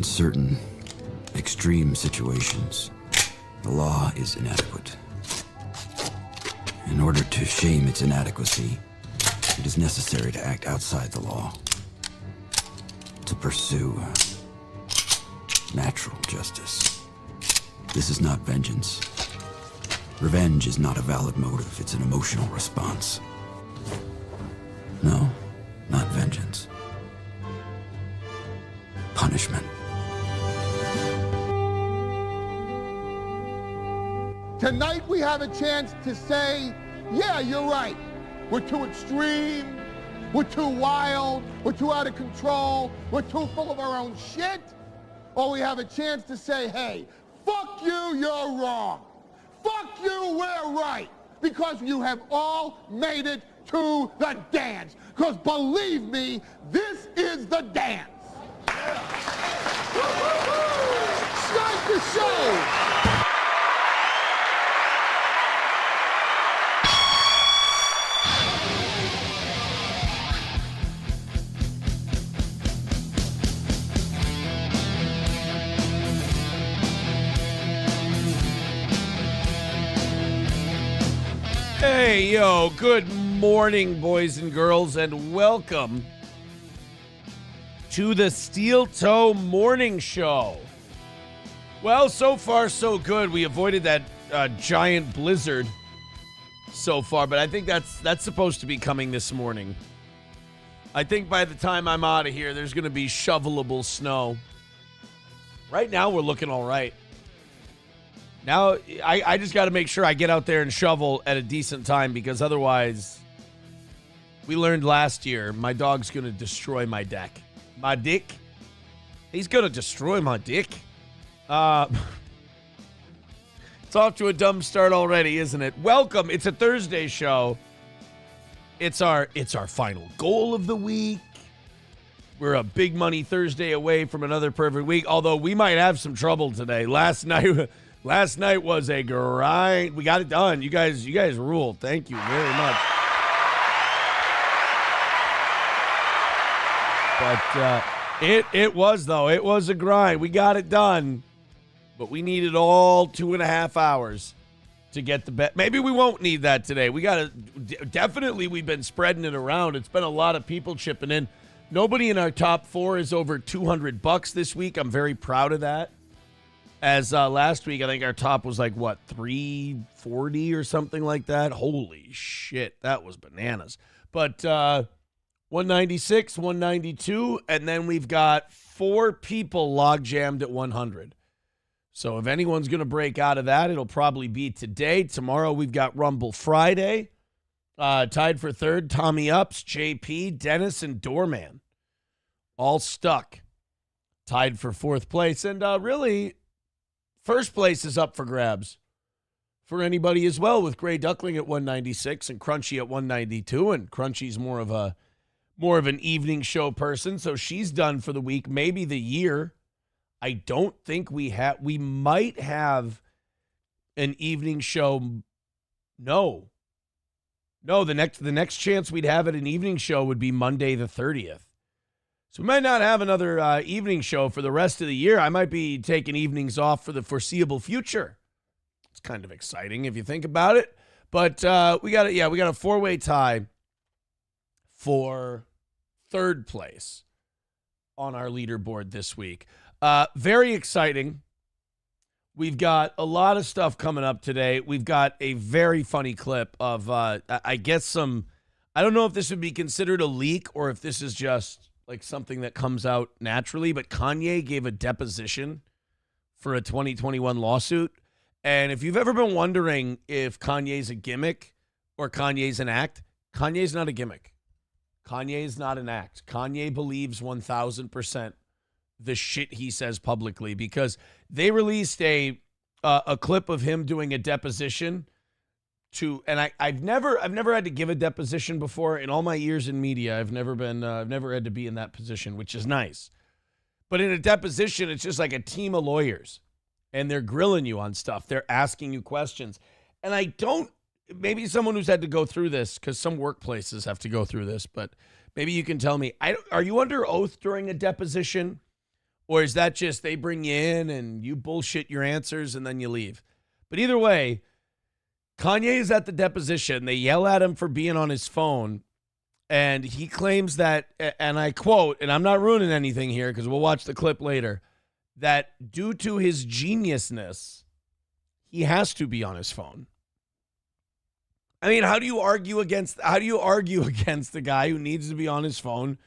In certain extreme situations, the law is inadequate. In order to shame its inadequacy, it is necessary to act outside the law, to pursue natural justice. This is not vengeance. Revenge is not a valid motive, it's an emotional response. No, not vengeance. Punishment. Tonight we have a chance to say, yeah, you're right. We're too extreme, we're too wild, we're too out of control, we're too full of our own shit. Or we have a chance to say, hey, fuck you, you're wrong. Fuck you, we're right. Because you have all made it to the dance. Because believe me, this is the dance. Start the show. Hey, yo, good morning, boys and girls, and welcome to the Steel Toe Morning Show. Well, so far, so good. We avoided that giant blizzard so far, but I think that's supposed to be coming this morning. I think by the time I'm out of here, there's going to be shovelable snow. Right now, we're looking all right. Now, I just got to make sure I get out there and shovel at a decent time because otherwise, we learned last year, my dog's going to destroy my deck. My dick? He's going to destroy my dick. It's off to a dumb start already, isn't it? Welcome. It's a Thursday show. It's our final goal of the week. We're a big money Thursday away from another perfect week, although we might have some trouble today. Last night was a grind. We got it done. You guys ruled. Thank you very much. But it was a grind. We got it done. But we needed all 2.5 hours to get the bet. Maybe we won't need that today. We got to definitely. We've been spreading it around. It's been a lot of people chipping in. Nobody in our top 4 is over $200 this week. I'm very proud of that. As last week, I think our top was like, what, 340 or something like that? Holy shit, that was bananas. But 196, 192, and then we've got 4 people log jammed at 100. So if anyone's going to break out of that, it'll probably be today. Tomorrow we've got Rumble Friday. Tied for third, Tommy Ups, JP, Dennis, and Doorman. All stuck. Tied for fourth place. And really, first place is up for grabs for anybody as well, with Gray Duckling at 196 and Crunchy at 192. And Crunchy's more of an evening show person, so she's done for the week, maybe the year. I don't think we might have an evening show. No, the next chance we'd have at an evening show would be Monday the 30th. So we might not have another evening show for the rest of the year. I might be taking evenings off for the foreseeable future. It's kind of exciting if you think about it. But we got a 4-way tie for third place on our leaderboard this week. Very exciting. We've got a lot of stuff coming up today. We've got a very funny clip of, I guess I don't know if this would be considered a leak or if this is just like something that comes out naturally, but Kanye gave a deposition for a 2021 lawsuit. And if you've ever been wondering if Kanye's a gimmick or Kanye's an act, Kanye's not a gimmick. Kanye's not an act. Kanye believes 1,000% the shit he says publicly, because they released a clip of him doing a deposition and I've never had to give a deposition before in all my years in media. I've never had to be in that position, which is nice. But in a deposition, it's just like a team of lawyers and they're grilling you on stuff. They're asking you questions. And maybe someone who's had to go through this, because some workplaces have to go through this, but maybe you can tell me, are you under oath during a deposition? Or is that just they bring you in and you bullshit your answers and then you leave? But either way, Kanye is at the deposition. They yell at him for being on his phone. And he claims that, and I quote, and I'm not ruining anything here because we'll watch the clip later, that due to his geniusness, he has to be on his phone. I mean, how do you argue against the guy who needs to be on his phone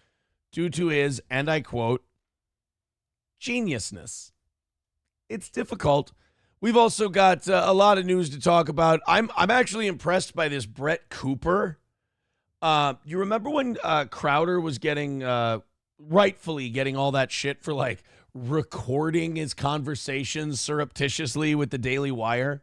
due to his, and I quote, geniusness? It's difficult. We've also got a lot of news to talk about. I'm actually impressed by this Brett Cooper. You remember when Crowder was rightfully getting all that shit for like recording his conversations surreptitiously with the Daily Wire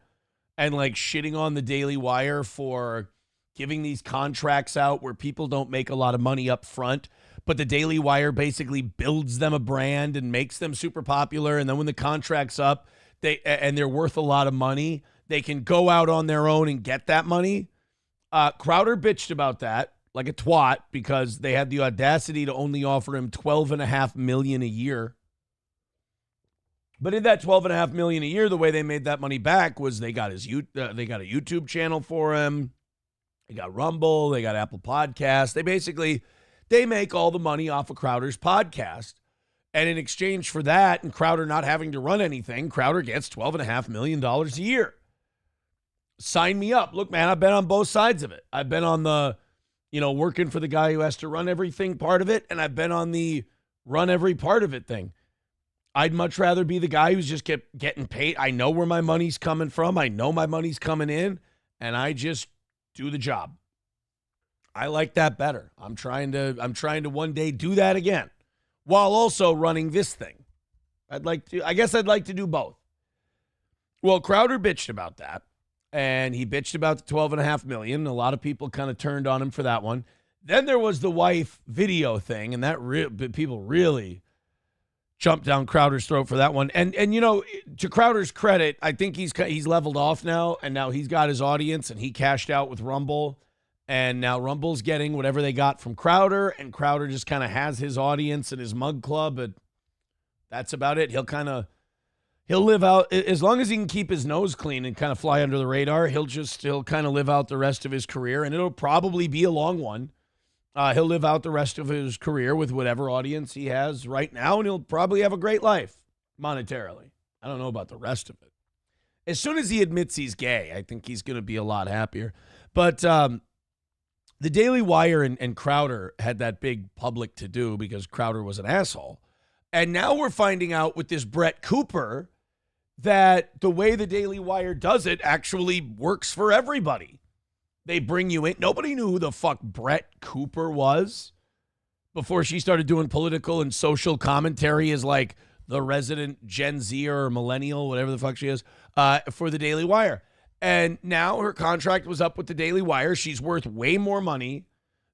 and like shitting on the Daily Wire for giving these contracts out where people don't make a lot of money up front, but the Daily Wire basically builds them a brand and makes them super popular. And then when the contract's up, they're worth a lot of money, they can go out on their own and get that money. Crowder bitched about that like a twat because they had the audacity to only offer him $12.5 million a year. But in that $12.5 million a year, the way they made that money back was they got a YouTube channel for him. They got Rumble. They got Apple Podcasts. They make all the money off of Crowder's podcast. And in exchange for that and Crowder not having to run anything, Crowder gets $12.5 million a year. Sign me up. Look, man, I've been on both sides of it. I've been on the, working for the guy who has to run everything part of it, and I've been on the run every part of it thing. I'd much rather be the guy who's just getting paid. I know where my money's coming from. I know my money's coming in, and I just do the job. I like that better. I'm trying to one day do that again while also running this thing. I guess I'd like to do both. Well, Crowder bitched about that. And he bitched about the $12.5 million. A lot of people kind of turned on him for that one. Then there was the wife video thing, and that people really jumped down Crowder's throat for that one. And to Crowder's credit, I think he's leveled off now, and now he's got his audience, and he cashed out with Rumble, and now Rumble's getting whatever they got from Crowder, and Crowder just kind of has his audience and his mug club, and that's about it. He'll live out, as long as he can keep his nose clean and kind of fly under the radar, he'll kind of live out the rest of his career, and it'll probably be a long one. He'll live out the rest of his career with whatever audience he has right now, and he'll probably have a great life monetarily. I don't know about the rest of it. As soon as he admits he's gay, I think he's going to be a lot happier. But the Daily Wire and Crowder had that big public to-do because Crowder was an asshole. And now we're finding out with this Brett Cooper that the way the Daily Wire does it actually works for everybody. They bring you in. Nobody knew who the fuck Brett Cooper was before she started doing political and social commentary as like the resident Gen Z or millennial, whatever the fuck she is, for the Daily Wire. And now her contract was up with the Daily Wire. She's worth way more money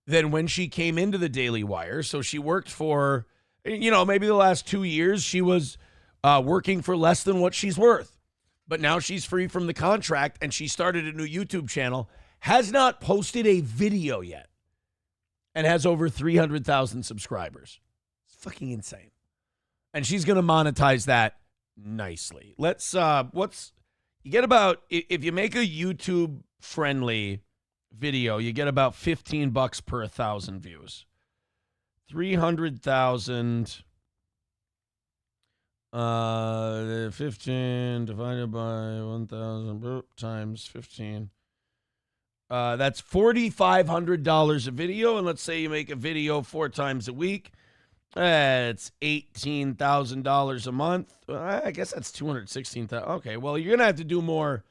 than when she came into the Daily Wire. So she worked for, maybe the last 2 years, she was working for less than what she's worth. But now she's free from the contract, and she started a new YouTube channel, has not posted a video yet, and has over 300,000 subscribers. It's fucking insane. And she's going to monetize that nicely. You get about, if you make a YouTube-friendly video, you get about $15 per 1,000 views. 300,000, 15 divided by 1,000 times 15. That's $4,500 a video, and let's say you make a video 4 times a week. That's $18,000 a month. I guess that's $216,000. Okay, well, you're gonna have to do more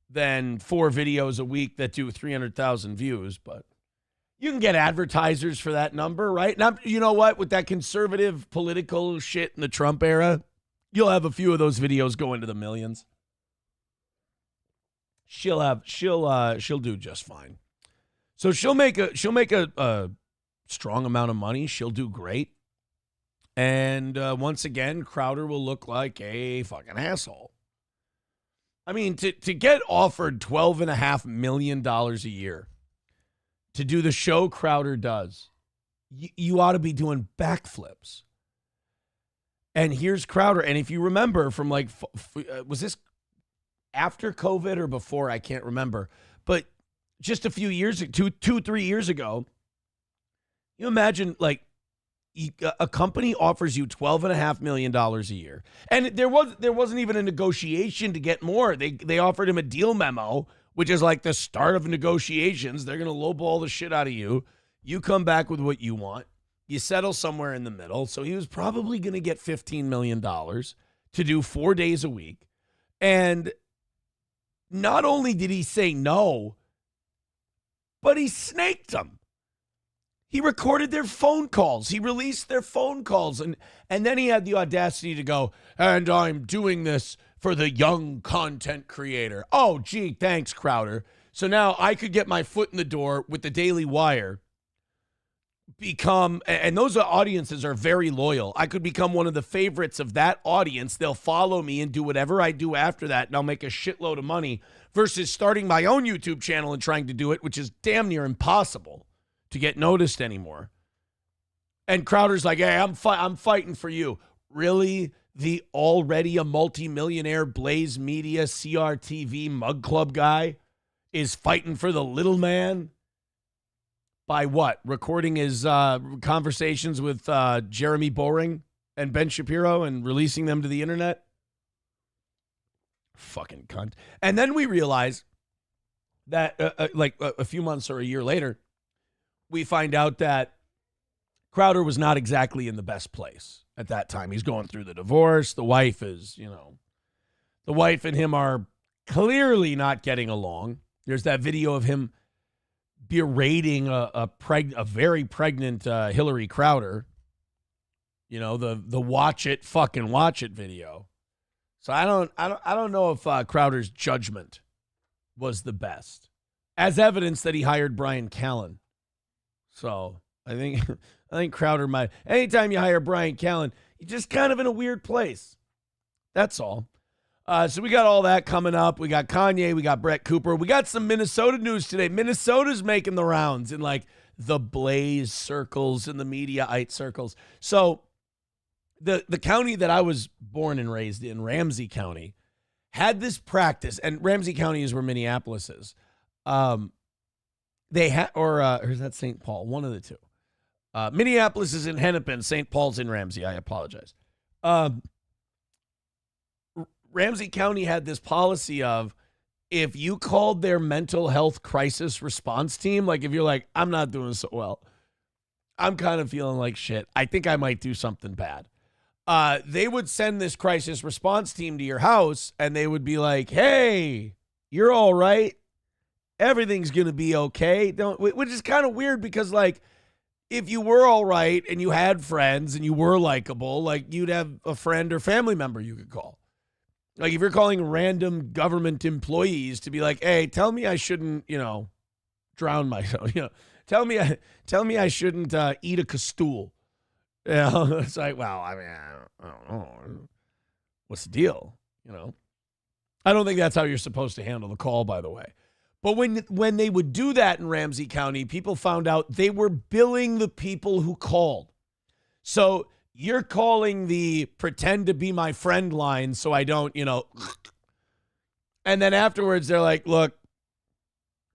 than 4 videos a week that do 300,000 views, but you can get advertisers for that number, right? Now, you know what? With that conservative political shit in the Trump era, you'll have a few of those videos go into the millions. She'll do just fine. So she'll make a strong amount of money. She'll do great. And once again, Crowder will look like a fucking asshole. I mean, to get offered $12.5 million a year to do the show Crowder does, you ought to be doing backflips. And here's Crowder. And if you remember from like, was this after COVID or before? I can't remember. But just a few years, 3 years ago, you imagine like a company offers you $12.5 million a year. And there wasn't even a negotiation to get more. They offered him a deal memo, which is like the start of negotiations. They're going to lowball the shit out of you. You come back with what you want. You settle somewhere in the middle. So he was probably going to get $15 million to do 4 days a week. And not only did he say no, but he snaked them. He recorded their phone calls. He released their phone calls. And then he had the audacity to go, and I'm doing this for the young content creator. Oh, gee, thanks, Crowder. So now I could get my foot in the door with the Daily Wire, and those audiences are very loyal. I could become one of the favorites of that audience. They'll follow me and do whatever I do after that, and I'll make a shitload of money versus starting my own YouTube channel and trying to do it, which is damn near impossible to get noticed anymore. And Crowder's like, hey, I'm fighting for you. Really? The already a multimillionaire Blaze Media CRTV Mug Club guy is fighting for the little man? By what? Recording his conversations with Jeremy Boring and Ben Shapiro and releasing them to the internet? Fucking cunt. And then we realize that a few months or a year later, we find out that Crowder was not exactly in the best place at that time. He's going through the divorce. The wife and him are clearly not getting along. There's that video of him berating a very pregnant Hillary Crowder. You know, the watch it video. So I don't know if Crowder's judgment was the best, as evidence that he hired Brian Callen. So I think Crowder might. Anytime you hire Brian Callen, you're just kind of in a weird place. That's all. So we got all that coming up. We got Kanye. We got Brett Cooper. We got some Minnesota news today. Minnesota's making the rounds in like the Blaze circles and the Mediaite circles. So the county that I was born and raised in, Ramsey County, had this practice, and Ramsey County is where Minneapolis is. They had, or is that St. Paul? One of the two. Minneapolis is in Hennepin. St. Paul's in Ramsey. I apologize. Ramsey County had this policy of, if you called their mental health crisis response team, like if you're like, I'm not doing so well, I'm kind of feeling like shit, I think I might do something bad. They would send this crisis response team to your house, and they would be like, hey, you're all right. Everything's going to be okay. Which is kind of weird because, like, if you were all right and you had friends and you were likable, like, you'd have a friend or family member you could call. Like, if you're calling random government employees to be like, hey, tell me I shouldn't, drown myself. Tell me I shouldn't eat a castool. It's like, well, I mean, I don't know. What's the deal? I don't think that's how you're supposed to handle the call, by the way. But when they would do that in Ramsey County, people found out they were billing the people who called. So you're calling the pretend to be my friend line so I don't, And then afterwards, they're like, look,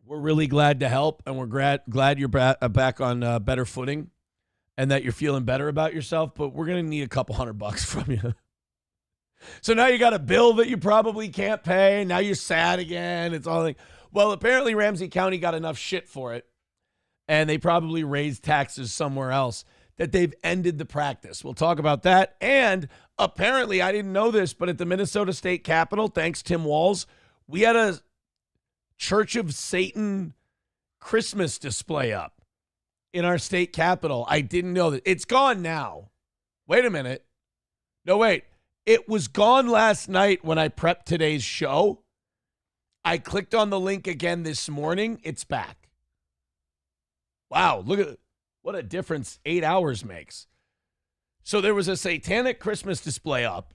we're really glad to help, and we're glad you're back on better footing and that you're feeling better about yourself, but we're going to need a couple $100 from you. So now you got a bill that you probably can't pay. Now you're sad again. It's all like, well, apparently Ramsey County got enough shit for it, and they probably raised taxes somewhere else, that they've ended the practice. We'll talk about that. And apparently, I didn't know this, but at the Minnesota State Capitol, thanks Tim Walz, we had a Church of Satan Christmas display up in our state capitol. I didn't know that. It's gone now. Wait a minute. No, wait. It was gone last night when I prepped today's show. I clicked on the link again this morning. It's back. Wow, look at what a difference 8 hours makes. So there was a satanic Christmas display up.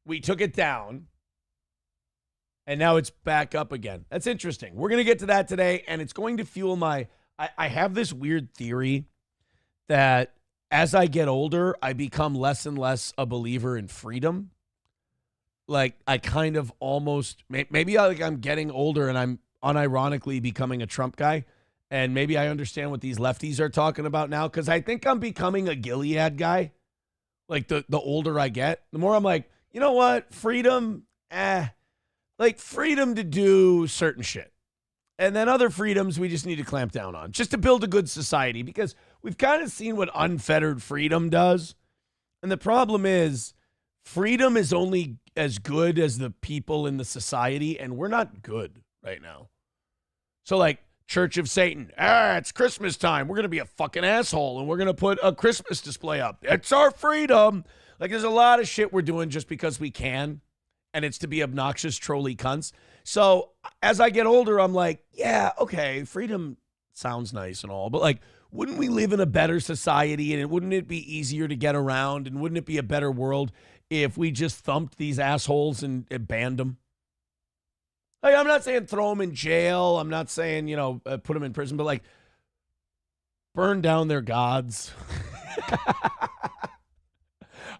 We took it down. And now it's back up again. That's interesting. We're going to get to that today, and it's going to fuel my... I have this weird theory that as I get older, I become less and less a believer in freedom. Like, I kind of almost, maybe I'm getting older and I'm unironically becoming a Trump guy. And maybe I understand what these lefties are talking about now, because I think I'm becoming a Gilead guy. Like, the older I get, the more I'm like, you know what? Freedom, like freedom to do certain shit. And then other freedoms we just need to clamp down on just to build a good society, because we've kind of seen what unfettered freedom does. And the problem is freedom is only as good as the people in the society, and we're not good right now. So like Church of Satan, it's Christmas time. We're going to be a fucking asshole and we're going to put a Christmas display up. It's our freedom. Like, there's a lot of shit we're doing just because we can, and it's to be obnoxious, trolly cunts. So as I get older, I'm like, yeah, okay, freedom sounds nice and all, but like, wouldn't we live in a better society, and wouldn't it be easier to get around, and wouldn't it be a better world if we just thumped these assholes and banned them? Like, I'm not saying throw them in jail. I'm not saying, put them in prison, but like burn down their gods.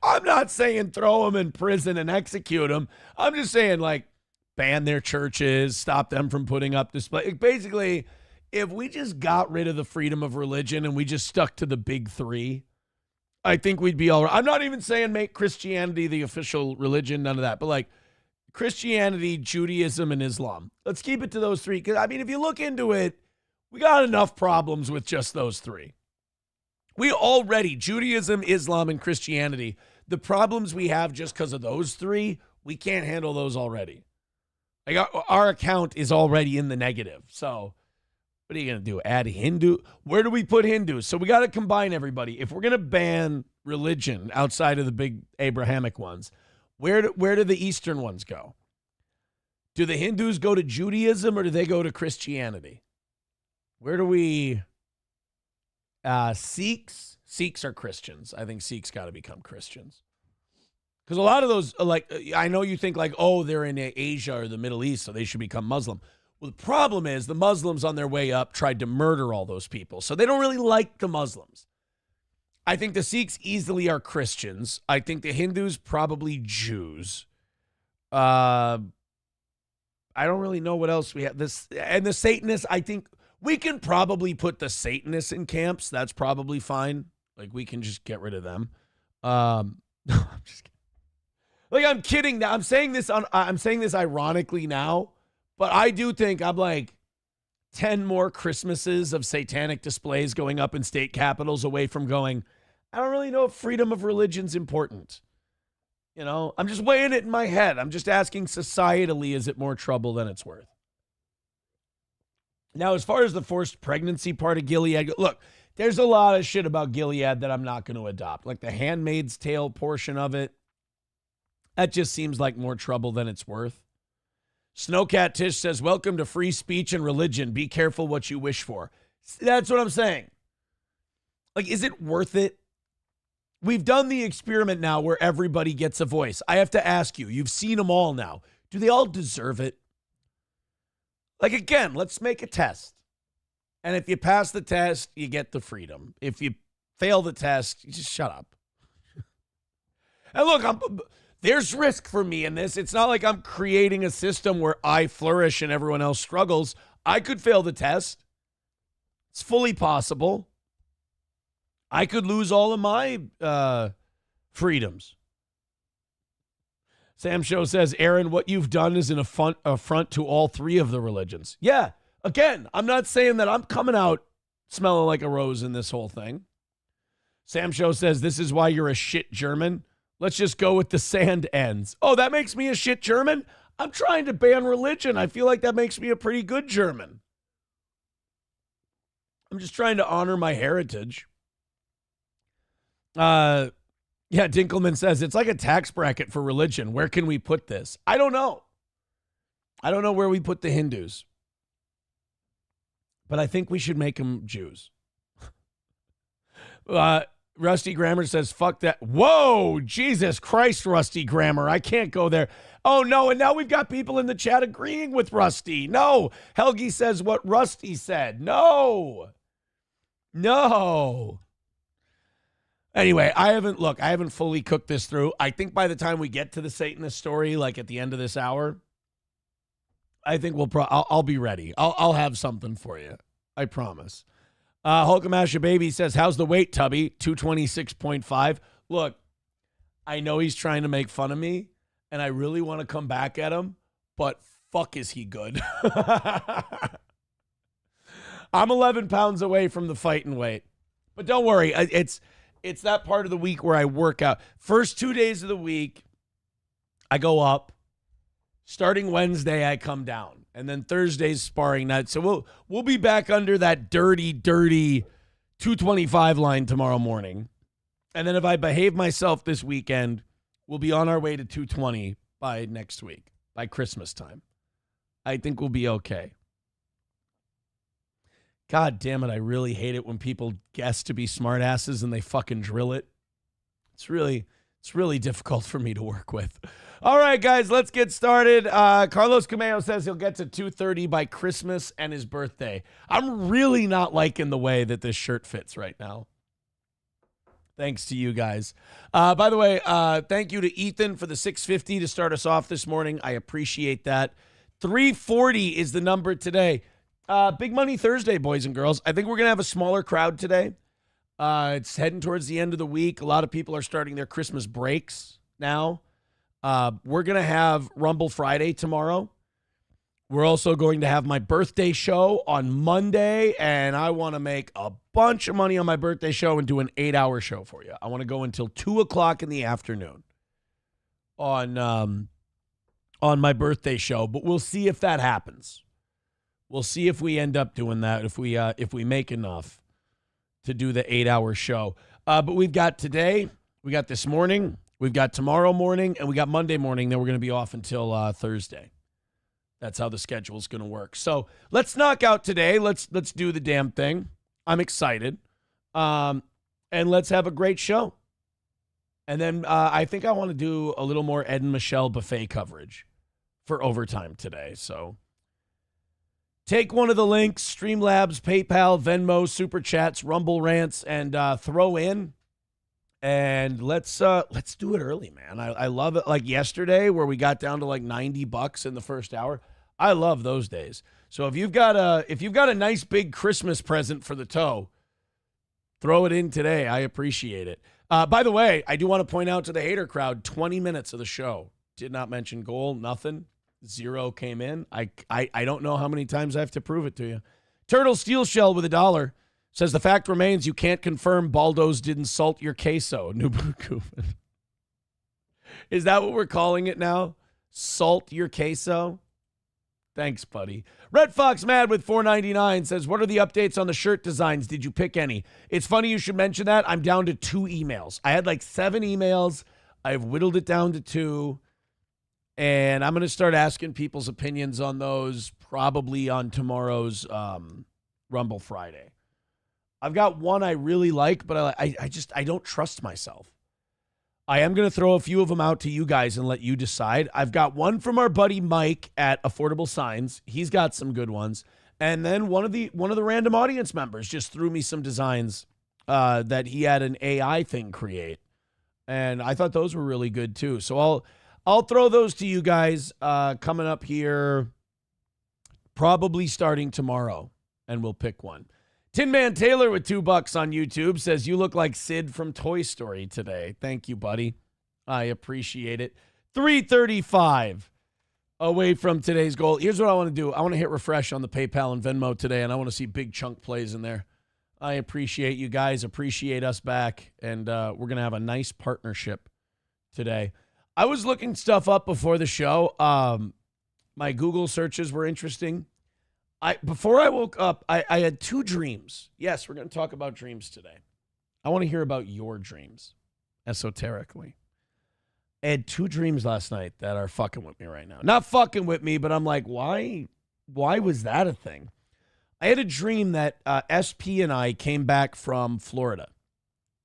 I'm not saying throw them in prison and execute them. I'm just saying, like, ban their churches, stop them from putting up display. Basically, if we just got rid of the freedom of religion and we just stuck to the big three, I think we'd be all right. I'm not even saying make Christianity the official religion, none of that, but like Christianity, Judaism, and Islam. Let's keep it to those three. Because, I mean, if you look into it, we got enough problems with just those three. We already, Judaism, Islam, and Christianity, the problems we have just because of those three, we can't handle those already. Like, our account is already in the negative. So what are you going to do? Add Hindu? Where do we put Hindus? So we got to combine everybody. If we're going to ban religion outside of the big Abrahamic ones, where do the Eastern ones go? Do the Hindus go to Judaism or do they go to Christianity? Where do we... Sikhs? Sikhs are Christians. I think Sikhs got to become Christians. Because a lot of those, like, I know you think like, oh, they're in Asia or the Middle East, so they should become Muslim. Well, the problem is the Muslims on their way up tried to murder all those people. So they don't really like the Muslims. I think the Sikhs easily are Christians. I think the Hindus probably Jews. I don't really know what else we have. And the Satanists, I think we can probably put the Satanists in camps. That's probably fine. Like, we can just get rid of them. I'm just kidding. Like, I'm kidding now. I'm saying this ironically now, but I do think I'm like 10 more Christmases of satanic displays going up in state capitals away from going, I don't really know if freedom of religion's important. I'm just weighing it in my head. I'm just asking societally, is it more trouble than it's worth? Now, as far as the forced pregnancy part of Gilead, look, there's a lot of shit about Gilead that I'm not going to adopt. Like the Handmaid's Tale portion of it, that just seems like more trouble than it's worth. Snowcat Tish says, welcome to free speech and religion. Be careful what you wish for. That's what I'm saying. Like, is it worth it? We've done the experiment now where everybody gets a voice. I have to ask you, you've seen them all now. Do they all deserve it? Like, again, let's make a test. And if you pass the test, you get the freedom. If you fail the test, you just shut up. And look, there's risk for me in this. It's not like I'm creating a system where I flourish and everyone else struggles. I could fail the test. It's fully possible. I could lose all of my freedoms. Sam Show says, Aaron, what you've done is an affront to all three of the religions. Yeah, again, I'm not saying that I'm coming out smelling like a rose in this whole thing. Sam Show says, this is why you're a shit German. Let's just go with the sand ends. Oh, that makes me a shit German? I'm trying to ban religion. I feel like that makes me a pretty good German. I'm just trying to honor my heritage. Yeah, Dinkelman says, it's like a tax bracket for religion. Where can we put this? I don't know. I don't know where we put the Hindus. But I think we should make them Jews. Rusty Grammar says, fuck that. Whoa, Jesus Christ, Rusty Grammar. I can't go there. Oh, no, and now we've got people in the chat agreeing with Rusty. No. Helgi says what Rusty said. No. Anyway, I haven't fully cooked this through. I think by the time we get to the Satanist story, like at the end of this hour, I think I'll be ready. I'll have something for you. I promise. Hulkamasha Baby says, how's the weight, Tubby? 226.5. Look, I know he's trying to make fun of me, and I really want to come back at him, but fuck is he good. I'm 11 pounds away from the fighting weight. But don't worry, it's that part of the week where I work out. First 2 days of the week, I go up. Starting Wednesday, I come down. And then Thursday's sparring night. So we'll be back under that dirty 225 line tomorrow morning. And then if I behave myself this weekend, we'll be on our way to 220 by next week, by Christmas time. I think we'll be okay. God damn it, I really hate it when people guess to be smartasses and they fucking drill it. It's really difficult for me to work with. All right, guys, let's get started. Carlos Cameo says he'll get to 230 by Christmas and his birthday. I'm really not liking the way that this shirt fits right now. Thanks to you guys. By the way, thank you to Ethan for the $6.50 to start us off this morning. I appreciate that. 340 is the number today. Big Money Thursday, boys and girls. I think we're going to have a smaller crowd today. It's heading towards the end of the week. A lot of people are starting their Christmas breaks now. We're going to have Rumble Friday tomorrow. We're also going to have my birthday show on Monday, and I want to make a bunch of money on my birthday show and do an 8-hour show for you. I want to go until 2 o'clock in the afternoon on my birthday show, but we'll see if that happens. We'll see if we end up doing that, if we make enough to do the 8-hour show. But we've got today, we got this morning, we've got tomorrow morning, and we got Monday morning. Then we're going to be off until Thursday. That's how the schedule is going to work. So let's knock out today. Let's do the damn thing. I'm excited. And let's have a great show. And then I think I want to do a little more Ed and Michelle buffet coverage for overtime today. So take one of the links, Streamlabs, PayPal, Venmo, Super Chats, Rumble Rants, and throw in. And let's do it early, man. I love it. Like yesterday where we got down to like $90 in the first hour. I love those days. So if you've got a nice big Christmas present for the toe, throw it in today. I appreciate it. By the way, I do want to point out to the hater crowd, 20 minutes of the show. Did not mention goal, nothing. 0 came in. I don't know how many times I have to prove it to you. Turtle Steel Shell with $1 says the fact remains you can't confirm Baldo's didn't salt your queso. Is that what we're calling it now? Salt your queso? Thanks, buddy. Red Fox Mad with $4.99 says, what are the updates on the shirt designs? Did you pick any? It's funny you should mention that. I'm down to 2 emails. I had like 7 emails. I've whittled it down to 2. And I'm going to start asking people's opinions on those probably on tomorrow's Rumble Friday. I've got one I really like, but I don't trust myself. I am going to throw a few of them out to you guys and let you decide. I've got one from our buddy Mike at Affordable Signs. He's got some good ones. And then one of the random audience members just threw me some designs that he had an AI thing create. And I thought those were really good too. So I'll throw those to you guys coming up here, probably starting tomorrow, and we'll pick one. Tin Man Taylor with $2 on YouTube says, you look like Sid from Toy Story today. Thank you, buddy. I appreciate it. 335 away from today's goal. Here's what I want to do. I want to hit refresh on the PayPal and Venmo today, and I want to see big chunk plays in there. I appreciate you guys. Appreciate us back, and we're going to have a nice partnership today. I was looking stuff up before the show. My Google searches were interesting. Before I woke up, I had 2 dreams. Yes, we're going to talk about dreams today. I want to hear about your dreams, esoterically. I had 2 dreams last night that are fucking with me right now. Not fucking with me, but I'm like, why was that a thing? I had a dream that SP and I came back from Florida.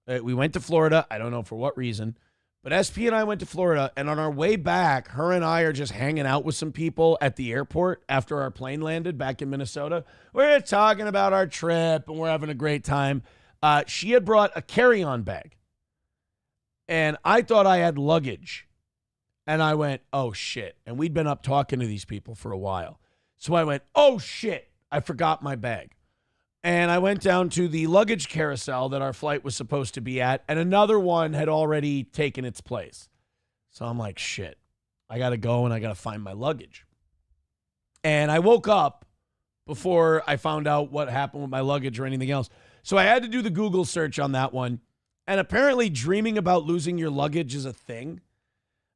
We went to Florida. I don't know for what reason. But SP and I went to Florida, and on our way back, her and I are just hanging out with some people at the airport after our plane landed back in Minnesota. We're talking about our trip, and we're having a great time. She had brought a carry-on bag. And I thought I had luggage. And I went, oh, shit. And we'd been up talking to these people for a while. So I went, oh, shit. I forgot my bag. And I went down to the luggage carousel that our flight was supposed to be at. And another one had already taken its place. So I'm like, shit. I got to go and I got to find my luggage. And I woke up before I found out what happened with my luggage or anything else. So I had to do the Google search on that one. And apparently dreaming about losing your luggage is a thing.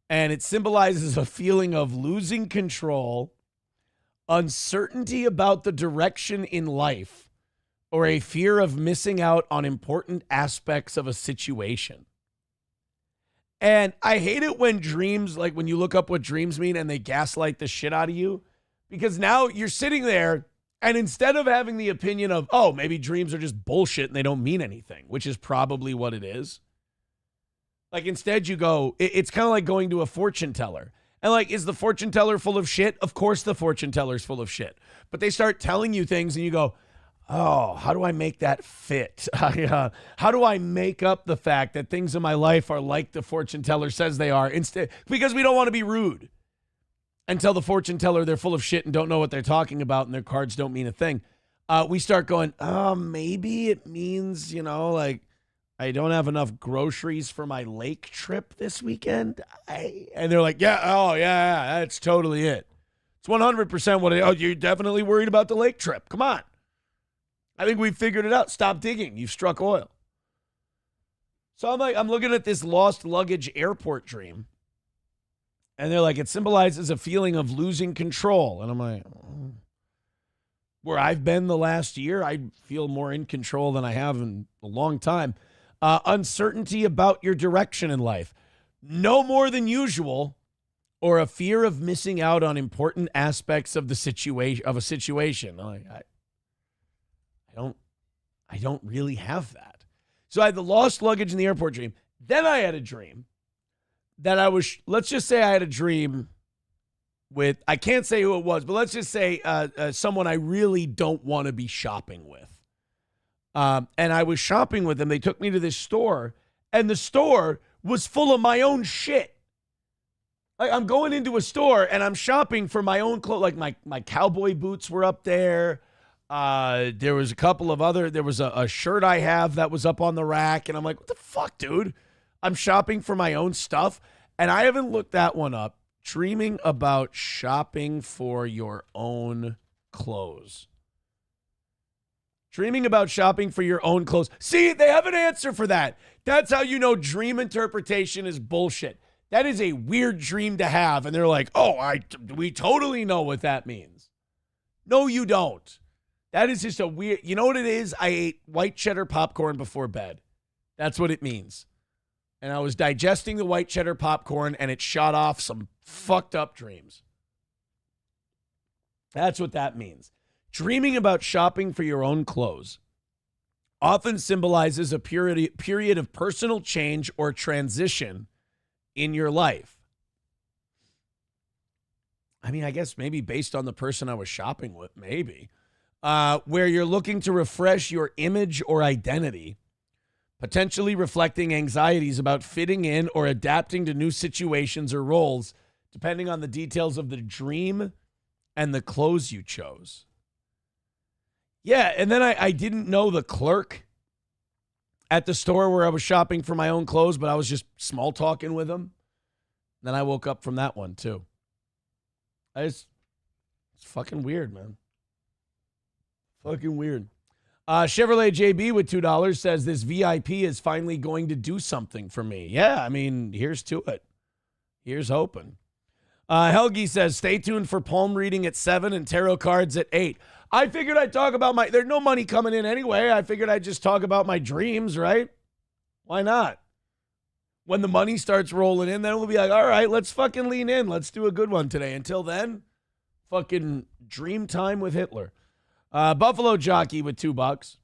And it symbolizes a feeling of losing control, uncertainty about the direction in life, or a fear of missing out on important aspects of a situation. And I hate it when dreams, like when you look up what dreams mean and they gaslight the shit out of you, because now you're sitting there and instead of having the opinion of, oh, maybe dreams are just bullshit and they don't mean anything, which is probably what it is. Like instead you go, it's kind of like going to a fortune teller. And like, is the fortune teller full of shit? Of course the fortune teller's full of shit. But they start telling you things and you go, oh, how do I make that fit? How do I make up the fact that things in my life are like the fortune teller says they are? Instead, because we don't want to be rude and tell the fortune teller they're full of shit and don't know what they're talking about and their cards don't mean a thing. We start going, oh, maybe it means, like I don't have enough groceries for my lake trip this weekend. And they're like, yeah, oh, yeah, that's totally it. It's 100% what it is. Oh, you're definitely worried about the lake trip. Come on. I think we figured it out. Stop digging. You've struck oil. So I'm looking at this lost luggage airport dream. And they're like, it symbolizes a feeling of losing control. And I'm like, where I've been the last year, I feel more in control than I have in a long time. Uncertainty about your direction in life. No more than usual. Or a fear of missing out on important aspects of the situation. I don't really have that. So I had the lost luggage in the airport dream. Then I had a dream that let's just say I had a dream with, I can't say who it was, but let's just say someone I really don't want to be shopping with. And I was shopping with them. They took me to this store, and the store was full of my own shit. Like I'm going into a store, and I'm shopping for my own clothes. Like my cowboy boots were up there. There was a couple of there was a shirt I have that was up on the rack, and I'm like, what the fuck, dude? I'm shopping for my own stuff, and I haven't looked that one up. Dreaming about shopping for your own clothes. Dreaming about shopping for your own clothes. See, they have an answer for that. That's how you know dream interpretation is bullshit. That is a weird dream to have, and they're like, oh, we totally know what that means. No, you don't. That is just a weird, you know what it is? I ate white cheddar popcorn before bed. That's what it means. And I was digesting the white cheddar popcorn and it shot off some fucked up dreams. That's what that means. Dreaming about shopping for your own clothes often symbolizes a period of personal change or transition in your life. I mean, I guess maybe based on the person I was shopping with, maybe. Where you're looking to refresh your image or identity, potentially reflecting anxieties about fitting in or adapting to new situations or roles, depending on the details of the dream and the clothes you chose. Yeah, and then I didn't know the clerk at the store where I was shopping for my own clothes, but I was just small talking with him. Then I woke up from that one, too. It's fucking weird, man. Fucking weird. Chevrolet JB with $2 says this VIP is finally going to do something for me. Yeah, I mean, here's to it. Here's hoping. Helgi says, stay tuned for palm reading at 7 and tarot cards at 8. I figured I'd talk about there's no money coming in anyway. I figured I'd just talk about my dreams, right? Why not? When the money starts rolling in, then we'll be like, all right, let's fucking lean in. Let's do a good one today. Until then, fucking dream time with Hitler. Buffalo Jockey with $2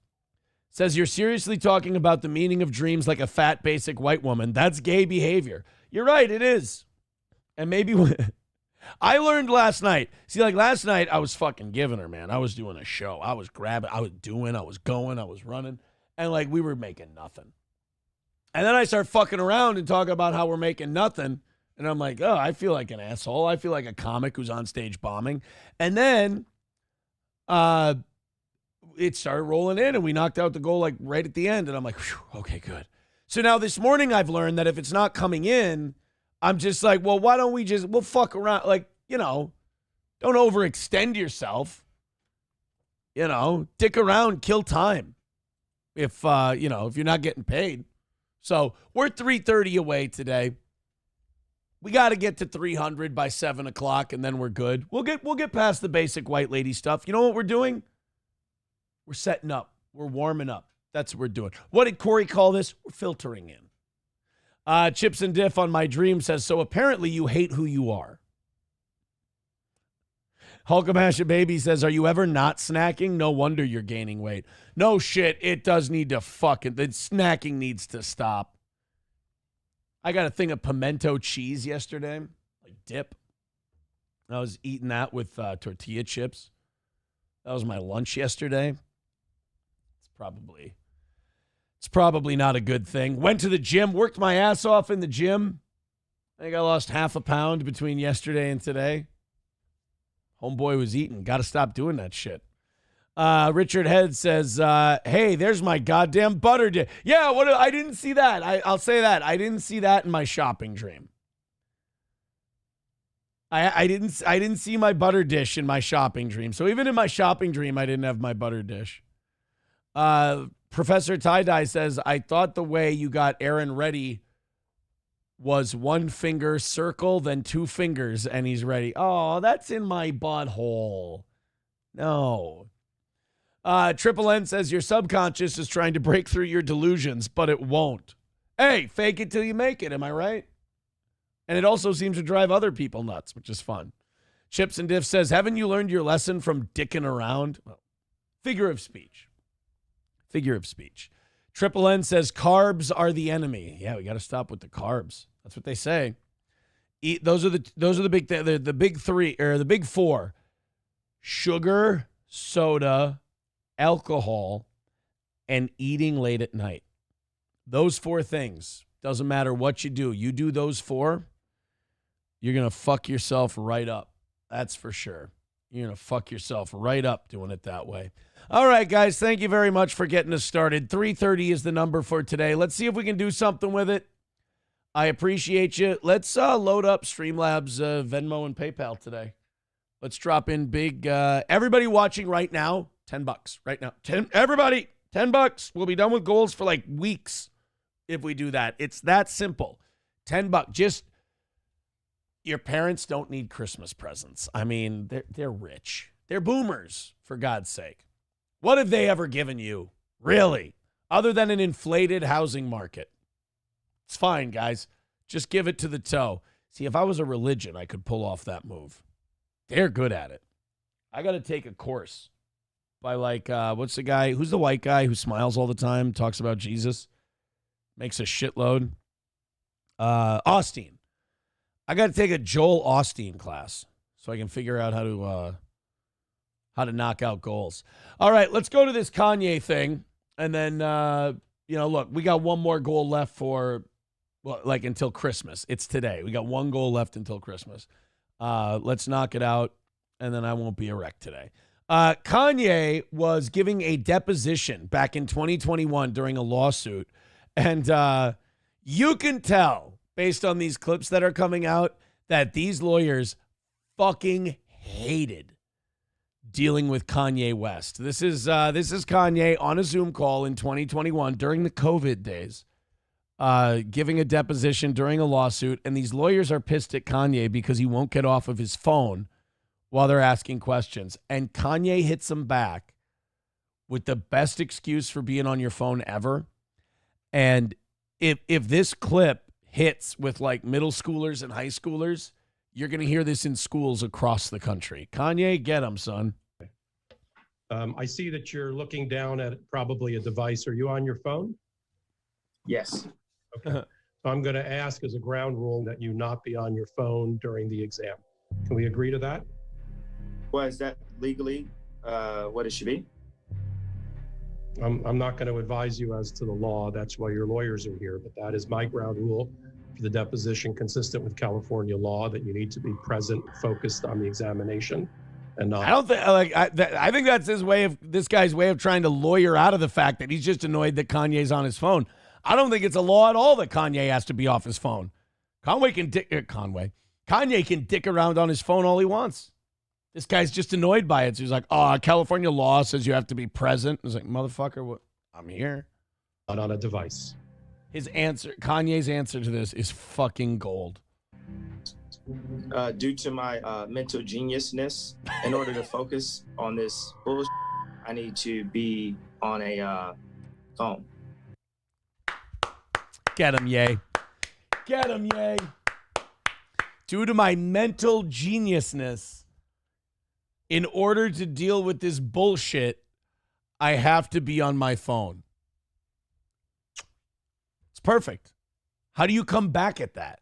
says, you're seriously talking about the meaning of dreams like a fat, basic white woman. That's gay behavior. You're right, it is. And maybe I learned last night. See, like last night, I was fucking giving her, man. I was doing a show. I was grabbing, I was going, I was running. And like we were making nothing. And then I start fucking around and talking about how we're making nothing. And I'm like, oh, I feel like an asshole. I feel like a comic who's on stage bombing. And then it started rolling in, and we knocked out the goal like right at the end. And I'm like, okay, good. So now this morning I've learned that if it's not coming in, I'm just like, well, why don't we'll fuck around. Like, don't overextend yourself. Dick around, kill time. If you're not getting paid. So we're 330 away today. We got to get to 300 by 7 o'clock, and then we're good. We'll get past the basic white lady stuff. You know what we're doing? We're setting up. We're warming up. That's what we're doing. What did Corey call this? We're filtering in. Chips and Diff on My Dream says, so apparently you hate who you are. Hulkamash Baby says, are you ever not snacking? No wonder you're gaining weight. No shit. It does need to the snacking needs to stop. I got a thing of pimento cheese yesterday, like dip. I was eating that with tortilla chips. That was my lunch yesterday. It's probably not a good thing. Went to the gym, worked my ass off in the gym. I think I lost half a pound between yesterday and today. Homeboy was eating. Got to stop doing that shit. Richard Head says, hey, there's my goddamn butter dish. Yeah, I didn't see that. I'll say that. I didn't see that in my shopping dream. I didn't see my butter dish in my shopping dream. So even in my shopping dream, I didn't have my butter dish. Professor Tie-Dye says, I thought the way you got Aaron ready was one finger circle, then two fingers, and he's ready. Oh, that's in my butthole. No. Triple N says, your subconscious is trying to break through your delusions, but it won't. Hey, fake it till you make it. Am I right? And it also seems to drive other people nuts, which is fun. Chips and Diff says, haven't you learned your lesson from dicking around? Well, figure of speech. Triple N says, carbs are the enemy. Yeah, we got to stop with the carbs. That's what they say. Those are the big three, or the big four: sugar, soda, alcohol, and eating late at night. Those four things. Doesn't matter what you do. You do those four, you're going to fuck yourself right up. That's for sure. You're going to fuck yourself right up doing it that way. All right, guys, thank you very much for getting us started. 3:30 is the number for today. Let's see if we can do something with it. I appreciate you. Let's load up Streamlabs, Venmo, and PayPal today. Let's drop in big. Everybody watching right now, $10 right now. Everybody, $10. We'll be done with goals for like weeks if we do that. It's that simple. $10. Just your parents don't need Christmas presents. I mean, they're rich. They're boomers, for God's sake. What have they ever given you? Really? Other than an inflated housing market. It's fine, guys. Just give it to the toe. See, if I was a religion, I could pull off that move. They're good at it. I got to take a course by what's the guy? Who's the white guy who smiles all the time, talks about Jesus, makes a shitload? Osteen. I got to take a Joel Osteen class so I can figure out how to knock out goals. All right, let's go to this Kanye thing. And then, look, we got one more goal left for, until Christmas. It's today. We got one goal left until Christmas. Let's knock it out, and then I won't be a wreck today. Kanye was giving a deposition back in 2021 during a lawsuit. And you can tell, based on these clips that are coming out, that these lawyers fucking hated dealing with Kanye West. This is Kanye on a Zoom call in 2021 during the COVID days, giving a deposition during a lawsuit, and these lawyers are pissed at Kanye because he won't get off of his phone while they're asking questions. And Kanye hits him back with the best excuse for being on your phone ever. And if this clip hits with like middle schoolers and high schoolers, you're going to hear this in schools across the country. Kanye, get him, son. I see that you're looking down at probably a device. Are you on your phone? Yes. Okay. So I'm going to ask as a ground rule that you not be on your phone during the exam. Can we agree to that? Well, is that legally what it should be? I'm not going to advise you as to the law. That's why your lawyers are here. But that is my ground rule for the deposition, consistent with California law, that you need to be present, focused on the examination, and not. I don't think I think that's this guy's way of trying to lawyer out of the fact that he's just annoyed that Kanye's on his phone. I don't think it's a law at all that Kanye has to be off his phone. Kanye can dick around on his phone all he wants. This guy's just annoyed by it. So he's like, oh, California law says you have to be present. It's like, motherfucker, what? I'm here. Not on a device. Kanye's answer to this is fucking gold. Due to my mental geniusness, in order to focus on this bullshit, I need to be on a phone. Get him, yay. Get him, yay. Due to my mental geniusness, in order to deal with this bullshit, I have to be on my phone. It's perfect. How do you come back at that?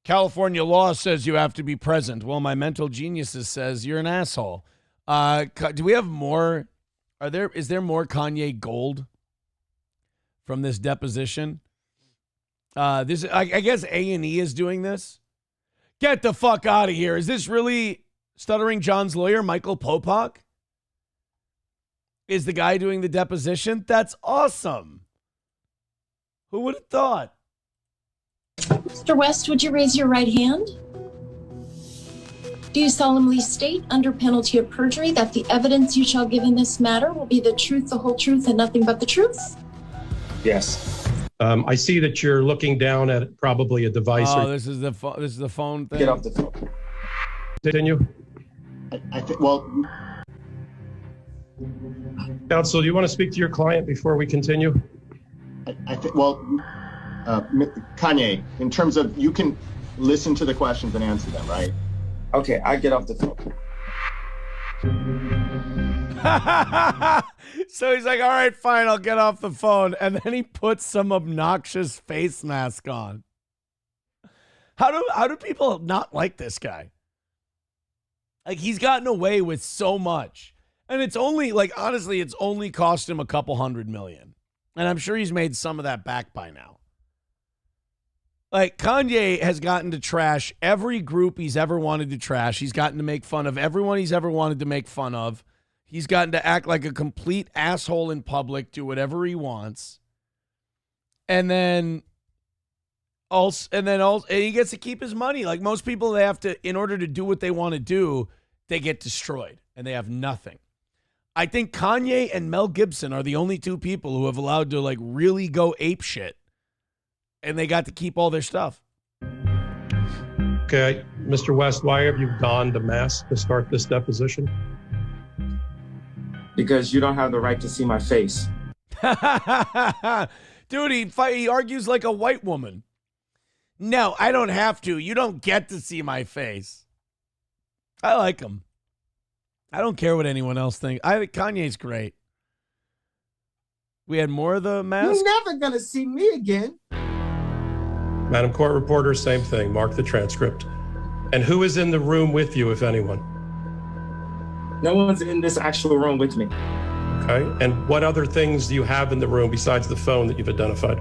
California law says you have to be present. Well, my mental geniuses says you're an asshole. Do we have more? Is there more Kanye gold from this deposition? I guess A&E is doing this. Get the fuck out of here. Is this really Stuttering John's lawyer, Michael Popak? Is the guy doing the deposition? That's awesome. Who would have thought? Mr. West, would you raise your right hand? Do you solemnly state, under penalty of perjury, that the evidence you shall give in this matter will be the truth, the whole truth, and nothing but the truth? Yes. I see that you're looking down at probably a device. Oh, this is the phone thing. Get off the phone. Continue. I think, well, Counsel, do you want to speak to your client before we continue? I think, well, Kanye, in terms of, you can listen to the questions and answer them, right? Okay, I get off the phone. So he's like, all right, fine, I'll get off the phone. And then he puts some obnoxious face mask on. How do people not like this guy? Like, he's gotten away with so much. And it's only, like, honestly, it's only cost him a couple $100 million. And I'm sure he's made some of that back by now. Like, Kanye has gotten to trash every group he's ever wanted to trash. He's gotten to make fun of everyone he's ever wanted to make fun of. He's gotten to act like a complete asshole in public, do whatever he wants. And then he gets to keep his money. Like most people, they have to, in order to do what they want to do, they get destroyed and they have nothing. I think Kanye and Mel Gibson are the only two people who have allowed to like really go ape shit, and they got to keep all their stuff. Okay, Mr. West, why have you donned a mask to start this deposition? Because you don't have the right to see my face. Dude, he argues like a white woman. No, I don't have to. You don't get to see my face. I like him. I don't care what anyone else thinks. I think Kanye's great. We had more of the mask? You're never going to see me again. Madam Court Reporter, same thing. Mark the transcript. And who is in the room with you, if anyone? No one's in this actual room with me. Okay. And what other things do you have in the room besides the phone that you've identified?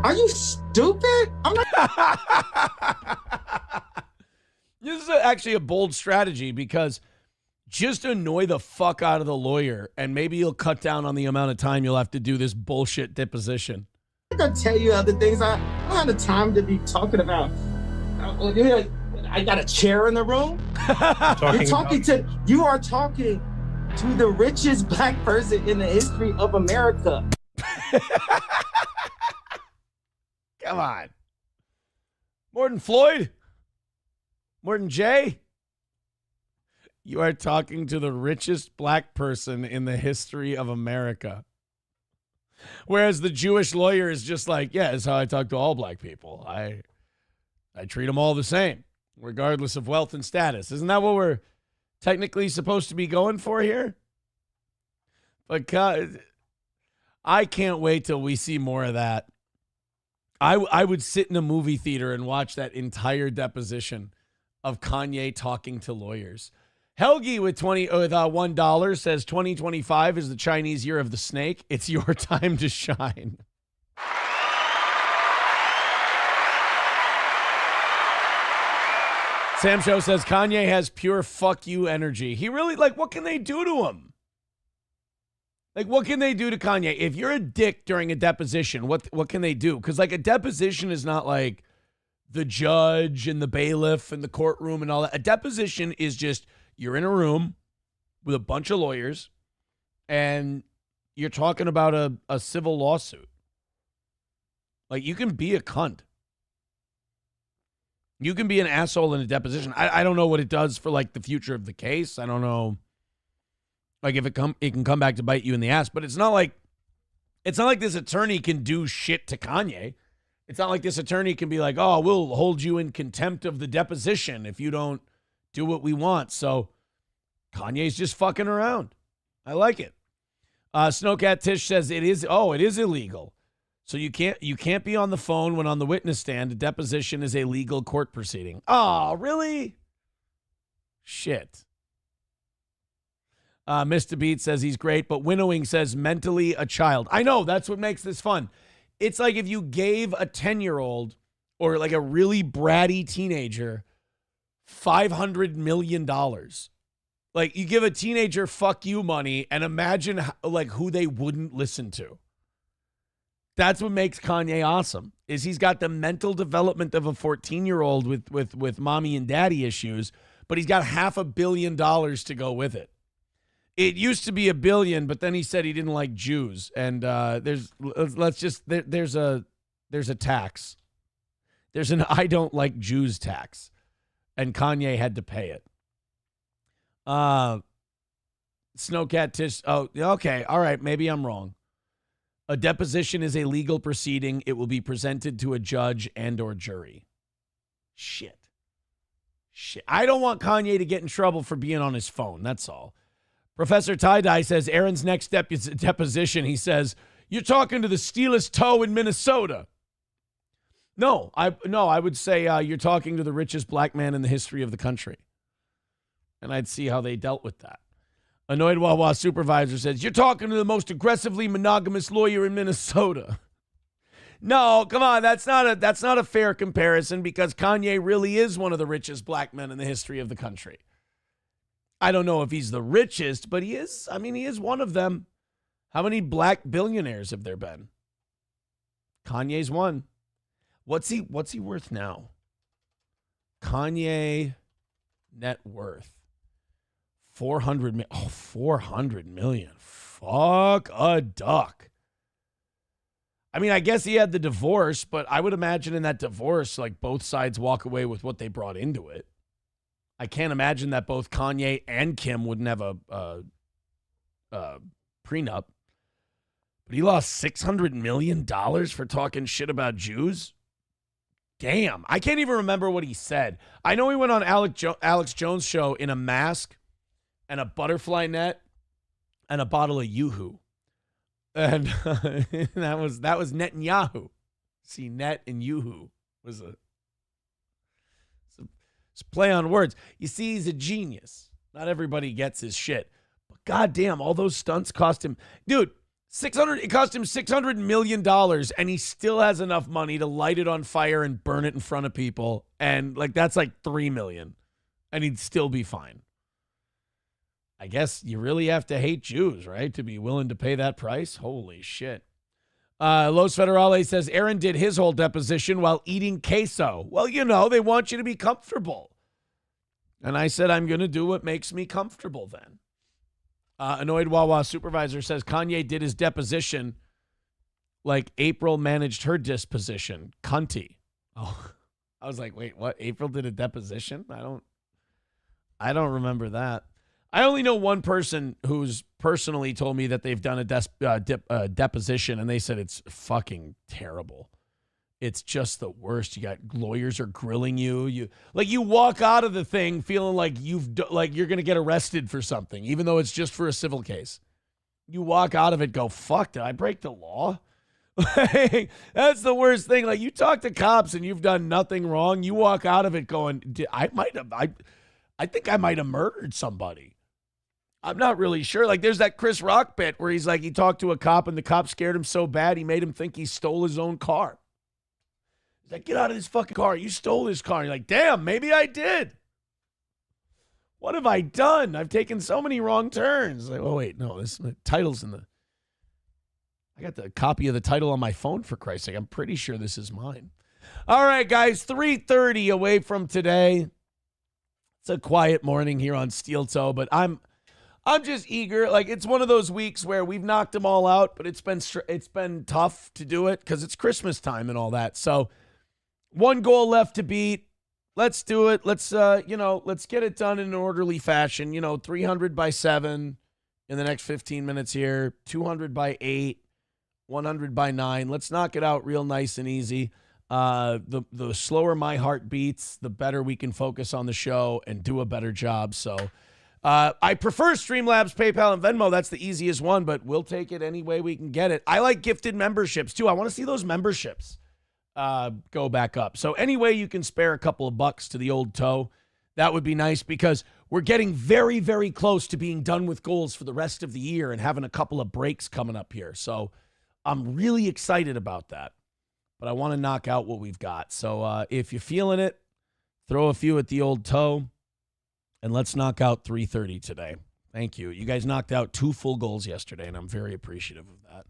Are you stupid? I'm not. This is actually a bold strategy because just annoy the fuck out of the lawyer and maybe you'll cut down on the amount of time you'll have to do this bullshit deposition. I'm not gonna tell you other things. I don't have the time to be talking about. I got a chair in the room. You are talking to the richest black person in the history of America. Come on. More than Floyd? More than Jay? You are talking to the richest black person in the history of America. Whereas the Jewish lawyer is just like, yeah, it's how I talk to all black people. I treat them all the same, regardless of wealth and status. Isn't that what we're technically supposed to be going for here? But God, I can't wait till we see more of that. I would sit in a movie theater and watch that entire deposition of Kanye talking to lawyers. Helgi with $1 says 2025 is the Chinese year of the snake. It's your time to shine. Sam Show says Kanye has pure fuck you energy. He really, like, what can they do to him? Like, what can they do to Kanye? If you're a dick during a deposition, what can they do? Because, like, a deposition is not like the judge and the bailiff and the courtroom and all that. A deposition is just you're in a room with a bunch of lawyers and you're talking about a civil lawsuit. Like, you can be a cunt. You can be an asshole in a deposition. I don't know what it does for, like, the future of the case. I don't know, like, if it can come back to bite you in the ass. But it's not like this attorney can do shit to Kanye. It's not like this attorney can be like, oh, we'll hold you in contempt of the deposition if you don't do what we want. So Kanye's just fucking around. I like it. Snowcat Tish says it is illegal. So you can't be on the phone when on the witness stand. A deposition is a legal court proceeding. Oh, really? Shit. Mr. Beat says he's great, but Winnowing says mentally a child. I know, that's what makes this fun. It's like if you gave a 10-year-old or like a really bratty teenager $500 million. Like, you give a teenager fuck you money and imagine like who they wouldn't listen to. That's what makes Kanye awesome, is he's got the mental development of a 14-year-old with mommy and daddy issues, but he's got $500 million to go with it. It used to be $1 billion, but then he said he didn't like Jews, and there's a tax. There's an I don't like Jews tax, and Kanye had to pay it. Snowcat Tish. Oh, okay, all right, maybe I'm wrong. A deposition is a legal proceeding. It will be presented to a judge and or jury. Shit. I don't want Kanye to get in trouble for being on his phone. That's all. Professor Tie-Dye says Aaron's next deposition, he says, you're talking to the steelest toe in Minnesota. No, I would say you're talking to the richest black man in the history of the country. And I'd see how they dealt with that. Annoyed Wawa supervisor says, you're talking to the most aggressively monogamous lawyer in Minnesota. No, come on, that's not a fair comparison, because Kanye really is one of the richest black men in the history of the country. I don't know if he's the richest, but he is. I mean, he is one of them. How many black billionaires have there been? Kanye's one. What's he worth now? Kanye net worth. 400 million. Oh, 400 million. Fuck a duck. I mean, I guess he had the divorce, but I would imagine in that divorce, like, both sides walk away with what they brought into it. I can't imagine that both Kanye and Kim wouldn't have a prenup. But he lost $600 million for talking shit about Jews? Damn. I can't even remember what he said. I know he went on Alex Jones' show in a mask and a butterfly net and a bottle of Yoo-Hoo. And that was Netanyahu. See, net and Yoo-Hoo was a play on words. You see, he's a genius. Not everybody gets his shit. But goddamn, all those stunts cost him. Dude, it cost him $600 million, and he still has enough money to light it on fire and burn it in front of people. And like, that's like $3 million. And he'd still be fine. I guess you really have to hate Jews, right, to be willing to pay that price? Holy shit. Los Federales says Aaron did his whole deposition while eating queso. Well, you know, they want you to be comfortable. And I said, I'm going to do what makes me comfortable then. Annoyed Wawa supervisor says Kanye did his deposition like April managed her disposition. Cunty. Oh, I was like, wait, what? April did a deposition? I don't remember that. I only know one person who's personally told me that they've done a deposition, and they said it's fucking terrible. It's just the worst. You got lawyers are grilling you. You walk out of the thing feeling like you're going to get arrested for something, even though it's just for a civil case. You walk out of it, go, fuck, did I break the law? That's the worst thing. Like, you talk to cops and you've done nothing wrong. You walk out of it going, I I think I might have murdered somebody. I'm not really sure. Like, there's that Chris Rock bit where he's like, he talked to a cop and the cop scared him so bad he made him think he stole his own car. He's like, get out of this fucking car. You stole this car. And you're like, damn, maybe I did. What have I done? I've taken so many wrong turns. Like, oh, wait, no, this title's in the... I got the copy of the title on my phone, for Christ's sake. I'm pretty sure this is mine. All right, guys, 3:30 away from today. It's a quiet morning here on Steel Toe, but I'm just eager. Like, it's one of those weeks where we've knocked them all out, but it's been tough to do it because it's Christmas time and all that. So, one goal left to beat. Let's do it. Let's let's get it done in an orderly fashion. 300 by 7 in the next 15 minutes here. 200 by 8. 100 by 9. Let's knock it out real nice and easy. The slower my heart beats, the better we can focus on the show and do a better job. So I prefer Streamlabs, PayPal, and Venmo. That's the easiest one, but we'll take it any way we can get it. I like gifted memberships, too. I want to see those memberships go back up. So any way you can spare a couple of bucks to the old toe, that would be nice because we're getting very, very close to being done with goals for the rest of the year and having a couple of breaks coming up here. So I'm really excited about that, but I want to knock out what we've got. So if you're feeling it, throw a few at the old toe, and let's knock out 330 today. Thank you. You guys knocked out 2 full goals yesterday, and I'm very appreciative of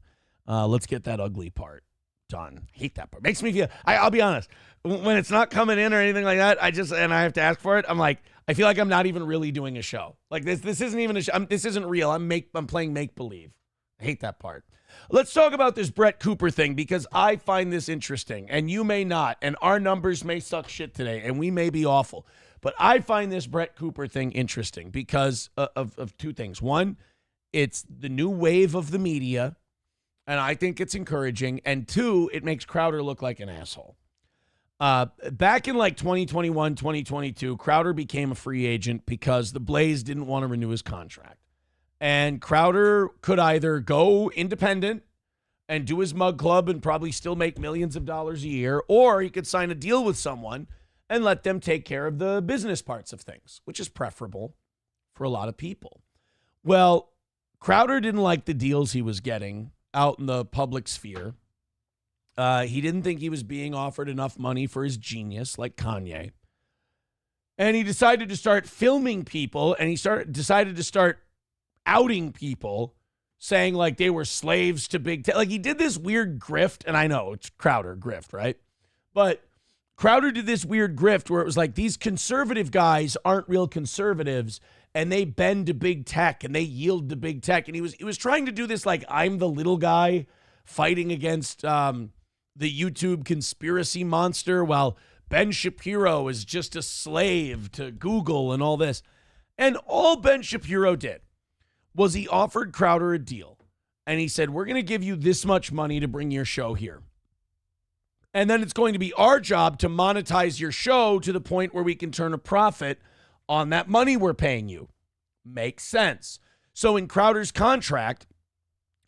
that. Let's get that ugly part done. I hate that part. Makes me feel, I'll be honest, when it's not coming in or anything like that, and I have to ask for it, I'm like, I feel like I'm not even really doing a show. Like this isn't even a show. This isn't real. I'm playing make-believe. I hate that part. Let's talk about this Brett Cooper thing because I find this interesting and you may not, and our numbers may suck shit today and we may be awful, but I find this Brett Cooper thing interesting because of 2 things. One, it's the new wave of the media and I think it's encouraging, and 2, it makes Crowder look like an asshole. Back in like 2021, 2022, Crowder became a free agent because the Blaze didn't want to renew his contract. And Crowder could either go independent and do his mug club and probably still make millions of dollars a year, or he could sign a deal with someone and let them take care of the business parts of things, which is preferable for a lot of people. Well, Crowder didn't like the deals he was getting out in the public sphere. He didn't think he was being offered enough money for his genius like Kanye. And he decided to start filming people, and he decided to start outing people, saying like they were slaves to big tech. Like he did this weird grift, and I know it's Crowder grift, right? But Crowder did this weird grift where it was like these conservative guys aren't real conservatives, and they bend to big tech and they yield to big tech. And he was trying to do this like I'm the little guy fighting against the YouTube conspiracy monster, while Ben Shapiro is just a slave to Google and all this. And all Ben Shapiro did was he offered Crowder a deal. And he said, we're going to give you this much money to bring your show here. And then it's going to be our job to monetize your show to the point where we can turn a profit on that money we're paying you. Makes sense. So in Crowder's contract,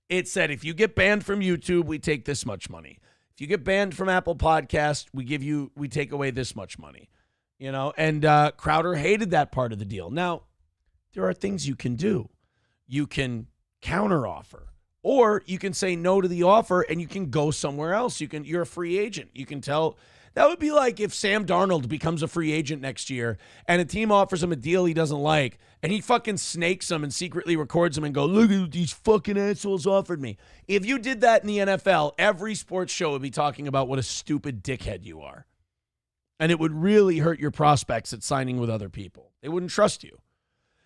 it said, if you get banned from YouTube, we take this much money. If you get banned from Apple Podcast, we take away this much money. And Crowder hated that part of the deal. Now, there are things you can do. You can counteroffer, or you can say no to the offer and you can go somewhere else. You're a free agent. You can tell. That would be like if Sam Darnold becomes a free agent next year and a team offers him a deal he doesn't like and he fucking snakes them and secretly records them and go, look at what these fucking assholes offered me. If you did that in the NFL, every sports show would be talking about what a stupid dickhead you are. And it would really hurt your prospects at signing with other people. They wouldn't trust you.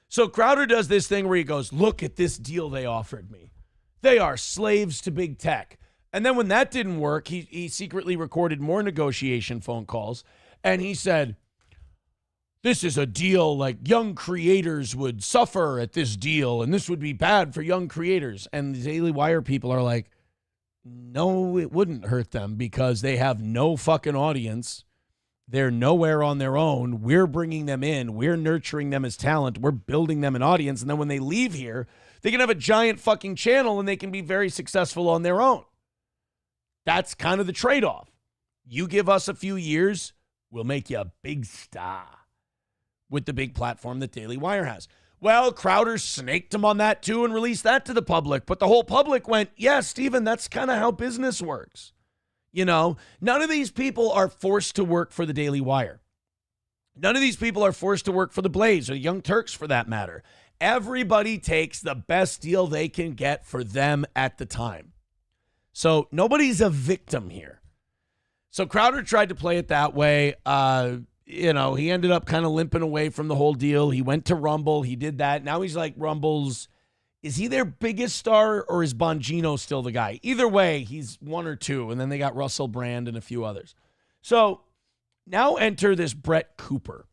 So Crowder does this thing where he goes, look at this deal they offered me. They are slaves to big tech. And then when that didn't work, he secretly recorded more negotiation phone calls. And he said, this is a deal like young creators would suffer at this deal. And this would be bad for young creators. And the Daily Wire people are like, no, it wouldn't hurt them because they have no fucking audience. They're nowhere on their own. We're bringing them in. We're nurturing them as talent. We're building them an audience. And then when they leave here, they can have a giant fucking channel and they can be very successful on their own. That's kind of the trade-off. You give us a few years, we'll make you a big star. with the big platform that Daily Wire has. Well, Crowder snaked him on that too and released that to the public. But the whole public went, yeah, Stephen, that's kind of how business works. You know, none of these people are forced to work for the Daily Wire. None of these people are forced to work for the Blaze or the Young Turks for that matter. Everybody takes the best deal they can get for them at the time. So nobody's a victim here. So Crowder tried to play it that way. You know, he ended up kind of limping away from the whole deal. He went to Rumble. He did that. Now he's like Rumble's. Is he their biggest star or is Bongino still the guy? Either way, he's one or two. And then they got Russell Brand and a few others. So now enter this Brett Cooper.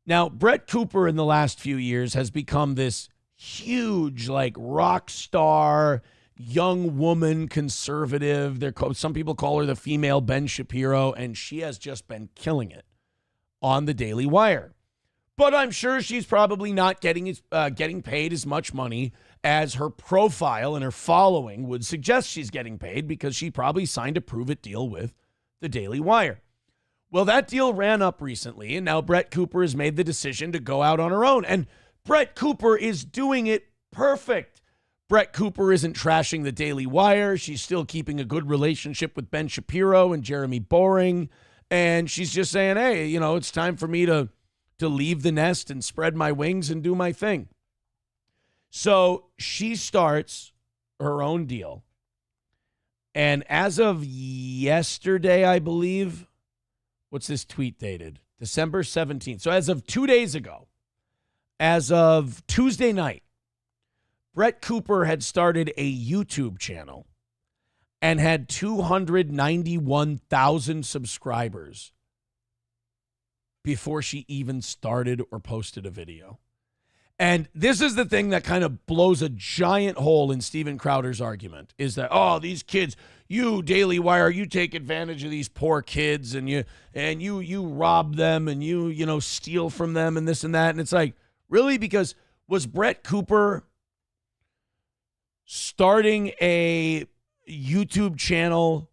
Now, Brett Cooper in the last few years has become this huge, like, rock star, young woman conservative. Some people call her the female Ben Shapiro, and she has just been killing it on the Daily Wire. But I'm sure she's probably not getting paid as much money as her profile and her following would suggest she's getting paid, because she probably signed a prove-it deal with the Daily Wire. Well, that deal ran up recently, and now Brett Cooper has made the decision to go out on her own. And Brett Cooper is doing it perfect. Brett Cooper isn't trashing the Daily Wire. She's still keeping a good relationship with Ben Shapiro and Jeremy Boring. And she's just saying, hey, you know, it's time for me to leave the nest and spread my wings and do my thing. So she starts her own deal. And as of yesterday, I believe, what's this tweet dated? December 17th. So as of 2 days ago, as of Tuesday night, Brett Cooper had started a YouTube channel and had 291,000 subscribers before she even started or posted a video. And this is the thing that kind of blows a giant hole in Steven Crowder's argument, is that, oh, these kids, you Daily Wire, you take advantage of these poor kids and you rob them and you steal from them and this and that. And it's like, really? Because was Brett Cooper starting a YouTube channel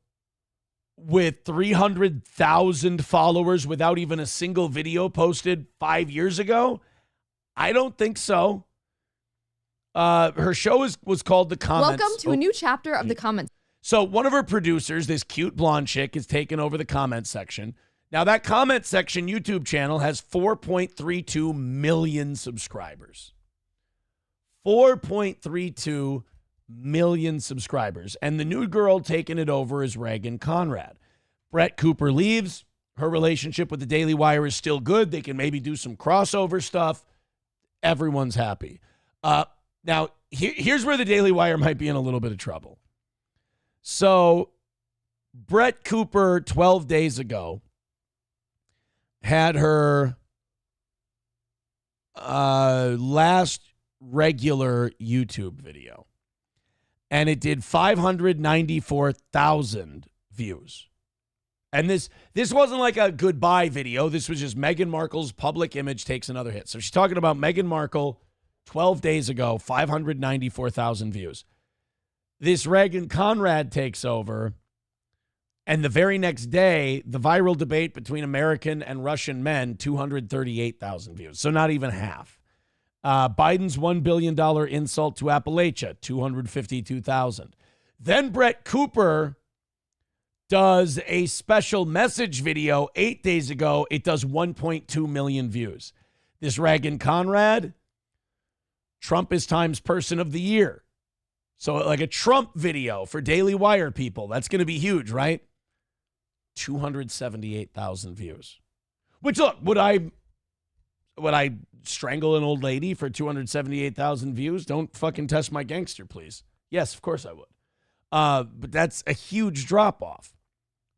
with 300,000 followers without even a single video posted 5 years ago? I don't think so. Her show was called The Comments. Welcome to a new chapter of The Comments. So one of her producers, this cute blonde chick, has taken over the comment section. Now that comment section YouTube channel has 4.32 million subscribers. 4.32 million subscribers. And the new girl taking it over is Reagan Conrad. Brett Cooper leaves. Her relationship with the Daily Wire is still good. They can maybe do some crossover stuff. Everyone's happy. Now, here's where the Daily Wire might be in a little bit of trouble. So, Brett Cooper, 12 days ago, had her last regular YouTube video. And it did 594,000 views. And this wasn't like a goodbye video. This was just Meghan Markle's public image takes another hit. So she's talking about Meghan Markle 12 days ago, 594,000 views. This Reagan Conrad takes over. And the very next day, the viral debate between American and Russian men, 238,000 views. So not even half. Biden's $1 billion insult to Appalachia, 252,000. Then Brett Cooper does a special message video 8 days ago. It does 1.2 million views. This Reagan Conrad, Trump is Times Person of the Year. So like a Trump video for Daily Wire people. That's going to be huge, right? 278,000 views. Which, look, would I strangle an old lady for 278,000 views? Don't fucking test my gangster, please. Yes, of course I would. But that's a huge drop-off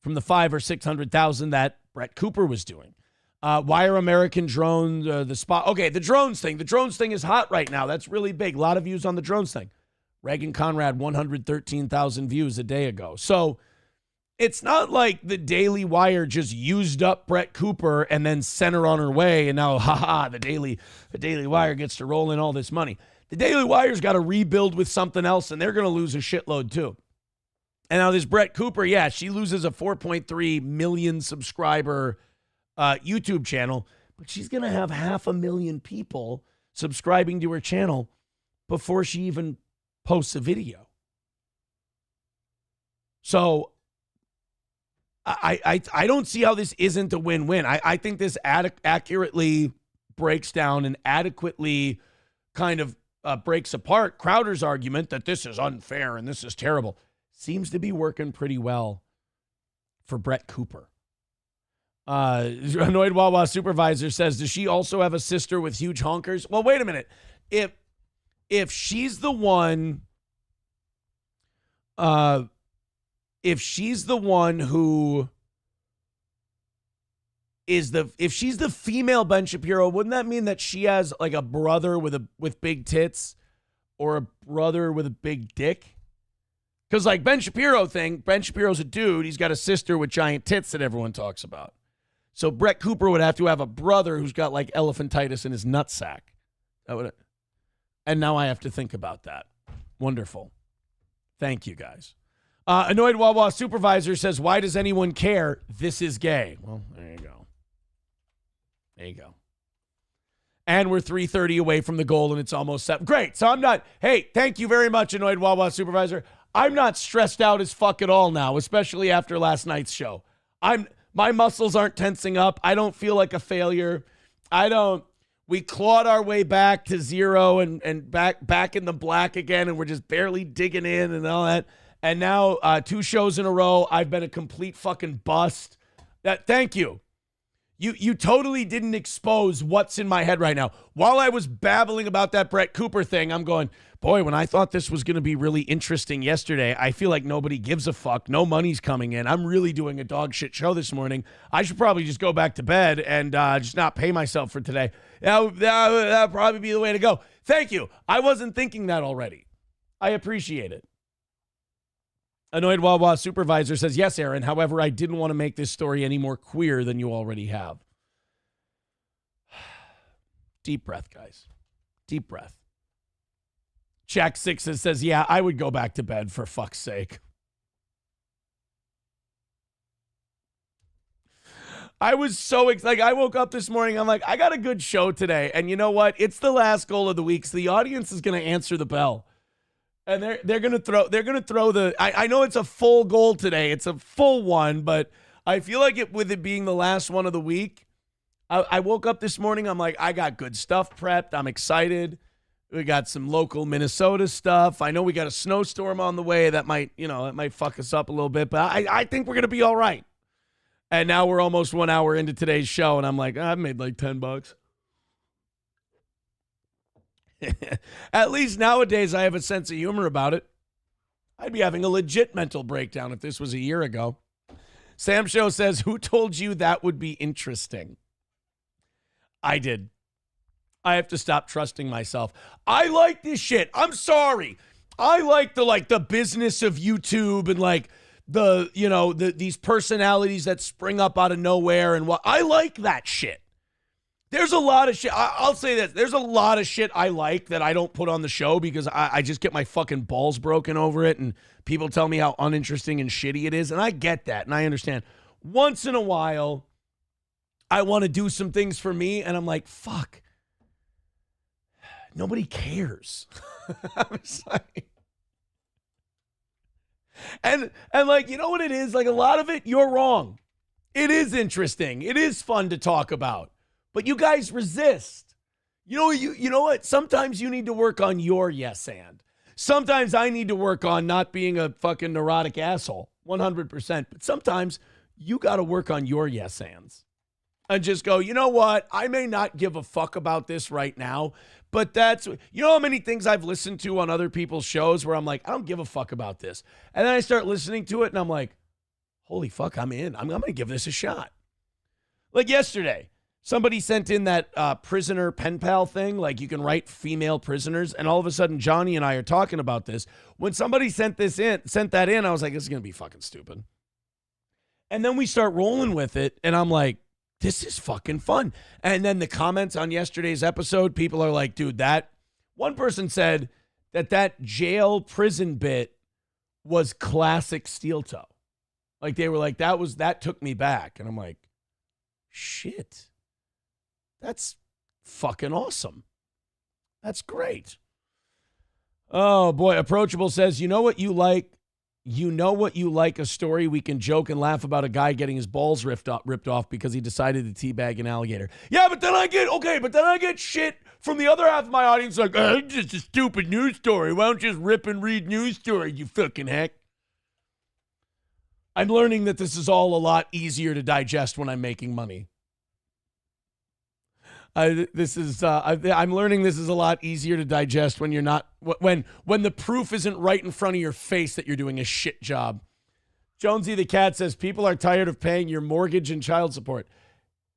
from the 500,000 or 600,000 that Brett Cooper was doing. Why are American drones the spot? Okay, the drones thing. The drones thing is hot right now. That's really big. A lot of views on the drones thing. Reagan Conrad, 113,000 views a day ago. So it's not like the Daily Wire just used up Brett Cooper and then sent her on her way, and now, the Daily Wire gets to roll in all this money. The Daily Wire's got to rebuild with something else, and they're going to lose a shitload too. And now this Brett Cooper, yeah, she loses a 4.3 million subscriber YouTube channel, but she's going to have 500,000 people subscribing to her channel before she even posts a video. So I don't see how this isn't a win-win. I think this accurately breaks down and adequately kind of breaks apart Crowder's argument that this is unfair and this is terrible. Seems to be working pretty well for Brett Cooper. Annoyed Wawa supervisor says, does she also have a sister with huge honkers? Well, wait a minute. If she's the one, if she's the one who is if she's the female Ben Shapiro, wouldn't that mean that she has like a brother with big tits or a brother with a big dick? Because like Ben Shapiro's a dude. He's got a sister with giant tits that everyone talks about. So Brett Cooper would have to have a brother who's got like elephantitis in his nutsack. And now I have to think about that. Wonderful. Thank you, guys. Annoyed Wawa supervisor says, why does anyone care? This is gay. Well, there you go. There you go. And we're 3:30 away from the goal, and it's almost 7. Great. So I'm not, hey, thank you very much, Annoyed Wawa supervisor. I'm not stressed out as fuck at all now, especially after last night's show. My muscles aren't tensing up. I don't feel like a failure. We clawed our way back to 0 and back in the black again, and we're just barely digging in and all that. And now 2 shows in a row, I've been a complete fucking bust. Thank you. You totally didn't expose what's in my head right now. While I was babbling about that Brett Cooper thing, I'm going, boy, when I thought this was going to be really interesting yesterday, I feel like nobody gives a fuck. No money's coming in. I'm really doing a dog shit show this morning. I should probably just go back to bed and just not pay myself for today. That'd probably be the way to go. Thank you. I wasn't thinking that already. I appreciate it. Annoyed Wawa supervisor says, yes, Aaron. However, I didn't want to make this story any more queer than you already have. Deep breath, guys. Deep breath. Jack Sixes says, yeah, I would go back to bed for fuck's sake. I was so excited. I woke up this morning. I'm like, I got a good show today. And you know what? It's the last goal of the week. So the audience is going to answer the bell. And they're gonna throw the. I know it's a full goal today. It's a full one, but I feel like with it being the last one of the week, I woke up this morning. I'm like, I got good stuff prepped. I'm excited. We got some local Minnesota stuff. I know we got a snowstorm on the way that might fuck us up a little bit, but I think we're gonna be all right. And now we're almost 1 hour into today's show, and I'm like, I made like $10. At least nowadays I have a sense of humor about it. I'd be having a legit mental breakdown if this was a year ago. Sam Show says, who told you that would be interesting? I did. I have to stop trusting myself. I like this shit. I'm sorry. I like the business of YouTube and like these personalities that spring up out of nowhere and what I like that shit. There's a lot of shit. I'll say this. There's a lot of shit I like that I don't put on the show because I just get my fucking balls broken over it and people tell me how uninteresting and shitty it is. And I get that and I understand. Once in a while, I want to do some things for me and I'm like, fuck. Nobody cares. I'm sorry. And like, you know what it is? Like a lot of it, you're wrong. It is interesting. It is fun to talk about. But you guys resist. You know what? Sometimes you need to work on your yes and. Sometimes I need to work on not being a fucking neurotic asshole, 100%. But sometimes you got to work on your yes ands. And just go, you know what? I may not give a fuck about this right now, but you know how many things I've listened to on other people's shows where I'm like, I don't give a fuck about this. And then I start listening to it and I'm like, holy fuck, I'm in. I'm going to give this a shot. Like yesterday. Somebody sent in that prisoner pen pal thing, like you can write female prisoners, and all of a sudden Johnny and I are talking about this. When somebody sent that in, I was like, this is going to be fucking stupid. And then we start rolling with it, and I'm like, this is fucking fun. And then the comments on yesterday's episode, people are like, dude, that one person said that jail prison bit was classic Steel Toe. Like they were like, that took me back. And I'm like, shit. That's fucking awesome. That's great. Oh, boy. Approachable says, you know what you like? You know what you like? A story we can joke and laugh about a guy getting his balls ripped off because he decided to teabag an alligator. Yeah, but then I get shit from the other half of my audience like, it's just a stupid news story. Why don't you just rip and read news story, you fucking heck? I'm learning that this is all a lot easier to digest when I'm making money. I'm learning this is a lot easier to digest when you're not, when the proof isn't right in front of your face that you're doing a shit job. Jonesy the Cat says, people are tired of paying your mortgage and child support.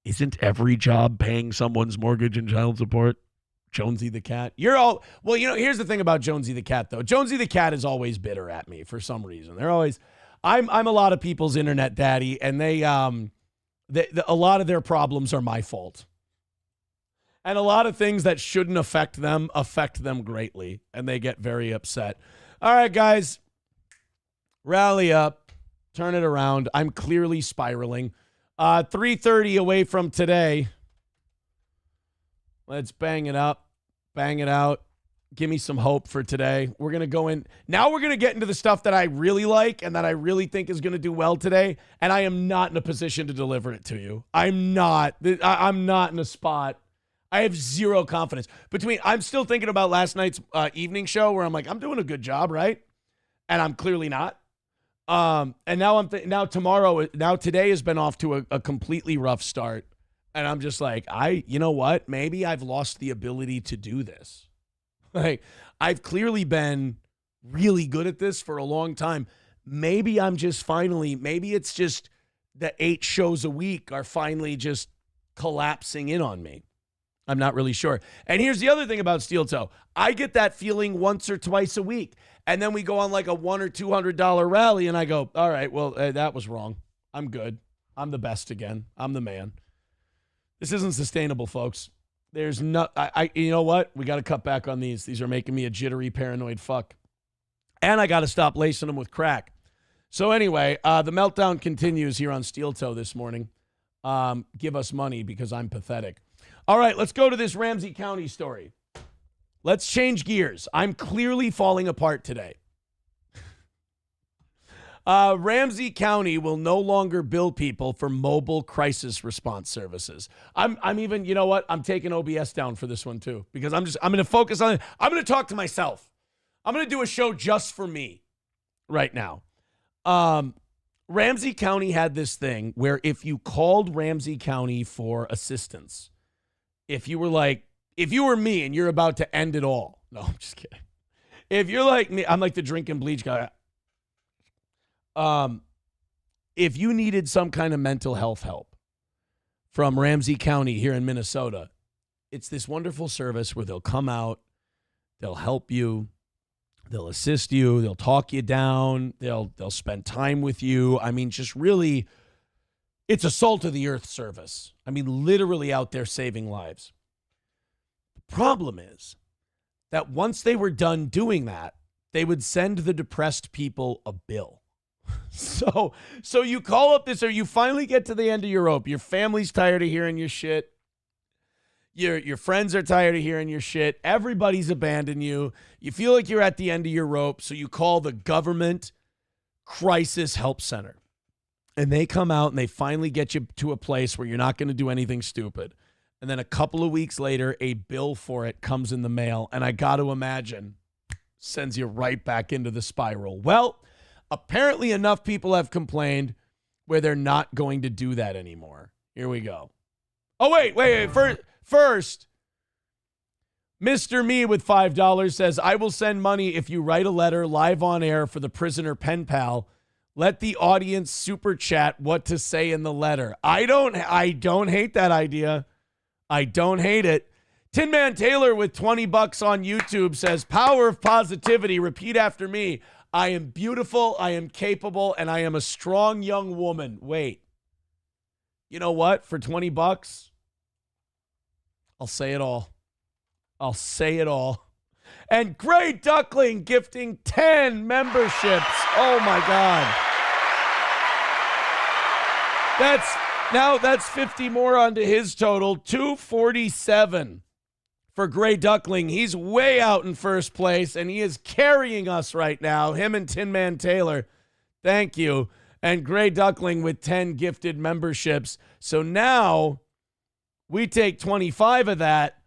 Isn't every job paying someone's mortgage and child support? Jonesy the Cat. Well, here's the thing about Jonesy the Cat, though. Jonesy the Cat is always bitter at me for some reason. They're always, I'm a lot of people's internet daddy, and a lot of their problems are my fault. And a lot of things that shouldn't affect them greatly, and they get very upset. All right, guys, rally up, turn it around. I'm clearly spiraling. 3:30 away from today. Let's bang it up, bang it out. Give me some hope for today. We're going to go in. Now we're going to get into the stuff that I really like and that I really think is going to do well today, and I am not in a position to deliver it to you. I'm not in a spot. I have zero confidence. I'm still thinking about last night's evening show where I'm like, I'm doing a good job, right? And I'm clearly not. And now today has been off to a completely rough start. And I'm just like, you know what? Maybe I've lost the ability to do this. Like, I've clearly been really good at this for a long time. Maybe maybe it's just the 8 shows a week are finally just collapsing in on me. I'm not really sure. And here's the other thing about Steel Toe. I get that feeling once or twice a week. And then we go on like a $100 or $200 rally and I go, all right, well, that was wrong. I'm good. I'm the best again. I'm the man. This isn't sustainable, folks. There's no, you know what? We got to cut back on these. These are making me a jittery, paranoid fuck. And I got to stop lacing them with crack. So anyway, the meltdown continues here on Steel Toe this morning. Give us money because I'm pathetic. All right, let's go to this Ramsey County story. Let's change gears. I'm clearly falling apart today. Ramsey County will no longer bill people for mobile crisis response services. I'm even, you know what? I'm taking OBS down for this one too, because I'm going to focus on it. I'm going to talk to myself. I'm going to do a show just for me right now. Ramsey County had this thing where if you called Ramsey County for assistance, if you were me and you're about to end it all. No, I'm just kidding. If you're like me, I'm like the drink and bleach guy. If you needed some kind of mental health help from Ramsey County here in Minnesota, it's this wonderful service where they'll come out, they'll help you, they'll assist you, they'll talk you down, they'll spend time with you. I mean, just really, it's a salt of the earth service. I mean, literally out there saving lives. The problem is that once they were done doing that, they would send the depressed people a bill. So you call up this, or you finally get to the end of your rope. Your family's tired of hearing your shit. Your friends are tired of hearing your shit. Everybody's abandoned you. You feel like you're at the end of your rope, so you call the government crisis help center. And they come out and they finally get you to a place where you're not going to do anything stupid. And then a couple of weeks later, a bill for it comes in the mail. And I got to imagine, sends you right back into the spiral. Well, apparently enough people have complained where they're not going to do that anymore. Here we go. Oh, wait. First, Mr. Me with $5 says, I will send money if you write a letter live on air for the prisoner pen pal. Let the audience super chat what to say in the letter. I don't hate that idea. I don't hate it. Tin Man Taylor with $20 on YouTube says, power of positivity. Repeat after me. I am beautiful, I am capable, and I am a strong young woman. Wait. You know what? For $20, I'll say it all. I'll say it all. And Gray Duckling gifting 10 memberships. Oh, my God. Now that's 50 more onto his total. 247 for Gray Duckling. He's way out in first place, and he is carrying us right now. Him and Tin Man Taylor. Thank you. And Gray Duckling with 10 gifted memberships. So now we take 25 of that.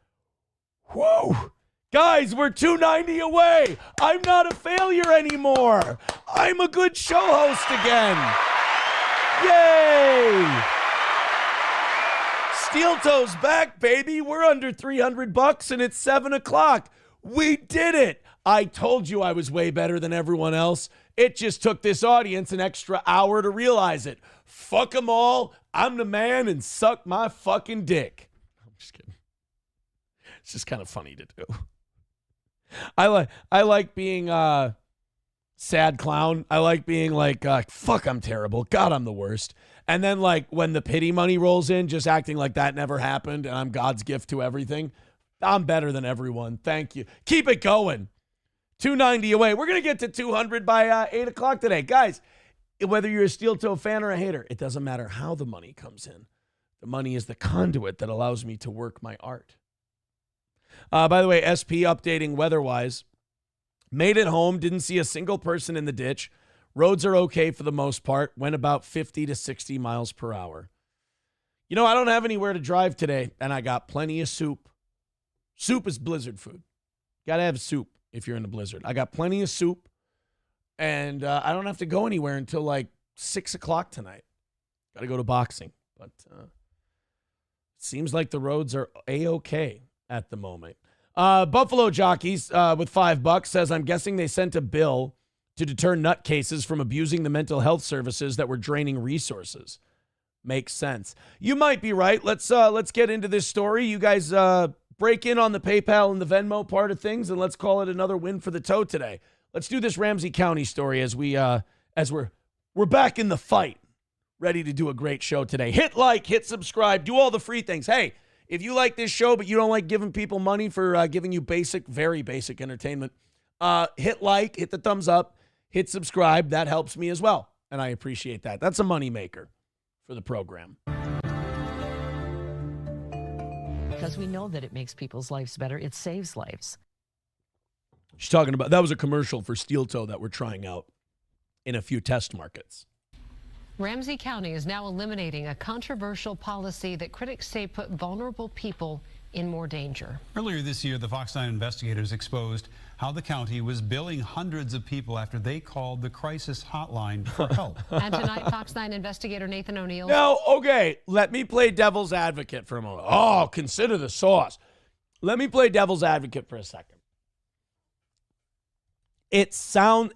Whoa. Guys, we're 290 away. I'm not a failure anymore. I'm a good show host again. Yay! Steel Toe's back, baby. We're under $300 and it's 7 o'clock. We did it. I told you I was way better than everyone else. It just took this audience an extra hour to realize it. Fuck them all. I'm the man and suck my fucking dick. I'm just kidding. It's just kind of funny to do. I like being sad clown. I like being like, fuck, I'm terrible. God, I'm the worst. And then like when the pity money rolls in, just acting like that never happened and I'm God's gift to everything. I'm better than everyone. Thank you. Keep it going. 290 away. We're going to get to 200 by 8 o'clock today. Guys, whether you're a Steel Toe fan or a hater, it doesn't matter how the money comes in. The money is the conduit that allows me to work my art. By the way, SP updating weather-wise. Made it home. Didn't see a single person in the ditch. Roads are okay for the most part. Went about 50 to 60 miles per hour. You know, I don't have anywhere to drive today, and I got plenty of soup. Soup is blizzard food. Got to have soup if you're in the blizzard. I got plenty of soup, and I don't have to go anywhere until like 6 o'clock tonight. Got to go to boxing. But it seems like the roads are A-okay at the moment. Buffalo Jockeys with $5 says, I'm guessing they sent a bill to deter nutcases from abusing the mental health services that were draining resources. Makes sense. You might be right. Let's get into this story. You guys break in on the PayPal and the Venmo part of things, and let's call it another win for the toe today. Let's do this Ramsey County story as we're back in the fight, ready to do a great show today. Hit like, hit subscribe, do all the free things. Hey, if you like this show but you don't like giving people money for giving you very basic entertainment, hit like, hit the thumbs up, hit subscribe. That helps me as well, and I appreciate that. That's a moneymaker for the program. Because we know that it makes people's lives better. It saves lives. She's talking about, that was a commercial for Steel Toe that we're trying out in a few test markets. Ramsey County is now eliminating a controversial policy that critics say put vulnerable people in more danger. Earlier this year, the Fox 9 investigators exposed how the county was billing hundreds of people after they called the crisis hotline for help. And tonight, Fox 9 investigator Nathan O'Neill. Now, okay, let me play devil's advocate for a moment. Oh, consider the sauce. Let me play devil's advocate for a second. It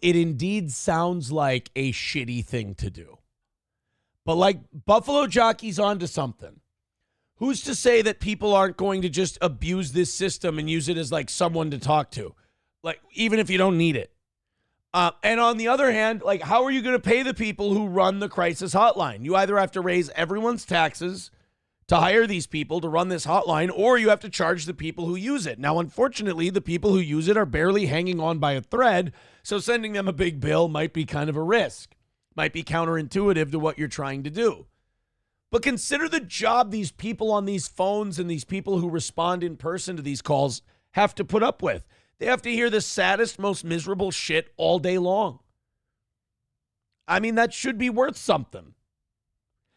indeed sounds like a shitty thing to do. But like Buffalo Jockey's onto something. Who's to say that people aren't going to just abuse this system and use it as like someone to talk to? Like, even if you don't need it. And on the other hand, like, how are you going to pay the people who run the crisis hotline? You either have to raise everyone's taxes to hire these people to run this hotline, or you have to charge the people who use it. Now, unfortunately, the people who use it are barely hanging on by a thread, so sending them a big bill might be kind of a risk. Might be counterintuitive to what you're trying to do. But consider the job these people on these phones and these people who respond in person to these calls have to put up with. They have to hear the saddest, most miserable shit all day long. I mean, that should be worth something.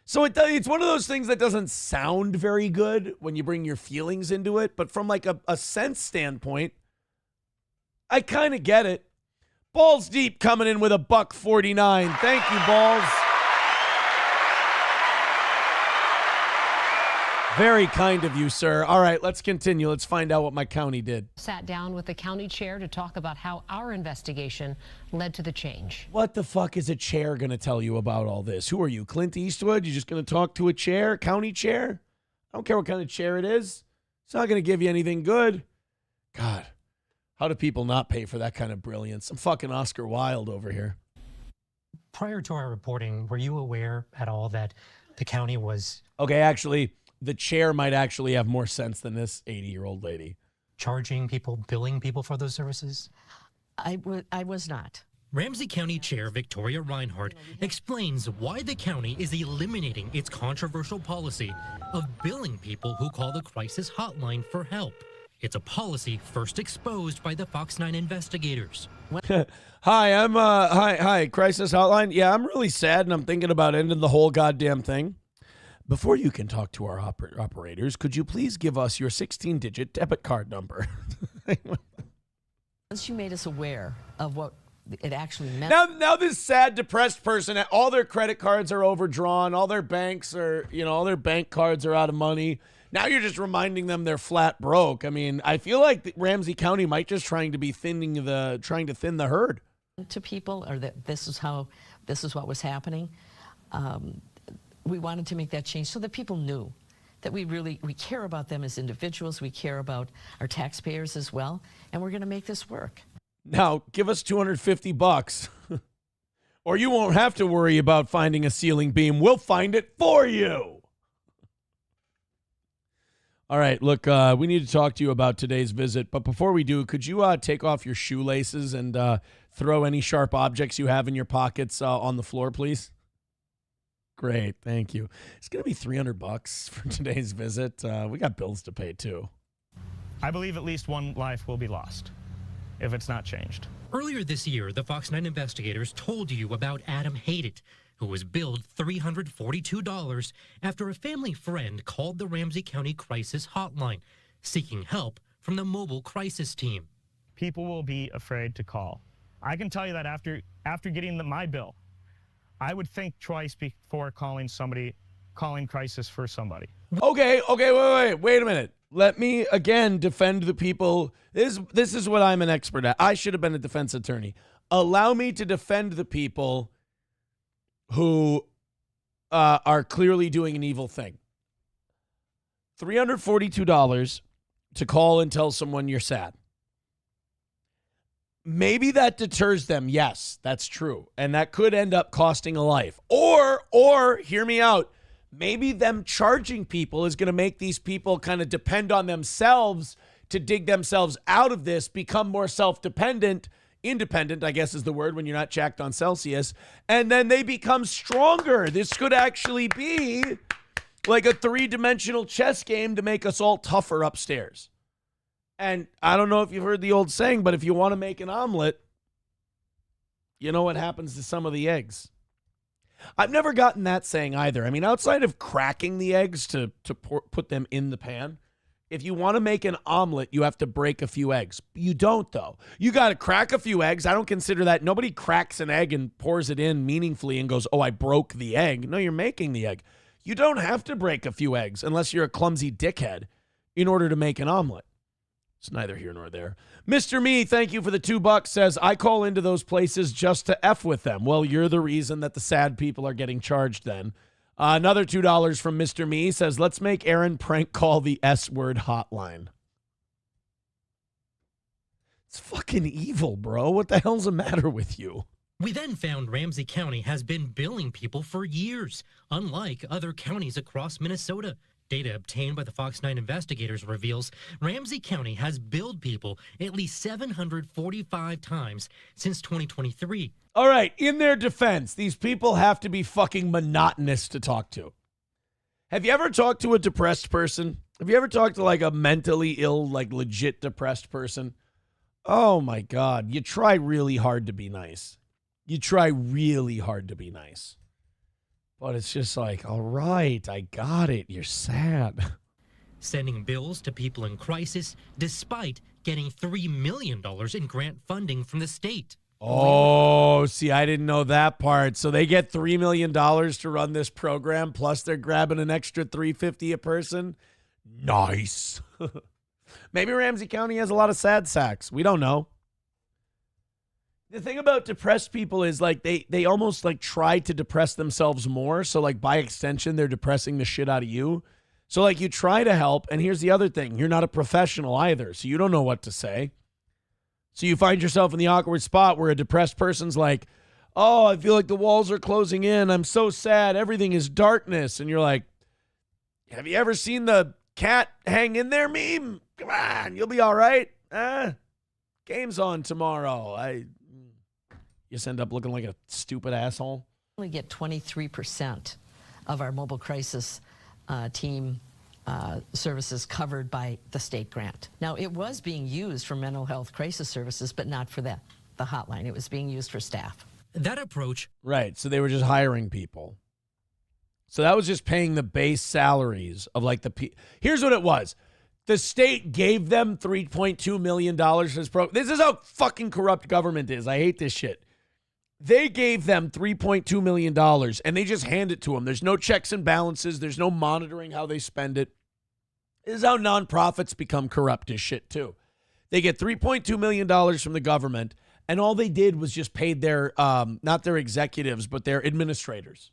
So it's one of those things that doesn't sound very good when you bring your feelings into it. But from like a sense standpoint, I kind of get it. Balls Deep coming in with $1.49. Thank you, Balls. Very kind of you, sir. All right, let's continue. Let's find out what my county did. Sat down with the county chair to talk about how our investigation led to the change. What the fuck is a chair going to tell you about all this? Who are you, Clint Eastwood? You just going to talk to a chair, county chair? I don't care what kind of chair it is. It's not going to give you anything good. God, how do people not pay for that kind of brilliance? I'm fucking Oscar Wilde over here. Prior to our reporting, were you aware at all that the county was... Okay, actually, the chair might actually have more sense than this 80-year-old lady. Charging people, billing people for those services? I was not. Ramsey County Chair Victoria Reinhardt explains why the county is eliminating its controversial policy of billing people who call the crisis hotline for help. It's a policy first exposed by the Fox 9 investigators. Hi, hi, crisis hotline. Yeah, I'm really sad and I'm thinking about ending the whole goddamn thing. Before you can talk to our operators, could you please give us your 16-digit debit card number? Once you made us aware of what it actually meant. Now this sad, depressed person, all their credit cards are overdrawn, all their banks are, all their bank cards are out of money. Now you're just reminding them they're flat broke. I mean, I feel like Ramsey County might just trying to thin the herd. To people, or that this is what was happening. We wanted to make that change so that people knew that we care about them as individuals. We care about our taxpayers as well, and we're going to make this work. Now, give us $250, or you won't have to worry about finding a ceiling beam. We'll find it for you. All right, look, we need to talk to you about today's visit. But before we do, could you take off your shoelaces and throw any sharp objects you have in your pockets on the floor, please? Great, thank you. It's going to be $300 for today's visit. We got bills to pay, too. I believe at least one life will be lost if it's not changed. Earlier this year, the Fox 9 investigators told you about Adam Hated, who was billed $342 after a family friend called the Ramsey County Crisis Hotline, seeking help from the mobile crisis team. People will be afraid to call. I can tell you that after getting my bill, I would think twice before calling crisis for somebody. Okay, wait a minute. Let me again defend the people. This is what I'm an expert at. I should have been a defense attorney. Allow me to defend the people who are clearly doing an evil thing. $342 to call and tell someone you're sad. Maybe that deters them. Yes, that's true. And that could end up costing a life. Or hear me out, maybe them charging people is going to make these people kind of depend on themselves to dig themselves out of this, become more self-dependent. Independent, I guess is the word when you're not checked on Celsius. And then they become stronger. This could actually be like a three-dimensional chess game to make us all tougher upstairs. And I don't know if you've heard the old saying, but if you want to make an omelet, you know what happens to some of the eggs. I've never gotten that saying either. I mean, outside of cracking the eggs to put them in the pan, if you want to make an omelet, you have to break a few eggs. You don't, though. You got to crack a few eggs. I don't consider that. Nobody cracks an egg and pours it in meaningfully and goes, oh, I broke the egg. No, you're making the egg. You don't have to break a few eggs unless you're a clumsy dickhead in order to make an omelet. It's neither here nor there. Mr. Me, thank you for the $2, says, I call into those places just to F with them. Well, you're the reason that the sad people are getting charged then. Another $2 from Mr. Me says, let's make Aaron prank call the S-word hotline. It's fucking evil, bro. What the hell's the matter with you? We then found Ramsey County has been billing people for years, unlike other counties across Minnesota. Data obtained by the Fox 9 investigators reveals Ramsey County has billed people at least 745 times since 2023. All right, in their defense, these people have to be fucking monotonous to talk to. Have you ever talked to a depressed person? Have you ever talked to like a mentally ill, like legit depressed person? Oh my God, you try really hard to be nice. You try really hard to be nice. But it's just like, all right, I got it. You're sad. Sending bills to people in crisis despite getting $3 million in grant funding from the state. Oh, see, I didn't know that part. So they get $3 million to run this program, plus they're grabbing an extra $350 a person. Nice. Maybe Ramsey County has a lot of sad sacks. We don't know. The thing about depressed people is like they almost like try to depress themselves more. So like by extension, they're depressing the shit out of you. So like you try to help. And here's the other thing. You're not a professional either. So you don't know what to say. So you find yourself in the awkward spot where a depressed person's like, oh, I feel like the walls are closing in. I'm so sad. Everything is darkness. And you're like, have you ever seen the cat hang in there meme? Come on, you'll be all right. Game's on tomorrow. You just end up looking like a stupid asshole. We only get 23% of our mobile crisis team services covered by the state grant. Now, it was being used for mental health crisis services, but not for the hotline. It was being used for staff. That approach. Right. So they were just hiring people. So that was just paying the base salaries of like here's what it was. The state gave them $3.2 million for this program. This is how fucking corrupt government is. I hate this shit. They gave them $3.2 million and they just hand it to them. There's no checks and balances. There's no monitoring how they spend it. This is how nonprofits become corrupt as shit too. They get $3.2 million from the government, and all they did was just paid their, not their executives, but their administrators.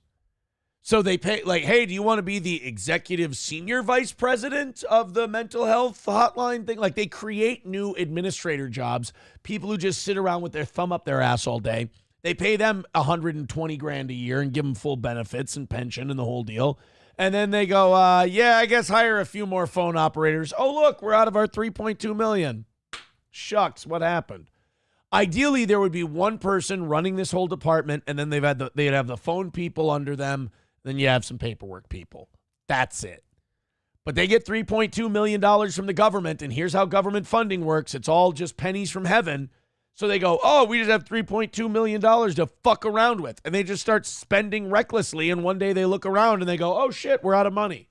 So they pay, like, hey, do you want to be the executive senior vice president of the mental health hotline thing? Like, they create new administrator jobs, people who just sit around with their thumb up their ass all day. They pay them $120,000 a year and give them full benefits and pension and the whole deal. And then they go, yeah, I guess hire a few more phone operators. Oh, look, we're out of our $3.2 million. Shucks, what happened? Ideally, there would be one person running this whole department, and then they'd have the phone people under them. Then you have some paperwork people. That's it. But they get $3.2 million from the government, and here's how government funding works. It's all just pennies from heaven. So they go, oh, we just have $3.2 million to fuck around with. And they just start spending recklessly, and one day they look around and they go, oh, shit, we're out of money.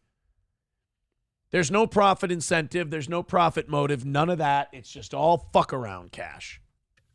There's no profit incentive. There's no profit motive. None of that. It's just all fuck around cash.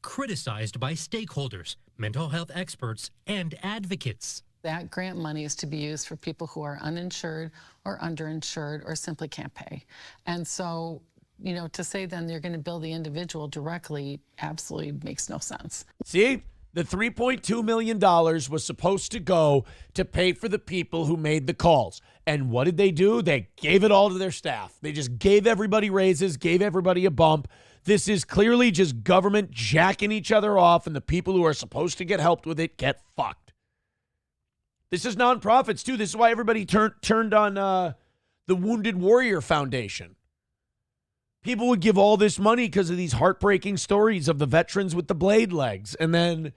Criticized by stakeholders, mental health experts, and advocates. That grant money is to be used for people who are uninsured or underinsured or simply can't pay. And so, you know, to say then they're going to bill the individual directly absolutely makes no sense. See, the $3.2 million was supposed to go to pay for the people who made the calls. And what did they do? They gave it all to their staff. They just gave everybody raises, gave everybody a bump. This is clearly just government jacking each other off, and the people who are supposed to get helped with it get fucked. This is nonprofits, too. This is why everybody turned on the Wounded Warrior Foundation. People would give all this money because of these heartbreaking stories of the veterans with the blade legs. And then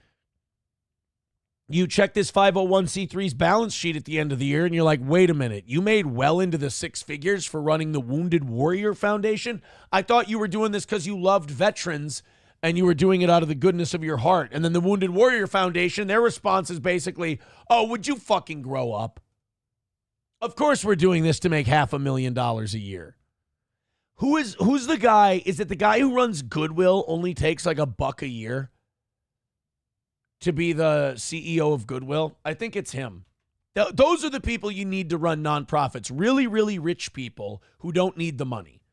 you check this 501c3's balance sheet at the end of the year, and you're like, wait a minute. You made well into the six figures for running the Wounded Warrior Foundation? I thought you were doing this because you loved veterans and you were doing it out of the goodness of your heart. And then the Wounded Warrior Foundation, their response is basically, oh, would you fucking grow up? Of course we're doing this to make $500,000 a year. Who's the guy? Is it the guy who runs Goodwill only takes like $1 a year to be the CEO of Goodwill? I think it's him. Those are the people you need to run nonprofits. Really, really rich people who don't need the money.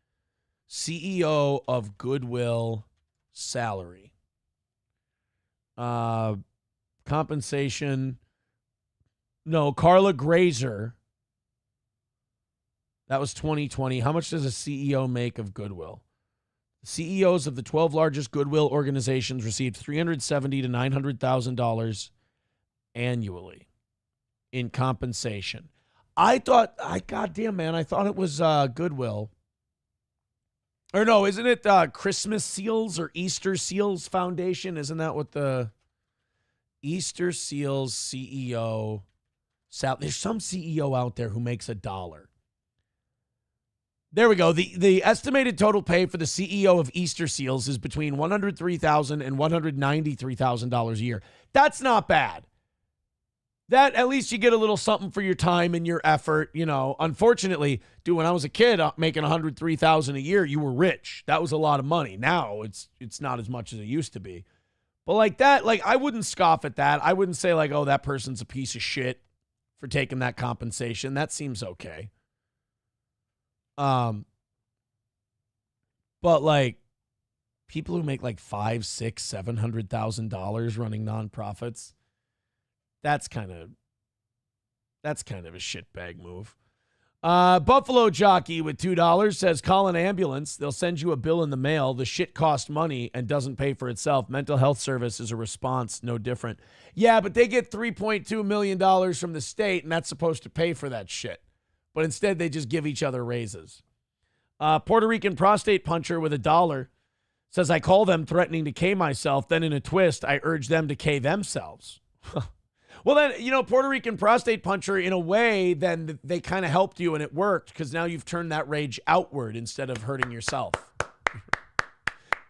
CEO of Goodwill salary. Compensation. No, Carla Grazer. That was 2020. How much does a CEO make of Goodwill? CEOs of the 12 largest Goodwill organizations received $370,000 to $900,000 annually in compensation. I thought it was Goodwill. Or no, isn't it Christmas Seals or Easter Seals Foundation? Isn't that what the Easter Seals CEO? There's some CEO out there who makes $1. There we go. The estimated total pay for the CEO of Easter Seals is between $103,000 and $193,000 a year. That's not bad. That, at least you get a little something for your time and your effort. You know, unfortunately, dude, when I was a kid making $103,000 a year, you were rich. That was a lot of money. Now it's not as much as it used to be. But like that, like I wouldn't scoff at that. I wouldn't say like, oh, that person's a piece of shit for taking that compensation. That seems okay. But like people who make like $500,000, $600,000, $700,000 running nonprofits, that's kind of a shitbag move. Buffalo Jockey with $2 says, call an ambulance. They'll send you a bill in the mail. The shit costs money and doesn't pay for itself. Mental health service is a response, no different. Yeah, but they get $3.2 million from the state, and that's supposed to pay for that shit. But instead, they just give each other raises. Puerto Rican prostate puncher with $1 Says, I call them threatening to K myself. Then in a twist, I urge them to K themselves. Well, then, Puerto Rican prostate puncher, in a way, then they kind of helped you and it worked because now you've turned that rage outward instead of hurting yourself.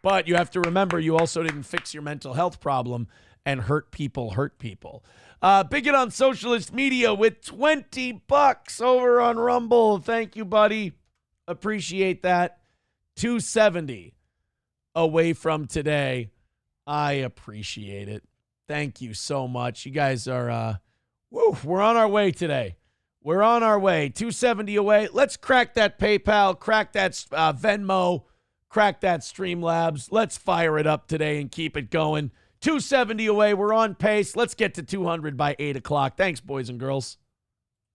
But you have to remember, you also didn't fix your mental health problem, and hurt people hurt people. Bigot on Socialist Media with $20 over on Rumble. Thank you, buddy. Appreciate that. 270 away from today. I appreciate it. Thank you so much. You guys are, we're on our way today. We're on our way. 270 away. Let's crack that PayPal, crack that Venmo, crack that Streamlabs. Let's fire it up today and keep it going. 270 away. We're on pace. Let's get to 200 by 8 o'clock. Thanks, boys and girls.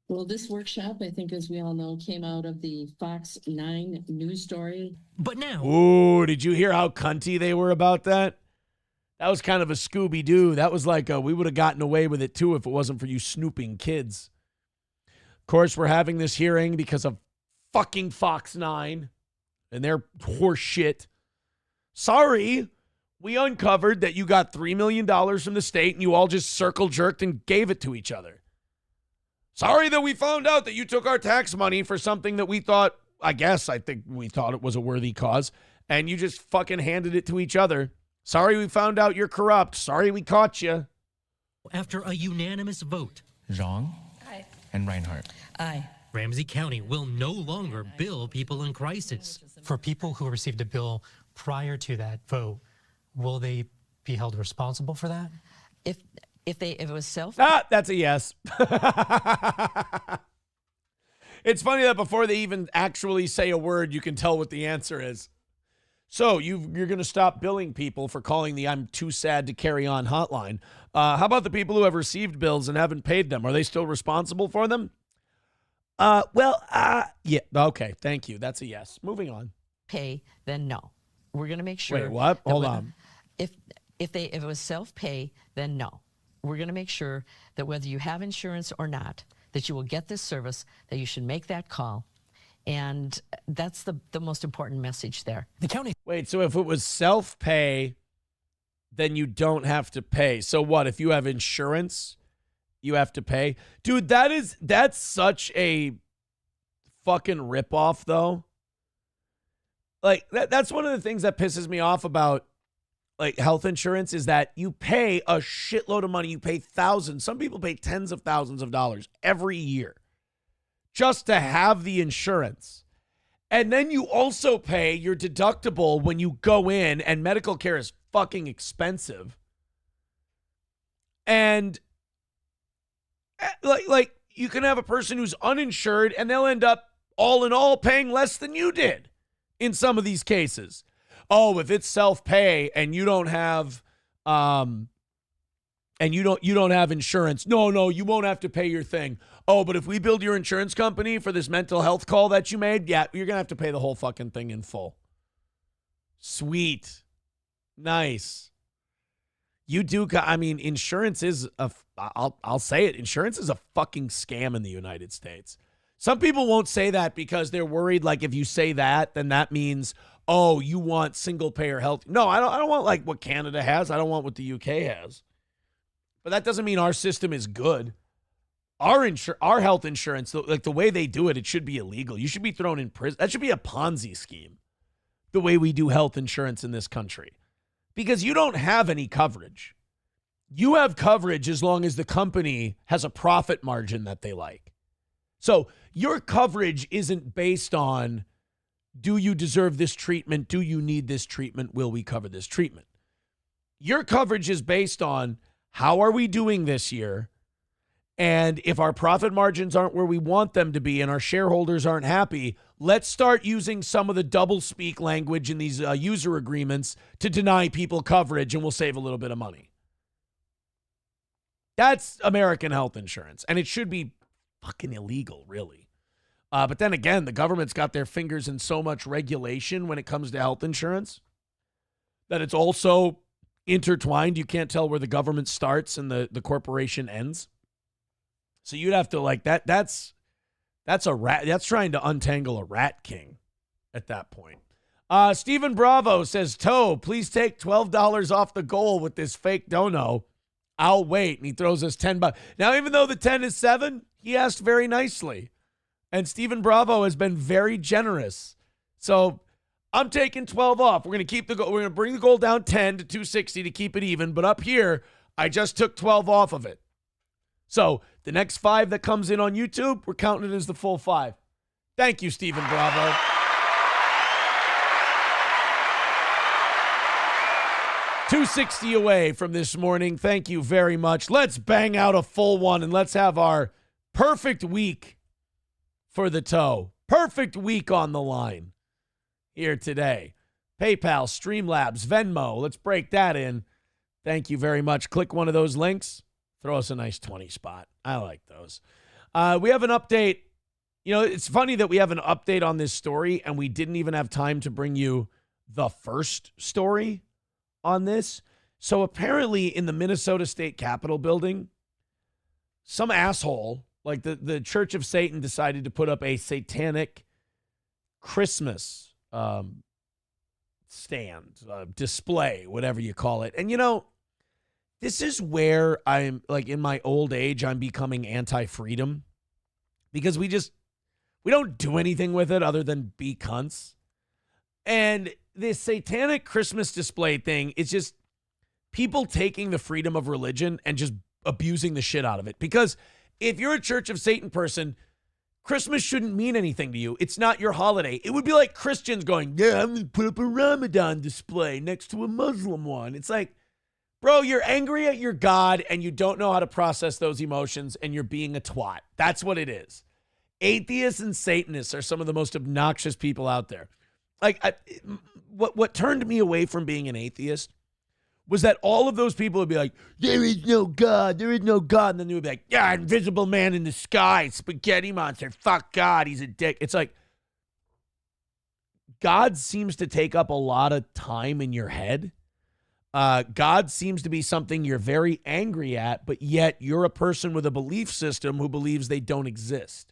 Well, this workshop, I think, as we all know, came out of the Fox 9 news story. But now... Ooh, did you hear how cunty they were about that? That was kind of a Scooby-Doo. That was like, we would have gotten away with it, too, if it wasn't for you snooping kids. Of course, we're having this hearing because of fucking Fox 9 and their horse shit. Sorry, we uncovered that you got $3 million from the state and you all just circle-jerked and gave it to each other. Sorry that we found out that you took our tax money for something that we thought, I think we thought it was a worthy cause, and you just fucking handed it to each other. Sorry we found out you're corrupt. Sorry we caught you. After a unanimous vote, Zhang Aye. and Reinhardt. Aye. Ramsey County will no longer bill people in crisis. For people who received a bill prior to that vote, will they be held responsible for that? If it was self... That's a yes. It's funny that before they even actually say a word, you can tell what the answer is. So you're going to stop billing people for calling the I'm too sad to carry on hotline. How about the people who have received bills and haven't paid them? Are they still responsible for them? Yeah. Okay. Thank you. That's a yes. Moving on. Pay, then no. We're going to make sure. Wait, what? Hold on. If it was self-pay, then no. We're going to make sure that whether you have insurance or not, that you will get this service, that you should make that call. And that's the most important message there. The county. Wait, so if it was self-pay, then you don't have to pay. So what, if you have insurance, you have to pay? Dude, that's such a fucking ripoff, though. Like, that's one of the things that pisses me off about, like, health insurance is that you pay a shitload of money. You pay thousands. Some people pay tens of thousands of dollars every year just to have the insurance. And then you also pay your deductible when you go in, and medical care is fucking expensive. And like you can have a person who's uninsured and they'll end up all in all paying less than you did in some of these cases. Oh, if it's self-pay and you don't have you don't have insurance. No, you won't have to pay your thing. Oh, but if we build your insurance company for this mental health call that you made, yeah, you're going to have to pay the whole fucking thing in full. Sweet. Nice. You do, I mean, insurance is I'll say it, insurance is a fucking scam in the United States. Some people won't say that because they're worried, like, if you say that, then that means, oh, you want single-payer health. No, I don't want, like, what Canada has. I don't want what the UK has. But that doesn't mean our system is good. Our health insurance, like the way they do it, it should be illegal. You should be thrown in prison. That should be a Ponzi scheme, the way we do health insurance in this country. Because you don't have any coverage. You have coverage as long as the company has a profit margin that they like. So your coverage isn't based on, do you deserve this treatment? Do you need this treatment? Will we cover this treatment? Your coverage is based on, how are we doing this year? And if our profit margins aren't where we want them to be and our shareholders aren't happy, let's start using some of the double-speak language in these user agreements to deny people coverage, and we'll save a little bit of money. That's American health insurance, and it should be fucking illegal, really. But then again, the government's got their fingers in so much regulation when it comes to health insurance that it's also intertwined. You can't tell where the government starts and the corporation ends. So you'd have to, like, that's a rat. That's trying to untangle a rat king at that point. Stephen Bravo says, Toe, please take $12 off the goal with this fake dono. I'll wait. And he throws us $10. Now, even though the 10 is 7, he asked very nicely. And Stephen Bravo has been very generous. So I'm taking 12 off. We're going to keep the goal. We're going to bring the goal down 10 to 260 to keep it even. But up here, I just took 12 off of it. So the next 5 that comes in on YouTube, we're counting it as the full 5. Thank you, Stephen Bravo. $260 away from this morning. Thank you very much. Let's bang out a full one and let's have our perfect week for the toe. Perfect week on the line here today. PayPal, Streamlabs, Venmo. Let's break that in. Thank you very much. Click one of those links. Throw us a nice 20 spot. I like those. We have an update. You know, it's funny that we have an update on this story and we didn't even have time to bring you the first story on this. So apparently in the Minnesota State Capitol building, some asshole, like the Church of Satan, decided to put up a satanic Christmas stand, display, whatever you call it. And, you know, this is where I'm, like, in my old age, I'm becoming anti-freedom because we don't do anything with it other than be cunts. And this satanic Christmas display thing is just people taking the freedom of religion and just abusing the shit out of it. Because if you're a Church of Satan person, Christmas shouldn't mean anything to you. It's not your holiday. It would be like Christians going, yeah, I'm going to put up a Ramadan display next to a Muslim one. It's like, bro, you're angry at your God and you don't know how to process those emotions and you're being a twat. That's what it is. Atheists and Satanists are some of the most obnoxious people out there. Like, what turned me away from being an atheist was that all of those people would be like, there is no God, there is no God. And then they would be like, yeah, invisible man in the sky, spaghetti monster, fuck God, he's a dick. It's like, God seems to take up a lot of time in your head. God seems to be something you're very angry at, but yet you're a person with a belief system who believes they don't exist.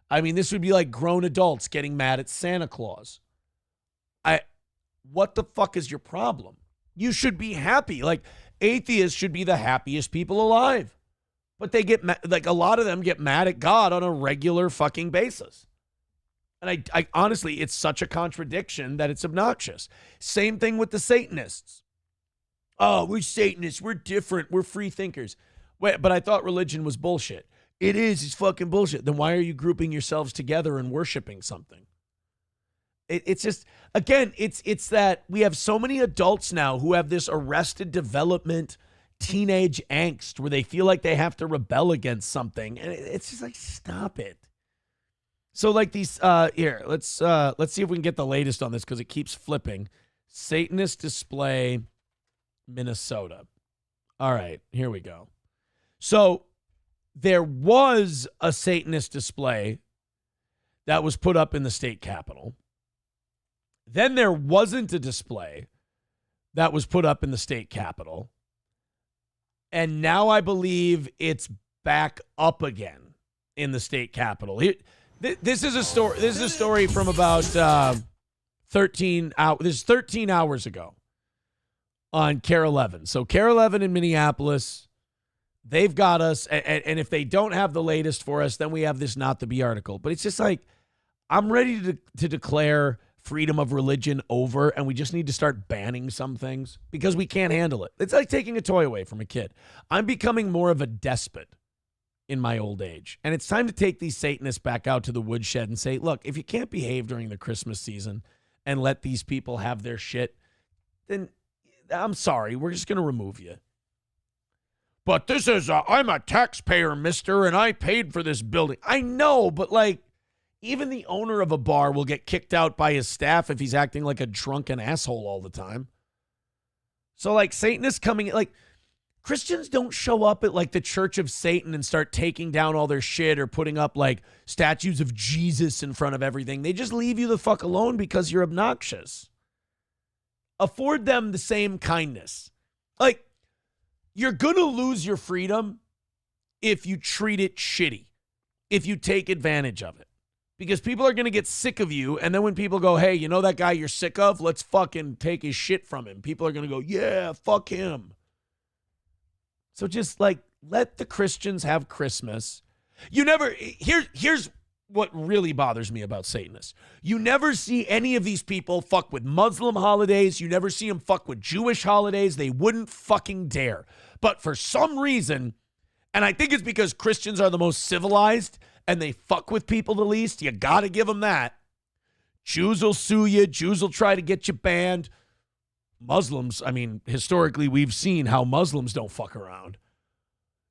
I mean, this would be like grown adults getting mad at Santa Claus. What the fuck is your problem? You should be happy. Like, atheists should be the happiest people alive. But they get like a lot of them get mad at God on a regular fucking basis. And I honestly, it's such a contradiction that it's obnoxious. Same thing with the Satanists. Oh, we're Satanists. We're different. We're free thinkers. Wait, but I thought religion was bullshit. It is. It's fucking bullshit. Then why are you grouping yourselves together and worshiping something? It's just, again, it's that we have so many adults now who have this arrested development, teenage angst where they feel like they have to rebel against something. And it's just like, stop it. So like these, here, let's see if we can get the latest on this because it keeps flipping. Satanist display, Minnesota. All right, here we go. So there was a Satanist display that was put up in the state capitol. Then there wasn't a display that was put up in the state capitol. And now I believe it's back up again in the state capitol. This is a story. This is a story from about 13 hours. This is 13 hours ago on KARE 11. So KARE 11 in Minneapolis, they've got us. And if they don't have the latest for us, then we have this Not the Be article. But it's just like, I'm ready to declare freedom of religion over, and we just need to start banning some things because we can't handle it. It's like taking a toy away from a kid. I'm becoming more of a despot in my old age, and it's time to take these Satanists back out to the woodshed and say, look, if you can't behave during the Christmas season and let these people have their shit, then I'm sorry, we're just going to remove you. But this is I'm a taxpayer, mister, and I paid for this building. I know, but like, even the owner of a bar will get kicked out by his staff if he's acting like a drunken asshole all the time. So, like, Satanists coming, like, Christians don't show up at, like, the Church of Satan and start taking down all their shit or putting up, like, statues of Jesus in front of everything. They just leave you the fuck alone because you're obnoxious. Afford them the same kindness. Like, you're going to lose your freedom if you treat it shitty, if you take advantage of it. Because people are going to get sick of you. And then when people go, hey, you know that guy you're sick of? Let's fucking take his shit from him. People are going to go, yeah, fuck him. So just like, let the Christians have Christmas. You never, here's what really bothers me about Satanists. You never see any of these people fuck with Muslim holidays. You never see them fuck with Jewish holidays. They wouldn't fucking dare. But for some reason, and I think it's because Christians are the most civilized and they fuck with people the least. You got to give them that. Jews will sue you. Jews will try to get you banned. Muslims, I mean, historically, we've seen how Muslims don't fuck around.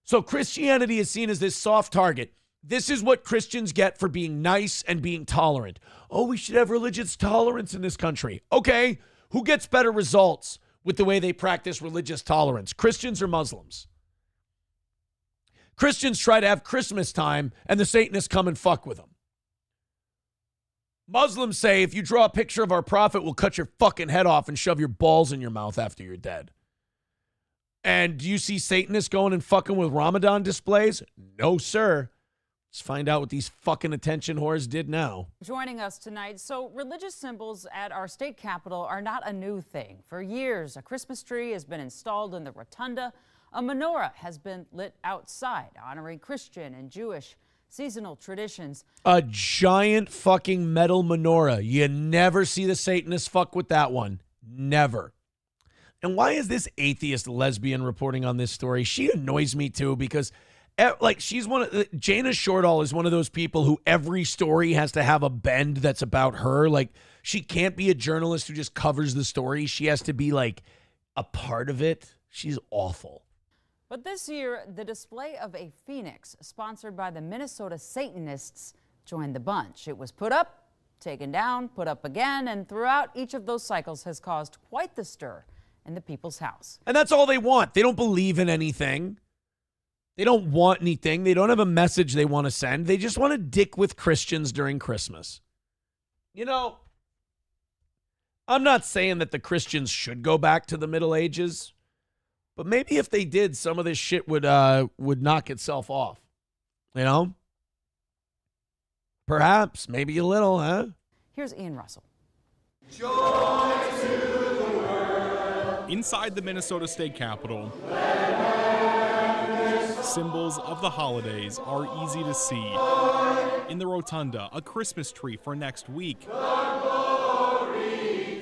So Christianity is seen as this soft target. This is what Christians get for being nice and being tolerant. Oh, we should have religious tolerance in this country. Okay, who gets better results with the way they practice religious tolerance, Christians or Muslims? Christians try to have Christmas time, and the Satanists come and fuck with them. Muslims say, if you draw a picture of our prophet, we'll cut your fucking head off and shove your balls in your mouth after you're dead. And do you see Satanists going and fucking with Ramadan displays? No, sir. Let's find out what these fucking attention whores did now. Joining us tonight. So religious symbols at our state capitol are not a new thing. For years, a Christmas tree has been installed in the rotunda. A menorah has been lit outside, honoring Christian and Jewish seasonal traditions. A giant fucking metal menorah. You never see the Satanists fuck with that one. Never. And why is this atheist lesbian reporting on this story? She annoys me too because like she's Jana Shortall is one of those people who every story has to have a bend that's about her. Like she can't be a journalist who just covers the story. She has to be like a part of it. She's awful. But this year, the display of a phoenix sponsored by the Minnesota Satanists joined the bunch. It was put up, taken down, put up again, and throughout each of those cycles has caused quite the stir in the people's house. And that's all they want. They don't believe in anything. They don't want anything. They don't have a message they want to send. They just want to dick with Christians during Christmas. You know, I'm not saying that the Christians should go back to the Middle Ages. But maybe if they did, some of this shit would knock itself off. You know? Perhaps. Maybe a little, huh? Here's Ian Russell. Joy to the world. Inside the Minnesota State Capitol, symbols of the holidays are easy to see. In the rotunda, a Christmas tree for next week.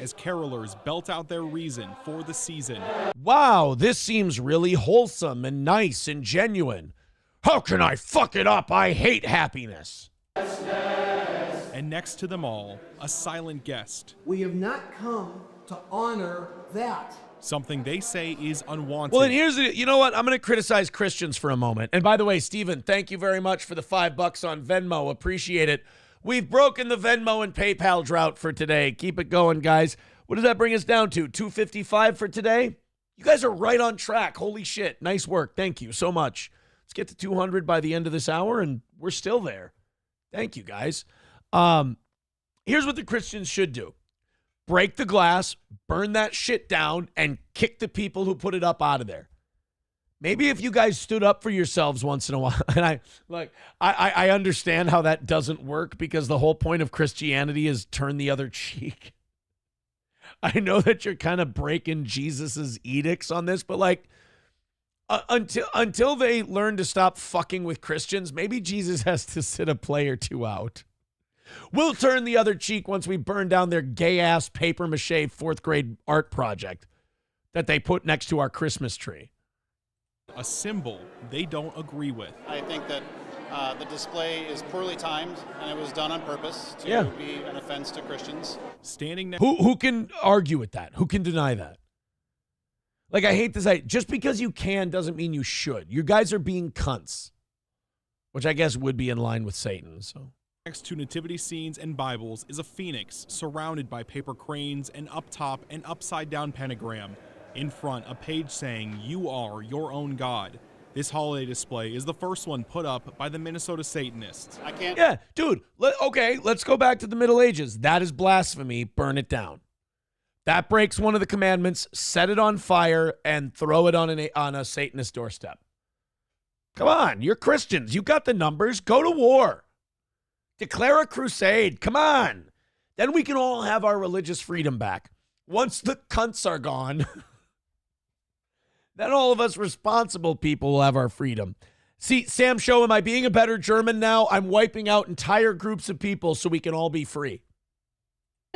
As carolers belt out their reason for the season. Wow, this seems really wholesome and nice and genuine. How can I fuck it up? I hate happiness. And next to them all, a silent guest. We have not come to honor that. Something they say is unwanted. Well, and you know what? I'm going to criticize Christians for a moment. And by the way, Stephen, thank you very much for the $5 on Venmo. Appreciate it. We've broken the Venmo and PayPal drought for today. Keep it going, guys. What does that bring us down to? $2.55 for today? You guys are right on track. Holy shit. Nice work. Thank you so much. Let's get to 200 by the end of this hour, and we're still there. Thank you, guys. Here's what the Christians should do. Break the glass, burn that shit down, and kick the people who put it up out of there. Maybe if you guys stood up for yourselves once in a while, and I understand how that doesn't work because the whole point of Christianity is turn the other cheek. I know that you're kind of breaking Jesus's edicts on this, but like until they learn to stop fucking with Christians, maybe Jesus has to sit a play or two out. We'll turn the other cheek once we burn down their gay-ass papier-mâché fourth grade art project that they put next to our Christmas tree. A symbol they don't agree with. I think that the display is poorly timed, and it was done on purpose to be an offense to Christians. Standing next. Who can argue with that? Who can deny that? Like, I hate to say, just because you can doesn't mean you should. You guys are being cunts, which I guess would be in line with Satan. So next to nativity scenes and Bibles is a phoenix surrounded by paper cranes and up top an upside down pentagram. In front, a page saying, "You are your own God." This holiday display is the first one put up by the Minnesota Satanists. I can't. Yeah, dude. Okay, let's go back to the Middle Ages. That is blasphemy. Burn it down. That breaks one of the commandments. Set it on fire and throw it on a Satanist doorstep. Come on, you're Christians. You got the numbers. Go to war. Declare a crusade. Come on. Then we can all have our religious freedom back. Once the cunts are gone, then all of us responsible people will have our freedom. See, Sam Show, am I being a better German now? I'm wiping out entire groups of people so we can all be free.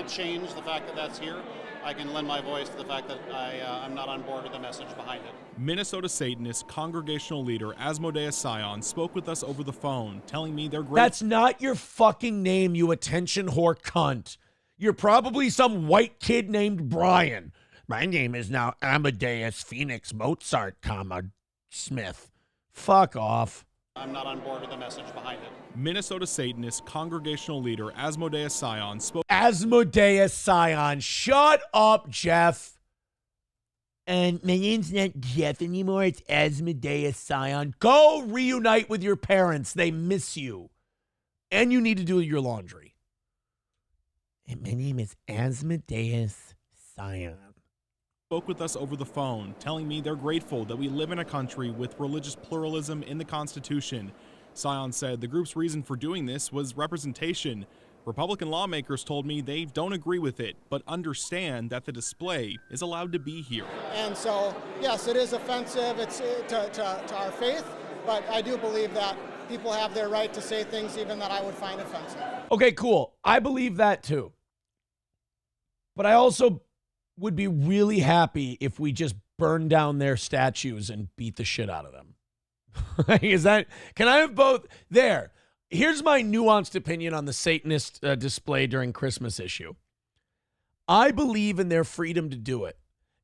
Change the fact that that's here. I can lend my voice to the fact that I'm not on board with the message behind it. Minnesota Satanist congregational leader Asmodeus Sion spoke with us over the phone, telling me they're grateful. That's not your fucking name, you attention whore cunt. You're probably some white kid named Brian. My name is now Amadeus Phoenix Mozart, Smith. Fuck off. I'm not on board with the message behind it. Minnesota Satanist congregational leader Asmodeus Sion spoke. Asmodeus Sion. Shut up, Jeff. And my name's not Jeff anymore. It's Asmodeus Sion. Go reunite with your parents. They miss you. And you need to do your laundry. And my name is Asmodeus Sion. Spoke with us over the phone, telling me they're grateful that we live in a country with religious pluralism in the Constitution. Sion said the group's reason for doing this was representation. Republican lawmakers told me they don't agree with it, but understand that the display is allowed to be here. And so, yes, it is offensive to our faith, but I do believe that people have their right to say things even that I would find offensive. Okay, cool. I believe that too. But I also would be really happy if we just burn down their statues and beat the shit out of them. Can I have both? There. Here's my nuanced opinion on the Satanist display during Christmas issue. I believe in their freedom to do it.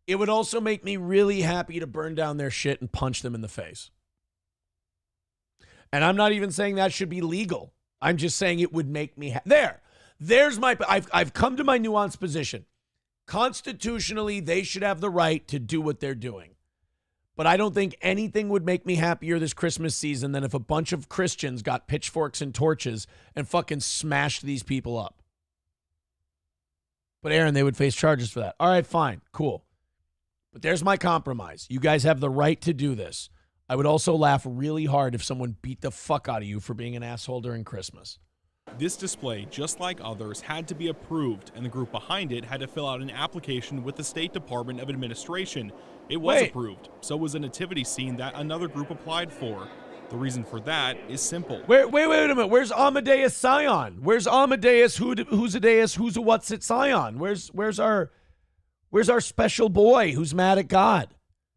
It would also make me really happy to burn down their shit and punch them in the face. And I'm not even saying that should be legal. I'm just saying it would make me There's my, I've come to my nuanced position. Constitutionally, they should have the right to do what they're doing. But I don't think anything would make me happier this Christmas season than if a bunch of Christians got pitchforks and torches and fucking smashed these people up. But Aaron, they would face charges for that. All right, fine, cool. But there's my compromise. You guys have the right to do this. I would also laugh really hard if someone beat the fuck out of you for being an asshole during Christmas. This display, just like others, had to be approved, and the group behind it had to fill out an application with the State Department of Administration. It was approved. So was a nativity scene that another group applied for. The reason for that is simple. Wait a minute. Where's Amadeus Sion? Where's Amadeus? Who's Adeus? Who's a what's it Sion? Where's our special boy who's mad at God,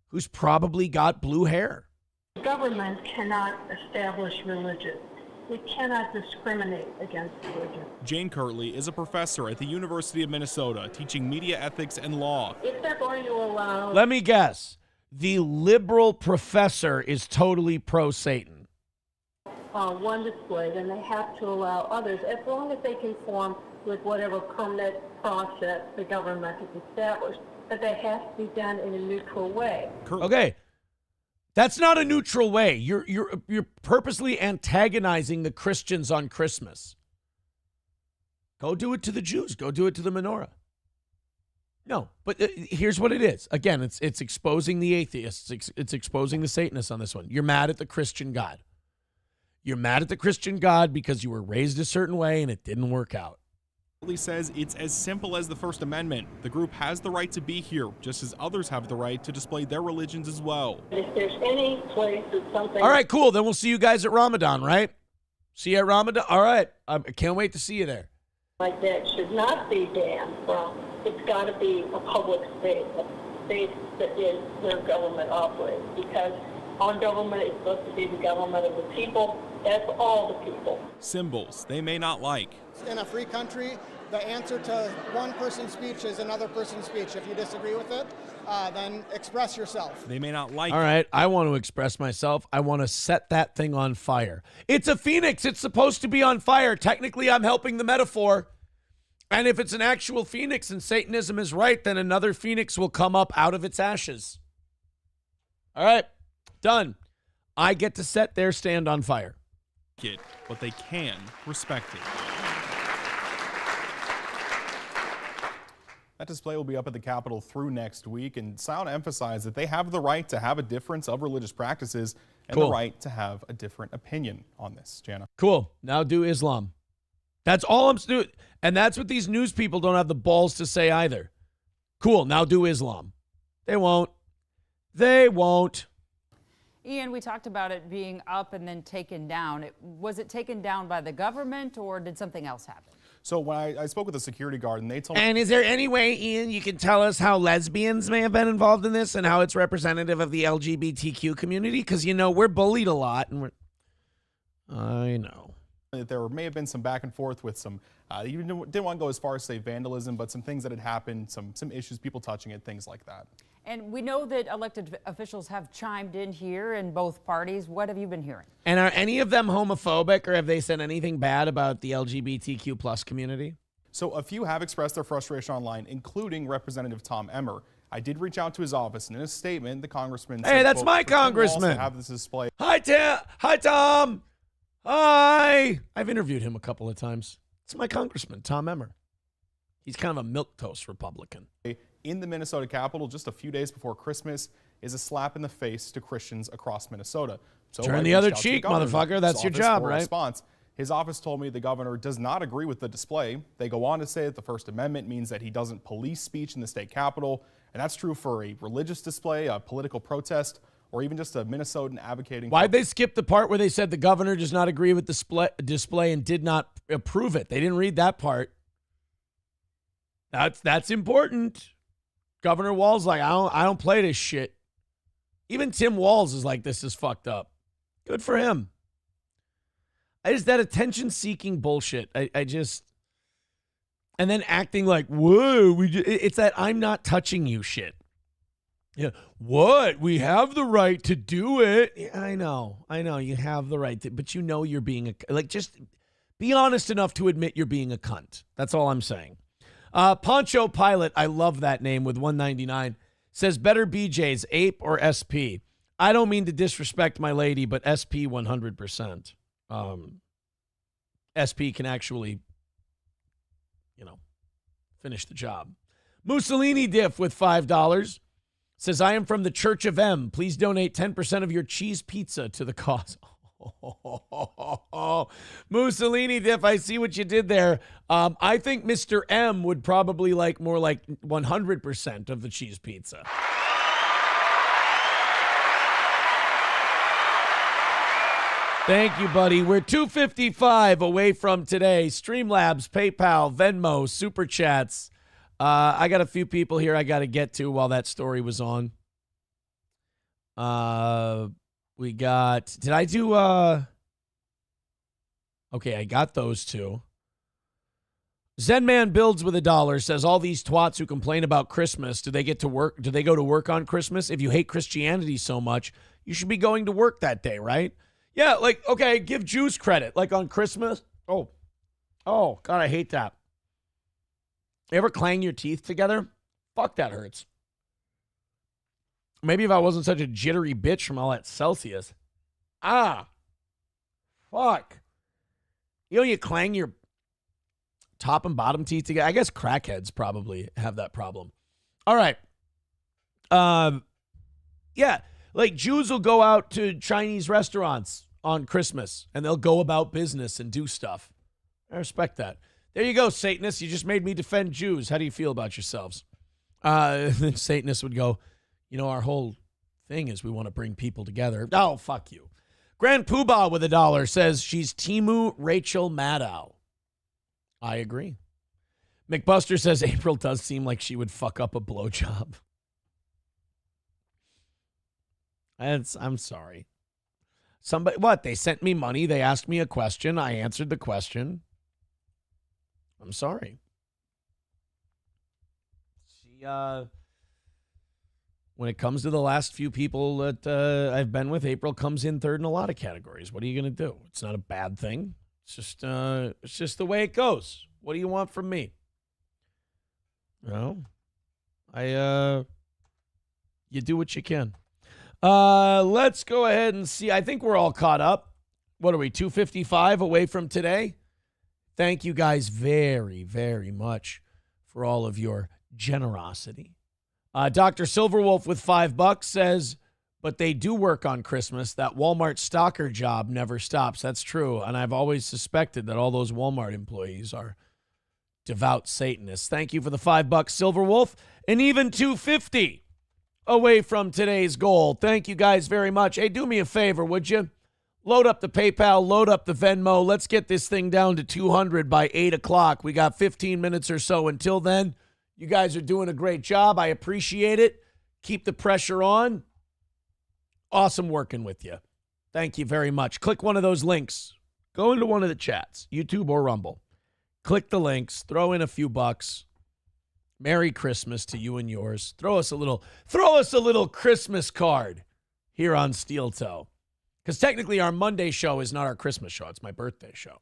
who's probably got blue hair? The government cannot establish religion. We cannot discriminate against religion. Jane Kirtley is a professor at the University of Minnesota teaching media ethics and law. If they're going to allow... Let me guess. The liberal professor is totally pro-Satan. One display, then they have to allow others, as long as they conform with whatever permit process the government has established. But that has to be done in a neutral way. Okay. That's not a neutral way. You're purposely antagonizing the Christians on Christmas. Go do it to the Jews. Go do it to the menorah. No, but here's what it is. Again, it's exposing the atheists. It's exposing the Satanists on this one. You're mad at the Christian God. You're mad at the Christian God because you were raised a certain way and it didn't work out. Kirtley says it's as simple as the First Amendment. The group has the right to be here, just as others have the right to display their religions as well. If there's any place that something... All right, cool. Then we'll see you guys at Ramadan, right? See you at Ramadan? All right. I can't wait to see you there. Like that should not be banned. Well, it's got to be a public space, a space that is where government operates, because our government is supposed to be the government of the people. That's all the people. Symbols they may not like. In a free country, the answer to one person's speech is another person's speech. If you disagree with it, then express yourself. They may not like. All right, I want to express myself. I want to set that thing on fire. It's a phoenix. It's supposed to be on fire. Technically, I'm helping the metaphor. And if it's an actual phoenix and Satanism is right, then another phoenix will come up out of its ashes. All right, done. I get to set their stand on fire. But they can respect it. That display will be up at the Capitol through next week, and Sound emphasized that they have the right to have a difference of religious practices and the right to have a different opinion on this. Jana. Cool. Now do Islam. That's all I'm doing. And that's what these news people don't have the balls to say either. Cool, now do Islam. They won't. They won't. Ian, we talked about it being up and then taken down. Was it taken down by the government or did something else happen? So when I spoke with a security guard and they told me... And is there any way, Ian, you can tell us how lesbians may have been involved in this and how it's representative of the LGBTQ community? Because, you know, we're bullied a lot. And I know. There may have been some back and forth with some, you didn't want to go as far as say vandalism, but some things that had happened, some issues, people touching it, things like that. And we know that elected officials have chimed in here in both parties. What have you been hearing? And are any of them homophobic or have they said anything bad about the LGBTQ plus community? So a few have expressed their frustration online, including Representative Tom Emmer. I did reach out to his office, and in a statement, the congressman said, hey, that's quote, my congressman. To have this display. Hi, Tom. Hi. I've interviewed him a couple of times. It's my congressman, Tom Emmer. He's kind of a milquetoast Republican. In the Minnesota Capitol, just a few days before Christmas, is a slap in the face to Christians across Minnesota. So turn the other cheek, motherfucker. That's your job, right? Response. His office told me the governor does not agree with the display. They go on to say that the First Amendment means that he doesn't police speech in the state capitol, and that's true for a religious display, a political protest, or even just a Minnesotan advocating. Why'd they skip the part where they said the governor does not agree with the display and did not approve it? They didn't read that part. That's important. Governor Walz like, I don't play this shit. Even Tim Walz is like, this is fucked up. Good for him. It's that attention-seeking bullshit. I just, and then acting like, whoa, it's that I'm not touching you shit. Yeah, what? We have the right to do it. Yeah, I know, you have the right to, but you know you're being just be honest enough to admit you're being a cunt. That's all I'm saying. Poncho Pilot, I love that name with 199, says better BJ's, Ape or SP. I don't mean to disrespect my lady, but SP 100%. SP can actually, finish the job. Mussolini Diff with $5 says, I am from the Church of M. Please donate 10% of your cheese pizza to the cause. Mussolini Diff, I see what you did there. I think Mr. M would probably like more like 100% of the cheese pizza. Thank you, buddy. We're 255 away from today. Streamlabs, PayPal, Venmo, Super Chats. I got a few people here I got to get to while that story was on. We got, did I do, okay, I got those two. Zenman Builds with $1 says, all these twats who complain about Christmas, do they get to work? Do they go to work on Christmas? If you hate Christianity so much, you should be going to work that day, right? Yeah, like, okay, give Jews credit. Like on Christmas. Oh, God, I hate that. You ever clang your teeth together? Fuck, that hurts. Maybe if I wasn't such a jittery bitch from all that Celsius. Fuck. You clang your top and bottom teeth together. I guess crackheads probably have that problem. All right. Yeah, like Jews will go out to Chinese restaurants on Christmas and they'll go about business and do stuff. I respect that. There you go, Satanists. You just made me defend Jews. How do you feel about yourselves? Then Satanists would go, our whole thing is we want to bring people together. Oh, fuck you. Grand Poobah with $1 says she's Timu Rachel Maddow. I agree. McBuster says April does seem like she would fuck up a blowjob. I'm sorry. They sent me money. They asked me a question. I answered the question. I'm sorry. When it comes to the last few people that I've been with, April comes in third in a lot of categories. What are you going to do? It's not a bad thing. It's just the way it goes. What do you want from me? You do what you can. Let's go ahead and see. I think we're all caught up. What are we, 255 away from today? Thank you guys very, very much for all of your generosity. Dr. Silverwolf with $5 says, but they do work on Christmas. That Walmart stalker job never stops. That's true. And I've always suspected that all those Walmart employees are devout Satanists. Thank you for the $5, Silver Wolf, and even $2.50 away from today's goal. Thank you guys very much. Hey, do me a favor, would you? Load up the PayPal, load up the Venmo. Let's get this thing down to 200 by 8 o'clock. We got 15 minutes or so until then. You guys are doing a great job. I appreciate it. Keep the pressure on. Awesome working with you. Thank you very much. Click one of those links. Go into one of the chats, YouTube or Rumble. Click the links. Throw in a few bucks. Merry Christmas to you and yours. Throw us a little Christmas card here on Steel Toe. Because technically our Monday show is not our Christmas show. It's my birthday show.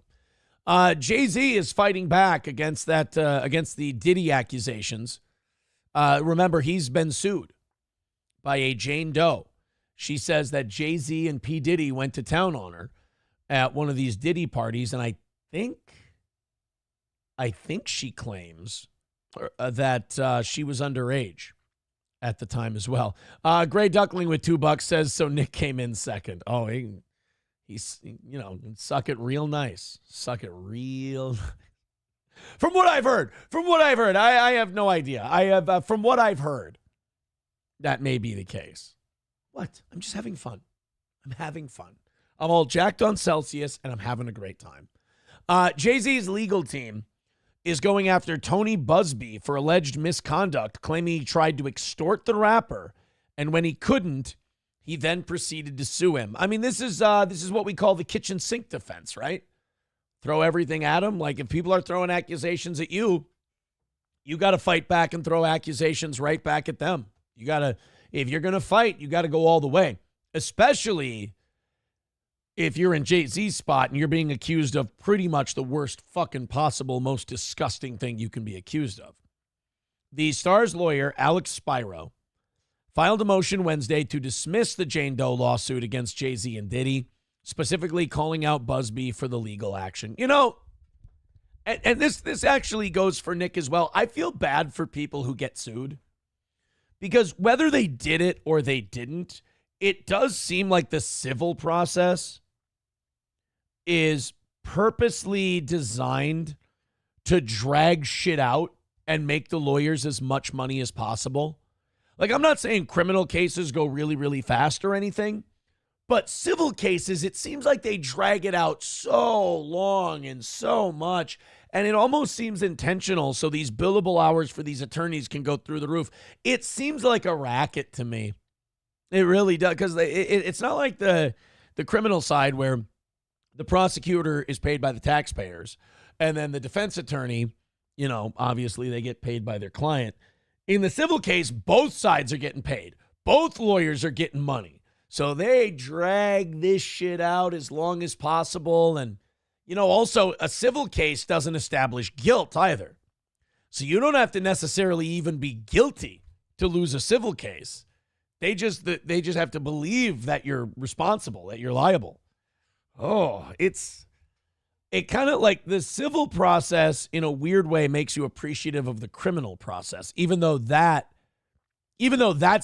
Jay-Z is fighting back against that, against the Diddy accusations. Remember, he's been sued by a Jane Doe. She says that Jay-Z and P. Diddy went to town on her at one of these Diddy parties, and I think she claims that she was underage at the time as well. Gray Duckling with $2 says, so Nick came in second. Oh, he's, suck it real nice. Suck it real. From what I've heard, I have no idea. From what I've heard, that may be the case. What? I'm just having fun. I'm all jacked on Celsius, and I'm having a great time. Jay-Z's legal team is going after Tony Busby for alleged misconduct, claiming he tried to extort the rapper, and when he couldn't, he then proceeded to sue him. I mean, this is what we call the kitchen sink defense, right? Throw everything at him. Like, if people are throwing accusations at you, you got to fight back and throw accusations right back at them. If you're going to fight, you got to go all the way, especially if you're in Jay-Z's spot and you're being accused of pretty much the worst fucking possible, most disgusting thing you can be accused of. The Star's lawyer, Alex Spiro, filed a motion Wednesday to dismiss the Jane Doe lawsuit against Jay-Z and Diddy, specifically calling out Busby for the legal action. And this actually goes for Nick as well. I feel bad for people who get sued, because whether they did it or they didn't, it does seem like the civil process is purposely designed to drag shit out and make the lawyers as much money as possible. Like, I'm not saying criminal cases go really, really fast or anything, but civil cases, it seems like they drag it out so long and so much, and it almost seems intentional so these billable hours for these attorneys can go through the roof. It seems like a racket to me. It really does, because it's not like the criminal side where the prosecutor is paid by the taxpayers, and then the defense attorney, obviously they get paid by their client. In the civil case, both sides are getting paid. Both lawyers are getting money. So they drag this shit out as long as possible. And, also a civil case doesn't establish guilt either. So you don't have to necessarily even be guilty to lose a civil case. They just have to believe that you're responsible, that you're liable. Oh, it kind of like the civil process in a weird way makes you appreciative of the criminal process, even though that's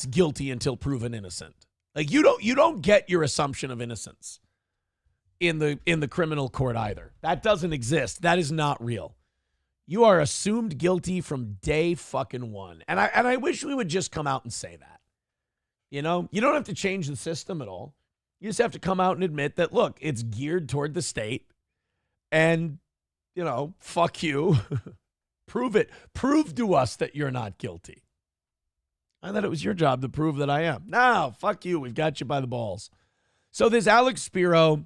guilty until proven innocent. Like, you don't get your assumption of innocence in the criminal court either. That doesn't exist. That is not real. You are assumed guilty from day fucking one. And I wish we would just come out and say that. You don't have to change the system at all. You just have to come out and admit that, look, it's geared toward the state. And, fuck you. Prove it. Prove to us that you're not guilty. I thought it was your job to prove that I am. No, fuck you. We've got you by the balls. So this Alex Spiro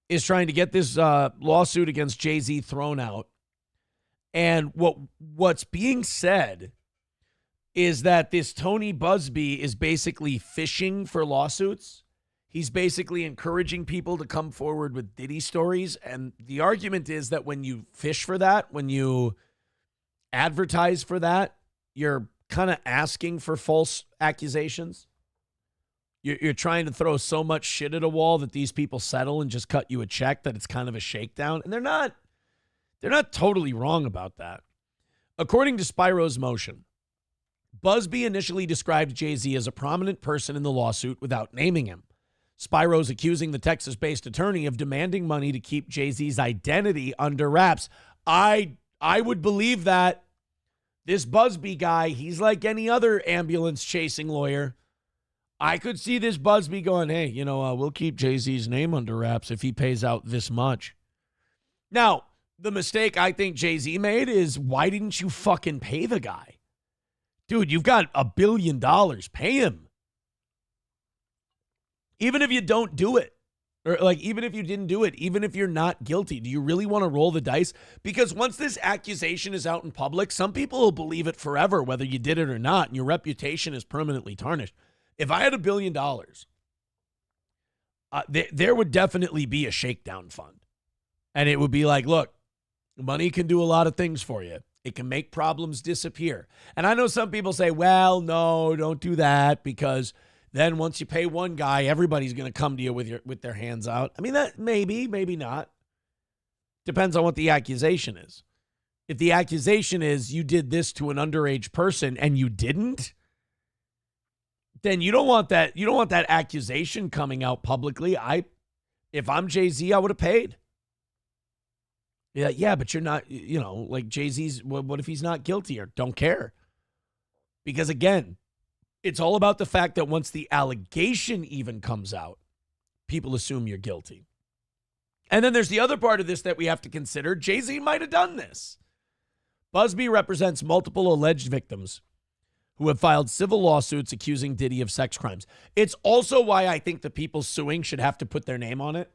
is trying to get this lawsuit against Jay-Z thrown out. And what's being said is that this Tony Busby is basically fishing for lawsuits. He's basically encouraging people to come forward with Diddy stories. And the argument is that when you fish for that, when you advertise for that, you're kind of asking for false accusations. You're trying to throw so much shit at a wall that these people settle and just cut you a check that it's kind of a shakedown. And they're not totally wrong about that. According to Spiro's motion, Busby initially described Jay-Z as a prominent person in the lawsuit without naming him. Spyro's accusing the Texas-based attorney of demanding money to keep Jay-Z's identity under wraps. I would believe that. This Busby guy, he's like any other ambulance-chasing lawyer. I could see this Busby going, hey, we'll keep Jay-Z's name under wraps if he pays out this much. Now, the mistake I think Jay-Z made is, why didn't you fucking pay the guy? Dude, you've got $1 billion. Pay him. Even if you don't do it, or even if you didn't do it, even if you're not guilty, do you really want to roll the dice? Because once this accusation is out in public, some people will believe it forever, whether you did it or not, and your reputation is permanently tarnished. If I had $1 billion, there would definitely be a shakedown fund. And it would be like, look, money can do a lot of things for you. It can make problems disappear. And I know some people say, well, no, don't do that, because then once you pay one guy, everybody's going to come to you with their hands out. I mean, that maybe not. Depends on what the accusation is. If the accusation is you did this to an underage person and you didn't, then you don't want that. You don't want that accusation coming out publicly. If I'm Jay-Z, I would have paid. Yeah, but you're not, like Jay-Z's, what if he's not guilty or don't care? Because again, it's all about the fact that once the allegation even comes out, people assume you're guilty. And then there's the other part of this that we have to consider. Jay-Z might have done this. Busby represents multiple alleged victims who have filed civil lawsuits accusing Diddy of sex crimes. It's also why I think the people suing should have to put their name on it.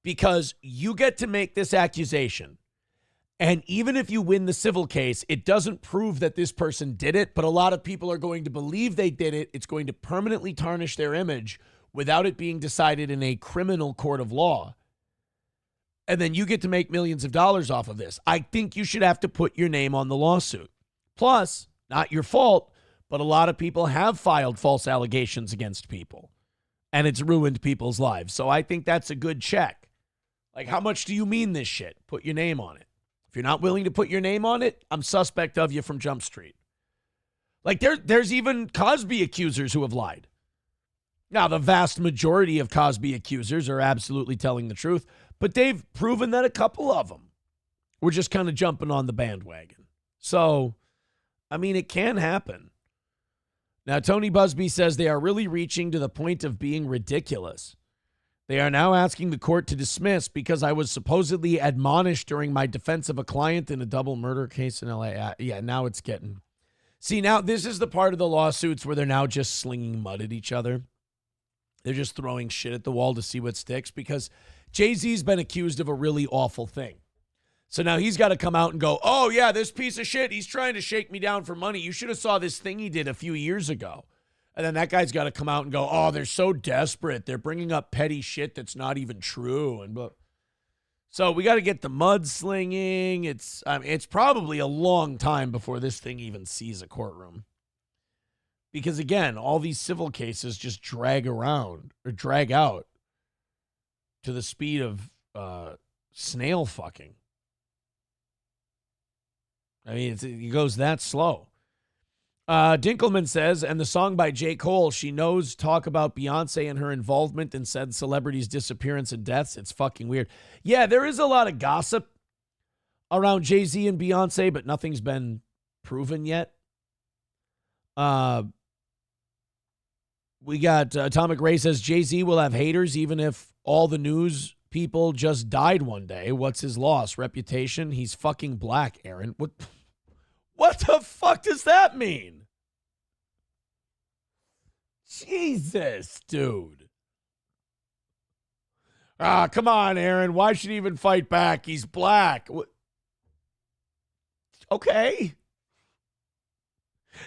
Because you get to make this accusation. And even if you win the civil case, it doesn't prove that this person did it, but a lot of people are going to believe they did it. It's going to permanently tarnish their image without it being decided in a criminal court of law. And then you get to make millions of dollars off of this. I think you should have to put your name on the lawsuit. Plus, not your fault, but a lot of people have filed false allegations against people, and it's ruined people's lives. So I think that's a good check. Like, how much do you mean this shit? Put your name on it. If you're not willing to put your name on it, I'm suspect of you from Jump Street. Like, there's even Cosby accusers who have lied. Now, the vast majority of Cosby accusers are absolutely telling the truth, but they've proven that a couple of them were just kind of jumping on the bandwagon. So, I mean, it can happen. Now, Tony Busby says they are really reaching to the point of being ridiculous. They are now asking the court to dismiss because I was supposedly admonished during my defense of a client in a double murder case in LA. Yeah, now it's getting... See, now this is the part of the lawsuits where they're now just slinging mud at each other. They're just throwing shit at the wall to see what sticks because Jay-Z's been accused of a really awful thing. So now he's got to come out and go, oh, yeah, this piece of shit, he's trying to shake me down for money. You should have saw this thing he did a few years ago. And then that guy's got to come out and go, oh, they're so desperate. They're bringing up petty shit that's not even true. And so we got to get the mudslinging. It's probably a long time before this thing even sees a courtroom. Because, again, all these civil cases just drag out to the speed of snail fucking. I mean, it goes that slow. Dinkelman says, and the song by J. Cole, she knows talk about Beyonce and her involvement in said celebrities' disappearance and deaths. It's fucking weird. Yeah, there is a lot of gossip around Jay-Z and Beyonce, but nothing's been proven yet. We got Atomic Ray says, Jay-Z will have haters even if all the news people just died one day. What's his loss? Reputation? He's fucking black, Aaron. What the fuck does that mean? Jesus, dude. Come on, Aaron. Why should he even fight back? He's black. Okay.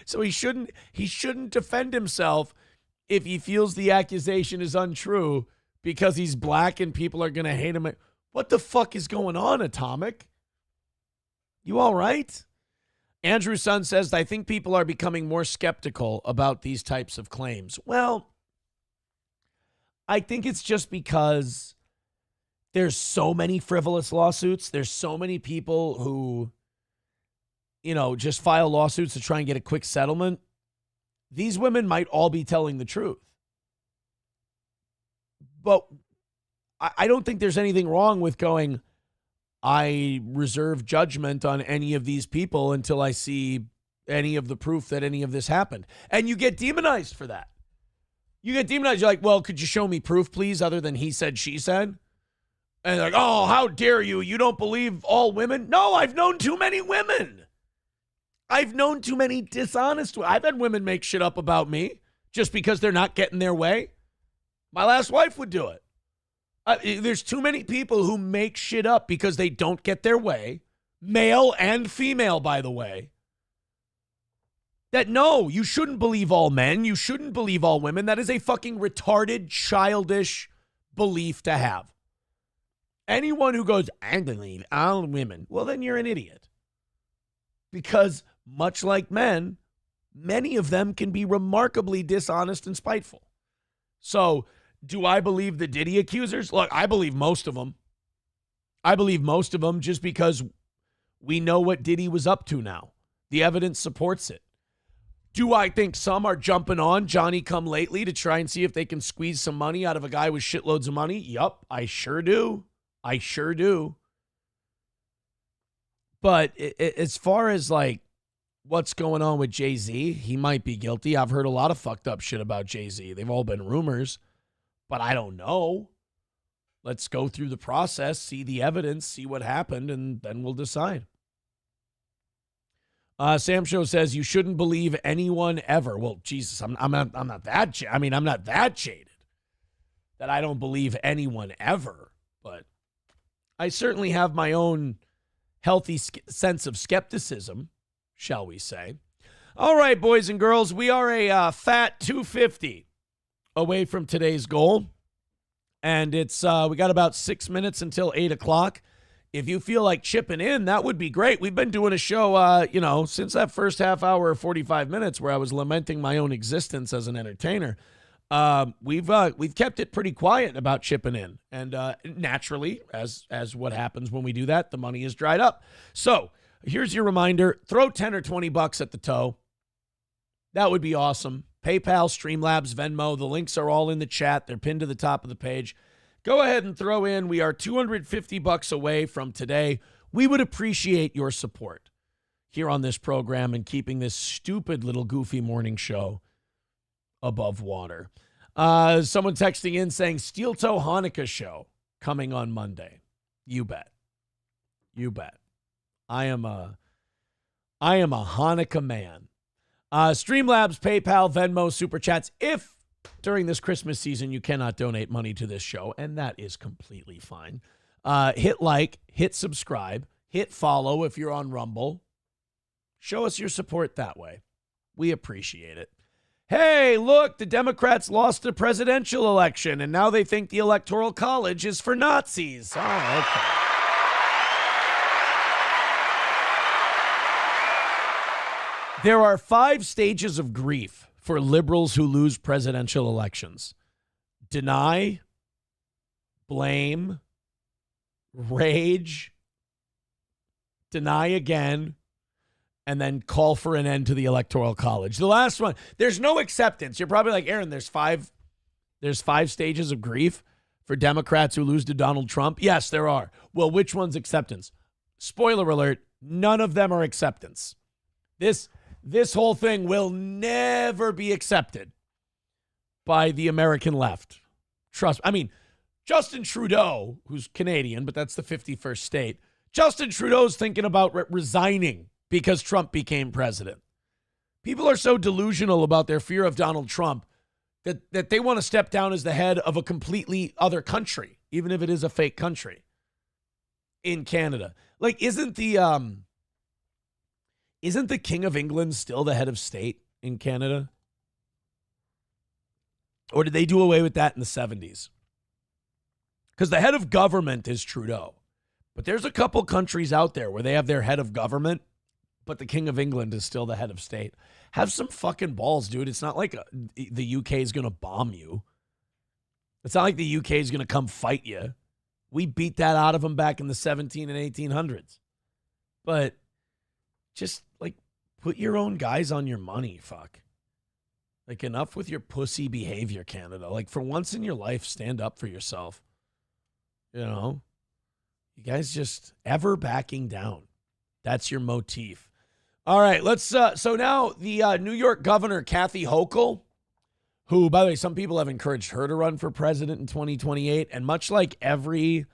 So he shouldn't defend himself if he feels the accusation is untrue because he's black and people are going to hate him. What the fuck is going on, Atomic? You all right? Andrew Sun says, I think people are becoming more skeptical about these types of claims. Well, I think it's just because there's so many frivolous lawsuits. There's so many people who just file lawsuits to try and get a quick settlement, these women might all be telling the truth. But I don't think there's anything wrong with going, I reserve judgment on any of these people until I see any of the proof that any of this happened. And you get demonized for that. You get demonized. You're like, well, could you show me proof, please, other than he said, she said? And they're like, oh, how dare you? You don't believe all women? No, I've known too many women. I've known too many dishonest women. I've had women make shit up about me just because they're not getting their way. My last wife would do it. There's too many people who make shit up because they don't get their way, male and female, by the way. That no, you shouldn't believe all men. You shouldn't believe all women. That is a fucking retarded, childish belief to have. Anyone who goes, I believe all women, well, then you're an idiot. Because much like men, many of them can be remarkably dishonest and spiteful. So, do I believe the Diddy accusers? Look, I believe most of them. I believe most of them just because we know what Diddy was up to now. The evidence supports it. Do I think some are jumping on Johnny come lately to try and see if they can squeeze some money out of a guy with shitloads of money? Yup, I sure do. I sure do. But as far as like what's going on with Jay-Z, he might be guilty. I've heard a lot of fucked up shit about Jay-Z. They've all been rumors. But I don't know. Let's go through the process, see the evidence, see what happened, and then we'll decide. Sam Show says you shouldn't believe anyone ever. Well, Jesus, I'm not that. I'm not that jaded that I don't believe anyone ever. But I certainly have my own healthy sense of skepticism, shall we say? All right, boys and girls, we are a fat 250. Away from today's goal. And it's we got about 6 minutes until 8 o'clock. If you feel like chipping in, that would be great. We've been doing a show, since that first half hour or 45 minutes where I was lamenting my own existence as an entertainer. We've kept it pretty quiet about chipping in. And naturally, as what happens when we do that, the money is dried up. So here's your reminder. Throw 10 or 20 bucks at the toe. That would be awesome. PayPal, Streamlabs, Venmo. The links are all in the chat. They're pinned to the top of the page. Go ahead and throw in. We are $250 away from today. We would appreciate your support here on this program and keeping this stupid little goofy morning show above water. Someone texting in saying Steel Toe Hanukkah show coming on Monday. You bet. You bet. I am a Hanukkah man. Streamlabs, PayPal, Venmo, Super Chats. If during this Christmas season you cannot donate money to this show, and that is completely fine, hit like, hit subscribe, hit follow if you're on Rumble. Show us your support that way. We appreciate it. Hey, look, the Democrats lost the presidential election, and now they think the Electoral College is for Nazis. Oh, okay. There are 5 stages of grief for liberals who lose presidential elections: deny, blame, rage, deny again, and then call for an end to the Electoral College. The last one, there's no acceptance. You're probably like, Aaron, there's five stages of grief for Democrats who lose to Donald Trump. Yes, there are. Well, which one's acceptance? Spoiler alert, none of them are acceptance. This whole thing will never be accepted by the American left. Trust. I mean, Justin Trudeau, who's Canadian, but that's the 51st state. Justin Trudeau's thinking about resigning because Trump became president. People are so delusional about their fear of Donald Trump that they want to step down as the head of a completely other country, even if it is a fake country in Canada. Like, isn't the King of England still the head of state in Canada? Or did they do away with that in the 70s? Because the head of government is Trudeau. But there's a couple countries out there where they have their head of government, but the King of England is still the head of state. Have some fucking balls, dude. It's not like the UK is going to bomb you. It's not like the UK is going to come fight you. We beat that out of them back in the 17 and 1800s. But just Put your own guys on your money, fuck. Like, enough with your pussy behavior, Canada. Like, for once in your life, stand up for yourself. You know? You guys just ever backing down. That's your motif. All right, let's, so now the New York governor, Kathy Hochul, who, by the way, some people have encouraged her to run for president in 2028. And much like every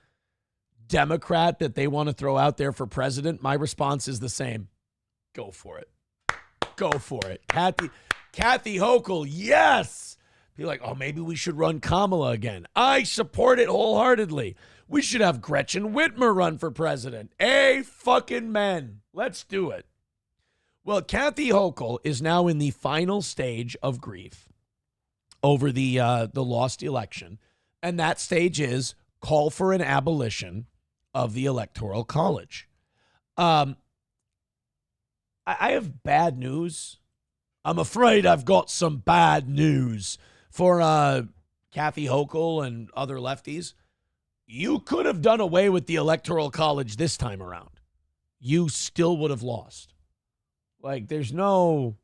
Democrat that they want to throw out there for president, my response is the same. Go for it. Go for it. Kathy Hochul, yes. Be like, oh, maybe we should run Kamala again. I support it wholeheartedly. We should have Gretchen Whitmer run for president. Fucking men. Let's do it. Well, Kathy Hochul is now in the final stage of grief over the lost election. And that stage is call for an abolition of the Electoral College. I have bad news. I'm afraid I've got some bad news for Kathy Hochul and other lefties. You could have done away with the Electoral College this time around. You still would have lost. Like, there's no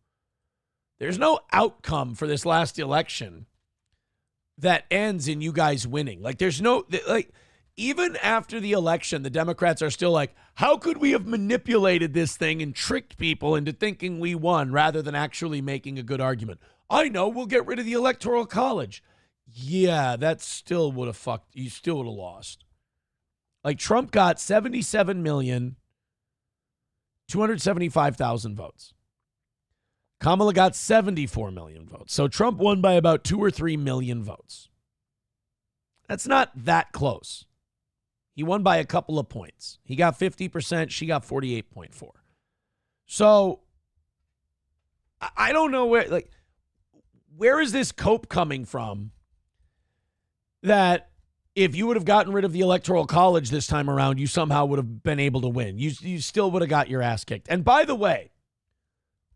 outcome for this last election that ends in you guys winning. Like, there's no, like, even after the election, the Democrats are still like, how could we have manipulated this thing and tricked people into thinking we won rather than actually making a good argument? I know, we'll get rid of the Electoral College. Yeah, that still would have you still would have lost. Like, Trump got 77,275,000 votes. Kamala got 74 million votes. So Trump won by about 2 or 3 million votes. That's not that close. He won by a couple of points. He got 50%. She got 48.4. So I don't know where is this cope coming from that if you would have gotten rid of the Electoral College this time around, you somehow would have been able to win. You still would have got your ass kicked. And by the way,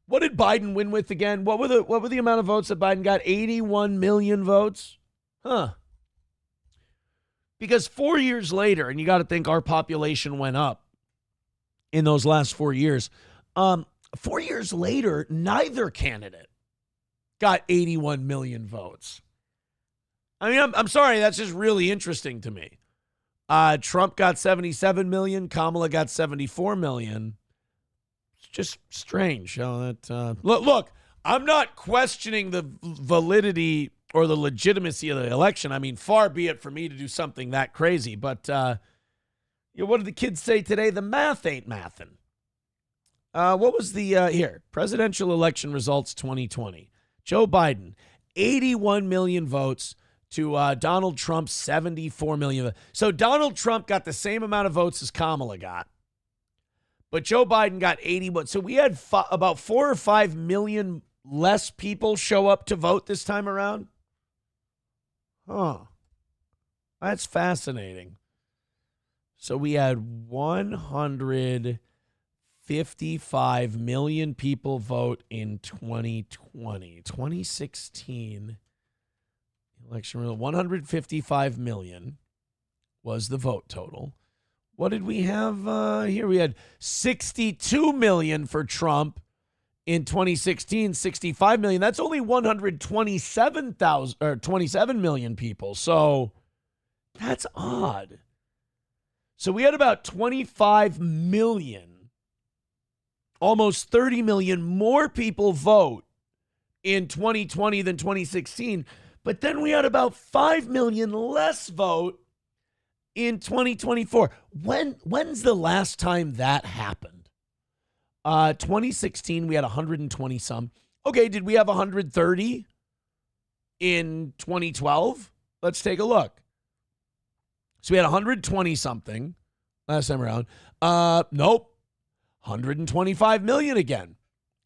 what did Biden win with again? What were the amount of votes that Biden got? 81 million votes? Huh. Because 4 years later, and you got to think our population went up in those last 4 years. 4 years later, neither candidate got 81 million votes. I mean, I'm sorry, that's just really interesting to me. Trump got 77 million. Kamala got 74 million. It's just strange. Look, I'm not questioning the validity or the legitimacy of the election. I mean, far be it for me to do something that crazy. But what did the kids say today? The math ain't mathin'. What was the presidential election results 2020? Joe Biden, 81 million votes to Donald Trump's 74 million. So Donald Trump got the same amount of votes as Kamala got. But Joe Biden got 81. So we had about 4 or 5 million less people show up to vote this time around. Huh. That's fascinating. So we had 155 million people vote in 2020. 2016 election result, 155 million was the vote total. What did we have here? We had 62 million for Trump in 2016, 65 million. That's only 27 million people. So that's odd. So we had about 25 million, almost 30 million more people vote in 2020 than 2016. But then we had about 5 million less vote in 2024. When's the last time that happened? 2016, we had 120 some. Okay, did we have 130 in 2012? Let's take a look. So we had 120 something last time around. Nope. 125 million again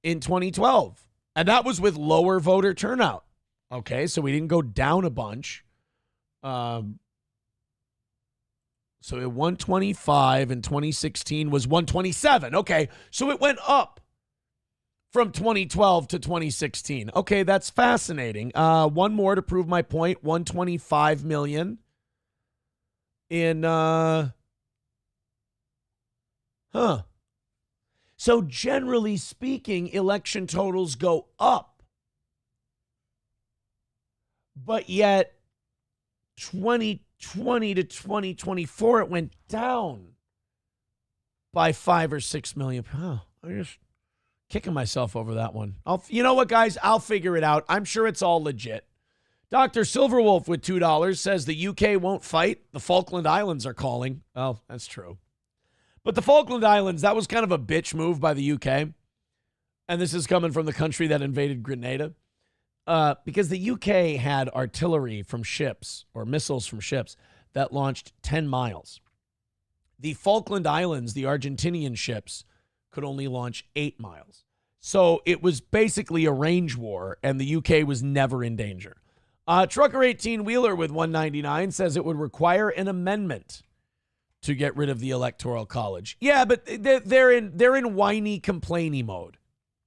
in 2012. And that was with lower voter turnout. Okay, so we didn't go down a bunch. So at 125 in 2016 was 127. Okay, so it went up from 2012 to 2016. Okay, that's fascinating. One more to prove my point. 125 million in So generally speaking, election totals go up. But yet 2020 to 2024, it went down by 5 or 6 million. Oh, I'm just kicking myself over that one. You know what, guys? I'll figure it out. I'm sure it's all legit. Dr. Silverwolf with $2 says the UK won't fight. The Falkland Islands are calling. Oh, that's true. But the Falkland Islands, that was kind of a bitch move by the UK. And this is coming from the country that invaded Grenada. Because the UK had artillery from ships or missiles from ships that launched 10 miles. The Falkland Islands, the Argentinian ships, could only launch 8 miles. So it was basically a range war, and the UK was never in danger. Trucker 18-wheeler with $1.99 says it would require an amendment to get rid of the Electoral College. Yeah, but they're in whiny, complainy mode.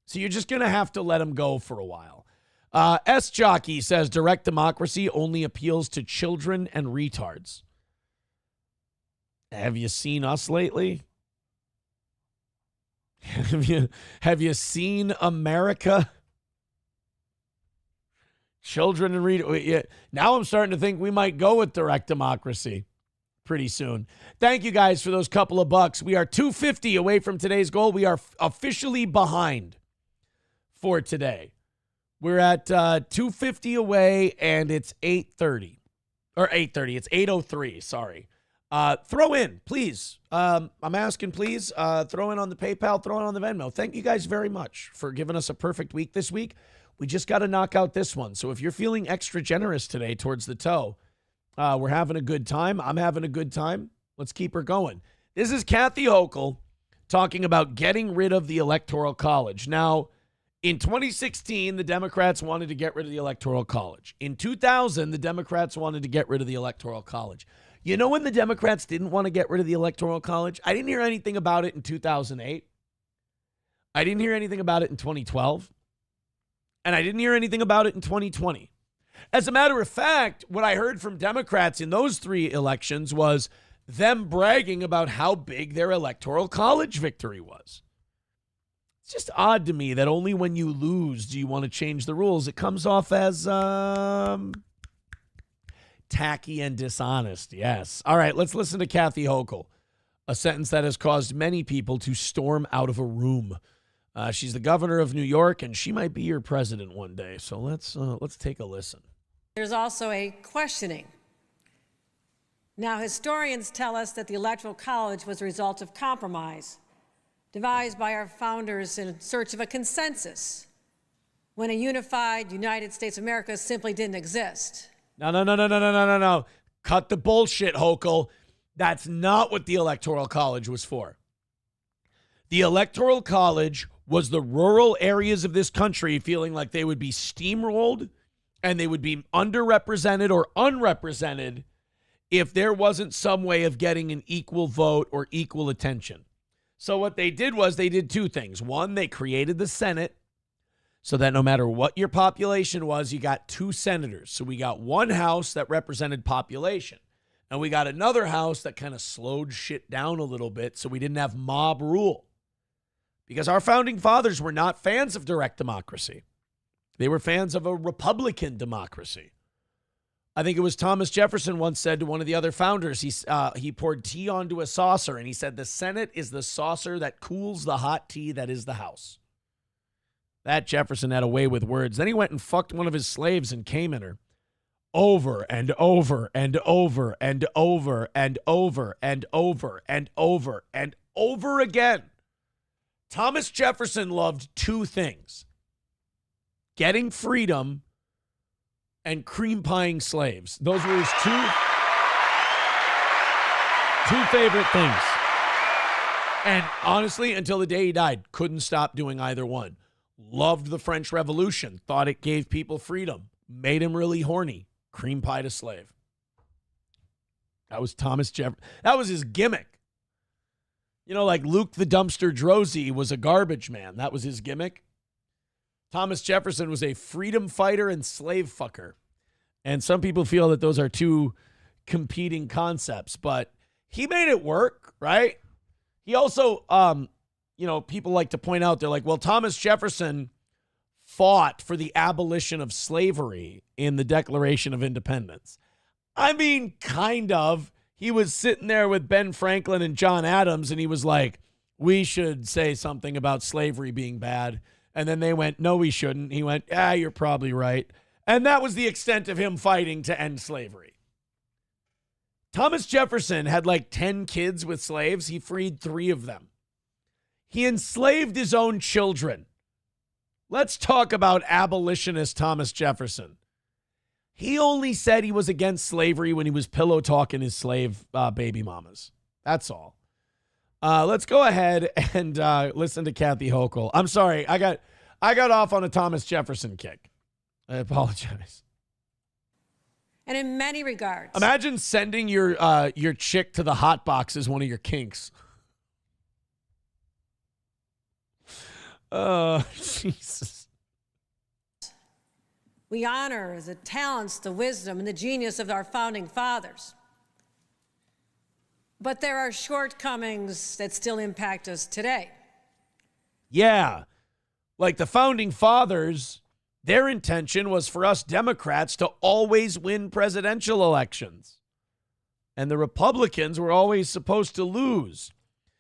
So you're just going to have to let them go for a while. S-Jockey says direct democracy only appeals to children and retards. Have you seen us lately? Have you seen America? Children and retards. Now I'm starting to think we might go with direct democracy pretty soon. Thank you guys for those couple of bucks. We are $2.50 away from today's goal. We are officially behind for today. We're at $2.50 away, and it's 8:30. Or 8:30. It's 8:03, sorry. Throw in, please. I'm asking, please. Throw in on the PayPal, throw in on the Venmo. Thank you guys very much for giving us a perfect week this week. We just got to knock out this one. So if you're feeling extra generous today towards the toe, we're having a good time. I'm having a good time. Let's keep her going. This is Kathy Hochul talking about getting rid of the Electoral College. Now, in 2016, the Democrats wanted to get rid of the Electoral College. In 2000, the Democrats wanted to get rid of the Electoral College. You know when the Democrats didn't want to get rid of the Electoral College? I didn't hear anything about it in 2008. I didn't hear anything about it in 2012. And I didn't hear anything about it in 2020. As a matter of fact, what I heard from Democrats in those 3 elections was them bragging about how big their Electoral College victory was. It's just odd to me that only when you lose do you want to change the rules. It comes off as tacky and dishonest. Yes. All right, let's listen to Kathy Hochul, a sentence that has caused many people to storm out of a room. She's the governor of New York, and she might be your president one day. So let's take a listen. There's also a questioning. Now, historians tell us that the Electoral College was a result of compromise, devised by our founders in search of a consensus, when a unified United States of America simply didn't exist. No. Cut the bullshit, Hochul. That's not what the Electoral College was for. The Electoral College was the rural areas of this country feeling like they would be steamrolled and they would be underrepresented or unrepresented if there wasn't some way of getting an equal vote or equal attention. So what they did was they did 2 things. One, they created the Senate so that no matter what your population was, you got 2 senators. So we got one house that represented population. And we got another house that kind of slowed shit down a little bit so we didn't have mob rule. Because our founding fathers were not fans of direct democracy. They were fans of a Republican democracy. I think it was Thomas Jefferson once said to one of the other founders, he poured tea onto a saucer, and he said, the Senate is the saucer that cools the hot tea that is the House. That Jefferson had a way with words. Then he went and fucked one of his slaves and came in her. Over and over and over and over and over and over and over and over again. Thomas Jefferson loved 2 things: getting freedom and cream pieing slaves. Those were his two favorite things. And honestly, until the day he died, couldn't stop doing either one. Loved the French Revolution, thought it gave people freedom, made him really horny, cream pied a slave. That was Thomas Jefferson. That was his gimmick. You know, like Luke the Dumpster Drosy was a garbage man. That was his gimmick. Thomas Jefferson was a freedom fighter and slave fucker. And some people feel that those are 2 competing concepts, but he made it work, right? He also people like to point out, they're like, well, Thomas Jefferson fought for the abolition of slavery in the Declaration of Independence. I mean, kind of. He was sitting there with Ben Franklin and John Adams, and he was like, we should say something about slavery being bad. And then they went, no, we shouldn't. He went, you're probably right. And that was the extent of him fighting to end slavery. Thomas Jefferson had like 10 kids with slaves. He freed 3 of them. He enslaved his own children. Let's talk about abolitionist Thomas Jefferson. He only said he was against slavery when he was pillow talking his slave baby mamas. That's all. Let's go ahead and listen to Kathy Hochul. I'm sorry, I got off on a Thomas Jefferson kick. I apologize. And in many regards, imagine sending your chick to the hot box as one of your kinks. Jesus. we honor the talents, the wisdom, and the genius of our founding fathers. But there are shortcomings that still impact us today. Yeah. Like the founding fathers, their intention was for us Democrats to always win presidential elections. And the Republicans were always supposed to lose.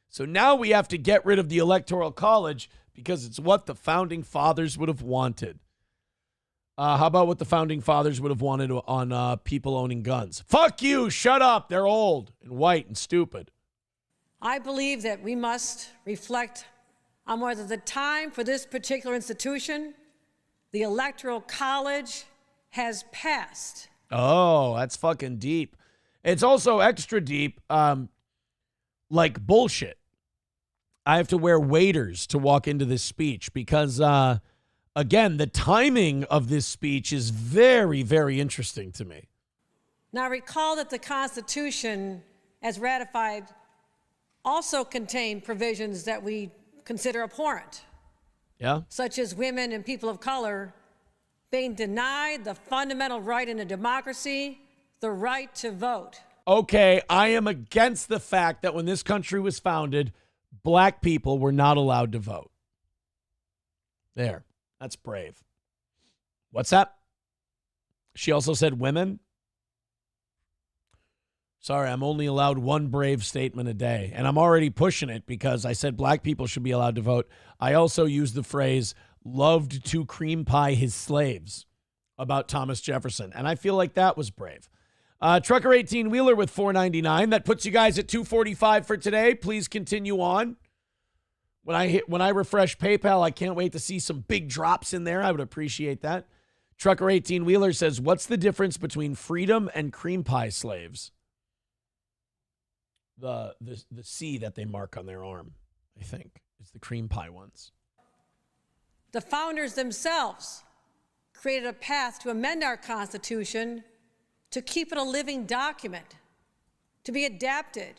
So now we have to get rid of the Electoral College because it's what the founding fathers would have wanted. How about what the founding fathers would have wanted on people owning guns? Fuck you, shut up, they're old and white and stupid. I believe that we must reflect on whether the time for this particular institution, the Electoral College, has passed. Oh, that's fucking deep. It's also extra deep, like bullshit. I have to wear waders to walk into this speech because, again, the timing of this speech is very, very interesting to me. Now, recall that the Constitution, as ratified, also contained provisions that we consider abhorrent. Yeah? Such as women and people of color being denied the fundamental right in a democracy, the right to vote. Okay, I am against the fact that when this country was founded, black people were not allowed to vote. There. That's brave. What's that? She also said women? Sorry, I'm only allowed one brave statement a day, and I'm already pushing it because I said black people should be allowed to vote. I also used the phrase, loved to cream pie his slaves, about Thomas Jefferson, and I feel like that was brave. Trucker 18-wheeler with $4.99. That puts you guys at $2.45 for today. Please continue on. When I refresh PayPal, I can't wait to see some big drops in there. I would appreciate that. Trucker 18-wheeler says, what's the difference between freedom and cream pie slaves? The C that they mark on their arm, I think, is the cream pie ones. The founders themselves created a path to amend our Constitution to keep it a living document, to be adapted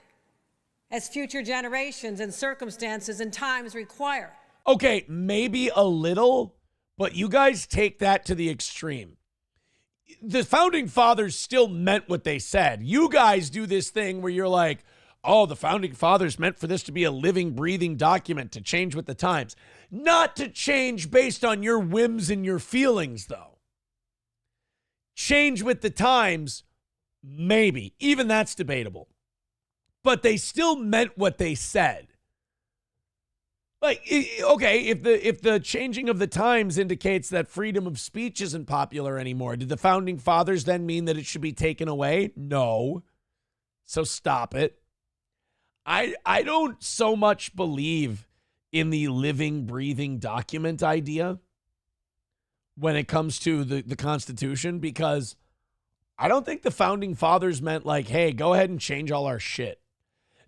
as future generations and circumstances and times require. Okay, maybe a little, but you guys take that to the extreme. The founding fathers still meant what they said. You guys do this thing where you're like, oh, the founding fathers meant for this to be a living, breathing document to change with the times. Not to change based on your whims and your feelings, though. Change with the times, maybe. Even that's debatable. But they still meant what they said. Like, okay, if the changing of the times indicates that freedom of speech isn't popular anymore, did the founding fathers then mean that it should be taken away? No. So stop it. I don't so much believe in the living, breathing document idea when it comes to the Constitution, because I don't think the founding fathers meant like, hey, go ahead and change all our shit.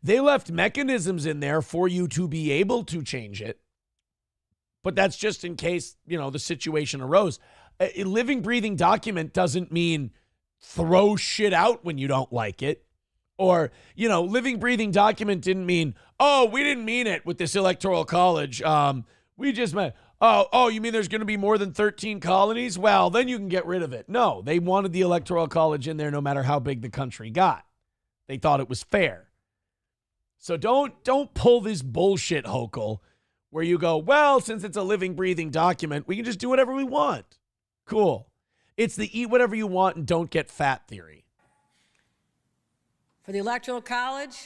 They left mechanisms in there for you to be able to change it. But that's just in case, the situation arose. A living, breathing document doesn't mean throw shit out when you don't like it. Or, living, breathing document didn't mean, oh, we didn't mean it with this Electoral College. We just meant, oh, you mean there's going to be more than 13 colonies? Well, then you can get rid of it. No, they wanted the Electoral College in there no matter how big the country got. They thought it was fair. So don't pull this bullshit, Hochul, where you go, well, since it's a living, breathing document, we can just do whatever we want. Cool. It's the eat whatever you want and don't get fat theory. For the Electoral College,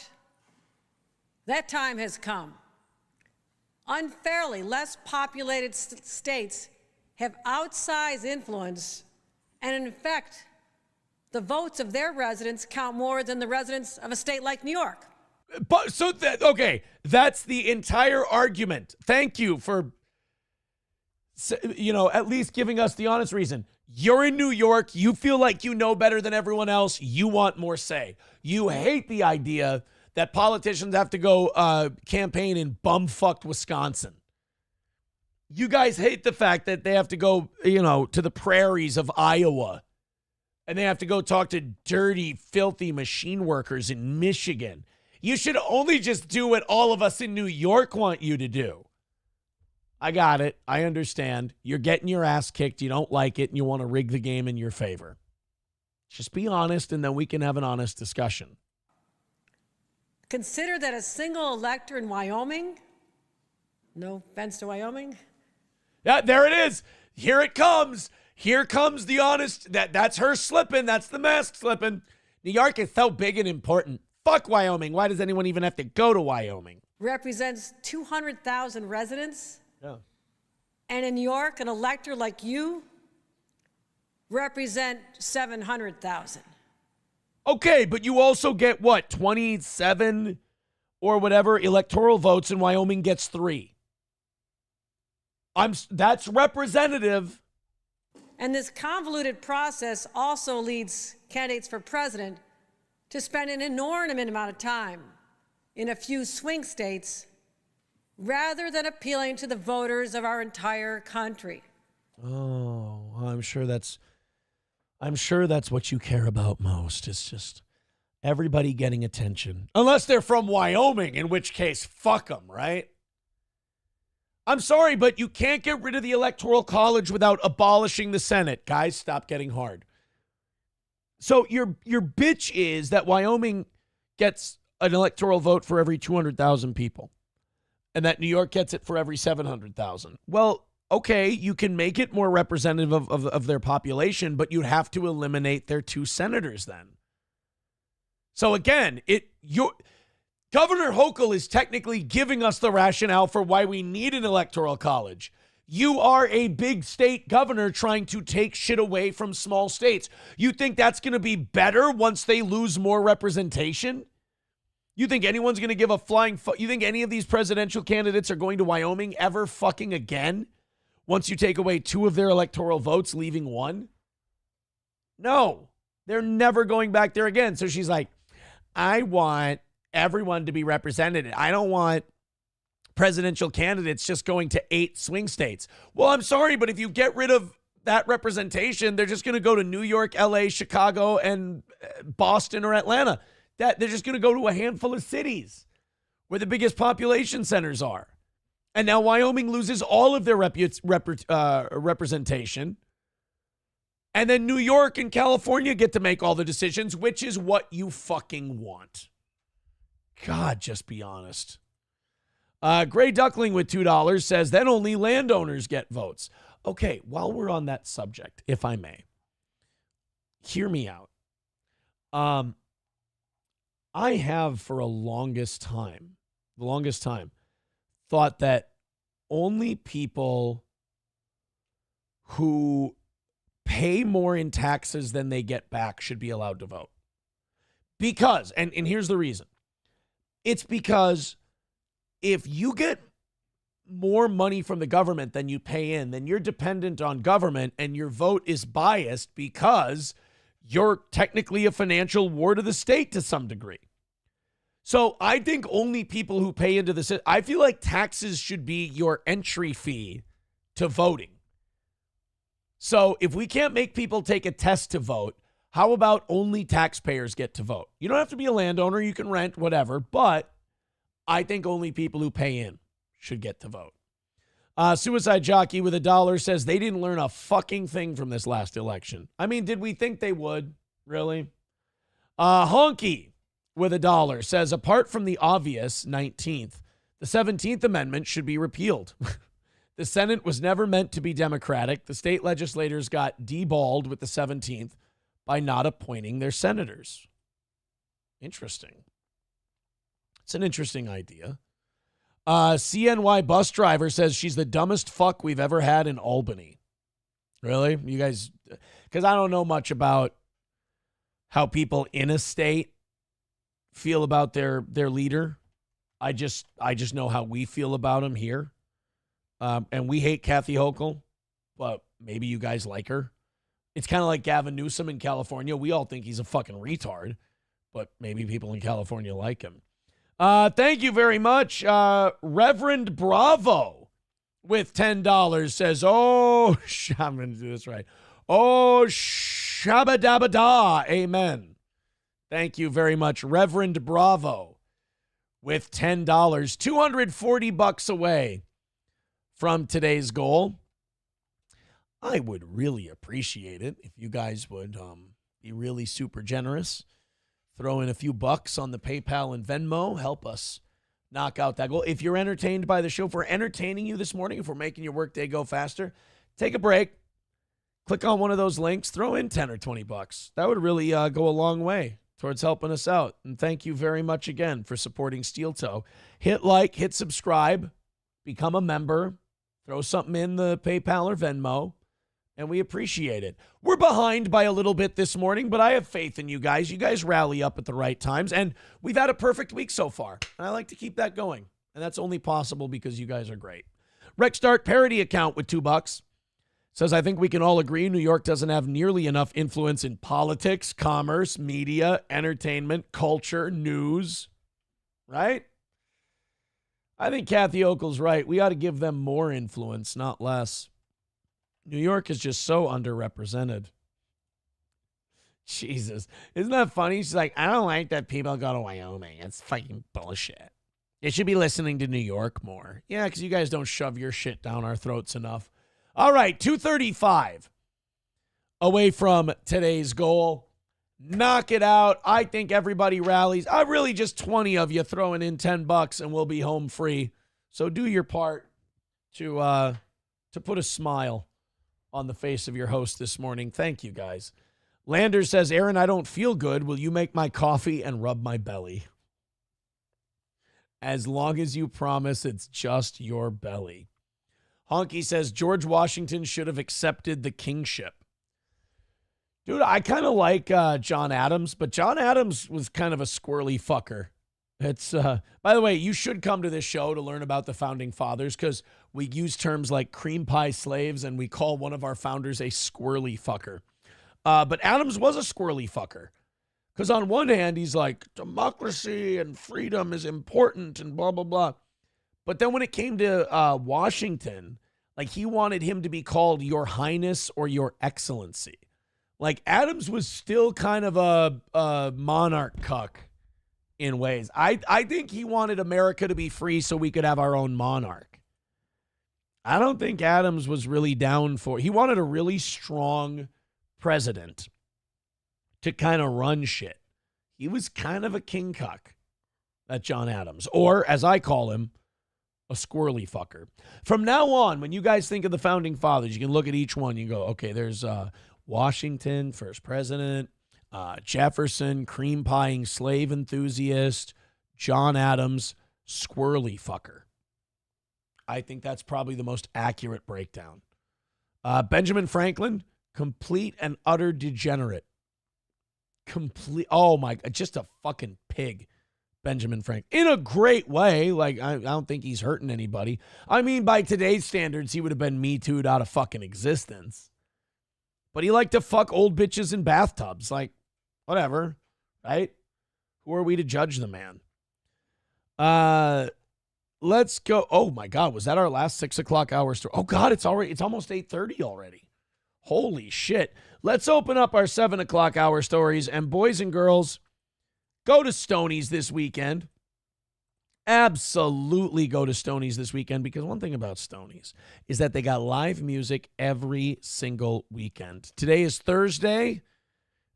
that time has come. Unfairly, less populated states have outsized influence, and in fact, the votes of their residents count more than the residents of a state like New York. But so that, okay, that's the entire argument. Thank you for, at least giving us the honest reason. You're in New York. You feel like you know better than everyone else. You want more say. You hate the idea that politicians have to go campaign in bumfucked Wisconsin. You guys hate the fact that they have to go, to the prairies of Iowa. And they have to go talk to dirty, filthy machine workers in Michigan. You should only just do what all of us in New York want you to do. I got it. I understand. You're getting your ass kicked. You don't like it, and you want to rig the game in your favor. Just be honest, and then we can have an honest discussion. Consider that a single elector in Wyoming, no offense to Wyoming. Yeah, there it is. Here it comes. Here comes the honest. That's her slipping. That's the mask slipping. New York is so big and important. Fuck Wyoming. Why does anyone even have to go to Wyoming? Represents 200,000 residents. Yeah. And in New York, an elector like you represent 700,000. Okay, but you also get what, 27 or whatever electoral votes, and Wyoming gets 3. That's representative. And this convoluted process also leads candidates for president to spend an inordinate amount of time in a few swing states rather than appealing to the voters of our entire country. Oh, I'm sure that's what you care about most. It's just everybody getting attention. Unless they're from Wyoming, in which case, fuck them, right? I'm sorry, but you can't get rid of the Electoral College without abolishing the Senate. Guys, stop getting hard. So your bitch is that Wyoming gets an electoral vote for every 200,000 people and that New York gets it for every 700,000. Well, okay, you can make it more representative of their population, but you'd have to eliminate their 2 senators then. So again, Governor Hochul is technically giving us the rationale for why we need an electoral college. You are a big state governor trying to take shit away from small states. You think that's going to be better once they lose more representation? You think anyone's going to give a flying fuck? You think any of these presidential candidates are going to Wyoming ever fucking again once you take away 2 of their electoral votes, leaving 1? No, they're never going back there again. So she's like, I want everyone to be represented. I don't want presidential candidates just going to 8 swing states. Well, I'm sorry, but if you get rid of that representation, they're just going to go to New York, LA, Chicago, and Boston or Atlanta. They're just going to go to a handful of cities where the biggest population centers are. And now Wyoming loses all of their representation. And then New York and California get to make all the decisions, which is what you fucking want. God, just be honest. Gray Duckling with $2 says, then only landowners get votes. Okay, while we're on that subject, if I may, hear me out. I have for the longest time, thought that only people who pay more in taxes than they get back should be allowed to vote. Because, and here's the reason. It's because if you get more money from the government than you pay in, then you're dependent on government and your vote is biased because you're technically a financial ward of the state to some degree. So I think only people who pay into the, I feel like taxes should be your entry fee to voting. So if we can't make people take a test to vote, how about only taxpayers get to vote? You don't have to be a landowner. You can rent, whatever. But I think only people who pay in should get to vote. Suicide Jockey with $1 says they didn't learn a fucking thing from this last election. I mean, did we think they would? Really? Honky with $1 says, apart from the obvious 19th, The 17th Amendment should be repealed. The Senate was never meant to be democratic. The state legislators got deballed with the 17th by not appointing their senators. Interesting. It's an interesting idea. CNY bus driver says she's the dumbest fuck we've ever had in Albany. Really? You guys, because I don't know much about how people in a state feel about their leader. I just know how we feel about him here. And we hate Kathy Hochul, but maybe you guys like her. It's kind of like Gavin Newsom in California. We all think he's a fucking retard, but maybe people in California like him. Thank you very much. Reverend Bravo with $10 says, oh, I'm going to do this right. Oh, shabba-dabba-da. Amen. Thank you very much, Reverend Bravo with $10. $240 away from today's goal. I would really appreciate it if you guys would be really super generous. Throw in a few bucks on the PayPal and Venmo. Help us knock out that goal. If you're entertained by the show, if we're entertaining you this morning, if we're making your workday go faster, take a break. Click on one of those links. Throw in 10 or 20 bucks. That would really go a long way towards helping us out. And thank you very much again for supporting Steel Toe. Hit like, hit subscribe, become a member, throw something in the PayPal or Venmo, and we appreciate it. We're behind by a little bit this morning, but I have faith in you guys. You guys rally up at the right times, and we've had a perfect week so far. And I like to keep that going, and that's only possible because you guys are great. Rexstart parody account with $2 says, I think we can all agree New York doesn't have nearly enough influence in politics, commerce, media, entertainment, culture, news, right? I think Kathy Hochul's right. We ought to give them more influence, not less. New York is just so underrepresented. Jesus. Isn't that funny? She's like, I don't like that people go to Wyoming. It's fucking bullshit. You should be listening to New York more. Yeah, because you guys don't shove your shit down our throats enough. All right, 2:35 away from today's goal. Knock it out. I think everybody rallies. I really just 20 of you throwing in $10 and we'll be home free. So do your part to put a smile on the face of your host this morning. Thank you, guys. Lander says, Aaron, I don't feel good. Will you make my coffee and rub my belly? As long as you promise it's just your belly. Honky says, George Washington should have accepted the kingship. Dude, I kind of like John Adams, but John Adams was kind of a squirrely fucker. It's by the way, you should come to this show to learn about the founding fathers because we use terms like cream pie slaves and we call one of our founders a squirrely fucker. But Adams was a squirrely fucker because on one hand, he's like, democracy and freedom is important and blah, blah, blah. But then when it came to Washington, like he wanted him to be called Your Highness or Your Excellency. Like Adams was still kind of a monarch cuck in ways. I think he wanted America to be free so we could have our own monarch. I don't think Adams was really down for, he wanted a really strong president to kind of run shit. He was kind of a king cuck, that John Adams, or as I call him, a squirrely fucker. From now on, when you guys think of the founding fathers, you can look at each one. You go, okay, there's Washington, first president, Jefferson, cream pieing slave enthusiast, John Adams, squirrely fucker. I think that's probably the most accurate breakdown. Benjamin Franklin, complete and utter degenerate. Oh my God, just a fucking pig. Benjamin Franklin. In a great way. Like, I don't think he's hurting anybody. I mean, by today's standards, he would have been Me Too'd out of fucking existence. But he liked to fuck old bitches in bathtubs. Like, whatever, right? Who are we to judge the man? Let's go. Oh, my God. Was that our last 6 o'clock hour story? Oh, God, it's almost 8:30 already. Holy shit. Let's open up our 7 o'clock hour stories. And boys and girls, go to Stoney's this weekend. Absolutely go to Stoney's this weekend because one thing about Stoney's is that they got live music every single weekend. Today is Thursday,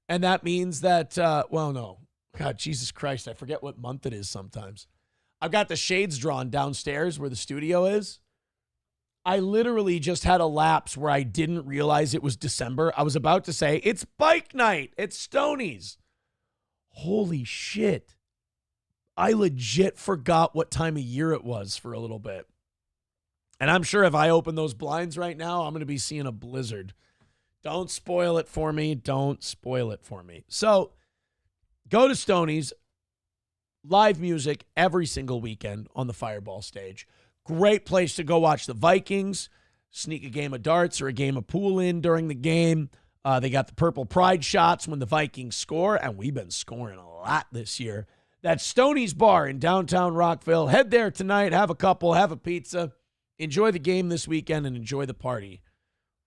and that means that, well, no. God, Jesus Christ, I forget what month it is sometimes. I've got the shades drawn downstairs where the studio is. I literally just had a lapse where I didn't realize it was December. I was about to say, it's bike night at Stoney's. Holy shit. I legit forgot what time of year it was for a little bit. And I'm sure if I open those blinds right now, I'm going to be seeing a blizzard. Don't spoil it for me. Don't spoil it for me. So go to Stoney's. Live music every single weekend on the Fireball stage. Great place to go watch the Vikings, sneak a game of darts or a game of pool in during the game. They got the purple pride shots when the Vikings score, and we've been scoring a lot this year. That's Stoney's Bar in downtown Rockville. Head there tonight, have a couple, have a pizza, enjoy the game this weekend, and enjoy the party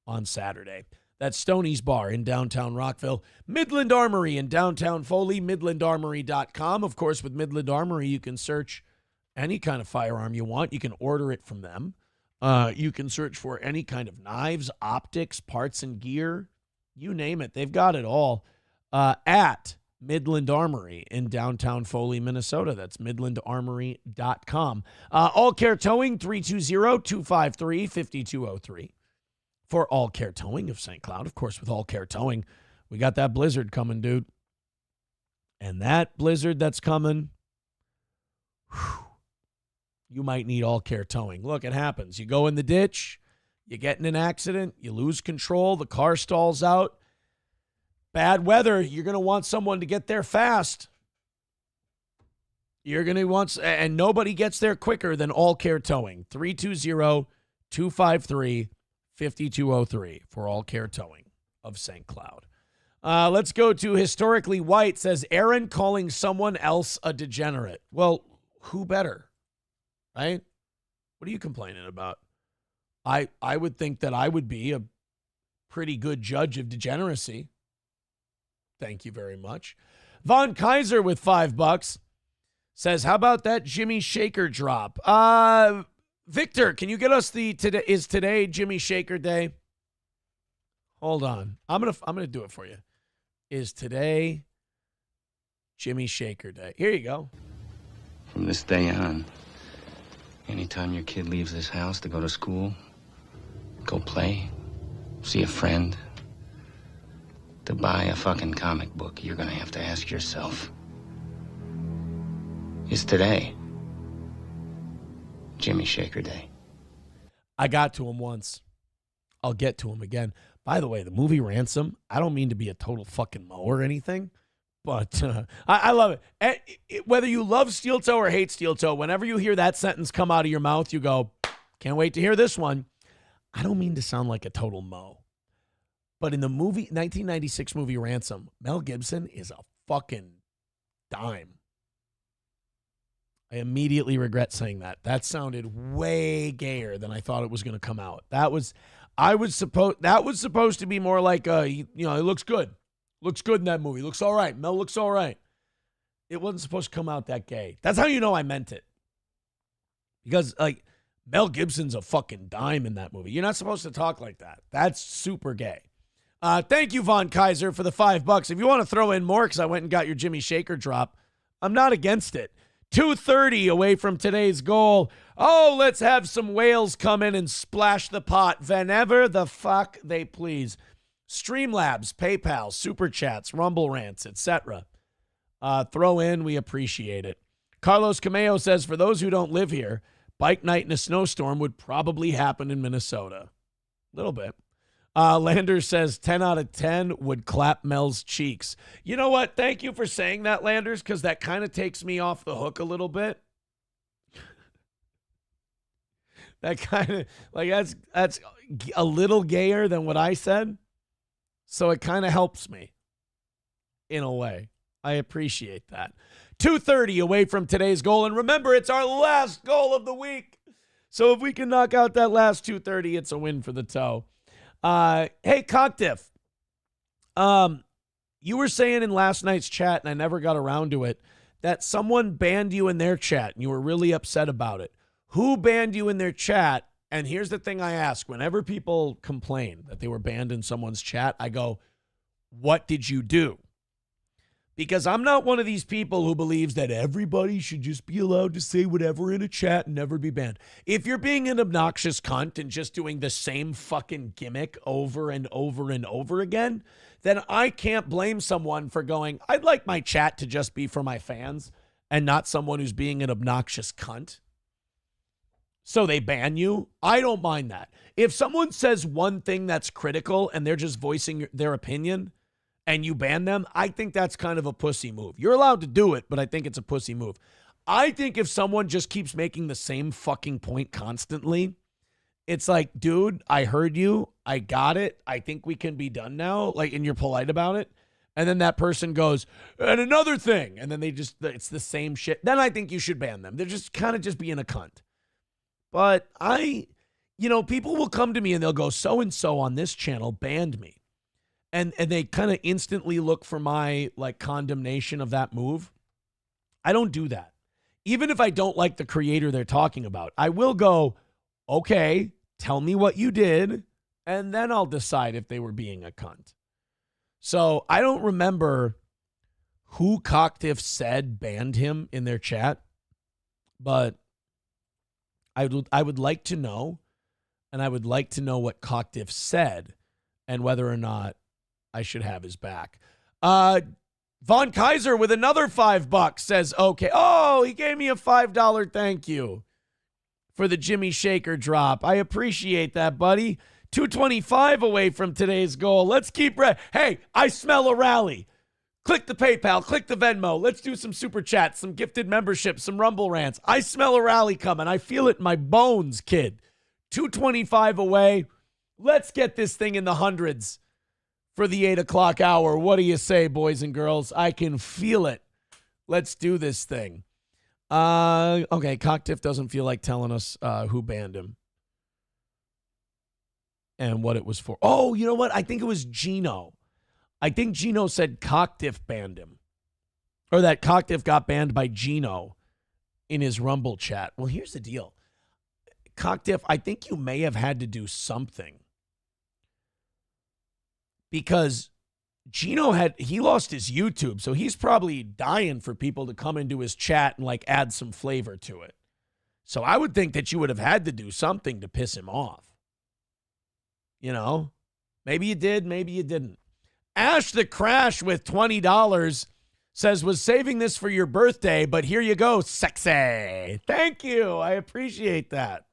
on Saturday. That's Stoney's Bar in downtown Rockville. Midland Armory in downtown Foley, midlandarmory.com. Of course, with Midland Armory, you can search any kind of firearm you want. You can order it from them. You can search for any kind of knives, optics, parts and gear. You name it. They've got it all at Midland Armory in downtown Foley, Minnesota. That's midlandarmory.com. All Care Towing, 320-253-5203. For All Care Towing of St. Cloud. Of course, with All Care Towing, we got that blizzard coming, dude. And that blizzard that's coming, you might need All Care Towing. Look, it happens. You go in the ditch, you get in an accident, you lose control, the car stalls out. Bad weather, you're going to want someone to get there fast. You're going to want, and nobody gets there quicker than All Care Towing. 320-253-5203 for All Care Towing of St. Cloud. Let's go to Historically White. Says Aaron calling someone else a degenerate. Well, who better, right? What are you complaining about? I would think that I would be a pretty good judge of degeneracy. Thank you very much. Von Kaiser with $5 says, how about that Jimmy Shaker drop? Victor, can you get us is today Jimmy Shaker Day? Hold on. I'm gonna do it for you. Is today Jimmy Shaker Day? Here you go. From this day on, anytime your kid leaves this house to go to school, go play, see a friend, to buy a fucking comic book, you're gonna have to ask yourself, is today Jimmy Shaker Day? I got to him once. I'll get to him again. By the way, the movie Ransom, I don't mean to be a total fucking mo or anything, but I love it. Whether you love Steel Toe or hate Steel Toe, whenever you hear that sentence come out of your mouth, you go, can't wait to hear this one. I don't mean to sound like a total mo, but in the movie, 1996 movie Ransom, Mel Gibson is a fucking dime. I immediately regret saying that. That sounded way gayer than I thought it was going to come out. That was supposed to be more like, it looks good. Looks good in that movie. Looks all right. Mel looks all right. It wasn't supposed to come out that gay. That's how you know I meant it. Because, Mel Gibson's a fucking dime in that movie. You're not supposed to talk like that. That's super gay. Thank you, Von Kaiser, for the $5. If you want to throw in more, because I went and got your Jimmy Shaker drop, I'm not against it. 2:30 away from today's goal. Oh, let's have some whales come in and splash the pot whenever the fuck they please. Streamlabs, PayPal, Super Chats, Rumble Rants, etc. Throw in, we appreciate it. Carlos Cameo says, for those who don't live here, bike night in a snowstorm would probably happen in Minnesota. A little bit. Landers says 10 out of 10 would clap Mel's cheeks. You know what? Thank you for saying that, Landers, because that kind of takes me off the hook a little bit. That kind of, that's a little gayer than what I said. So it kind of helps me in a way. I appreciate that. 2:30 away from today's goal. And remember, it's our last goal of the week. So if we can knock out that last 2:30, it's a win for the toe. Hey, Cocktiff, you were saying in last night's chat, and I never got around to it, that someone banned you in their chat, and you were really upset about it. Who banned you in their chat? And here's the thing I ask. Whenever people complain that they were banned in someone's chat, I go, what did you do? Because I'm not one of these people who believes that everybody should just be allowed to say whatever in a chat and never be banned. If you're being an obnoxious cunt and just doing the same fucking gimmick over and over and over again, then I can't blame someone for going, I'd like my chat to just be for my fans and not someone who's being an obnoxious cunt. So they ban you. I don't mind that. If someone says one thing that's critical and they're just voicing their opinion and you ban them, I think that's kind of a pussy move. You're allowed to do it, but I think it's a pussy move. I think if someone just keeps making the same fucking point constantly, it's like, dude, I heard you. I got it. I think we can be done now. Like, and you're polite about it. And then that person goes, and another thing. And then it's the same shit. Then I think you should ban them. They're just kind of just being a cunt. But people will come to me and they'll go, so-and-so on this channel banned me. And they kind of instantly look for my like condemnation of that move. I don't do that. Even if I don't like the creator they're talking about, I will go, okay, tell me what you did, and then I'll decide if they were being a cunt. So I don't remember who Cocktiff said banned him in their chat, but I would like to know, and I would like to know what Cocktiff said and whether or not I should have his back. Von Kaiser with another $5 says, okay. Oh, he gave me a $5 thank you for the Jimmy Shaker drop. I appreciate that, buddy. 225 away from today's goal. Let's keep Hey, I smell a rally. Click the PayPal, click the Venmo. Let's do some super chats, some gifted memberships, some Rumble rants. I smell a rally coming. I feel it in my bones, kid. 225 away. Let's get this thing in the hundreds for the 8 o'clock hour. What do you say, boys and girls? I can feel it. Let's do this thing. Okay, Cocktiff doesn't feel like telling us who banned him and what it was for. Oh, you know what? I think it was Gino. I think Gino said Cocktiff banned him, or that Cocktiff got banned by Gino in his Rumble chat. Well, here's the deal. Cocktiff, I think you may have had to do something, because Gino he lost his YouTube, so he's probably dying for people to come into his chat and like add some flavor to it. So I would think that you would have had to do something to piss him off. You know, maybe you did, maybe you didn't. Ash the Crash with $20 says, was saving this for your birthday, but here you go, sexy. Thank you. I appreciate that.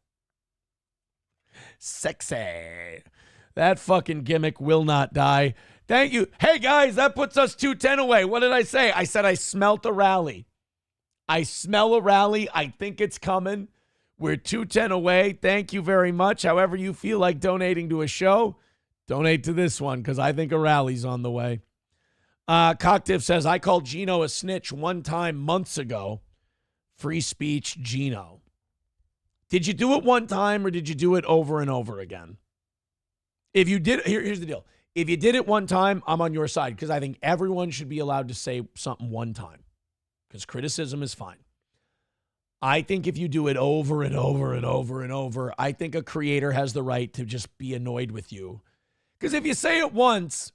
Sexy. That fucking gimmick will not die. Thank you. Hey, guys, that puts us 210 away. What did I say? I said I smelt a rally. I smell a rally. I think it's coming. We're 210 away. Thank you very much. However you feel like donating to a show, donate to this one, because I think a rally's on the way. Cocktiff says, I called Gino a snitch one time months ago. Free speech, Gino. Did you do it one time, or did you do it over and over again? If you did, here's the deal. If you did it one time, I'm on your side, because I think everyone should be allowed to say something one time, because criticism is fine. I think if you do it over and over and over and over, I think a creator has the right to just be annoyed with you. Because if you say it once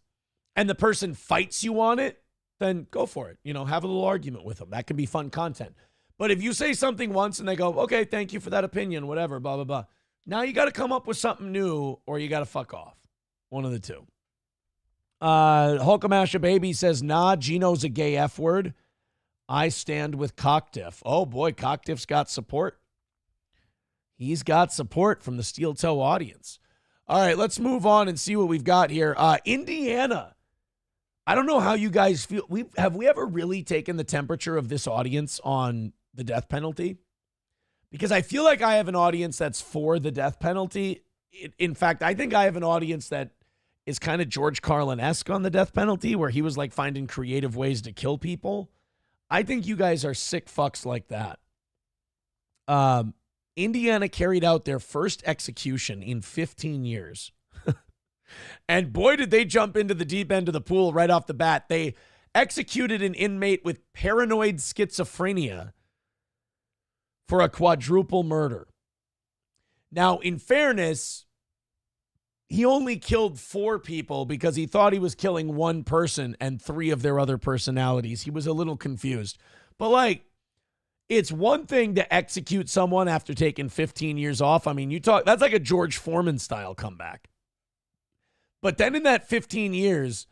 and the person fights you on it, then go for it. You know, have a little argument with them. That can be fun content. But if you say something once and they go, okay, thank you for that opinion, whatever, blah, blah, blah. Now you got to come up with something new, or you got to fuck off. One of the two. Hulkamasha Baby says, nah, Gino's a gay F word. I stand with Cocktiff. Oh boy, Cocktiff's got support. He's got support from the Steel Toe audience. All right, let's move on and see what we've got here. Indiana. I don't know how you guys feel. Have we ever really taken the temperature of this audience on the death penalty? Because I feel like I have an audience that's for the death penalty. In fact, I think I have an audience that is kind of George Carlin-esque on the death penalty, where he was like finding creative ways to kill people. I think you guys are sick fucks like that. Indiana carried out their first execution in 15 years. And boy, did they jump into the deep end of the pool right off the bat. They executed an inmate with paranoid schizophrenia for a quadruple murder. Now, in fairness, he only killed 4 people because he thought he was killing one person and 3 of their other personalities. He was a little confused. But like, it's one thing to execute someone after taking 15 years off. I mean, that's like a George Foreman style comeback. But then in that 15 years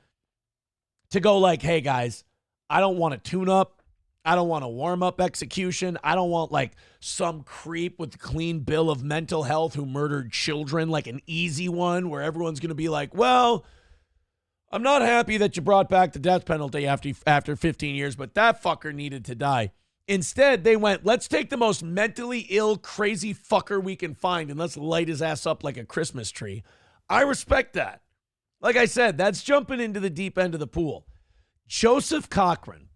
to go like, hey guys, I don't want a tune-up. I don't want a warm-up execution. I don't want like some creep with a clean bill of mental health who murdered children, like an easy one where everyone's going to be like, well, I'm not happy that you brought back the death penalty after 15 years, but that fucker needed to die. Instead, they went, let's take the most mentally ill, crazy fucker we can find and let's light his ass up like a Christmas tree. I respect that. Like I said, that's jumping into the deep end of the pool. Joseph Cochran,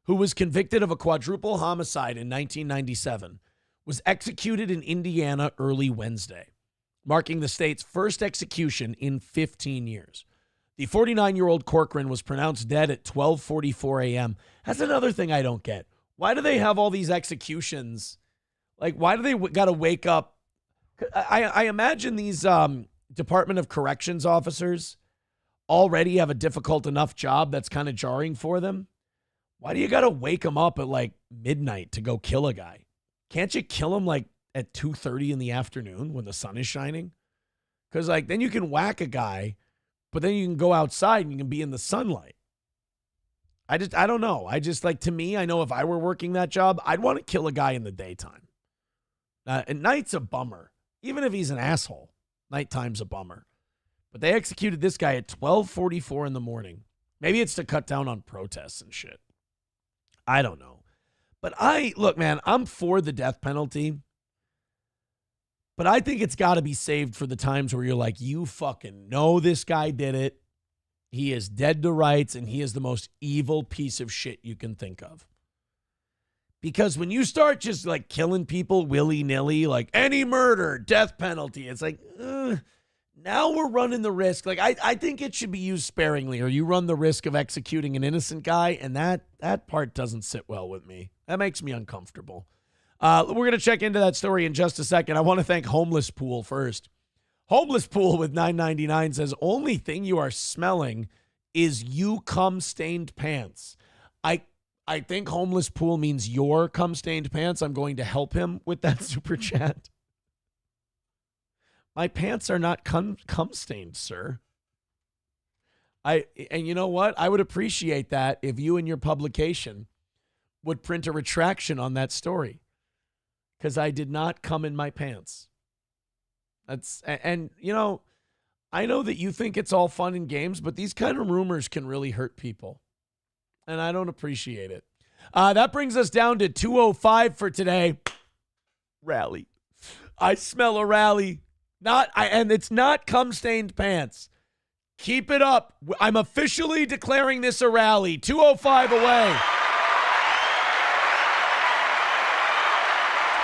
who was convicted of a quadruple homicide in 1997, was executed in Indiana early Wednesday, marking the state's first execution in 15 years. The 49-year-old Corcoran was pronounced dead at 12:44 a.m. That's another thing I don't get. Why do they have all these executions? Like, why do they got to wake up? I imagine these Department of Corrections officers already have a difficult enough job that's kind of jarring for them. Why do you got to wake them up at like midnight to go kill a guy? Can't you kill him like at 2:30 in the afternoon when the sun is shining? Because like then you can whack a guy, but then you can go outside and you can be in the sunlight. I don't know. I just like, to me, I know if I were working that job, I'd want to kill a guy in the daytime. And night's a bummer. Even if he's an asshole, nighttime's a bummer. But they executed this guy at 12:44 in the morning. Maybe it's to cut down on protests and shit. I don't know. But look, man, I'm for the death penalty. But I think it's got to be saved for the times where you're like, you fucking know this guy did it. He is dead to rights, and he is the most evil piece of shit you can think of. Because when you start just like killing people willy-nilly, like any murder, death penalty, it's like, now we're running the risk. Like, I think it should be used sparingly, or you run the risk of executing an innocent guy, and that part doesn't sit well with me. That makes me uncomfortable. We're going to check into that story in just a second. I want to thank Homeless Pool first. Homeless Pool with $9.99 says, only thing you are smelling is you cum-stained pants. I think Homeless Pool means your cum-stained pants. I'm going to help him with that super chat. My pants are not cum-stained, sir. And you know what? I would appreciate that if you and your publication would print a retraction on that story, because I did not cum in my pants. And you know, I know that you think it's all fun and games, but these kind of rumors can really hurt people, and I don't appreciate it. That brings us down to 2:05 for today. Rally. I smell a rally. And it's not cum-stained pants. Keep it up. I'm officially declaring this a rally. 2:05 away.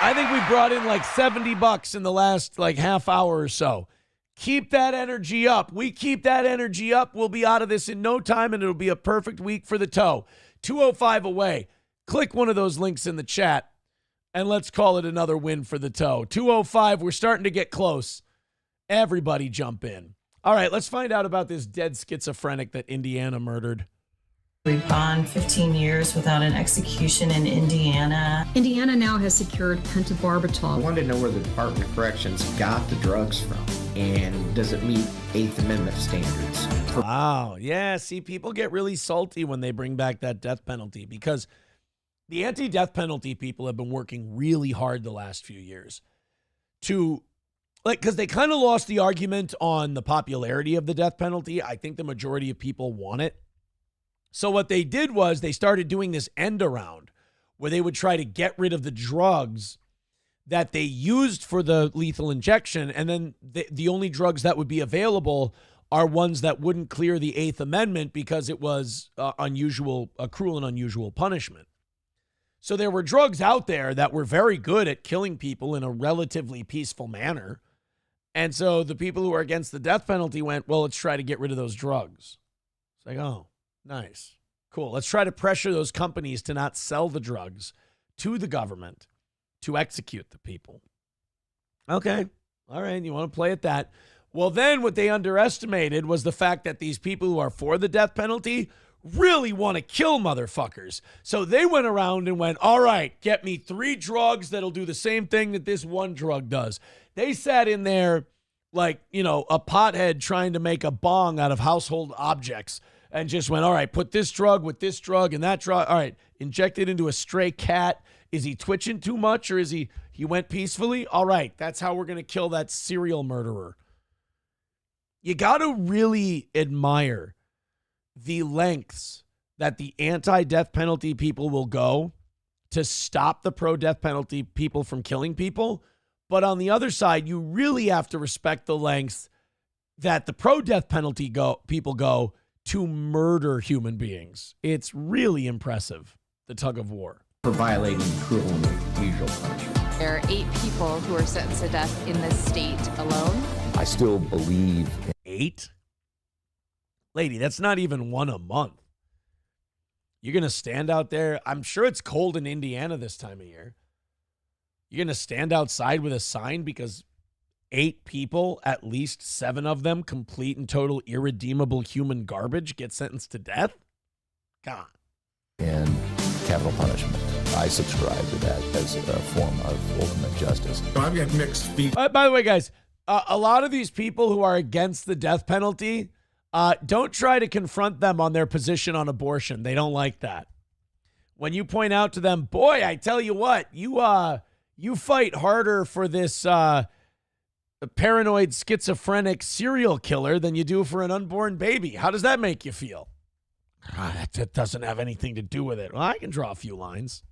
I think we brought in like $70 in the last like half hour or so. Keep that energy up. We keep that energy up. We'll be out of this in no time, and it'll be a perfect week for the toe. 2:05 away. Click one of those links in the chat, and let's call it another win for the toe. 2:05, we're starting to get close. Everybody jump in. All right, let's find out about this dead schizophrenic that Indiana murdered. We've gone 15 years without an execution in Indiana. Indiana now has secured pentobarbital. I wanted to know where the Department of Corrections got the drugs from, and does it meet 8th Amendment standards? Wow, yeah, see, people get really salty when they bring back that death penalty, because the anti-death penalty people have been working really hard the last few years to, like, because they kind of lost the argument on the popularity of the death penalty. I think the majority of people want it. So what they did was they started doing this end around where they would try to get rid of the drugs that they used for the lethal injection, and then the only drugs that would be available are ones that wouldn't clear the 8th Amendment because it was cruel and unusual punishment. So there were drugs out there that were very good at killing people in a relatively peaceful manner. And so the people who are against the death penalty went, well, let's try to get rid of those drugs. It's like, oh, nice. Cool. Let's try to pressure those companies to not sell the drugs to the government to execute the people. Okay. All right. You want to play at that. Well, then what they underestimated was the fact that these people who are for the death penalty really want to kill motherfuckers. So they went around and went, all right, get me 3 drugs that'll do the same thing that this one drug does. They sat in there like, you know, a pothead trying to make a bong out of household objects and just went, all right, put this drug with this drug and that drug. All right, inject it into a stray cat. Is he twitching too much or is he went peacefully? All right, that's how we're going to kill that serial murderer. You got to really admire the lengths that the anti-death penalty people will go to stop the pro-death penalty people from killing people. But on the other side, you really have to respect the lengths that the pro-death penalty people go to murder human beings. It's really impressive, the tug of war. For violating cruel and unusual punishment. There are 8 people who are sentenced to death in this state alone. I still believe. 8? Lady, that's not even 1 a month. You're going to stand out there. I'm sure it's cold in Indiana this time of year. You're going to stand outside with a sign because 8 people, at least 7 of them, complete and total irredeemable human garbage, get sentenced to death? God. And capital punishment. I subscribe to that as a form of ultimate justice. I've got mixed feelings. By the way, guys, a lot of these people who are against the death penalty, don't try to confront them on their position on abortion. They don't like that. When you point out to them, boy, I tell you what, you fight harder for this paranoid schizophrenic serial killer than you do for an unborn baby. How does that make you feel? That doesn't have anything to do with it. Well, I can draw a few lines.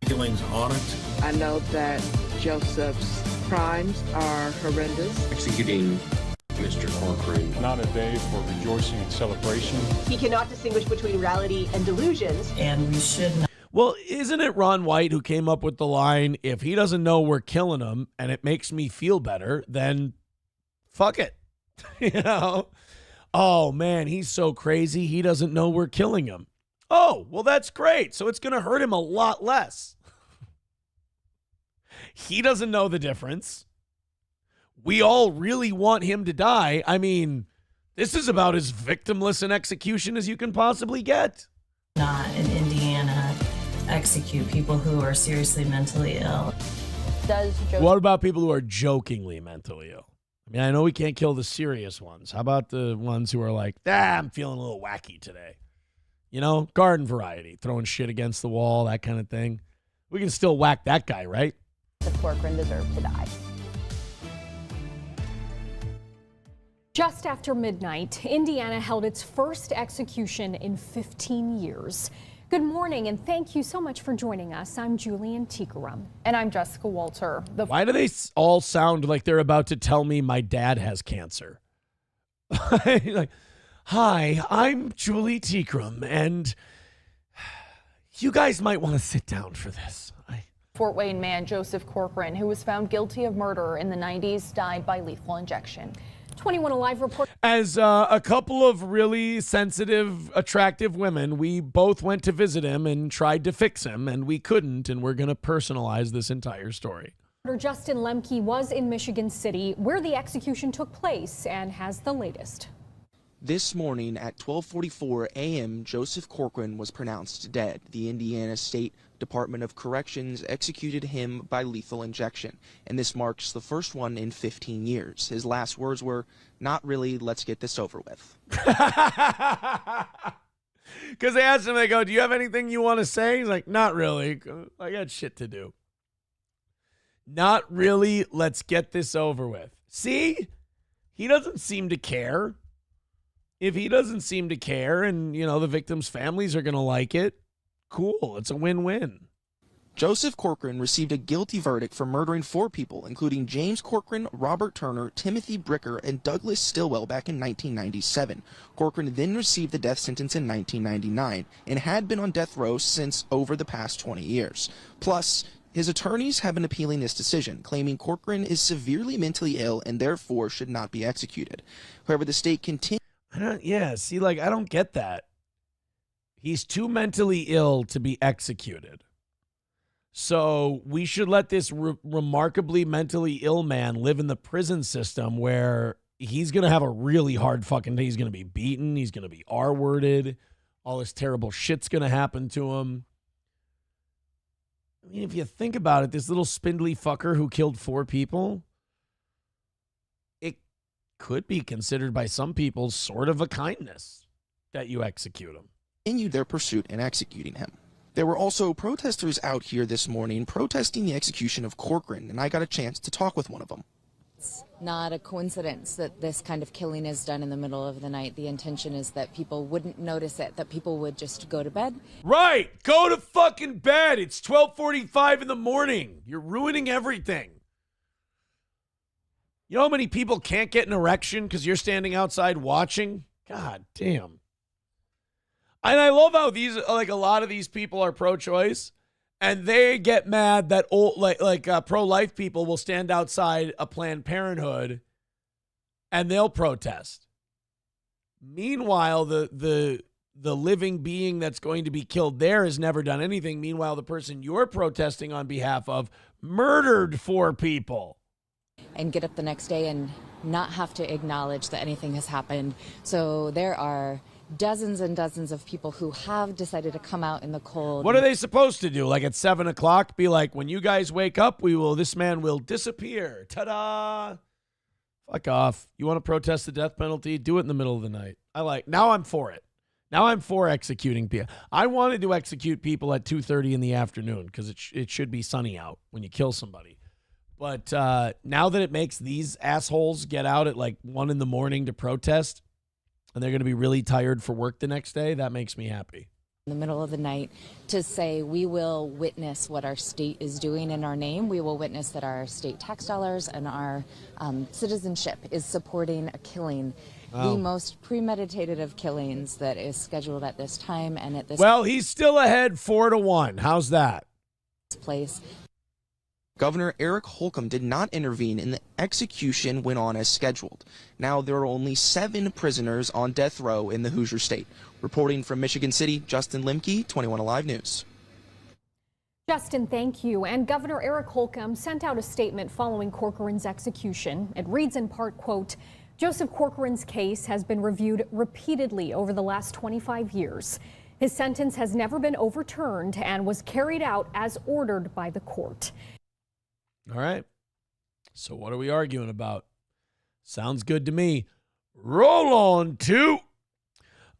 Feelings on it. I know that Joseph's crimes are horrendous. Executing Mr. Corcoran. Not a day for rejoicing and celebration. He cannot distinguish between reality and delusions. And we should not. Well, isn't it Ron White who came up with the line, if he doesn't know we're killing him and it makes me feel better, then fuck it. You know? Oh, man, he's so crazy, he doesn't know we're killing him. Oh, well, that's great. So it's going to hurt him a lot less. He doesn't know the difference. We all really want him to die. I mean, this is about as victimless an execution as you can possibly get. Not in Indiana execute people who are seriously mentally ill. What about people who are jokingly mentally ill? I mean, I know we can't kill the serious ones. How about the ones who are like, I'm feeling a little wacky today? You know, garden variety, throwing shit against the wall, that kind of thing. We can still whack that guy, right? The Corcoran deserved to die. Just after midnight, Indiana held its first execution in 15 years. Good morning, and thank you so much for joining us. I'm Julian Tikaram. And I'm Jessica Walter. Why do they all sound like they're about to tell me my dad has cancer? Like, hi, I'm Julie Tikaram, and you guys might want to sit down for this. Fort Wayne man Joseph Corcoran, who was found guilty of murder in the 90s, died by lethal injection. 21 Alive report. As a couple of really sensitive, attractive women, we both went to visit him and tried to fix him, and we couldn't, and we're going to personalize this entire story. Justin Lemke was in Michigan City, where the execution took place, and has the latest. This morning at 12:44 a.m., Joseph Corcoran was pronounced dead. The Indiana State Department of Corrections executed him by lethal injection, and this marks the first one in 15 years. His last words were, "Not really, let's get this over with." Because they asked him, they go, "Do you have anything you want to say?" He's like, "Not really. I got shit to do." Not really, let's get this over with. See? He doesn't seem to care. If he doesn't seem to care and, you know, the victims' families are going to like it, cool. It's a win-win. Joseph Corcoran received a guilty verdict for murdering 4 people, including James Corcoran, Robert Turner, Timothy Bricker, and Douglas Stillwell back in 1997. Corcoran then received the death sentence in 1999 and had been on death row since over the past 20 years. Plus, his attorneys have been appealing this decision, claiming Corcoran is severely mentally ill and therefore should not be executed. However, the state continues. I don't get that. He's too mentally ill to be executed. So we should let this remarkably mentally ill man live in the prison system where he's going to have a really hard fucking day. He's going to be beaten. He's going to be R-worded. All this terrible shit's going to happen to him. I mean, if you think about it, this little spindly fucker who killed 4 people, it could be considered by some people sort of a kindness that you execute him. Continued their pursuit and executing him. There were also protesters out here this morning protesting the execution of Corcoran, and I got a chance to talk with one of them. It's not a coincidence that this kind of killing is done in the middle of the night. The intention is that people wouldn't notice it, that people would just go to bed. Right. Go to fucking bed. It's 12:45 in the morning. You're ruining everything. You know how many people can't get an erection because you're standing outside watching? God damn. And I love how these, like, a lot of these people are pro-choice. And they get mad that pro-life people will stand outside a Planned Parenthood and they'll protest. Meanwhile, the living being that's going to be killed there has never done anything. Meanwhile, the person you're protesting on behalf of murdered 4 people. And get up the next day and not have to acknowledge that anything has happened. So there are dozens and dozens of people who have decided to come out in the cold. What are they supposed to do? Like at 7 o'clock, be like, when you guys wake up, this man will disappear. Ta-da! Fuck off. You want to protest the death penalty? Do it in the middle of the night. Now I'm for it. Now I'm for executing people. I wanted to execute people at 2:30 in the afternoon because it should be sunny out when you kill somebody. But now that it makes these assholes get out at like 1 in the morning to protest, and they're going to be really tired for work the next day, that makes me happy. In the middle of the night to say we will witness what our state is doing in our name. We will witness that our state tax dollars and our citizenship is supporting a killing. Wow. The most premeditated of killings that is scheduled at this time and at this. Well, he's still ahead 4-1. How's that? Place. Governor Eric Holcomb did not intervene, and the execution went on as scheduled. Now there are only 7 prisoners on death row in the Hoosier State. Reporting from Michigan City, Justin Limke, 21 Alive News. Justin, thank you. And Governor Eric Holcomb sent out a statement following Corcoran's execution. It reads in part, quote, Joseph Corcoran's case has been reviewed repeatedly over the last 25 years. His sentence has never been overturned and was carried out as ordered by the court. All right. So what are we arguing about? Sounds good to me. Roll on to.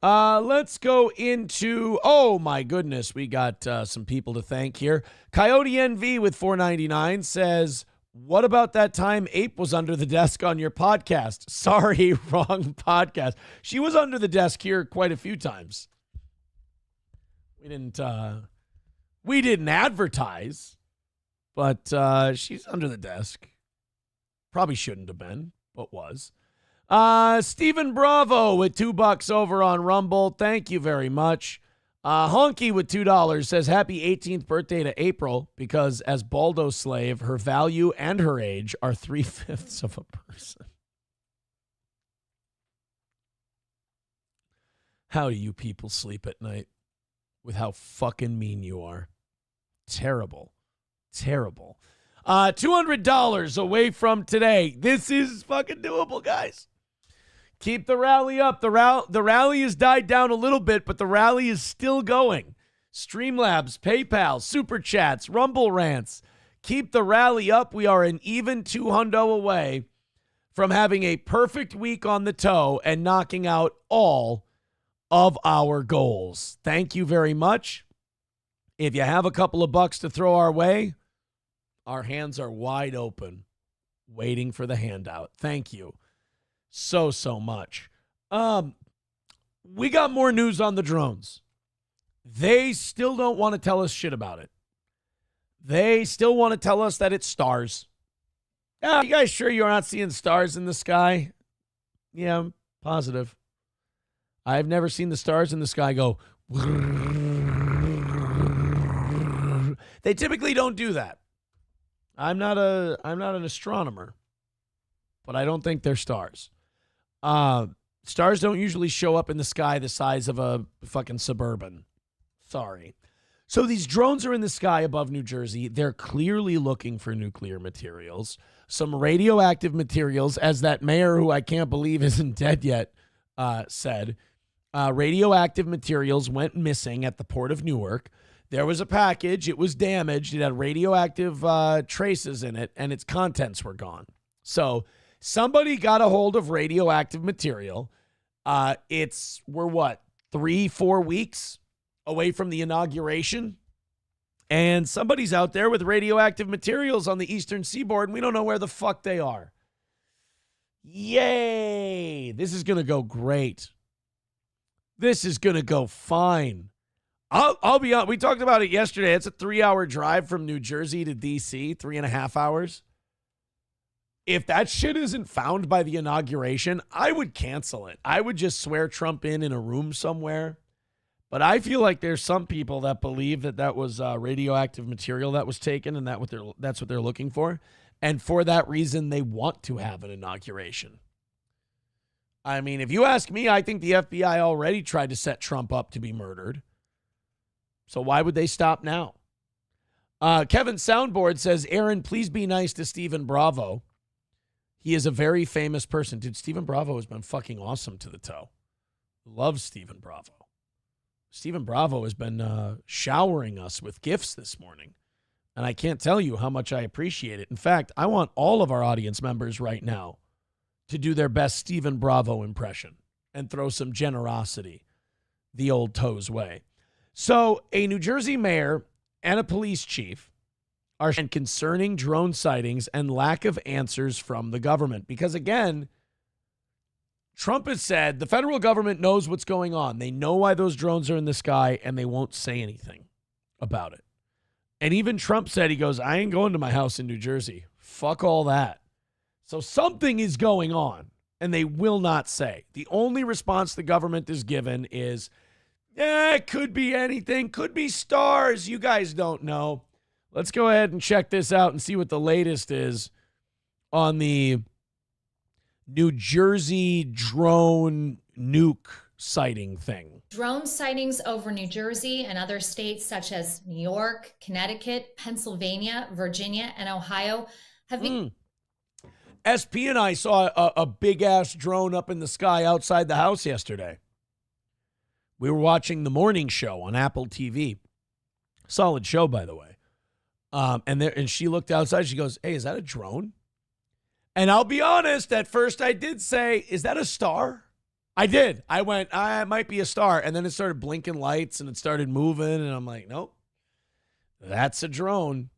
Let's go into, oh my goodness, we got some people to thank here. Coyote NV with $4.99 says, what about that time Ape was under the desk on your podcast? Sorry, wrong podcast. She was under the desk here quite a few times. We didn't advertise. But she's under the desk. Probably shouldn't have been, but was. Stephen Bravo with $2 over on Rumble. Thank you very much. Honky with $2 says, happy 18th birthday to April, because as Baldo slave, her value and her age are 3/5 of a person. How do you people sleep at night with how fucking mean you are? Terrible. Terrible. $200 away from today. This is fucking doable, guys. Keep the rally up. The rally has died down a little bit, but the rally is still going. Streamlabs, PayPal, Super Chats, Rumble Rants. Keep the rally up. We are an even $200 away from having a perfect week on the toe and knocking out all of our goals. Thank you very much. If you have a couple of bucks to throw our way, our hands are wide open, waiting for the handout. Thank you so much. We got more news on the drones. They still don't want to tell us shit about it. They still want to tell us that it's stars. Yeah, you guys sure you're not seeing stars in the sky? Yeah, I'm positive. I've never seen the stars in the sky go. They typically don't do that. I'm not an astronomer, but I don't think they're stars. Stars don't usually show up in the sky the size of a fucking Suburban. Sorry. So these drones are in the sky above New Jersey. They're clearly looking for nuclear materials. some radioactive materials, as that mayor, who I can't believe isn't dead yet, said. Radioactive materials went missing at the Port of Newark. There was a package. It was damaged. It had radioactive traces in it, and its contents were gone. So somebody got a hold of radioactive material. We're what, 3-4 weeks away from the inauguration? And somebody's out there with radioactive materials on the eastern seaboard, and we don't know where the fuck they are. Yay! This is going to go great. This is going to go fine. I'll be honest. We talked about it yesterday. It's a 3-hour drive from New Jersey to D.C., 3.5 hours. If that shit isn't found by the inauguration, I would cancel it. I would just swear Trump in a room somewhere. But I feel like there's some people that believe that was radioactive material that was taken, and that's what they're looking for. And for that reason, they want to have an inauguration. I mean, if you ask me, I think the FBI already tried to set Trump up to be murdered. So why would they stop now? Kevin Soundboard says, Aaron, please be nice to Stephen Bravo. He is a very famous person. Dude, Stephen Bravo has been fucking awesome to the toe. Love Stephen Bravo. Stephen Bravo has been showering us with gifts this morning. And I can't tell you how much I appreciate it. In fact, I want all of our audience members right now to do their best Stephen Bravo impression and throw some generosity the old toes way. So a New Jersey mayor and a police chief are concerning drone sightings and lack of answers from the government. Because again, Trump has said the federal government knows what's going on. They know why those drones are in the sky, and they won't say anything about it. And even Trump said, he goes, I ain't going to my house in New Jersey. Fuck all that. So something is going on, and they will not say. The only response the government is given is, it could be anything. Could be stars. You guys don't know. Let's go ahead and check this out and see what the latest is on the New Jersey drone nuke sighting thing. Drone sightings over New Jersey and other states such as New York, Connecticut, Pennsylvania, Virginia, and Ohio have been... SP and I saw a big-ass drone up in the sky outside the house yesterday. We were watching the morning show on Apple TV. Solid show, by the way. And she looked outside. She goes, hey, is that a drone? And I'll be honest, at first I did say, is that a star? I did. I went, it might be a star. And then it started blinking lights and it started moving. And I'm like, nope, that's a drone.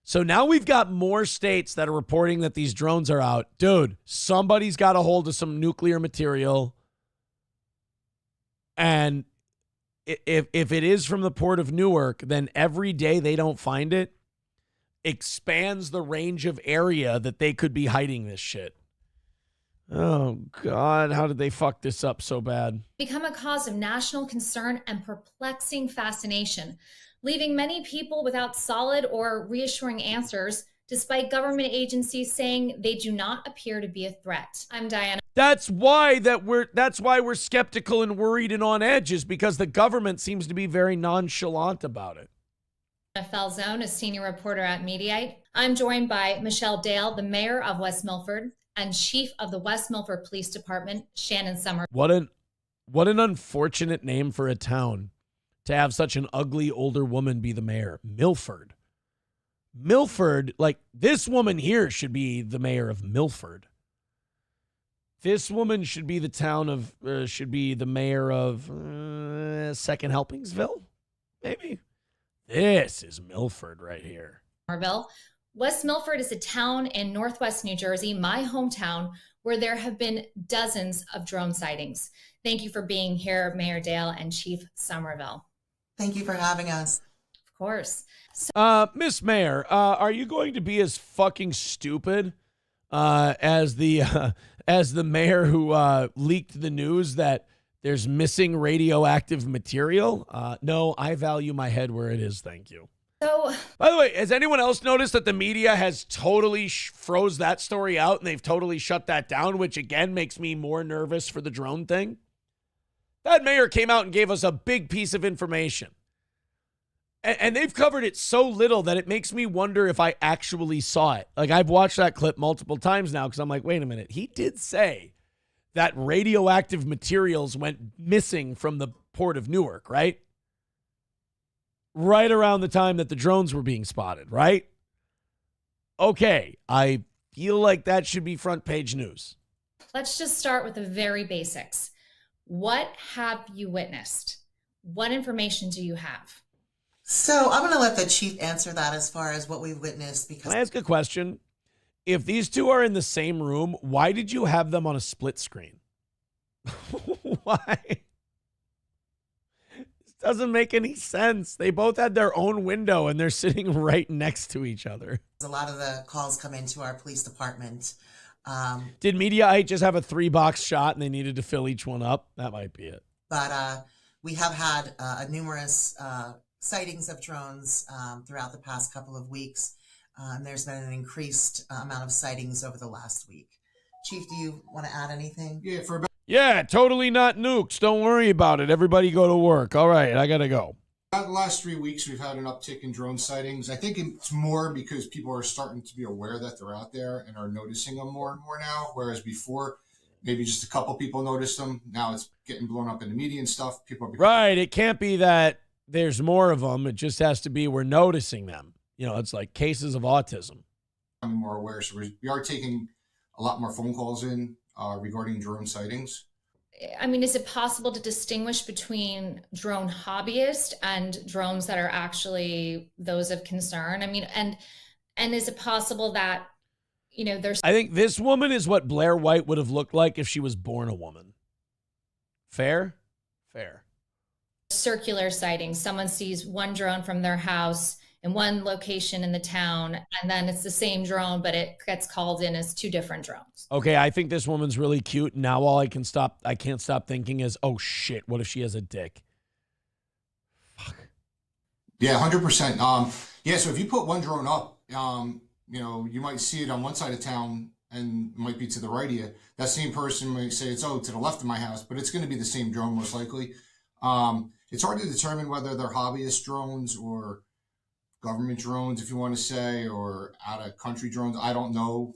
So now we've got more states that are reporting that these drones are out. Dude, somebody's got a hold of some nuclear material. And if it is from the Port of Newark, then every day they don't find it expands the range of area that they could be hiding this shit. Oh, God, how did they fuck this up so bad? Become a cause of national concern and perplexing fascination, leaving many people without solid or reassuring answers, despite government agencies saying they do not appear to be a threat. I'm Diana. That's why we're skeptical and worried and on edge, is because the government seems to be very nonchalant about it. Falzone, a senior reporter at Mediaite. I'm joined by Michelle Dale, the mayor of West Milford, and chief of the West Milford Police Department, Shannon Summer. What an unfortunate name for a town to have such an ugly older woman be the mayor. Milford. Milford, like this woman here should be the mayor of Milford. This woman should be the mayor of Second Helpingsville, maybe. This is Milford right here. West Milford is a town in northwest New Jersey, my hometown, where there have been dozens of drone sightings. Thank you for being here, Mayor Dale and Chief Somerville. Thank you for having us. Of course. Miss Mayor, are you going to be as fucking stupid as the mayor who leaked the news that there's missing radioactive material? No, I value my head where it is, thank you. So, by the way, has anyone else noticed that the media has totally froze that story out and they've totally shut that down, which again makes me more nervous for the drone thing? That mayor came out and gave us a big piece of information. And they've covered it so little that it makes me wonder if I actually saw it. Like, I've watched that clip multiple times now because I'm like, wait a minute. He did say that radioactive materials went missing from the port of Newark, right? Right around the time that the drones were being spotted, right? Okay, I feel like that should be front page news. Let's just start with the very basics. What have you witnessed? What information do you have? So I'm going to let the chief answer that as far as what we've witnessed. Because Can I ask a question? If these two are in the same room, why did you have them on a split screen? Why? This doesn't make any sense. They both had their own window and they're sitting right next to each other. a lot of the calls come into our police department. Did Mediaite just have a 3-box shot and they needed to fill each one up? That might be it. But we have had numerous sightings of drones throughout the past couple of weeks. And there's been an increased amount of sightings over the last week. Chief, do you want to add anything? Yeah, totally not nukes. Don't worry about it. Everybody go to work. All right, I got to go. About the last 3 weeks, we've had an uptick in drone sightings. I think it's more because people are starting to be aware that they're out there and are noticing them more and more now, whereas before, maybe just a couple people noticed them. Now it's getting blown up in the media and stuff. People are Right. It can't be that there's more of them. It just has to be we're noticing them. You know, it's like cases of autism. becoming more aware. So we are taking a lot more phone calls in regarding drone sightings. I mean, is it possible to distinguish between drone hobbyists and drones that are actually those of concern? I mean, and is it possible that, you know, there's... I think this woman is what Blair White would have looked like if she was born a woman. Fair? Fair. circular sightings. Someone sees one drone from their house in one location in the town, and then it's the same drone, but it gets called in as two different drones. Okay, I think this woman's really cute. Now all I can't stop thinking is, oh shit, what if she has a dick? Yeah, 100%. Yeah, so if you put one drone up, you know, you might see it on one side of town and it might be to the right of you. That same person might say it's, to the left of my house, but it's going to be the same drone most likely. It's hard to determine whether they're hobbyist drones or government drones, if you want to say, or out-of-country drones. I don't know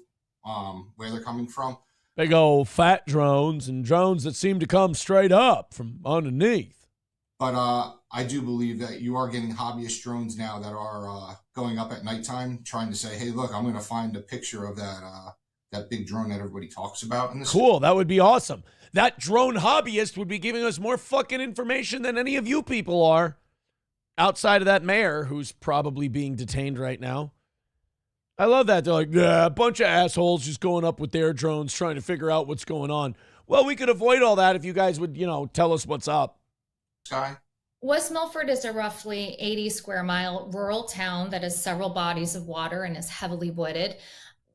where they're coming from. Big old fat drones and drones that seem to come straight up from underneath. But I do believe that you are getting hobbyist drones now that are going up at nighttime, trying to say, hey, look, I'm going to find a picture of that big drone that everybody talks about. Cool, that would be awesome. That drone hobbyist would be giving us more fucking information than any of you people are. Outside of that mayor who's probably being detained right now. I love that. They're like, yeah, a bunch of assholes just going up with their drones trying to figure out what's going on. Well, we could avoid all that if you guys would, tell us what's up. Sky? West Milford is a roughly 80 square mile rural town that has several bodies of water and is heavily wooded.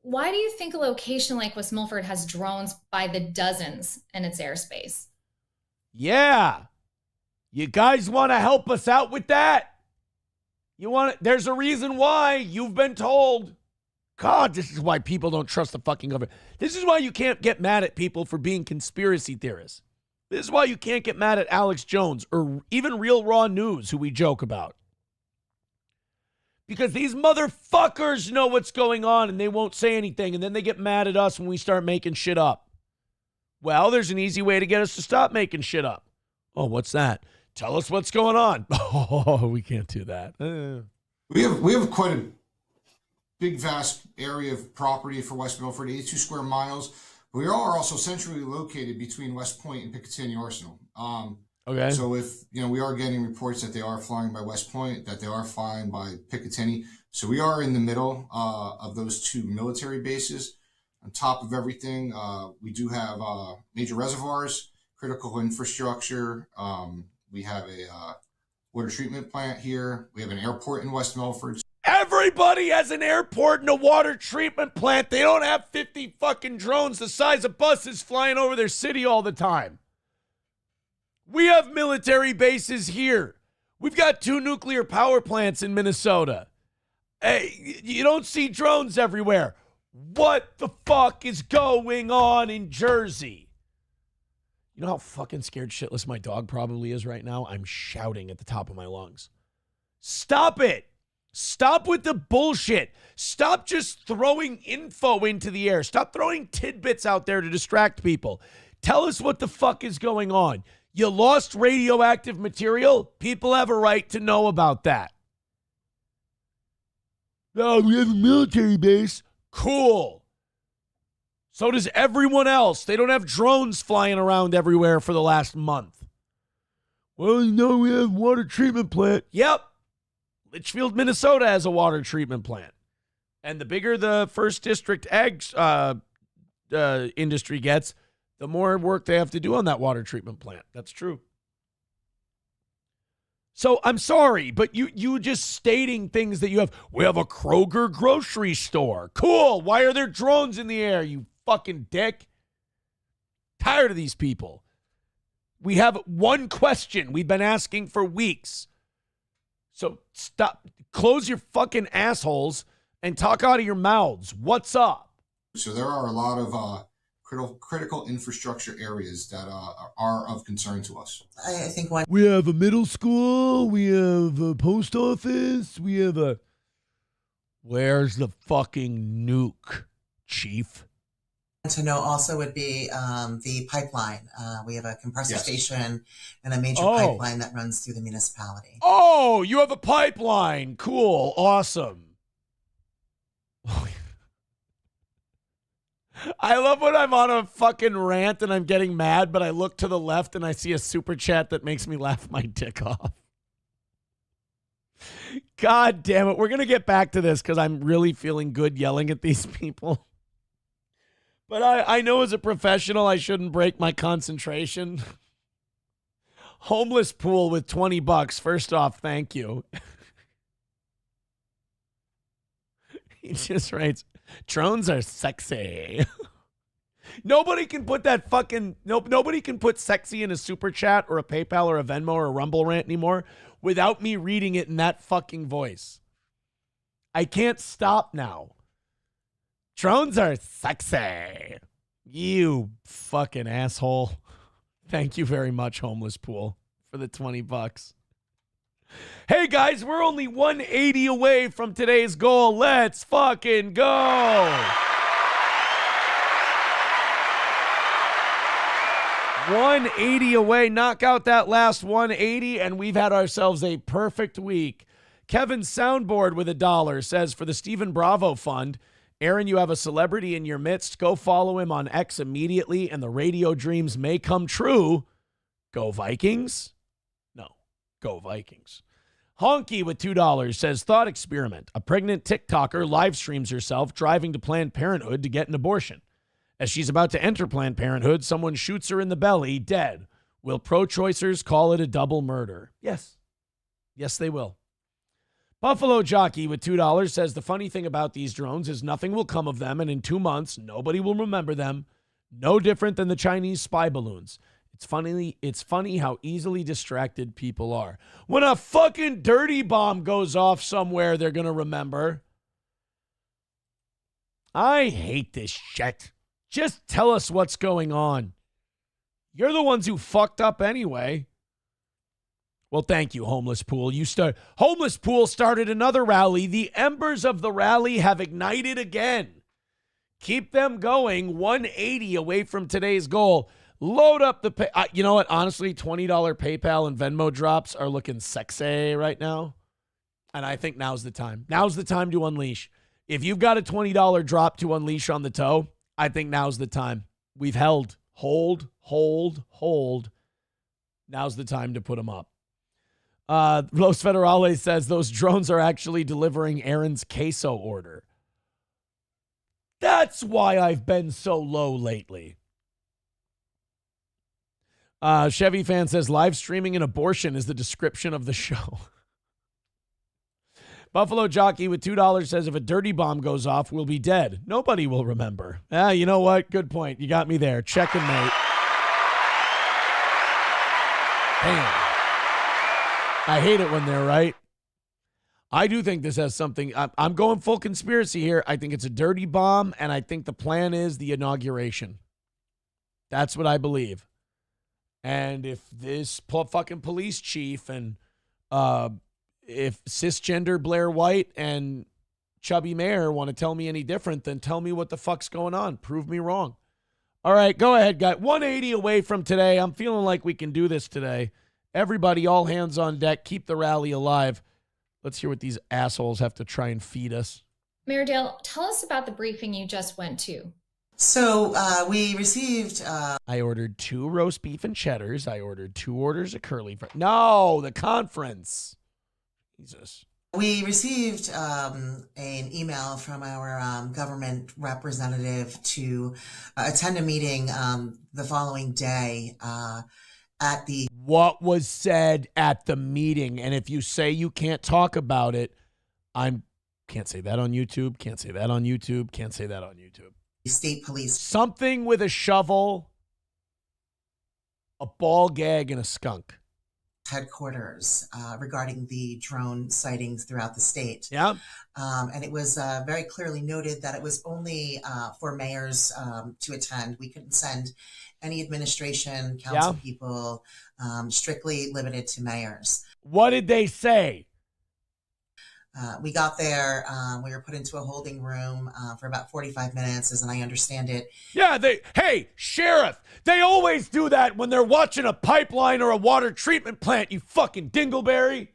Why do you think a location like West Milford has drones by the dozens in its airspace? Yeah. You guys want to help us out with that? There's a reason why. You've been told. God, this is why people don't trust the fucking government. This is why you can't get mad at people for being conspiracy theorists. This is why you can't get mad at Alex Jones or even Real Raw News, who we joke about. Because these motherfuckers know what's going on and they won't say anything, and then they get mad at us when we start making shit up. Well, there's an easy way to get us to stop making shit up. Oh, what's that? Tell us what's going on. Oh, we can't do that. We have quite a big, vast area of property for West Milford, 82 square miles. We are also centrally located between West Point and Picatinny Arsenal. Okay. So if, we are getting reports that they are flying by West Point, that they are flying by Picatinny. So we are in the middle of those two military bases. On top of everything, we do have major reservoirs, critical infrastructure. We have a water treatment plant here. We have an airport in West Milford. Everybody has an airport and a water treatment plant. They don't have 50 fucking drones the size of buses flying over their city all the time. We have military bases here. We've got 2 nuclear power plants in Minnesota. Hey, you don't see drones everywhere. What the fuck is going on in Jersey? You know how fucking scared shitless my dog probably is right now? I'm shouting at the top of my lungs. Stop it. Stop with the bullshit. Stop just throwing info into the air. Stop throwing tidbits out there to distract people. Tell us what the fuck is going on. You lost radioactive material? People have a right to know about that. Oh, we have a military base. Cool. So does everyone else. They don't have drones flying around everywhere for the last month. Well, you know, we have water treatment plant. Yep. Litchfield, Minnesota has a water treatment plant. And the bigger the first district ag industry gets, the more work they have to do on that water treatment plant. That's true. So I'm sorry, but you just stating things that you have. We have a Kroger grocery store. Cool. Why are there drones in the air, you fucking dick? Tired of these people. We have one question we've been asking for weeks. So stop, close your fucking assholes and talk out of your mouths. What's up? So there are a lot of critical infrastructure areas that are of concern to us. I think one. We have a middle school. We have a post office. We have a. Where's the fucking nuke, Chief? To know also would be the pipeline. We have a compressor station and a major pipeline that runs through the municipality. Oh, you have a pipeline. Cool. Awesome. I love when I'm on a fucking rant and I'm getting mad, but I look to the left and I see a super chat that makes me laugh my dick off. God damn it. We're going to get back to this because I'm really feeling good yelling at these people. But I know as a professional, I shouldn't break my concentration. Homeless pool with $20. First off, thank you. He just writes, drones are sexy. Nobody can put that fucking, nobody can put sexy in a super chat or a PayPal or a Venmo or a Rumble rant anymore without me reading it in that fucking voice. I can't stop now. Drones are sexy. You fucking asshole. Thank you very much, Homeless Pool, for the $20. Hey, guys, we're only 180 away from today's goal. Let's fucking go. 180 away. Knock out that last 180, and we've had ourselves a perfect week. Kevin Soundboard with $1 says, for the Stephen Bravo Fund, Aaron, you have a celebrity in your midst. Go follow him on X immediately, and the radio dreams may come true. Go Vikings? No, go Vikings. Honky with $2 says, thought experiment. A pregnant TikToker live streams herself driving to Planned Parenthood to get an abortion. As she's about to enter Planned Parenthood, someone shoots her in the belly, dead. Will pro-choicers call it a double murder? Yes. Yes, they will. Buffalo Jockey with $2 says, the funny thing about these drones is nothing will come of them, and in 2 months, nobody will remember them. No different than the Chinese spy balloons. It's funny how easily distracted people are. When a fucking dirty bomb goes off somewhere, they're going to remember. I hate this shit. Just tell us what's going on. You're the ones who fucked up anyway. Well, thank you, Homeless Pool. Homeless Pool started another rally. The embers of the rally have ignited again. Keep them going. 180 away from today's goal. Load up the you know what? Honestly, $20 PayPal and Venmo drops are looking sexy right now. And I think now's the time. Now's the time to unleash. If you've got a $20 drop to unleash on the toe, I think now's the time. We've held. Hold. Now's the time to put them up. Los Federales says those drones are actually delivering Aaron's queso order. That's why I've been so low lately. Chevy Fan says live streaming an abortion is the description of the show. Buffalo Jockey with $2 says if a dirty bomb goes off, we'll be dead. Nobody will remember. You know what? Good point. You got me there. Checkmate. Damn. I hate it when they're right. I do think this has something. I'm going full conspiracy here. I think it's a dirty bomb, and I think the plan is the inauguration. That's what I believe. And if this fucking police chief and if cisgender Blair White and chubby mayor want to tell me any different, then tell me what the fuck's going on. Prove me wrong. All right, go ahead, guy. 180 away from today. I'm feeling like we can do this today. Everybody, all hands on deck. Keep the rally alive. Let's hear what these assholes have to try and feed us. Mayor Dale, tell us about the briefing you just went to. So we received... I ordered 2 roast beef and cheddars. I ordered 2 orders of curly fries. No, the conference. Jesus. We received an email from our government representative to attend a meeting the following day at the... What was said at the meeting? And if you say you can't talk about it, can't say that on YouTube, can't say that on YouTube, can't say that on YouTube. State police. Something with a shovel, a ball gag, and a skunk. Headquarters regarding the drone sightings throughout the state. Yeah. And it was very clearly noted that it was only for mayors to attend. We couldn't send any administration, council people, strictly limited to mayors. What did they say? We got there, we were put into a holding room for about 45 minutes, as I understand it. Yeah, hey, sheriff, they always do that when they're watching a pipeline or a water treatment plant, you fucking dingleberry.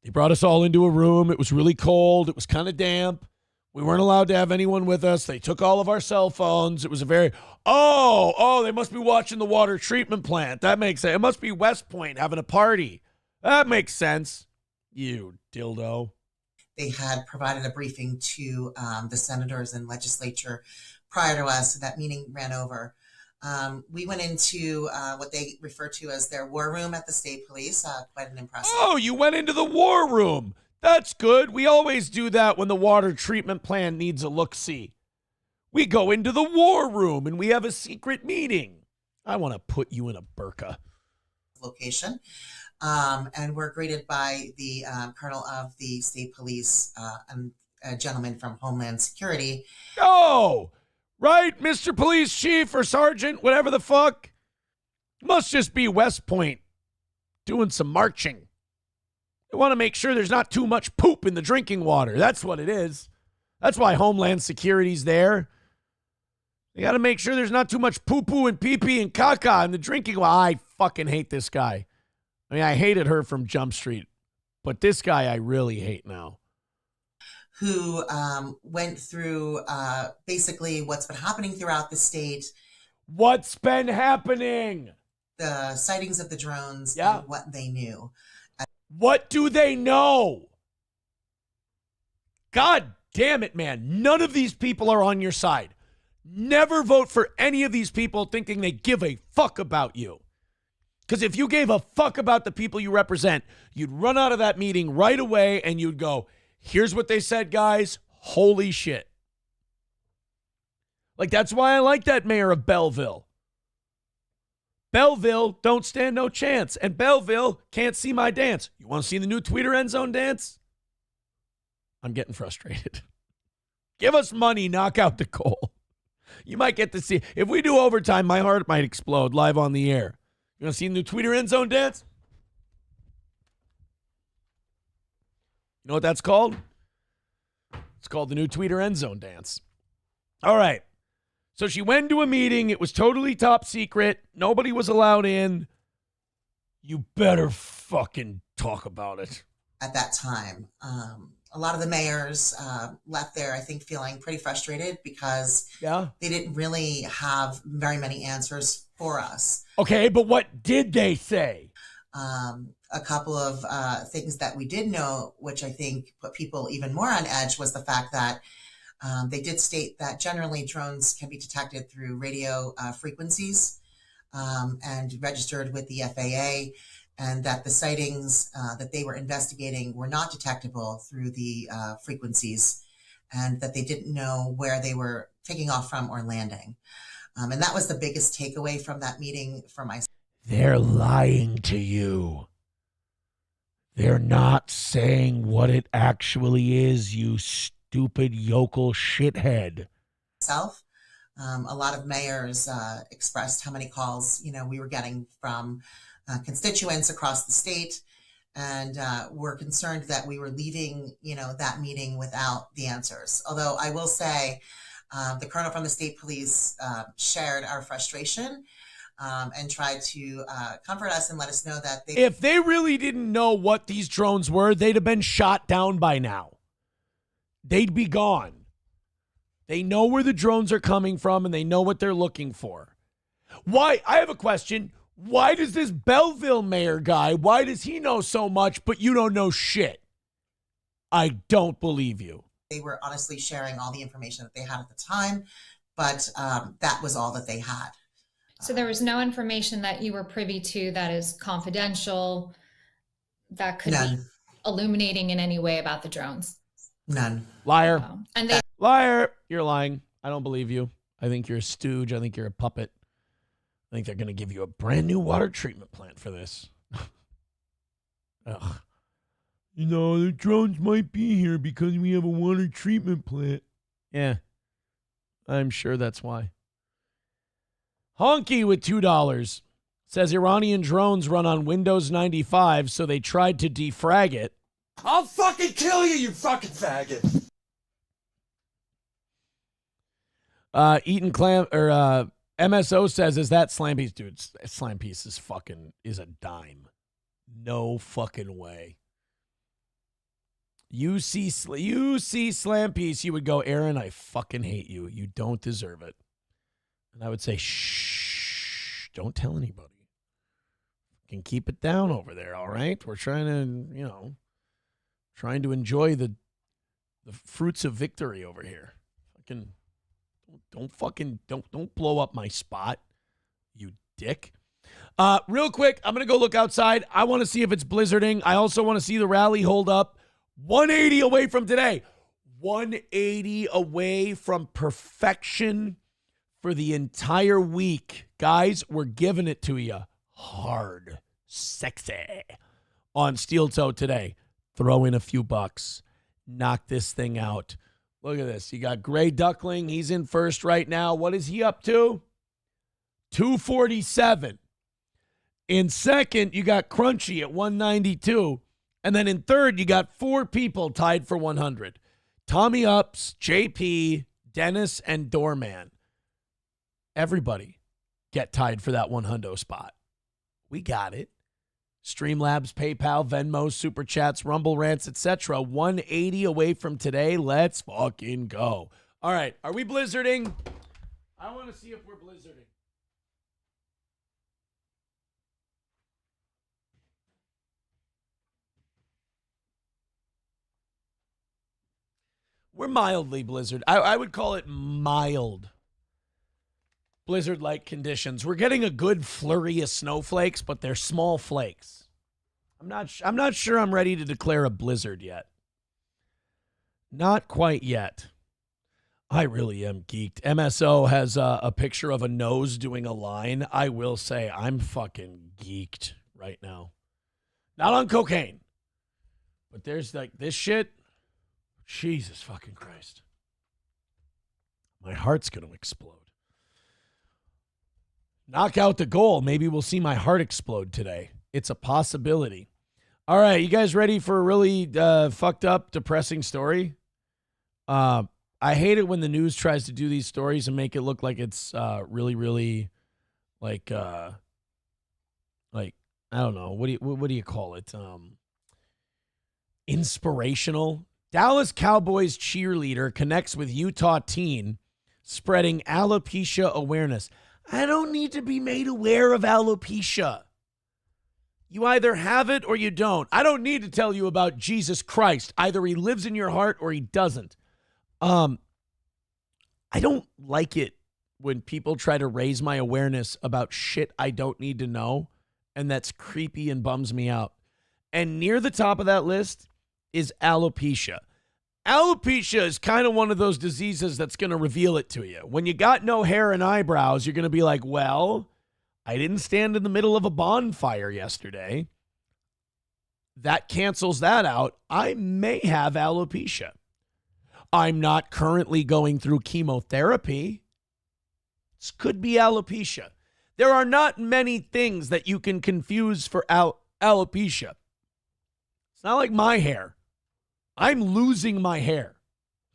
They brought us all into a room. It was really cold. It was kind of damp. We weren't allowed to have anyone with us. They took all of our cell phones. It was a very, they must be watching the water treatment plant. That makes sense. It must be West Point having a party. That makes sense. You dildo. They had provided a briefing to the senators and legislature prior to us. So that meeting ran over. We went into what they refer to as their war room at the state police. Quite an impressive. Oh, you went into the war room. That's good. We always do that when the water treatment plant needs a look-see. We go into the war room and we have a secret meeting. I want to put you in a burqa. Location. And we're greeted by the colonel of the state police and a gentleman from Homeland Security. Oh, right, Mr. Police Chief or Sergeant, whatever the fuck. Must just be West Point doing some marching. They want to make sure there's not too much poop in the drinking water. That's what it is. That's why Homeland Security's there. They got to make sure there's not too much poo-poo and pee-pee and caca in the drinking water. I fucking hate this guy. I mean, I hated her from Jump Street, but this guy I really hate now. Who went through basically what's been happening throughout the state. What's been happening? The sightings of the drones and what they knew. What do they know? God damn it, man. None of these people are on your side. Never vote for any of these people thinking they give a fuck about you. Because if you gave a fuck about the people you represent, you'd run out of that meeting right away and you'd go, here's what they said, guys. Holy shit. Like, that's why I like that mayor of Belleville. Belleville don't stand no chance. And Belleville can't see my dance. You want to see the new Tweeter end zone dance? I'm getting frustrated. Give us money, knock out the goal. You might get to see. If we do overtime, my heart might explode live on the air. You want to see the new Tweeter end zone dance? You know what that's called? It's called the new Tweeter end zone dance. All right. So she went to a meeting. It was totally top secret. Nobody was allowed in. You better fucking talk about it. At that time, a lot of the mayors left there, I think, feeling pretty frustrated because they didn't really have very many answers for us. Okay, but what did they say? A couple of things that we did know, which I think put people even more on edge, was the fact that they did state that generally drones can be detected through radio frequencies and registered with the FAA, and that the sightings that they were investigating were not detectable through the frequencies, and that they didn't know where they were taking off from or landing. And that was the biggest takeaway from that meeting for myself. They're lying to you. They're not saying what it actually is, you stupid yokel shithead. A lot of mayors expressed how many calls we were getting from constituents across the state, and were concerned that we were leaving, that meeting without the answers. Although I will say, the colonel from the state police shared our frustration and tried to comfort us and let us know that if they really didn't know what these drones were, they'd have been shot down by now. They'd be gone. They know where the drones are coming from and they know what they're looking for. Why? I have a question. Why does this Belleville mayor guy, why does he know so much, but you don't know shit? I don't believe you. They were honestly sharing all the information that they had at the time, but that was all that they had. So there was no information that you were privy to that is confidential, that could None. be illuminating in any way about the drones? None. Liar. And they Liar. You're lying. I don't believe you. I think you're a stooge. I think you're a puppet. I think they're going to give you a brand new water treatment plant for this. Ugh. The drones might be here because we have a water treatment plant. Yeah. I'm sure that's why. Honky with $2 says Iranian drones run on Windows 95, so they tried to defrag it. I'll fucking kill you, you fucking faggot. Eaton Clam or MSO says, is that Slam Piece? Dude, Slam Piece is a dime. No fucking way. You see Slam Piece, you would go, Aaron, I fucking hate you. You don't deserve it. And I would say, shh, don't tell anybody. You can keep it down over there, all right? We're trying to, trying to enjoy the fruits of victory over here. Don't blow up my spot, you dick. Real quick, I'm going to go look outside. I want to see if it's blizzarding. I also want to see the rally hold up. 180 away from today. 180 away from perfection for the entire week. Guys, we're giving it to you hard, sexy on Steel Toe today. Throw in a few bucks. Knock this thing out. Look at this. You got Gray Duckling. He's in first right now. What is he up to? 247. In second, you got Crunchy at 192. And then in third, you got 4 people tied for 100. Tommy Ups, JP, Dennis, and Doorman. Everybody get tied for that 100 spot. We got it. Streamlabs, PayPal, Venmo, Super Chats, Rumble Rants, etc. 180 away from today. Let's fucking go. All right. Are we blizzarding? I want to see if we're blizzarding. We're mildly blizzard. I would call it mild blizzard-like conditions. We're getting a good flurry of snowflakes, but they're small flakes. I'm not sure I'm ready to declare a blizzard yet. Not quite yet. I really am geeked. MSO has a picture of a nose doing a line. I will say I'm fucking geeked right now. Not on cocaine. But there's like this shit. Jesus fucking Christ. My heart's going to explode. Knock out the goal. Maybe we'll see my heart explode today. It's a possibility. All right, you guys ready for a really fucked up, depressing story? I hate it when the news tries to do these stories and make it look like it's really, really like I don't know. What do you call it? Inspirational. Dallas Cowboys cheerleader connects with Utah teen spreading alopecia awareness. I don't need to be made aware of alopecia. You either have it or you don't. I don't need to tell you about Jesus Christ. Either he lives in your heart or he doesn't. I don't like it when people try to raise my awareness about shit I don't need to know, and that's creepy and bums me out. And near the top of that list is alopecia. Alopecia is kind of one of those diseases that's going to reveal it to you. When you got no hair and eyebrows, you're going to be like, well, I didn't stand in the middle of a bonfire yesterday. That cancels that out. I may have alopecia. I'm not currently going through chemotherapy. This could be alopecia. There are not many things that you can confuse for alopecia. It's not like my hair. I'm losing my hair.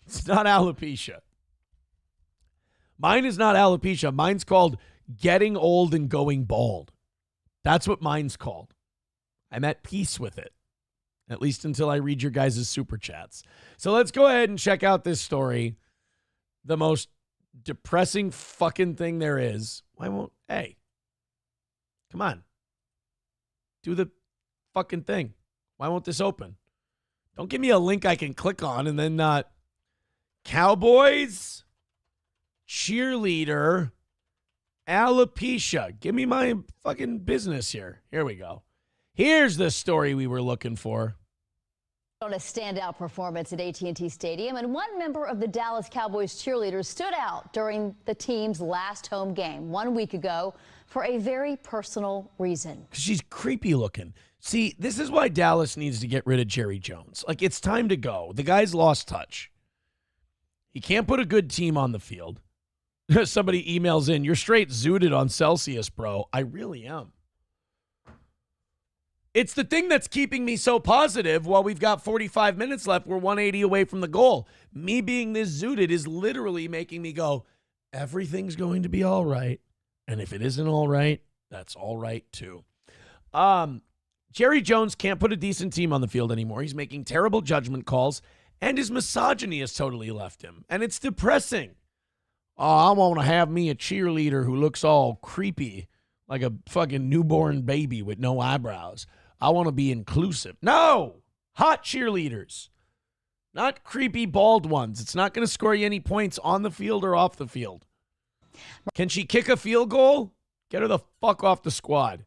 It's not alopecia. Mine is not alopecia. Mine's called getting old and going bald. That's what mine's called. I'm at peace with it, at least until I read your guys' super chats. So let's go ahead and check out this story. The most depressing fucking thing there is. Hey, come on. Do the fucking thing. Why won't this open? Don't give me a link I can click on and then not. Cowboys, cheerleader, alopecia. Give me my fucking business here. Here we go. Here's the story we were looking for. On a standout performance at AT&T Stadium, and one member of the Dallas Cowboys cheerleaders stood out during the team's last home game 1 week ago for a very personal reason. She's creepy looking. See, this is why Dallas needs to get rid of Jerry Jones. Like, it's time to go. The guy's lost touch. He can't put a good team on the field. Somebody emails in, you're straight zooted on Celsius, bro. I really am. It's the thing that's keeping me so positive while we've got 45 minutes left. We're 180 away from the goal. Me being this zooted is literally making me go, everything's going to be all right. And if it isn't all right, that's all right too. Jerry Jones can't put a decent team on the field anymore. He's making terrible judgment calls, and his misogyny has totally left him. And it's depressing. Oh, I want to have me a cheerleader who looks all creepy like a fucking newborn baby with no eyebrows. I want to be inclusive. No! Hot cheerleaders. Not creepy bald ones. It's not going to score you any points on the field or off the field. Can she kick a field goal? Get her the fuck off the squad.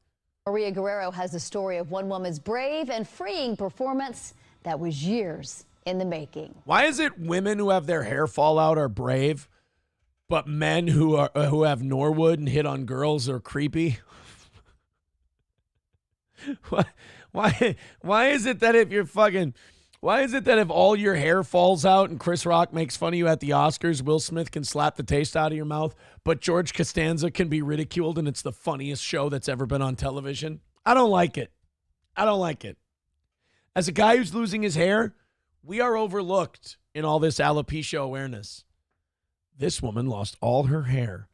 Maria Guerrero has the story of one woman's brave and freeing performance that was years in the making. Why is it women who have their hair fall out are brave, but men who have Norwood and hit on girls are creepy? Why is it that if all your hair falls out and Chris Rock makes fun of you at the Oscars, Will Smith can slap the taste out of your mouth, but George Costanza can be ridiculed and it's the funniest show that's ever been on television? I don't like it. As a guy who's losing his hair, we are overlooked in all this alopecia awareness. This woman lost all her hair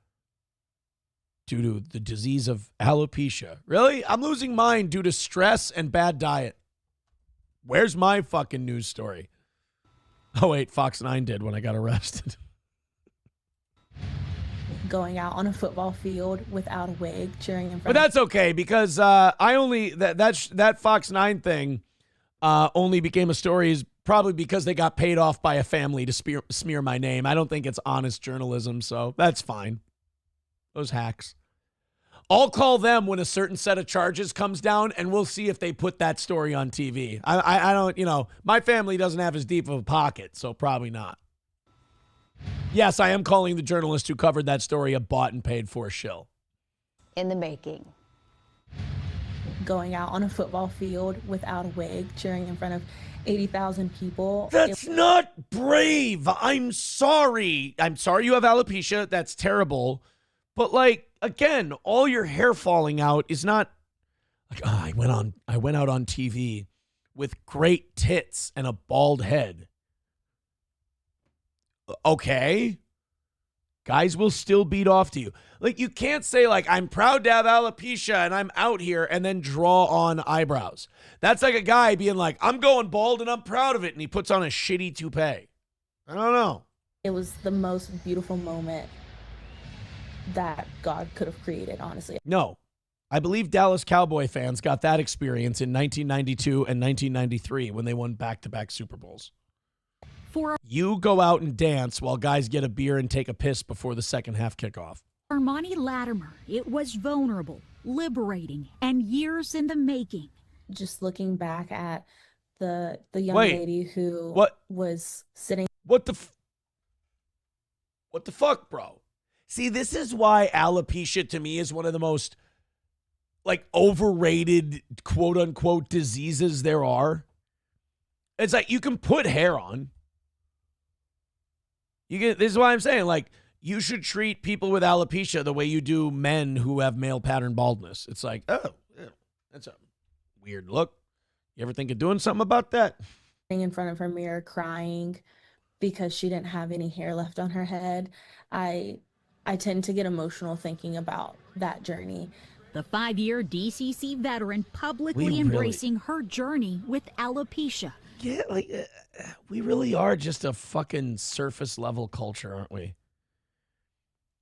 due to the disease of alopecia. Really? I'm losing mine due to stress and bad diet. Where's my fucking news story? Oh, wait, Fox 9 did when I got arrested. Going out on a football field without a wig, cheering in front. But that's okay because that Fox 9 thing only became a story is probably because they got paid off by a family to smear my name. I don't think it's honest journalism, so that's fine. Those hacks. I'll call them when a certain set of charges comes down, and we'll see if they put that story on TV. I don't, my family doesn't have as deep of a pocket, so probably not. Yes, I am calling the journalist who covered that story a bought and paid for shill. In the making. Going out on a football field without a wig, cheering in front of 80,000 people. That's not brave. I'm sorry. I'm sorry you have alopecia. That's terrible. But again, all your hair falling out is not like, I went out on TV with great tits and a bald head. Okay. Guys will still beat off to you. You can't say I'm proud to have alopecia and I'm out here and then draw on eyebrows. That's like a guy being like, I'm going bald and I'm proud of it. And he puts on a shitty toupee. I don't know. It was the most beautiful moment that God could have created, honestly. No. I believe Dallas Cowboy fans got that experience in 1992 and 1993 when they won back-to-back Super Bowls. You go out and dance while guys get a beer and take a piss before the second half kickoff. Armani Latimer, it was vulnerable, liberating, and years in the making. Just looking back at the young Wait, lady who was sitting. What the fuck, bro? See, this is why alopecia to me is one of the most overrated quote unquote diseases there are. It's you can put hair on. This is why I'm saying you should treat people with alopecia the way you do men who have male pattern baldness. It's oh, yeah, that's a weird look. You ever think of doing something about that? In front of her mirror crying because she didn't have any hair left on her head. I tend to get emotional thinking about that journey. The 5-year DCC veteran publicly embracing her journey with alopecia. Yeah, like we really are just a fucking surface level culture, aren't we?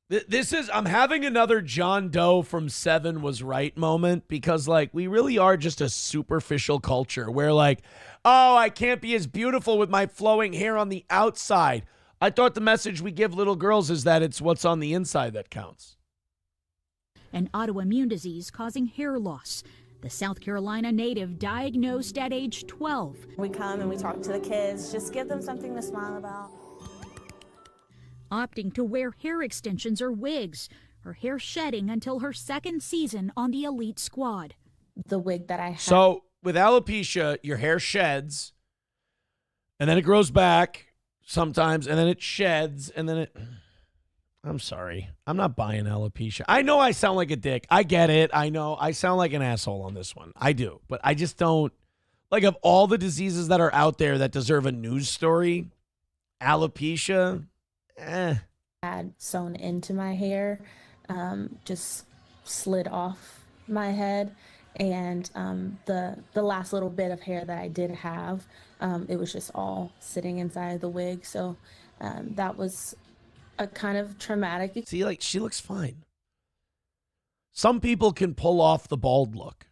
This is, I'm having another John Doe from 7 was right moment, because like we really are just a superficial culture where like, oh, I can't be as beautiful with my flowing hair on the outside. I thought the message we give little girls is that it's what's on the inside that counts. An autoimmune disease causing hair loss. The South Carolina native diagnosed at age 12. We come and we talk to the kids, just give them something to smile about. Opting to wear hair extensions or wigs, her hair shedding until her second season on the elite squad. The wig that I had. So with alopecia, your hair sheds, and then it grows back sometimes, and then it sheds, and then it... I'm sorry. I'm not buying alopecia. I know I sound like a dick. I get it. I know I sound like an asshole on this one. I do. But I just don't... Like, of all the diseases that are out there that deserve a news story, alopecia... Had sewn into my hair, just slid off my head, and the last little bit of hair that I did have, it was just all sitting inside the wig. So that was a kind of traumatic. See, like, she looks fine. Some people can pull off the bald look.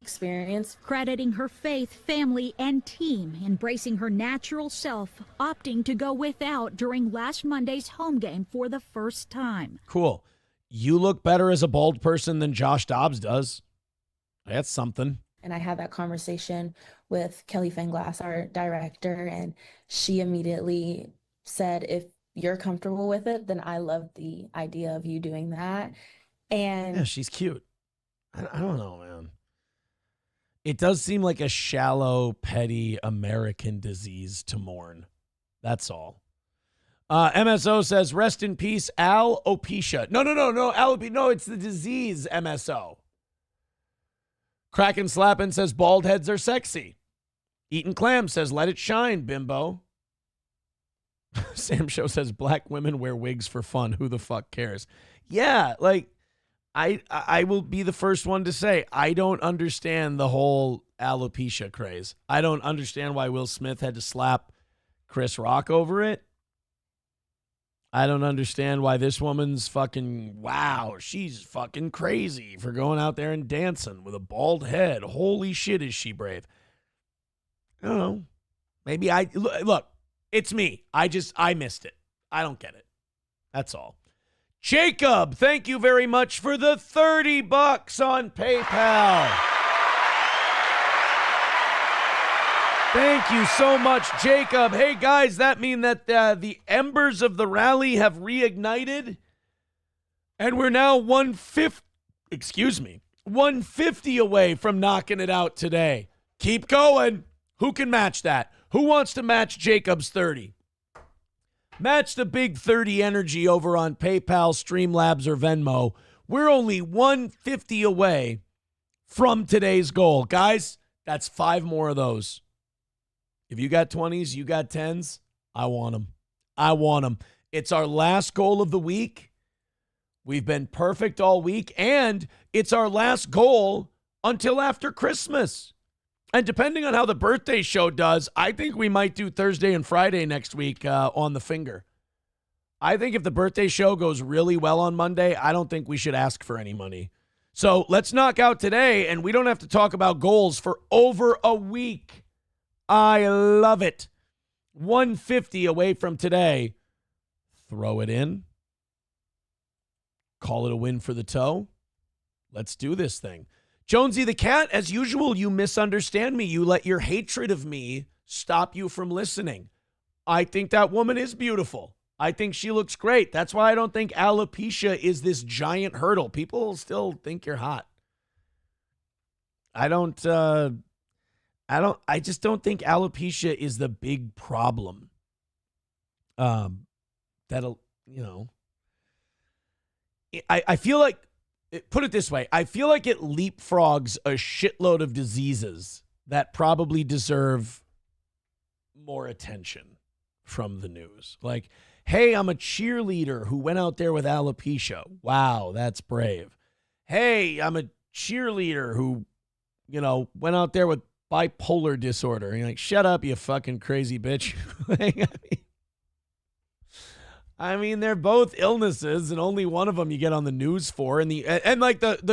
Experience. Crediting her faith, family, and team, embracing her natural self, opting to go without during last Monday's home game for the first time. Cool. You look better as a bald person than Josh Dobbs does. That's something. And I had that conversation with Kelly Fenglass, our director, and she immediately said, if you're comfortable with it, then I love the idea of you doing that. And yeah, she's cute. I don't know, man. It does seem like a shallow, petty American disease to mourn. That's all. MSO says, rest in peace, alopecia. No, alopecia. No, it's the disease, MSO. Kraken Slappin says, bald heads are sexy. Eaton Clam says, let it shine, bimbo. Sam Show says, black women wear wigs for fun. Who the fuck cares? Yeah, like, I will be the first one to say, I don't understand the whole alopecia craze. I don't understand why Will Smith had to slap Chris Rock over it. I don't understand why this woman's fucking, wow, she's fucking crazy for going out there and dancing with a bald head. Holy shit, is she brave. I don't know. Maybe look, it's me. I missed it. I don't get it. That's all. Jacob, thank you very much for the $30 on PayPal. Thank you so much, Jacob. Hey, guys, that means that the embers of the rally have reignited, and we're now 150 away from knocking it out today. Keep going. Who can match that? Who wants to match Jacob's 30? Match the big 30 energy over on PayPal, Streamlabs, or Venmo. We're only 150 away from today's goal. Guys, that's 5 more of those. If you got 20s, you got 10s, I want them. I want them. It's our last goal of the week. We've been perfect all week, and it's our last goal until after Christmas. And depending on how the birthday show does, I think we might do Thursday and Friday next week on the finger. I think if the birthday show goes really well on Monday, I don't think we should ask for any money. So let's knock out today, and we don't have to talk about goals for over a week. I love it. 150 away from today. Throw it in. Call it a win for the toe. Let's do this thing. Jonesy the Cat, as usual, you misunderstand me. You let your hatred of me stop you from listening. I think that woman is beautiful. I think she looks great. That's why I don't think alopecia is this giant hurdle. People still think you're hot. I just don't think alopecia is the big problem. That'll, I feel like, put it this way, I feel like it leapfrogs a shitload of diseases that probably deserve more attention from the news. Like, hey, I'm a cheerleader who went out there with alopecia. Wow, that's brave. Hey, I'm a cheerleader who, went out there with bipolar disorder. And you're like, shut up, you fucking crazy bitch. I mean, they're both illnesses, and only one of them you get on the news for. And the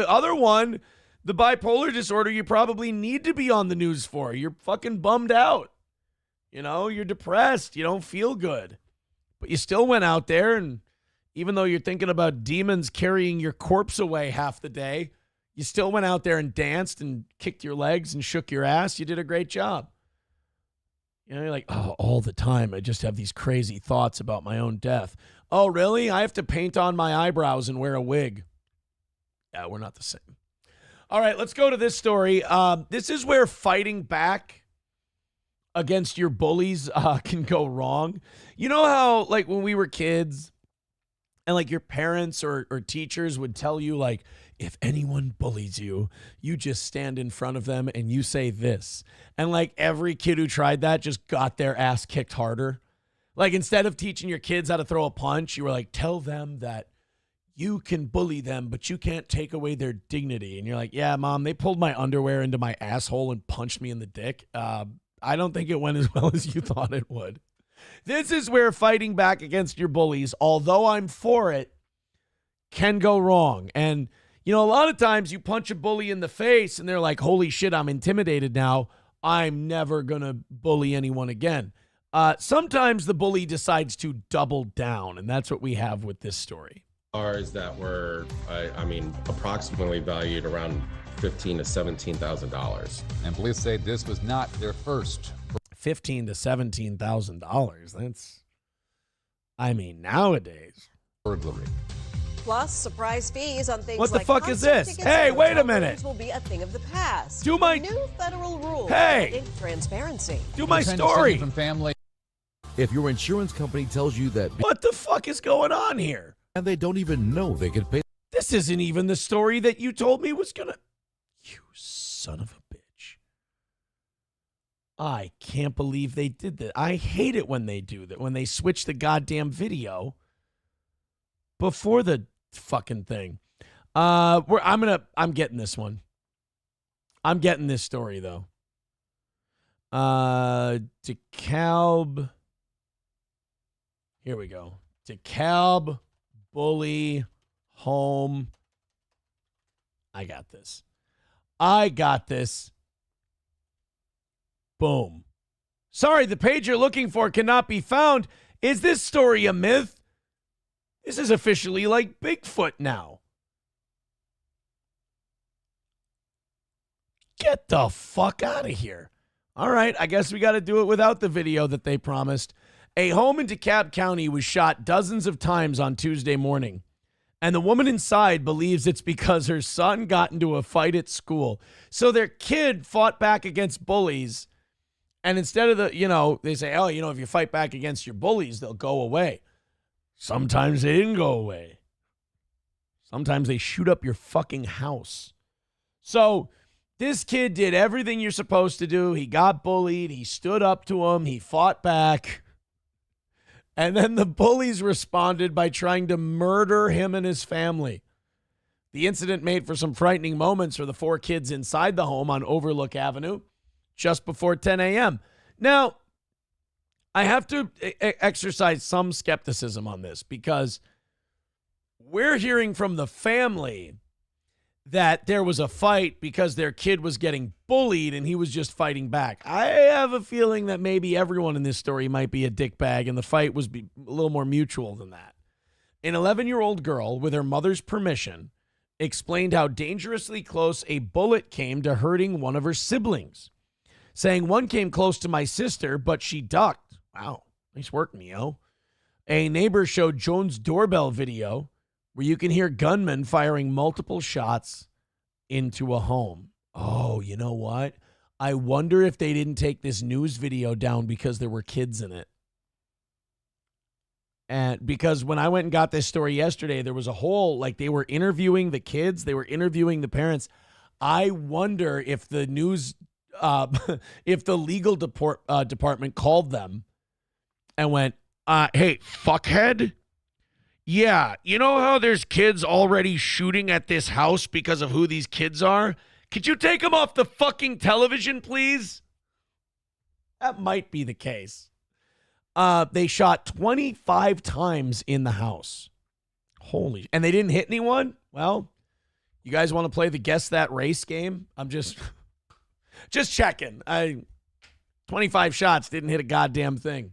other one, the bipolar disorder, you probably need to be on the news for. You're fucking bummed out. You're depressed. You don't feel good. But you still went out there, and even though you're thinking about demons carrying your corpse away half the day, you still went out there and danced and kicked your legs and shook your ass. You did a great job. You're like, oh, all the time I just have these crazy thoughts about my own death. Oh, really? I have to paint on my eyebrows and wear a wig. Yeah, we're not the same. All right, let's go to this story. This is where fighting back against your bullies can go wrong. You know how, like, when we were kids and, like, your parents or teachers would tell you, like, if anyone bullies you, you just stand in front of them and you say this. And, like, every kid who tried that just got their ass kicked harder. Like, instead of teaching your kids how to throw a punch, you were like, tell them that you can bully them, but you can't take away their dignity. And you're like, yeah, Mom, they pulled my underwear into my asshole and punched me in the dick. I don't think it went as well as you thought it would. This is where fighting back against your bullies, although I'm for it, can go wrong. And, a lot of times you punch a bully in the face and they're like, holy shit, I'm intimidated now. I'm never going to bully anyone again. Sometimes the bully decides to double down, and that's what we have with this story. Cars that were, approximately valued around $15,000 to $17,000. And police say this was not their first. $15,000 to $17,000. That's, nowadays. Burglary. Plus, surprise fees on things what the like fuck is this? tickets Hey, and wait a hotel minute. rooms will be a thing of the past. Do my new federal rule. Hey, transparency. Do my story. From family. If your insurance company tells you that, what the fuck is going on here? And they don't even know they could pay. This isn't even the story that you told me was gonna. You son of a bitch. I can't believe they did that. I hate it when they do that, when they switch the goddamn video before the fucking thing. I'm getting this one. I'm getting this story though. DeKalb. Here we go. DeKalb bully home. I got this. Boom. Sorry, the page you're looking for cannot be found. Is this story a myth? This is officially like Bigfoot now. Get the fuck out of here. All right, I guess we got to do it without the video that they promised. A home in DeKalb County was shot dozens of times on Tuesday morning. And the woman inside believes it's because her son got into a fight at school. So their kid fought back against bullies. And instead of they say, oh, if you fight back against your bullies, they'll go away. Sometimes they didn't go away. Sometimes they shoot up your fucking house. So this kid did everything you're supposed to do. He got bullied. He stood up to him. He fought back. And then the bullies responded by trying to murder him and his family. The incident made for some frightening moments for the four kids inside the home on Overlook Avenue just before 10 a.m. Now, I have to exercise some skepticism on this because we're hearing from the family that there was a fight because their kid was getting bullied and he was just fighting back. I have a feeling that maybe everyone in this story might be a dickbag and the fight was a little more mutual than that. An 11-year-old girl, with her mother's permission, explained how dangerously close a bullet came to hurting one of her siblings, saying, one came close to my sister, but she ducked. Wow, nice work, Neo. A neighbor showed Jones' doorbell video where you can hear gunmen firing multiple shots into a home. Oh, you know what? I wonder if they didn't take this news video down because there were kids in it. And because when I went and got this story yesterday, there was a whole, like, they were interviewing the kids, they were interviewing the parents. I wonder if the news if the legal department called them and went, hey, fuckhead? Yeah, you know how there's kids already shooting at this house because of who these kids are? Could you take them off the fucking television, please? That might be the case. They shot 25 times in the house. Holy, and they didn't hit anyone? Well, you guys want to play the Guess That Race game? I'm just checking. 25 shots, didn't hit a goddamn thing.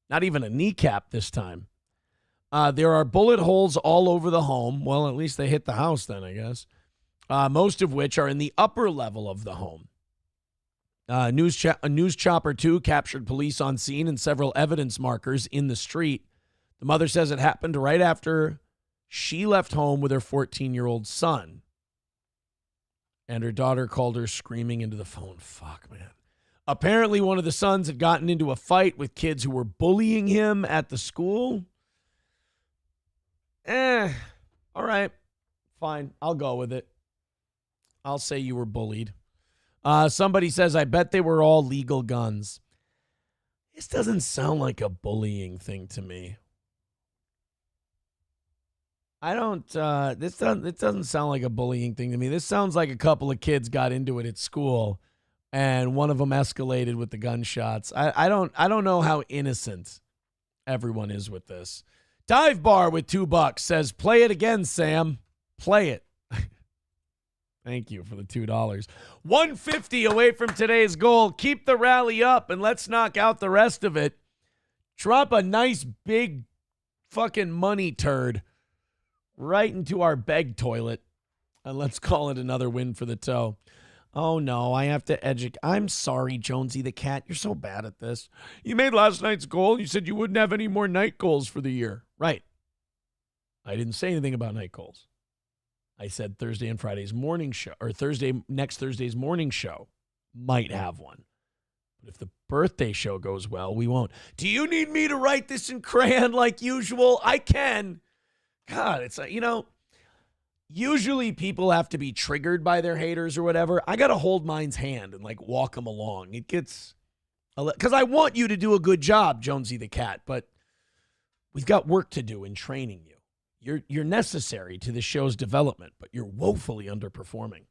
Not even a kneecap this time. There are bullet holes all over the home. Well, at least they hit the house then, I guess. Most of which are in the upper level of the home. News Chopper 2 captured police on scene and several evidence markers in the street. The mother says it happened right after she left home with her 14-year-old son. And her daughter called her screaming into the phone. Fuck, man. Apparently, one of the sons had gotten into a fight with kids who were bullying him at the school. All right. Fine. I'll go with it. I'll say you were bullied. Somebody says, I bet they were all legal guns. This doesn't sound like a bullying thing to me. It doesn't sound like a bullying thing to me. This sounds like a couple of kids got into it at school and one of them escalated with the gunshots. I don't know how innocent everyone is with this. Dive Bar with $2 says, play it again, Sam. Play it. Thank you for the $2. $150 away from today's goal. Keep the rally up and let's knock out the rest of it. Drop a nice big fucking money turd right into our beg toilet. And let's call it another win for the toe. Oh, no, I have to educate. I'm sorry, Jonesy the cat. You're so bad at this. You made last night's goal. You said you wouldn't have any more night goals for the year. Right. I didn't say anything about night goals. I said Thursday and Friday's morning show, or next Thursday's morning show might have one. But if the birthday show goes well, we won't. Do you need me to write this in crayon like usual? I can. God, it's like, usually people have to be triggered by their haters or whatever. I got to hold mine's hand and like walk them along. It gets, because I want you to do a good job, Jonesy the cat, but we've got work to do in training you. You're necessary to the show's development, but you're woefully underperforming.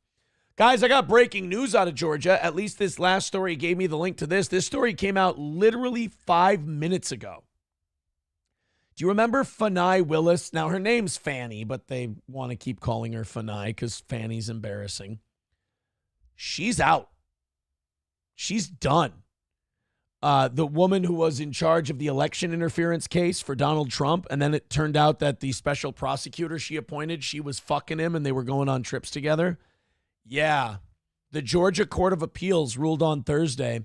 Guys, I got breaking news out of Georgia. At least this last story gave me the link to this. This story came out literally 5 minutes ago. Do you remember Fannie Willis? Now, her name's Fannie, but they want to keep calling her Fannie because Fannie's embarrassing. She's out. She's done. The woman who was in charge of the election interference case for Donald Trump, and then it turned out that the special prosecutor she appointed, she was fucking him and they were going on trips together. Yeah. The Georgia Court of Appeals ruled on Thursday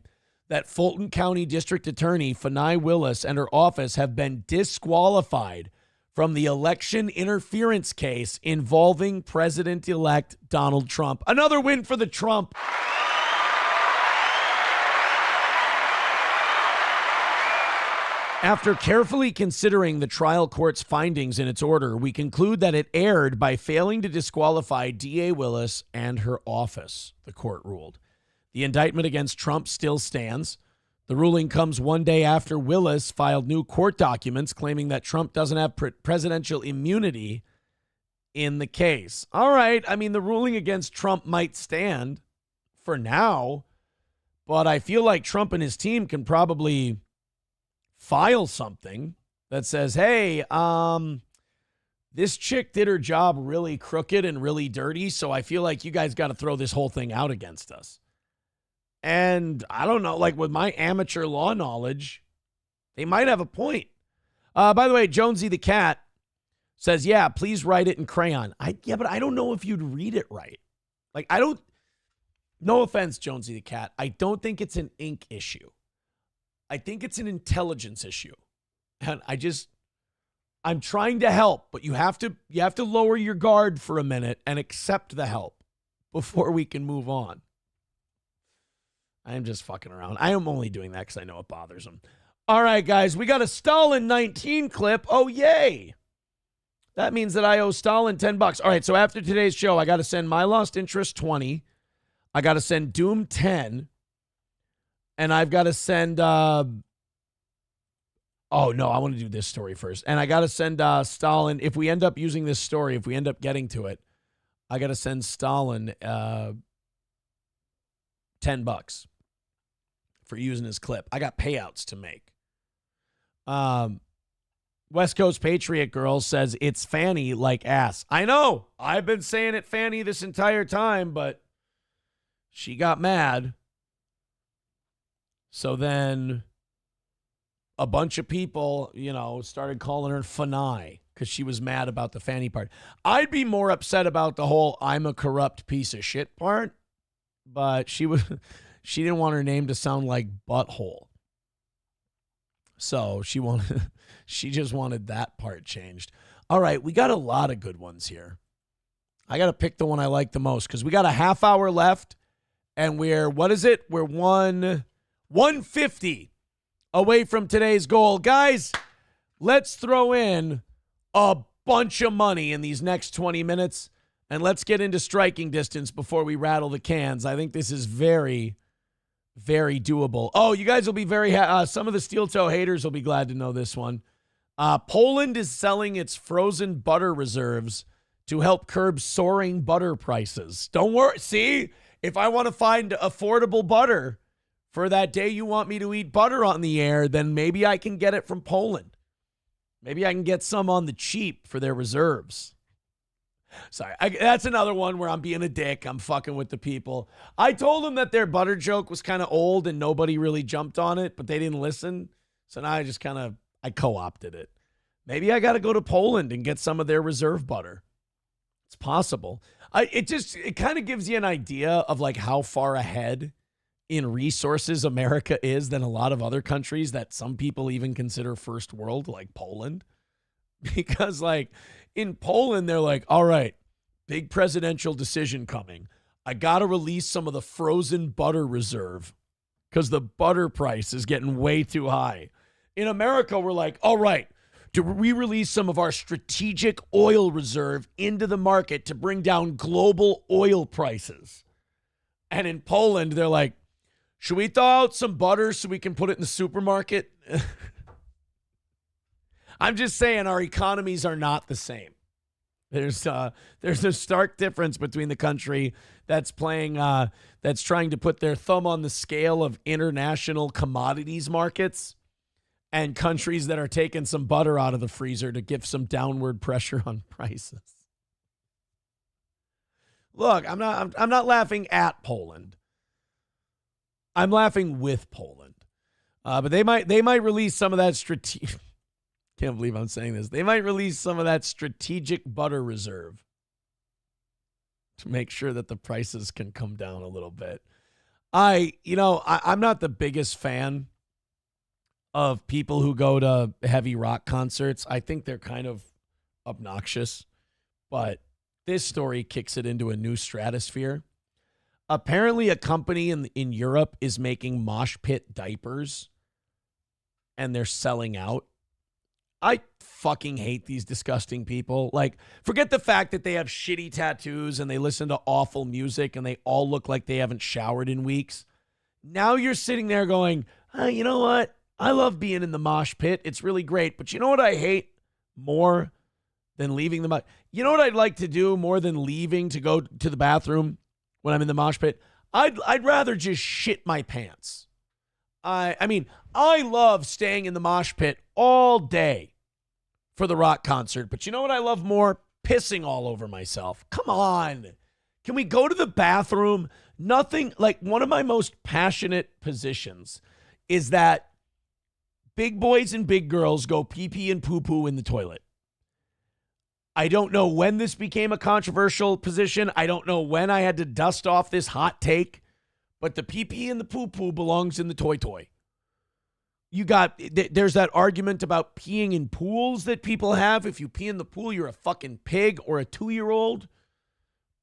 that Fulton County District Attorney Fannie Willis and her office have been disqualified from the election interference case involving President-elect Donald Trump. Another win for the Trump. After carefully considering the trial court's findings in its order, we conclude that it erred by failing to disqualify DA Willis and her office, the court ruled. The indictment against Trump still stands. The ruling comes one day after Willis filed new court documents claiming that Trump doesn't have presidential immunity in the case. All right, I mean, the ruling against Trump might stand for now, but I feel like Trump and his team can probably file something that says, hey, this chick did her job really crooked and really dirty, so I feel like you guys got to throw this whole thing out against us. And I don't know, like with my amateur law knowledge, they might have a point. By the way, Jonesy the cat says, yeah, please write it in crayon. But I don't know if you'd read it right. Like, no offense, Jonesy the cat. I don't think it's an ink issue. I think it's an intelligence issue. And I'm trying to help, but you have to lower your guard for a minute and accept the help before we can move on. I'm just fucking around. I am only doing that because I know it bothers him. All right, guys, we got a Stalin 19 clip. Oh, yay. That means that I owe Stalin $10. All right, so after today's show, I got to send My Lost Interest 20. I got to send Doom 10. And I've got to send... oh, no, I want to do this story first. And I got to send Stalin... If we end up using this story, if we end up getting to it, I got to send Stalin $10 for using his clip. I got payouts to make. West Coast Patriot Girl says, it's Fanny like ass. I know. I've been saying it Fanny this entire time, but she got mad. So then a bunch of people, started calling her Fanny because she was mad about the Fanny part. I'd be more upset about the whole I'm a corrupt piece of shit part, but she didn't want her name to sound like butthole. So she just wanted that part changed. All right, we got a lot of good ones here. I got to pick the one I like the most because we got a half hour left and we're 150 away from today's goal. Guys, let's throw in a bunch of money in these next 20 minutes and let's get into striking distance before we rattle the cans. I think this is very, very doable. Oh, you guys will be very some of the steel toe haters will be glad to know this one. Poland is selling its frozen butter reserves to help curb soaring butter prices. Don't worry. See, if I want to find affordable butter for that day you want me to eat butter on the air, then maybe I can get it from Poland. Maybe I can get some on the cheap for their reserves. Sorry, that's another one where I'm being a dick. I'm fucking with the people. I told them that their butter joke was kind of old and nobody really jumped on it, but they didn't listen. So now I co-opted it. Maybe I got to go to Poland and get some of their reserve butter. It's possible. It kind of gives you an idea of like how far ahead in resources America is than a lot of other countries that some people even consider first world, like Poland. Because like in Poland, they're like, all right, big presidential decision coming. I got to release some of the frozen butter reserve because the butter price is getting way too high. In America, we're like, all right, do we release some of our strategic oil reserve into the market to bring down global oil prices? And in Poland, they're like, should we thaw out some butter so we can put it in the supermarket? I'm just saying our economies are not the same. There's a stark difference between the country that's trying to put their thumb on the scale of international commodities markets and countries that are taking some butter out of the freezer to give some downward pressure on prices. Look, I'm not laughing at Poland. I'm laughing with Poland. But they might release some of that strategic. Can't believe I'm saying this. They might release some of that strategic butter reserve to make sure that the prices can come down a little bit. I'm not the biggest fan of people who go to heavy rock concerts. I think they're kind of obnoxious, but this story kicks it into a new stratosphere. Apparently, a company in Europe is making mosh pit diapers, and they're selling out. I fucking hate these disgusting people. Like, forget the fact that they have shitty tattoos and they listen to awful music and they all look like they haven't showered in weeks. Now you're sitting there going, oh, you know what? I love being in the mosh pit. It's really great. But you know what I hate more than leaving the mosh? You know what I'd like to do more than leaving to go to the bathroom when I'm in the mosh pit? I'd rather just shit my pants. I mean, I love staying in the mosh pit all day for the rock concert. But you know what I love more? Pissing all over myself. Come on. Can we go to the bathroom? Nothing like one of my most passionate positions is that big boys and big girls go pee-pee and poo-poo in the toilet. I don't know when this became a controversial position. I don't know when I had to dust off this hot take, but the pee-pee and the poo-poo belongs in the toy. There's that argument about peeing in pools that people have. If you pee in the pool, you're a fucking pig or a 2-year-old.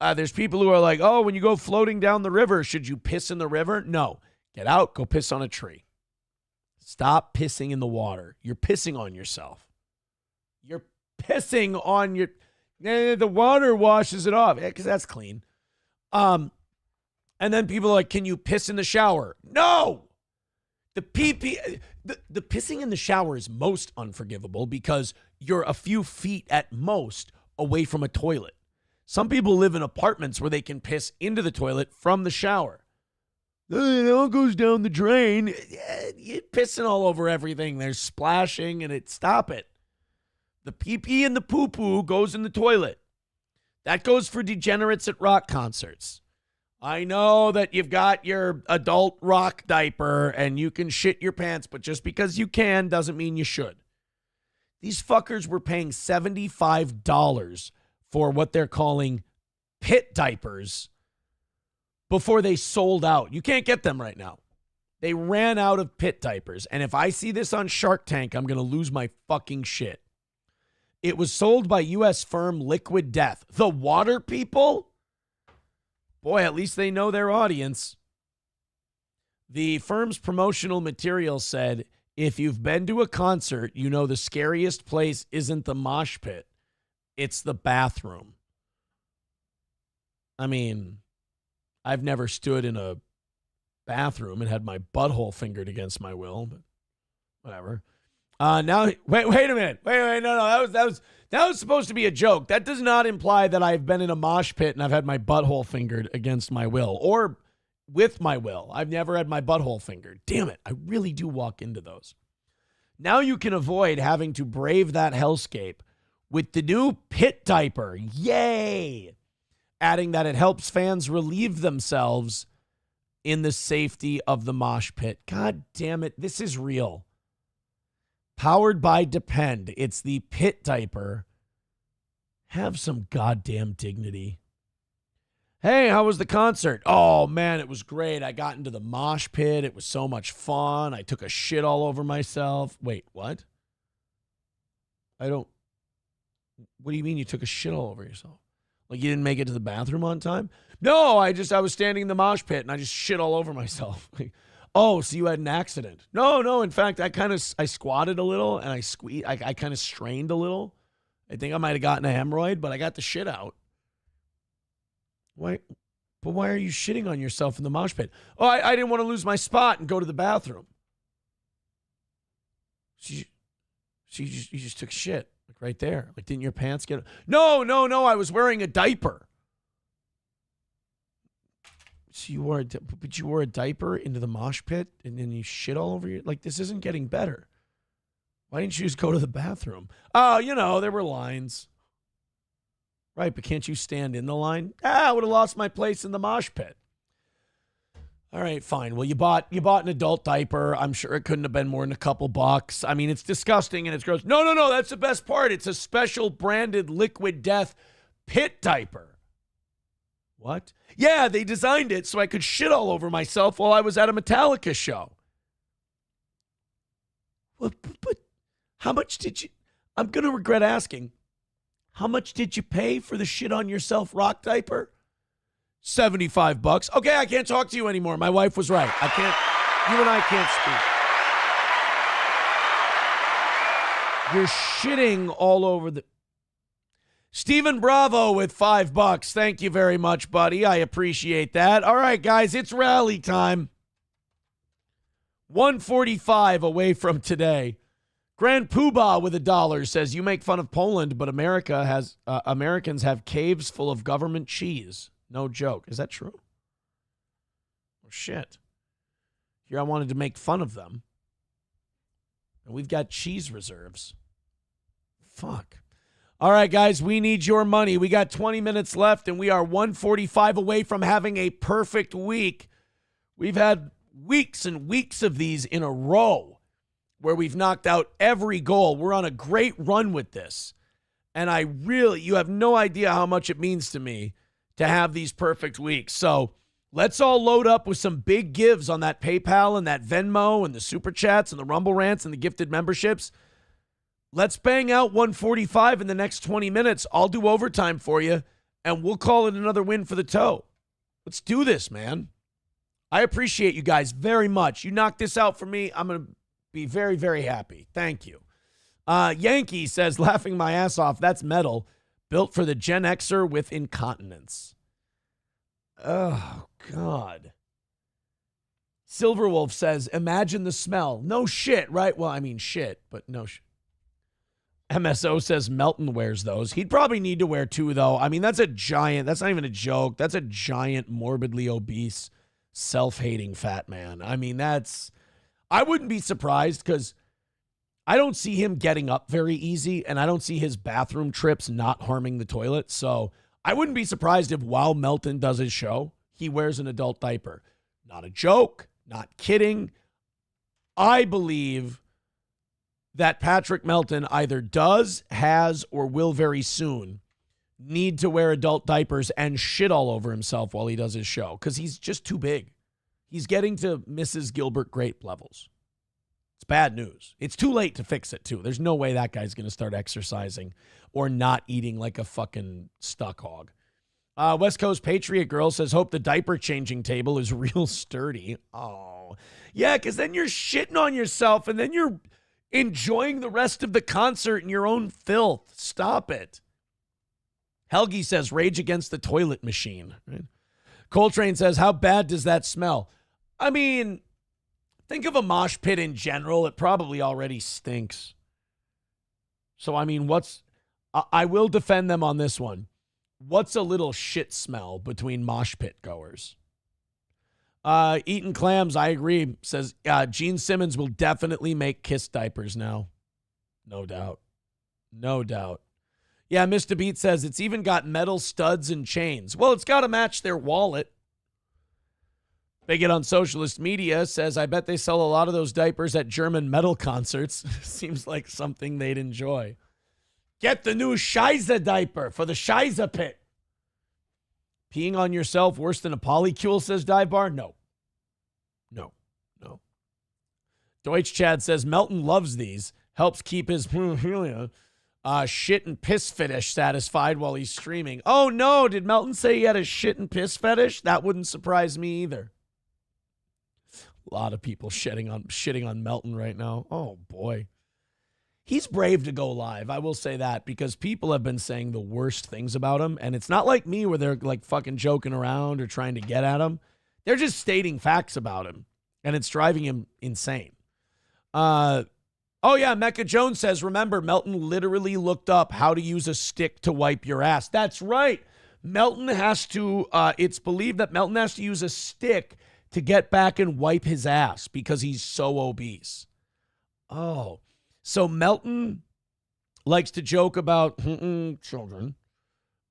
There's people who are like, oh, when you go floating down the river, should you piss in the river? No. Get out, go piss on a tree. Stop pissing in the water. You're pissing on yourself. You're pissing on your... The water washes it off. Yeah, because that's clean. And then people are like, can you piss in the shower? No! The pissing in the shower is most unforgivable because you're a few feet at most away from a toilet. Some people live in apartments where they can piss into the toilet from the shower. It all goes down the drain. You're pissing all over everything. There's splashing and stop it. The pee-pee and the poo-poo goes in the toilet. That goes for degenerates at rock concerts. I know that you've got your adult rock diaper and you can shit your pants, but just because you can doesn't mean you should. These fuckers were paying $75 for what they're calling pit diapers before they sold out. You can't get them right now. They ran out of pit diapers. And if I see this on Shark Tank, I'm going to lose my fucking shit. It was sold by U.S. firm Liquid Death. The water people? Boy, at least they know their audience. The firm's promotional material said, if you've been to a concert, you know the scariest place isn't the mosh pit. It's the bathroom. I mean, I've never stood in a bathroom and had my butthole fingered against my will, but whatever. Now, wait a minute. No, that was supposed to be a joke. That does not imply that I've been in a mosh pit and I've had my butthole fingered against my will or with my will. I've never had my butthole fingered. Damn it. I really do walk into those. Now you can avoid having to brave that hellscape with the new pit diaper. Yay! Adding that it helps fans relieve themselves in the safety of the mosh pit. God damn it. This is real. Powered by Depend. It's the pit diaper. Have some goddamn dignity. Hey, how was the concert? Oh, man, it was great. I got into the mosh pit. It was so much fun. I took a shit all over myself. Wait, what? What do you mean you took a shit all over yourself? Like you didn't make it to the bathroom on time? No, I was standing in the mosh pit and I just shit all over myself. Oh, so you had an accident? No. In fact, I squatted a little and I squeezed. I kind of strained a little. I think I might have gotten a hemorrhoid, but I got the shit out. Why? But why are you shitting on yourself in the mosh pit? Oh, I didn't want to lose my spot and go to the bathroom. You just took shit like right there. Like, didn't your pants get? No. I was wearing a diaper. So you wore a diaper into the mosh pit and then you shit all over you? Like, this isn't getting better. Why didn't you just go to the bathroom? Oh, there were lines. Right, but can't you stand in the line? I would have lost my place in the mosh pit. All right, fine. Well, you bought an adult diaper. I'm sure it couldn't have been more than a couple bucks. I mean, it's disgusting and it's gross. No, that's the best part. It's a special branded Liquid Death pit diaper. What? Yeah, they designed it so I could shit all over myself while I was at a Metallica show. Well, but how much did you... I'm going to regret asking. How much did you pay for the shit on yourself rock diaper? $75. Okay, I can't talk to you anymore. My wife was right. You and I can't speak. You're shitting all over the... Stephen Bravo with $5. Thank you very much, buddy. I appreciate that. All right, guys, it's rally time. 1:45 away from today. Grand Poobah with $1 says, you make fun of Poland, but Americans have caves full of government cheese. No joke. Is that true? Oh, shit. Here I wanted to make fun of them. And we've got cheese reserves. Fuck. All right, guys, we need your money. We got 20 minutes left, and we are 1:45 away from having a perfect week. We've had weeks and weeks of these in a row where we've knocked out every goal. We're on a great run with this. And you have no idea how much it means to me to have these perfect weeks. So let's all load up with some big gives on that PayPal and that Venmo and the Super Chats and the Rumble Rants and the gifted memberships. Let's bang out 145 in the next 20 minutes. I'll do overtime for you, and we'll call it another win for the toe. Let's do this, man. I appreciate you guys very much. You knocked this out for me. I'm going to be very, very happy. Thank you. Yankee says, laughing my ass off, that's metal. Built for the Gen Xer with incontinence. Oh, God. Silverwolf says, imagine the smell. No shit, right? Well, I mean shit, but no shit. MSO says Melton wears those. He'd probably need to wear 2, though. I mean, that's not even a joke. That's a giant, morbidly obese, self-hating fat man. I mean, I wouldn't be surprised because I don't see him getting up very easy, and I don't see his bathroom trips not harming the toilet. So I wouldn't be surprised if while Melton does his show, he wears an adult diaper. Not a joke, not kidding. I believe that Patrick Melton either does, has, or will very soon need to wear adult diapers and shit all over himself while he does his show because he's just too big. He's getting to Mrs. Gilbert Grape levels. It's bad news. It's too late to fix it, too. There's no way that guy's going to start exercising or not eating like a fucking stuck hog. West Coast Patriot Girl says, hope the diaper changing table is real sturdy. Oh, yeah, because then you're shitting on yourself and then you're enjoying the rest of the concert in your own filth. Stop it. Helgi says, rage against the toilet machine. Right? Coltrane says, how bad does that smell? I mean, think of a mosh pit in general. It probably already stinks. So, I mean, I will defend them on this one. What's a little shit smell between mosh pit goers? Eating clams, I agree, says Gene Simmons will definitely make Kiss diapers now. No doubt. No doubt. Yeah, Mr. Beat says it's even got metal studs and chains. Well, it's got to match their wallet. Bigot on Socialist Media says, I bet they sell a lot of those diapers at German metal concerts. Seems like something they'd enjoy. Get the new Scheiße diaper for the Scheiße pit. Peeing on yourself worse than a polycule, says Dive Bar? No. Deutsch Chad says Melton loves these. Helps keep his shit and piss fetish satisfied while he's streaming. Oh, no. Did Melton say he had a shit and piss fetish? That wouldn't surprise me either. A lot of people shitting on Melton right now. Oh, boy. He's brave to go live. I will say that because people have been saying the worst things about him. And it's not like me where they're like fucking joking around or trying to get at him. They're just stating facts about him. And it's driving him insane. Oh, yeah. Mecca Jones says, remember, Melton literally looked up how to use a stick to wipe your ass. That's right. Melton has to, it's believed that Melton has to use a stick to get back and wipe his ass because he's so obese. Oh, so Melton likes to joke about children.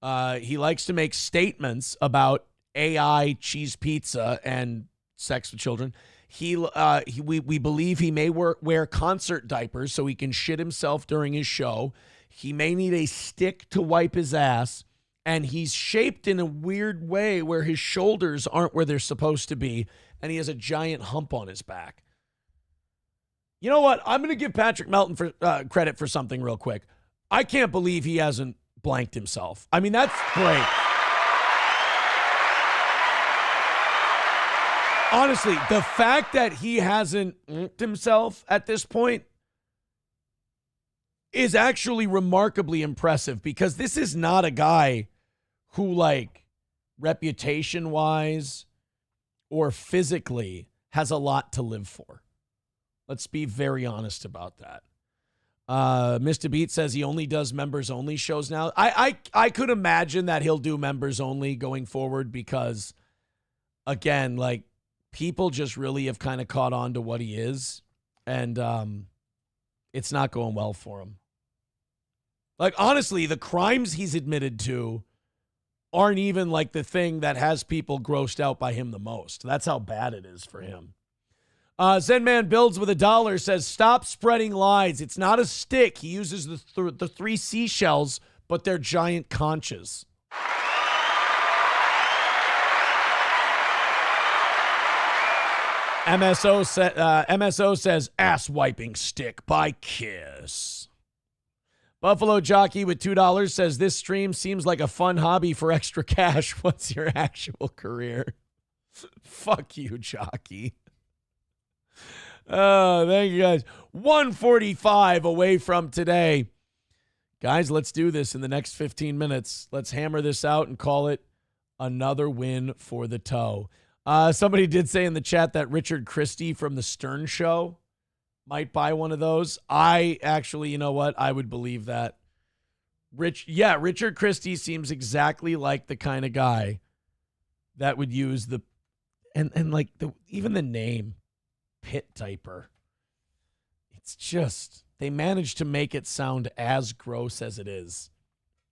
He likes to make statements about AI, cheese pizza, and sex with children. We believe he may wear concert diapers so he can shit himself during his show. He may need a stick to wipe his ass, and he's shaped in a weird way where his shoulders aren't where they're supposed to be, and he has a giant hump on his back. You know what? I'm going to give Patrick Melton for credit for something real quick. I can't believe he hasn't blanked himself. I mean, that's great. Honestly, the fact that he hasn't himself at this point is actually remarkably impressive because this is not a guy who, like, reputation-wise or physically has a lot to live for. Let's be very honest about that. Mr. Beat says he only does members-only shows now. I could imagine that he'll do members-only going forward because, again, like, people just really have kind of caught on to what he is, and it's not going well for him. Like, honestly, the crimes he's admitted to aren't even like the thing that has people grossed out by him the most. That's how bad it is for him. Zen Man Builds with $1 says, stop spreading lies. It's not a stick. He uses the 3 seashells, but they're giant conches. MSO says, ass wiping stick by Kiss. Buffalo Jockey with $2 says, this stream seems like a fun hobby for extra cash. What's your actual career? Fuck you, Jockey. Oh, thank you, guys. 1:45 away from today. Guys, let's do this in the next 15 minutes. Let's hammer this out and call it Another win for the toe. Somebody did say in the chat that Richard Christie from the Stern Show might buy one of those. I actually, you know what? I would believe that. Richard Christie seems exactly like the kind of guy that would use the and like even the name Pit Diaper. It's just they managed to make it sound as gross as it is,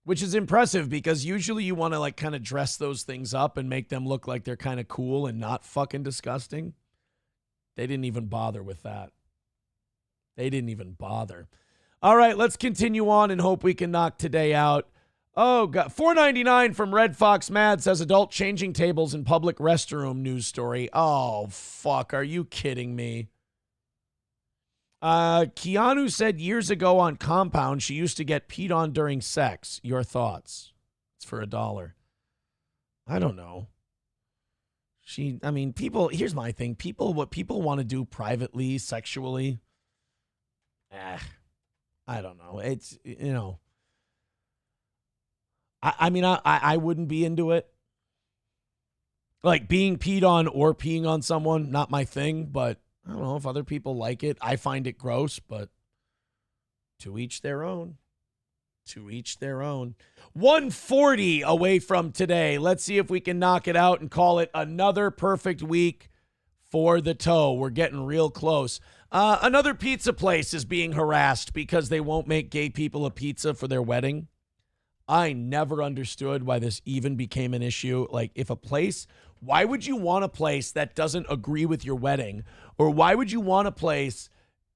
which is impressive because usually you want to like kind of dress those things up and make them look like they're kind of cool and not fucking disgusting. They didn't even bother with that. They didn't even bother. All right, let's continue on and hope we can knock today out. Oh, God. $4.99 from Red Fox Mad says adult changing tables in public restroom news story. Oh, fuck. Are you kidding me? Keanu said years ago on Compound she used to get peed on during sex. Your thoughts? It's for $1. I don't know. People, here's my thing. What people want to do privately, sexually, I don't know. It's, you know, I wouldn't be into it. Like being peed on or peeing on someone, not my thing, but I don't know if other people like it. I find it gross, but to each their own. To each their own. 140 away from today. Let's see if we can knock it out and call it another perfect week for the toe. We're getting real close. Another pizza place is being harassed because they won't make gay people a pizza for their wedding. I never understood why this even became an issue. Like, if a place, why would you want a place that doesn't agree with your wedding? Or why would you want a place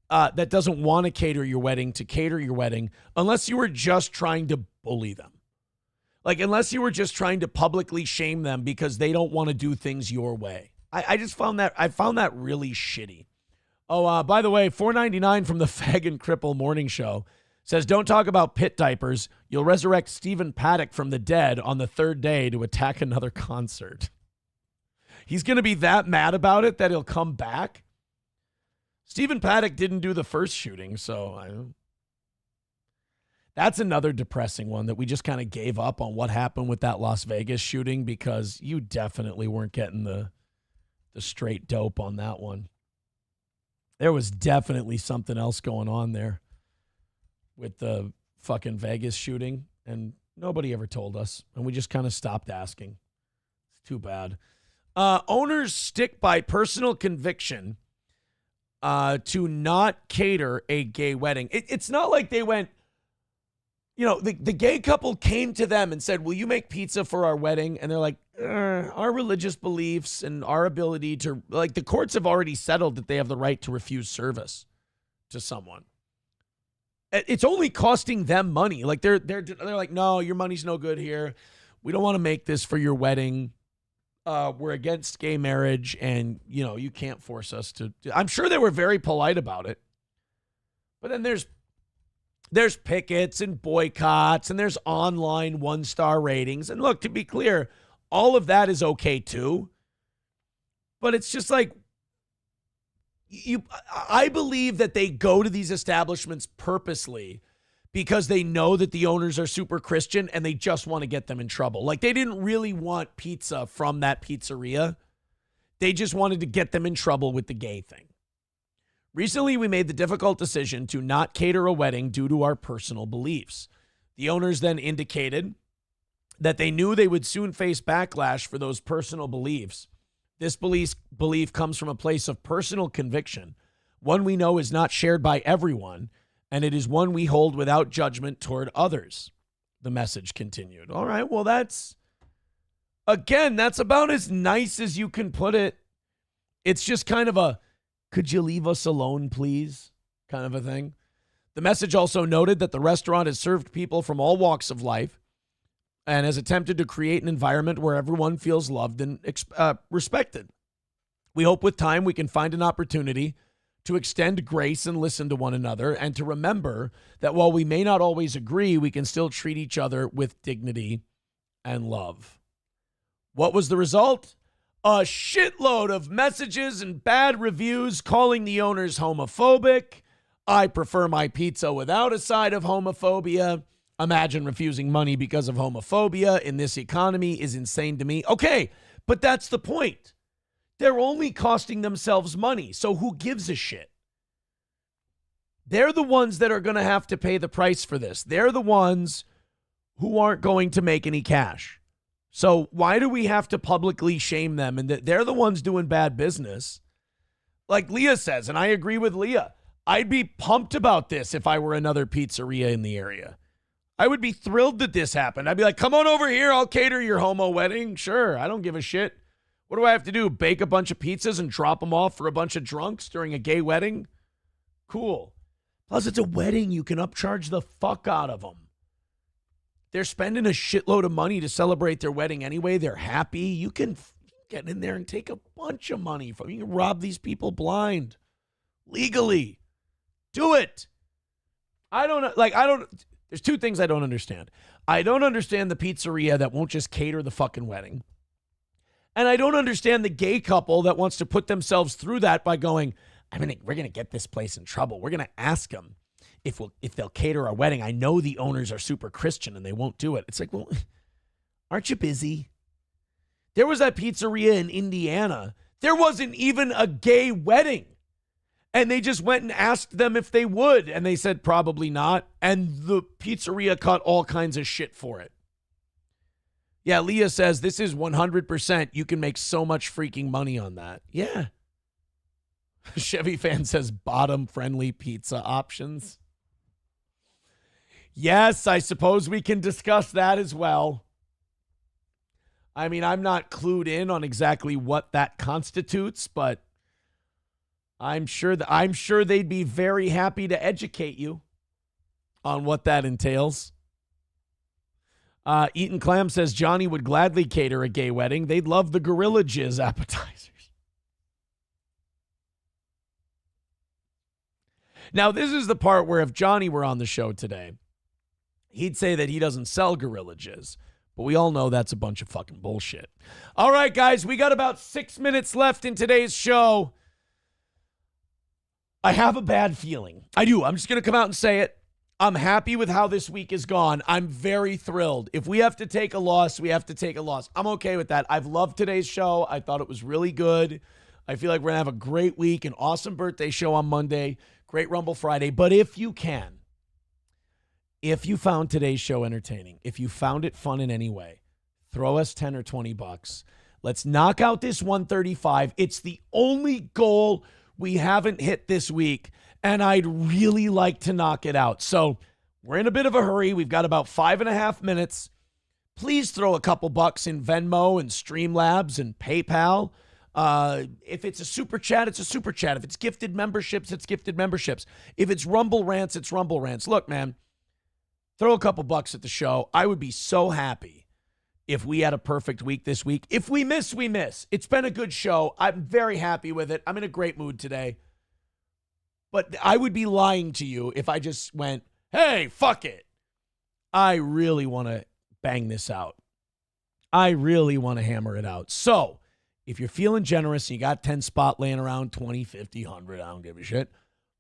that doesn't want to cater your wedding unless you were just trying to bully them? Like, unless you were just trying to publicly shame them because they don't want to do things your way. I found that really shitty. Oh, by the way, $4.99 from the Fag and Cripple Morning Show says, don't talk about pit diapers. You'll resurrect Stephen Paddock from the dead on the third day to attack another concert. He's going to be that mad about it that he'll come back. Stephen Paddock didn't do the first shooting, so that's another depressing one that we just kind of gave up on what happened with that Las Vegas shooting because you definitely weren't getting the straight dope on that one. There was definitely something else going on there with the fucking Vegas shooting, and nobody ever told us, and we just kind of stopped asking. It's too bad. Owners stick by personal conviction to not cater a gay wedding. It's not like they went, you know, the gay couple came to them and said, will you make pizza for our wedding? And they're like, our religious beliefs and our ability to, like, the courts have already settled that they have the right to refuse service to someone. It's only costing them money. Like they're like, no, your money's no good here. We don't want to make this for your wedding. We're against gay marriage, and you know you can't force us to. I'm sure they were very polite about it. But then there's pickets and boycotts, and there's online 1-star ratings. And look, to be clear, all of that is okay too. But it's just like, I believe that they go to these establishments purposely because they know that the owners are super Christian and they just want to get them in trouble. Like, they didn't really want pizza from that pizzeria. They just wanted to get them in trouble with the gay thing. Recently, we made the difficult decision to not cater a wedding due to our personal beliefs. The owners then indicated that they knew they would soon face backlash for those personal beliefs. This belief comes from a place of personal conviction, one we know is not shared by everyone, and it is one we hold without judgment toward others. The message continued. All right, well, that's about as nice as you can put it. It's just kind of a, could you leave us alone, please, kind of a thing. The message also noted that the restaurant has served people from all walks of life and has attempted to create an environment where everyone feels loved and respected. We hope with time we can find an opportunity to extend grace and listen to one another, and to remember that while we may not always agree, we can still treat each other with dignity and love. What was the result? A shitload of messages and bad reviews calling the owners homophobic. I prefer my pizza without a side of homophobia. Imagine refusing money because of homophobia in this economy is insane to me. Okay, but that's the point. They're only costing themselves money, so who gives a shit? They're the ones that are going to have to pay the price for this. They're the ones who aren't going to make any cash. So why do we have to publicly shame them? And they're the ones doing bad business. Like Leah says, and I agree with Leah, I'd be pumped about this if I were another pizzeria in the area. I would be thrilled that this happened. I'd be like, come on over here. I'll cater your homo wedding. Sure, I don't give a shit. What do I have to do? Bake a bunch of pizzas and drop them off for a bunch of drunks during a gay wedding? Cool. Plus, it's a wedding. You can upcharge the fuck out of them. They're spending a shitload of money to celebrate their wedding anyway. They're happy. You can get in there and take a bunch of money from. You can rob these people blind. Legally. Do it. There's two things I don't understand. I don't understand the pizzeria that won't just cater the fucking wedding. And I don't understand the gay couple that wants to put themselves through that by going, we're going to get this place in trouble. We're going to ask them if they'll cater our wedding. I know the owners are super Christian and they won't do it. It's like, well, aren't you busy? There was that pizzeria in Indiana. There wasn't even a gay wedding. And they just went and asked them if they would. And they said probably not. And the pizzeria cut all kinds of shit for it. Yeah, Leah says this is 100%. You can make so much freaking money on that. Yeah. Chevy fan says bottom-friendly pizza options. Yes, I suppose we can discuss that as well. I mean, I'm not clued in on exactly what that constitutes, but I'm sure they'd be very happy to educate you on what that entails. Eaton Clam says Johnny would gladly cater a gay wedding. They'd love the gorilla jizz appetizers. Now, this is the part where if Johnny were on the show today, he'd say that he doesn't sell gorilla jizz. But we all know that's a bunch of fucking bullshit. All right, guys, we got about 6 minutes left in today's show. I have a bad feeling. I do. I'm just going to come out and say it. I'm happy with how this week has gone. I'm very thrilled. If we have to take a loss, we have to take a loss. I'm okay with that. I've loved today's show. I thought it was really good. I feel like we're going to have a great week, an awesome birthday show on Monday, great Rumble Friday. But if you found today's show entertaining, if you found it fun in any way, throw us 10 or 20 bucks. Let's knock out this 135. It's the only goal we haven't hit this week, and I'd really like to knock it out. So we're in a bit of a hurry. We've got about 5.5 minutes. Please throw a couple bucks in Venmo and Streamlabs and PayPal. If it's a super chat, it's a super chat. If it's gifted memberships, it's gifted memberships. If it's Rumble Rants, it's Rumble Rants. Look, man, throw a couple bucks at the show. I would be so happy if we had a perfect week this week. If we miss, we miss. It's been a good show. I'm very happy with it. I'm in a great mood today. But I would be lying to you if I just went, hey, fuck it. I really want to bang this out. I really want to hammer it out. So if you're feeling generous and you got 10 spot laying around, 20, 50, 100, I don't give a shit.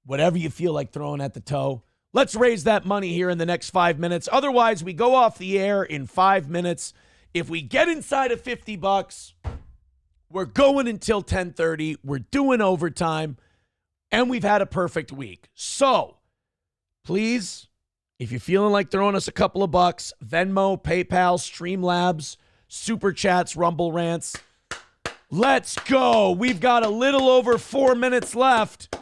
Whatever you feel like throwing at the toe, let's raise that money here in the next 5 minutes. Otherwise, we go off the air in 5 minutes. If we get inside of 50 bucks, we're going until 10:30. We're doing overtime, and we've had a perfect week. So please, if you're feeling like throwing us a couple of bucks, Venmo, PayPal, Streamlabs, Super Chats, Rumble Rants, let's go. We've got a little over 4 minutes left.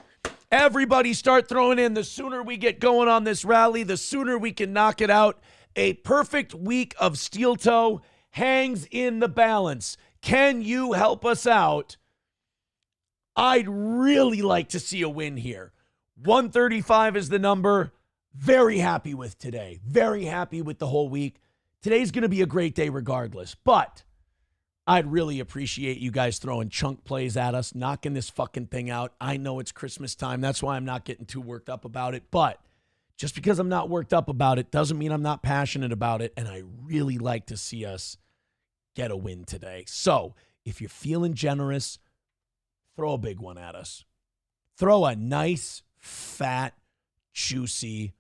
Everybody start throwing in. The sooner we get going on this rally, the sooner we can knock it out. A perfect week of Steel Toe hangs in the balance. Can you help us out? I'd really like to see a win here. 135 is the number. Very happy with today. Very happy with the whole week. Today's going to be a great day regardless, but I'd really appreciate you guys throwing chunk plays at us, knocking this fucking thing out. I know it's Christmas time. That's why I'm not getting too worked up about it. But just because I'm not worked up about it doesn't mean I'm not passionate about it. And I really like to see us get a win today. So if you're feeling generous, throw a big one at us. Throw a nice, fat, juicy,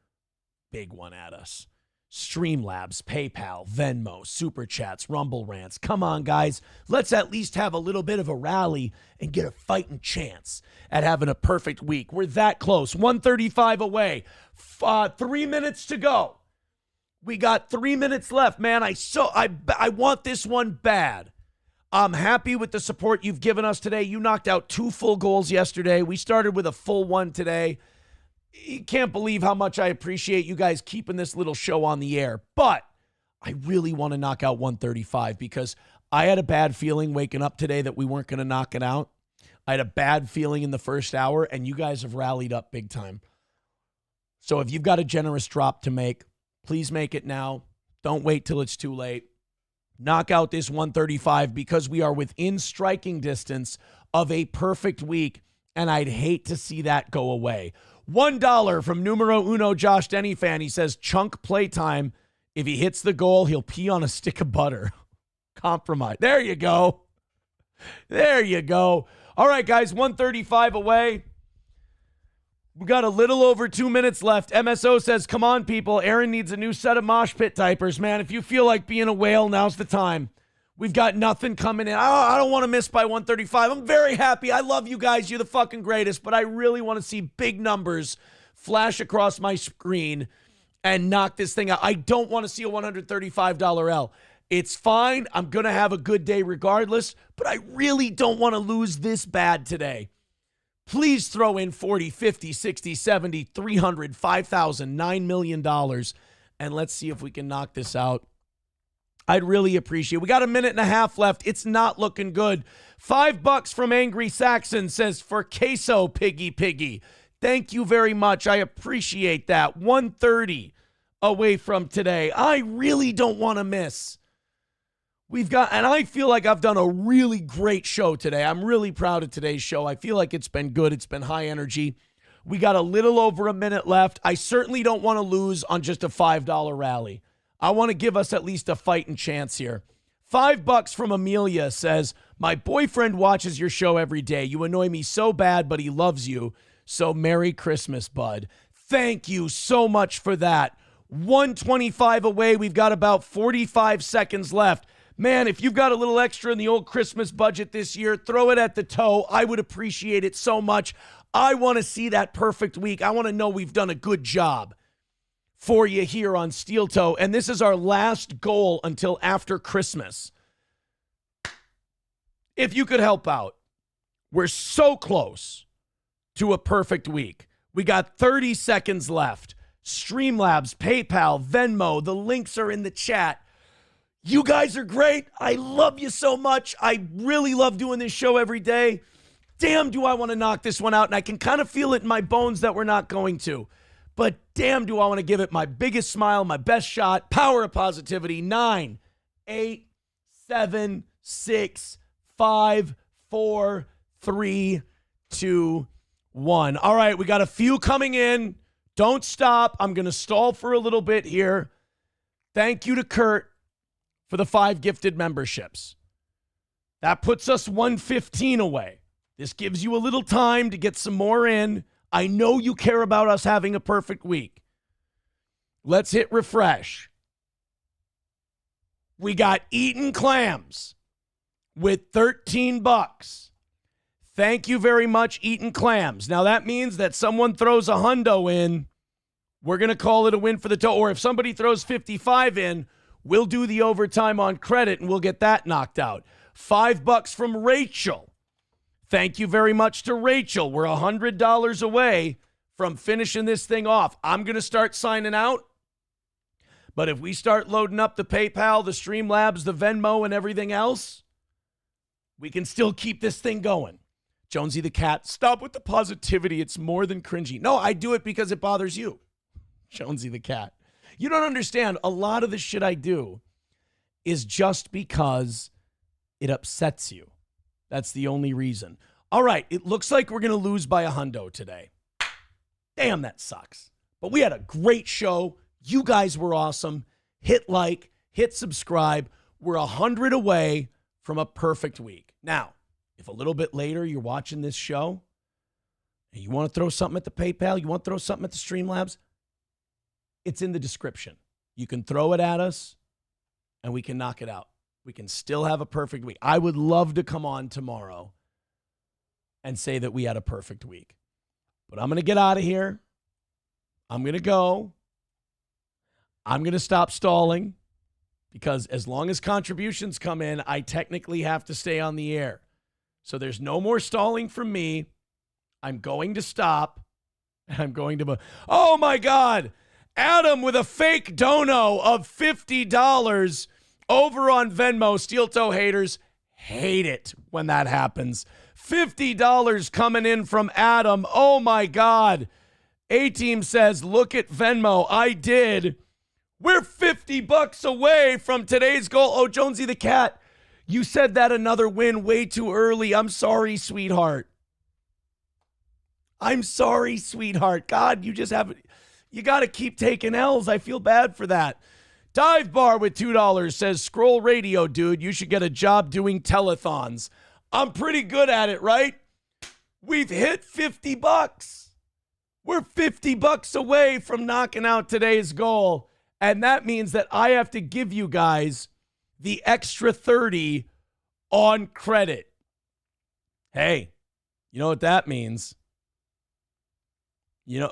big one at us. Streamlabs, PayPal, Venmo, Super Chats, Rumble Rants. Come on, guys. Let's at least have a little bit of a rally and get a fighting chance at having a perfect week. We're that close. 135 away. 3 minutes to go. We got 3 minutes left, man. I want this one bad. I'm happy with the support you've given us today. You knocked out 2 full goals yesterday. We started with a full one today. You can't believe how much I appreciate you guys keeping this little show on the air. But I really want to knock out 135 because I had a bad feeling waking up today that we weren't going to knock it out. I had a bad feeling in the first hour, and you guys have rallied up big time. So if you've got a generous drop to make, please make it now. Don't wait till it's too late. Knock out this 135 because we are within striking distance of a perfect week, and I'd hate to see that go away. $1 from numero uno Josh Denny fan. He says, chunk playtime. If he hits the goal, he'll pee on a stick of butter. Compromise. There you go. There you go. All right, guys, 135 away. We got a little over 2 minutes left. MSO says, come on, people. Aaron needs a new set of mosh pit diapers. Man, if you feel like being a whale, now's the time. We've got nothing coming in. I don't want to miss by 135. I'm very happy. I love you guys. You're the fucking greatest. But I really want to see big numbers flash across my screen and knock this thing out. I don't want to see a $135 L. It's fine. I'm going to have a good day regardless. But I really don't want to lose this bad today. Please throw in 40, 50, 60, 70, 300, 5,000, $9 million. And let's see if we can knock this out. I'd really appreciate it. We got a minute and a half left. It's not looking good. $5 from Angry Saxon says, for queso, piggy. Thank you very much. I appreciate that. 1:30 away from today. I really don't want to miss. And I feel like I've done a really great show today. I'm really proud of today's show. I feel like it's been good. It's been high energy. We got a little over a minute left. I certainly don't want to lose on just a $5 rally. I want to give us at least a fighting chance here. $5 from Amelia says, my boyfriend watches your show every day. You annoy me so bad, but he loves you. So Merry Christmas, bud. Thank you so much for that. 125 away. We've got about 45 seconds left. Man, if you've got a little extra in the old Christmas budget this year, throw it at the toe. I would appreciate it so much. I want to see that perfect week. I want to know we've done a good job for you here on Steel Toe. And this is our last goal until after Christmas. If you could help out, we're so close to a perfect week. We got 30 seconds left. Streamlabs, PayPal, Venmo, the links are in the chat. You guys are great. I love you so much. I really love doing this show every day. Damn, do I want to knock this one out. And I can kind of feel it in my bones that we're not going to. But damn, do I want to give it my biggest smile, my best shot. Power of positivity. 9, 8, 7, 6, 5, 4, 3, 2, 1. All right, we got a few coming in. Don't stop. I'm going to stall for a little bit here. Thank you to Kurt for the 5 gifted memberships. That puts us 115 away. This gives you a little time to get some more in. I know you care about us having a perfect week. Let's hit refresh. We got Eaton Clams with $13. Thank you very much, Eaton Clams. Now that means that someone throws a hundo in, we're going to call it a win for the toe. Or if somebody throws 55 in, we'll do the overtime on credit and we'll get that knocked out. $5 from Rachel. Thank you very much to Rachel. We're $100 away from finishing this thing off. I'm going to start signing out. But if we start loading up the PayPal, the Streamlabs, the Venmo, and everything else, we can still keep this thing going. Jonesy the cat, stop with the positivity. It's more than cringy. No, I do it because it bothers you. Jonesy the cat. You don't understand. A lot of the shit I do is just because it upsets you. That's the only reason. All right, it looks like we're going to lose by a hundo today. Damn, that sucks. But we had a great show. You guys were awesome. Hit like, hit subscribe. We're 100 away from a perfect week. Now, if a little bit later you're watching this show and you want to throw something at the PayPal, you want to throw something at the Streamlabs, it's in the description. You can throw it at us, and we can knock it out. We can still have a perfect week. I would love to come on tomorrow and say that we had a perfect week. But I'm going to get out of here. I'm going to go. I'm going to stop stalling because as long as contributions come in, I technically have to stay on the air. So there's no more stalling from me. I'm going to stop. I'm going to... Oh, my God. Adam with a fake dono of $50 over on Venmo. Steel Toe haters hate it when that happens. $50 coming in from Adam. Oh, my God. A-Team says, look at Venmo. I did. We're $50 away from today's goal. Oh, Jonesy the Cat, you said that another win way too early. I'm sorry, sweetheart. I'm sorry, sweetheart. God, you got to keep taking L's. I feel bad for that. Dive Bar with $2 says, scroll radio, dude. You should get a job doing telethons. I'm pretty good at it, right? We've hit $50. We're $50 away from knocking out today's goal. And that means that I have to give you guys the extra 30 on credit. Hey, you know what that means? You know,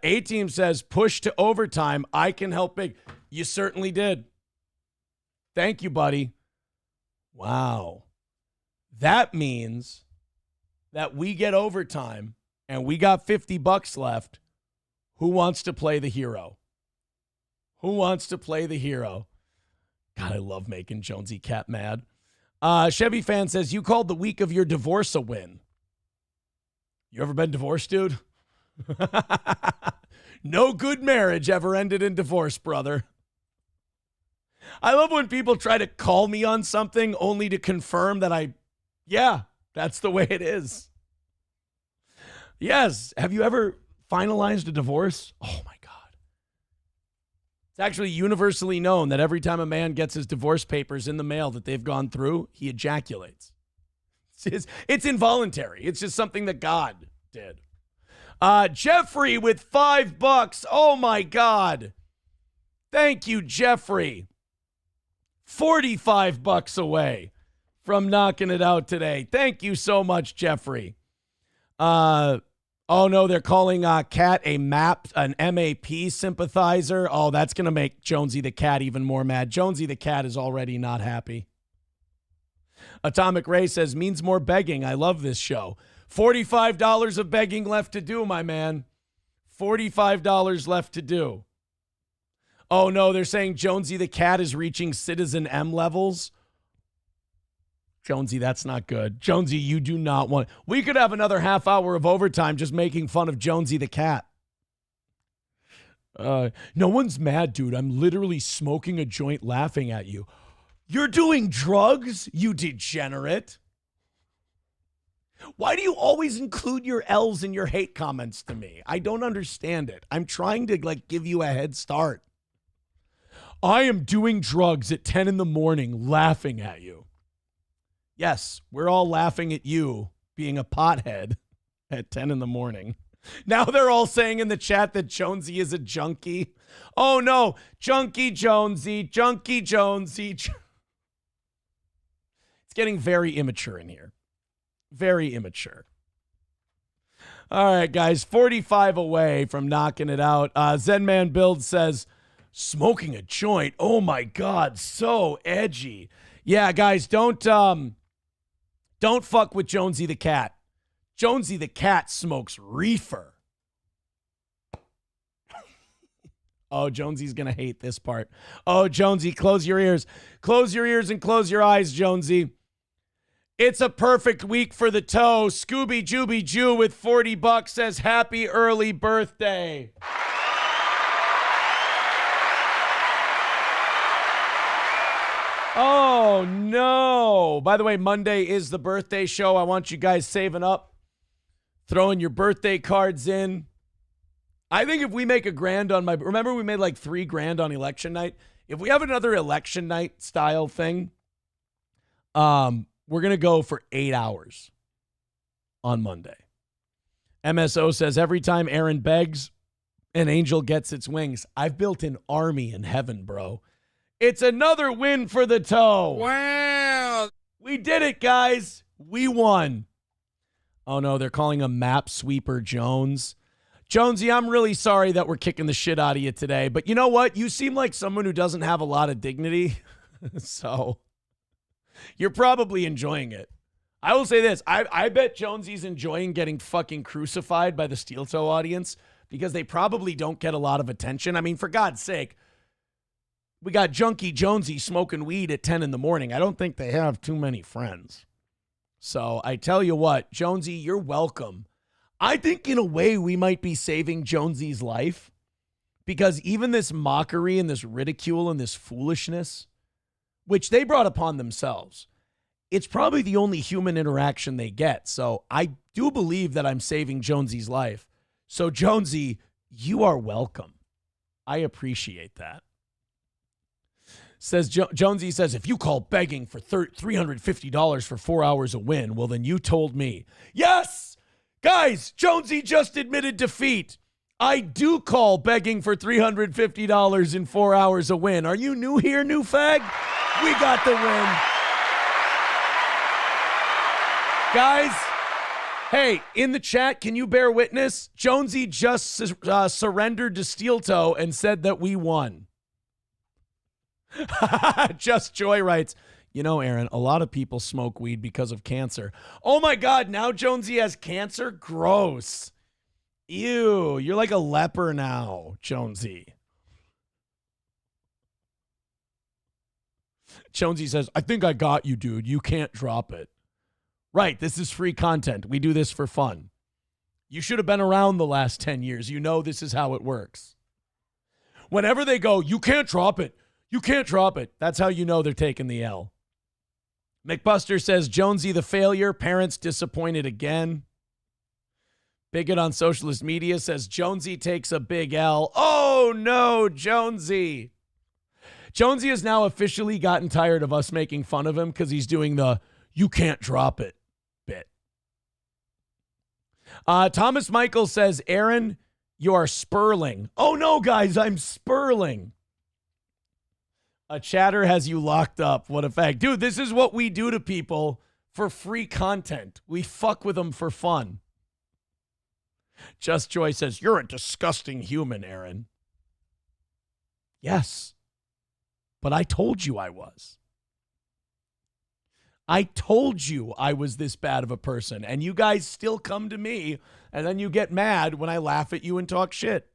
A-Team says, push to overtime. I can help big. You certainly did. Thank you, buddy. Wow. That means that we get overtime and we got $50 left. Who wants to play the hero? Who wants to play the hero? God, I love making Jonesy Cat mad. Chevy Fan says, you called the week of your divorce a win. You ever been divorced, dude? No good marriage ever ended in divorce, brother. I love when people try to call me on something only to confirm that that's the way it is. Yes. Have you ever finalized a divorce? Oh, my God. It's actually universally known that every time a man gets his divorce papers in the mail that they've gone through, he ejaculates. It's involuntary. It's just something that God did. Jeffrey with $5. Oh, my God. Thank you, Jeffrey. $45 away from knocking it out today. Thank you so much, Jeffrey. Oh, no, they're calling Cat an MAP sympathizer. Oh, that's going to make Jonesy the Cat even more mad. Jonesy the Cat is already not happy. Atomic Ray says, means more begging. I love this show. $45 of begging left to do, my man. $45 left to do. Oh, no, they're saying Jonesy the Cat is reaching Citizen M levels. Jonesy, that's not good. Jonesy, you do not want... We could have another half hour of overtime just making fun of Jonesy the Cat. No one's mad, dude. I'm literally smoking a joint laughing at you. You're doing drugs, you degenerate. Why do you always include your L's in your hate comments to me? I don't understand it. I'm trying to, give you a head start. I am doing drugs at 10 in the morning laughing at you. Yes, we're all laughing at you being a pothead at 10 in the morning. Now they're all saying in the chat that Jonesy is a junkie. Oh, no. Junkie Jonesy. Junkie Jonesy. It's getting very immature in here. Very immature. All right, guys. 45 away from knocking it out. Zenman Build says, smoking a joint. Oh, my God. So edgy. Yeah, guys, don't fuck with Jonesy the Cat. Jonesy the Cat smokes reefer. Oh, Jonesy's going to hate this part. Oh, Jonesy, close your ears. Close your ears and close your eyes, Jonesy. It's a perfect week for the toe. Scooby Jooby Jew with $40 says, happy early birthday. Oh, no. By the way, Monday is the birthday show. I want you guys saving up, throwing your birthday cards in. I think if we make $1,000 on remember we made $3,000 on election night? If we have another election night style thing, we're going to go for 8 hours on Monday. MSO says every time Aaron begs, An angel gets its wings. I've built an army in heaven, bro. It's another win for the toe. Wow. We did it, guys. We won. Oh, no, they're calling him Map Sweeper Jones. Jonesy, I'm really sorry that we're kicking the shit out of you today. But you know what? You seem like someone who doesn't have a lot of dignity. So you're probably enjoying it. I will say this. I bet Jonesy's enjoying getting fucking crucified by the Steel Toe audience because they probably don't get a lot of attention. I mean, for God's sake, we got Junkie Jonesy smoking weed at 10 in the morning. I don't think they have too many friends. So I tell you what, Jonesy, you're welcome. I think in a way we might be saving Jonesy's life because even this mockery and this ridicule and this foolishness, which they brought upon themselves, it's probably the only human interaction they get. So I do believe that I'm saving Jonesy's life. So Jonesy, you are welcome. I appreciate that. Says Jonesy says, if you call begging for $350 for 4 hours a win, well, then you told me. Yes! Guys, Jonesy just admitted defeat. I do call begging for $350 in 4 hours a win. Are you new here, new fag? We got the win. Guys, hey, in the chat, can you bear witness? Jonesy just surrendered to Steel Toe and said that we won. Just Joy writes, you know, Aaron, a lot of people smoke weed because of cancer. Oh my God, now Jonesy has cancer? Gross. Ew, you're like a leper now, Jonesy. Jonesy says, I think I got you, dude. You can't drop it. Right, this is free content. We do this for fun. You should have been around the last 10 years. You know this is how it works. Whenever they go, you can't drop it. You can't drop it. That's how you know they're taking the L. McBuster says, Jonesy the failure. Parents disappointed again. Bigot on socialist media says, Jonesy takes a big L. Oh, no, Jonesy. Jonesy has now officially gotten tired of us making fun of him because he's doing the you can't drop it bit. Thomas Michael says, Aaron, you are spurling. Oh, no, guys, I'm spurling. A chatter has you locked up. What a fact. Dude, this is what we do to people for free content. We fuck with them for fun. Just Joy says, you're a disgusting human, Aaron. Yes. But I told you I was. I told you I was this bad of a person. And you guys still come to me. And then you get mad when I laugh at you and talk shit.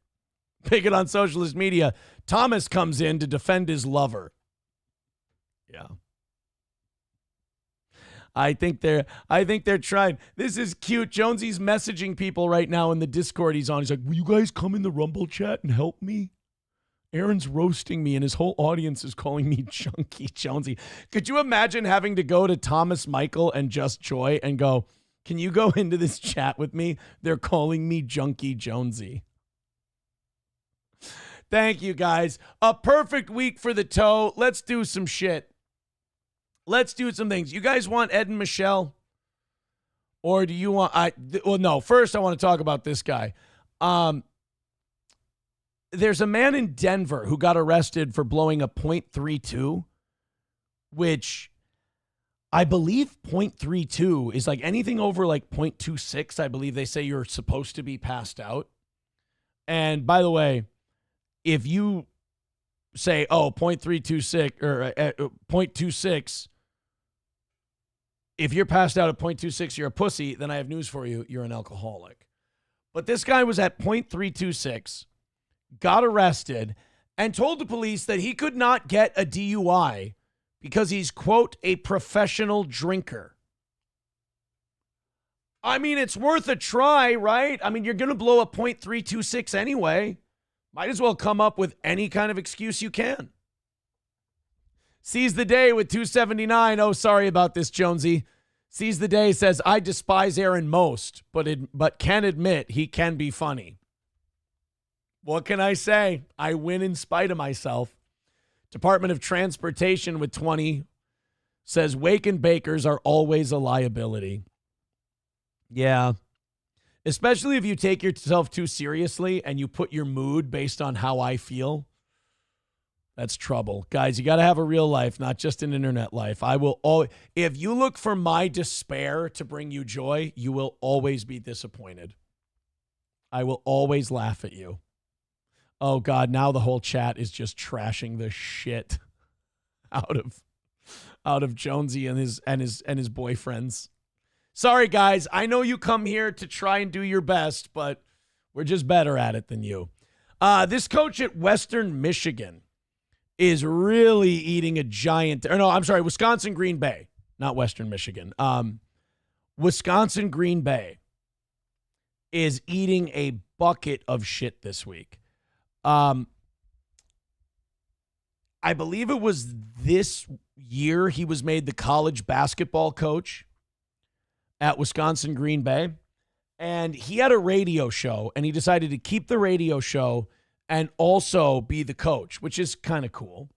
Pick it on socialist media. Thomas comes in to defend his lover. Yeah. I think they're trying. This is cute. Jonesy's messaging people right now in the Discord he's on. He's like, will you guys come in the Rumble chat and help me? Aaron's roasting me and his whole audience is calling me Junkie Jonesy. Could you imagine having to go to Thomas Michael and Just Joy and go, can you go into this chat with me? They're calling me Junkie Jonesy. Thank you, guys. A perfect week for the toe. Let's do some shit. Let's do some things. You guys want Ed and Michelle? Or do you want... well, no. First, I want to talk about this guy. There's a man in Denver who got arrested for blowing a .32, which I believe .32 is like anything over like .26. I believe they say you're supposed to be passed out. And by the way, if you say, oh, .326 or .26, if you're passed out at .26, you're a pussy, then I have news for you. You're an alcoholic. But this guy was at .326, got arrested, and told the police that he could not get a DUI because he's, quote, a professional drinker. I mean, it's worth a try, right? I mean, you're going to blow a .326 anyway. Might as well come up with any kind of excuse you can. Seize the day with 279. Oh, sorry about this, Jonesy. Seize the day says, I despise Aaron most, but can admit he can be funny. What can I say? I win in spite of myself. Department of Transportation with 20 says, wake and bakers are always a liability. Yeah. Especially if you take yourself too seriously and you put your mood based on how I feel. That's trouble. Guys, you got to have a real life, not just an internet life. I will always, if you look for my despair to bring you joy, you will always be disappointed. I will always laugh at you. Oh God, now the whole chat is just trashing the shit out of Jonesy and his boyfriends. Sorry, guys. I know you come here to try and do your best, but we're just better at it than you. This coach at Western Michigan is really eating a giant. Or no, I'm sorry, Wisconsin Green Bay, not Western Michigan. Wisconsin Green Bay is eating a bucket of shit this week. I believe it was this year he was made the college basketball coach at Wisconsin Green Bay. And he had a radio show, and he decided to keep the radio show and also be the coach, which is kind of cool.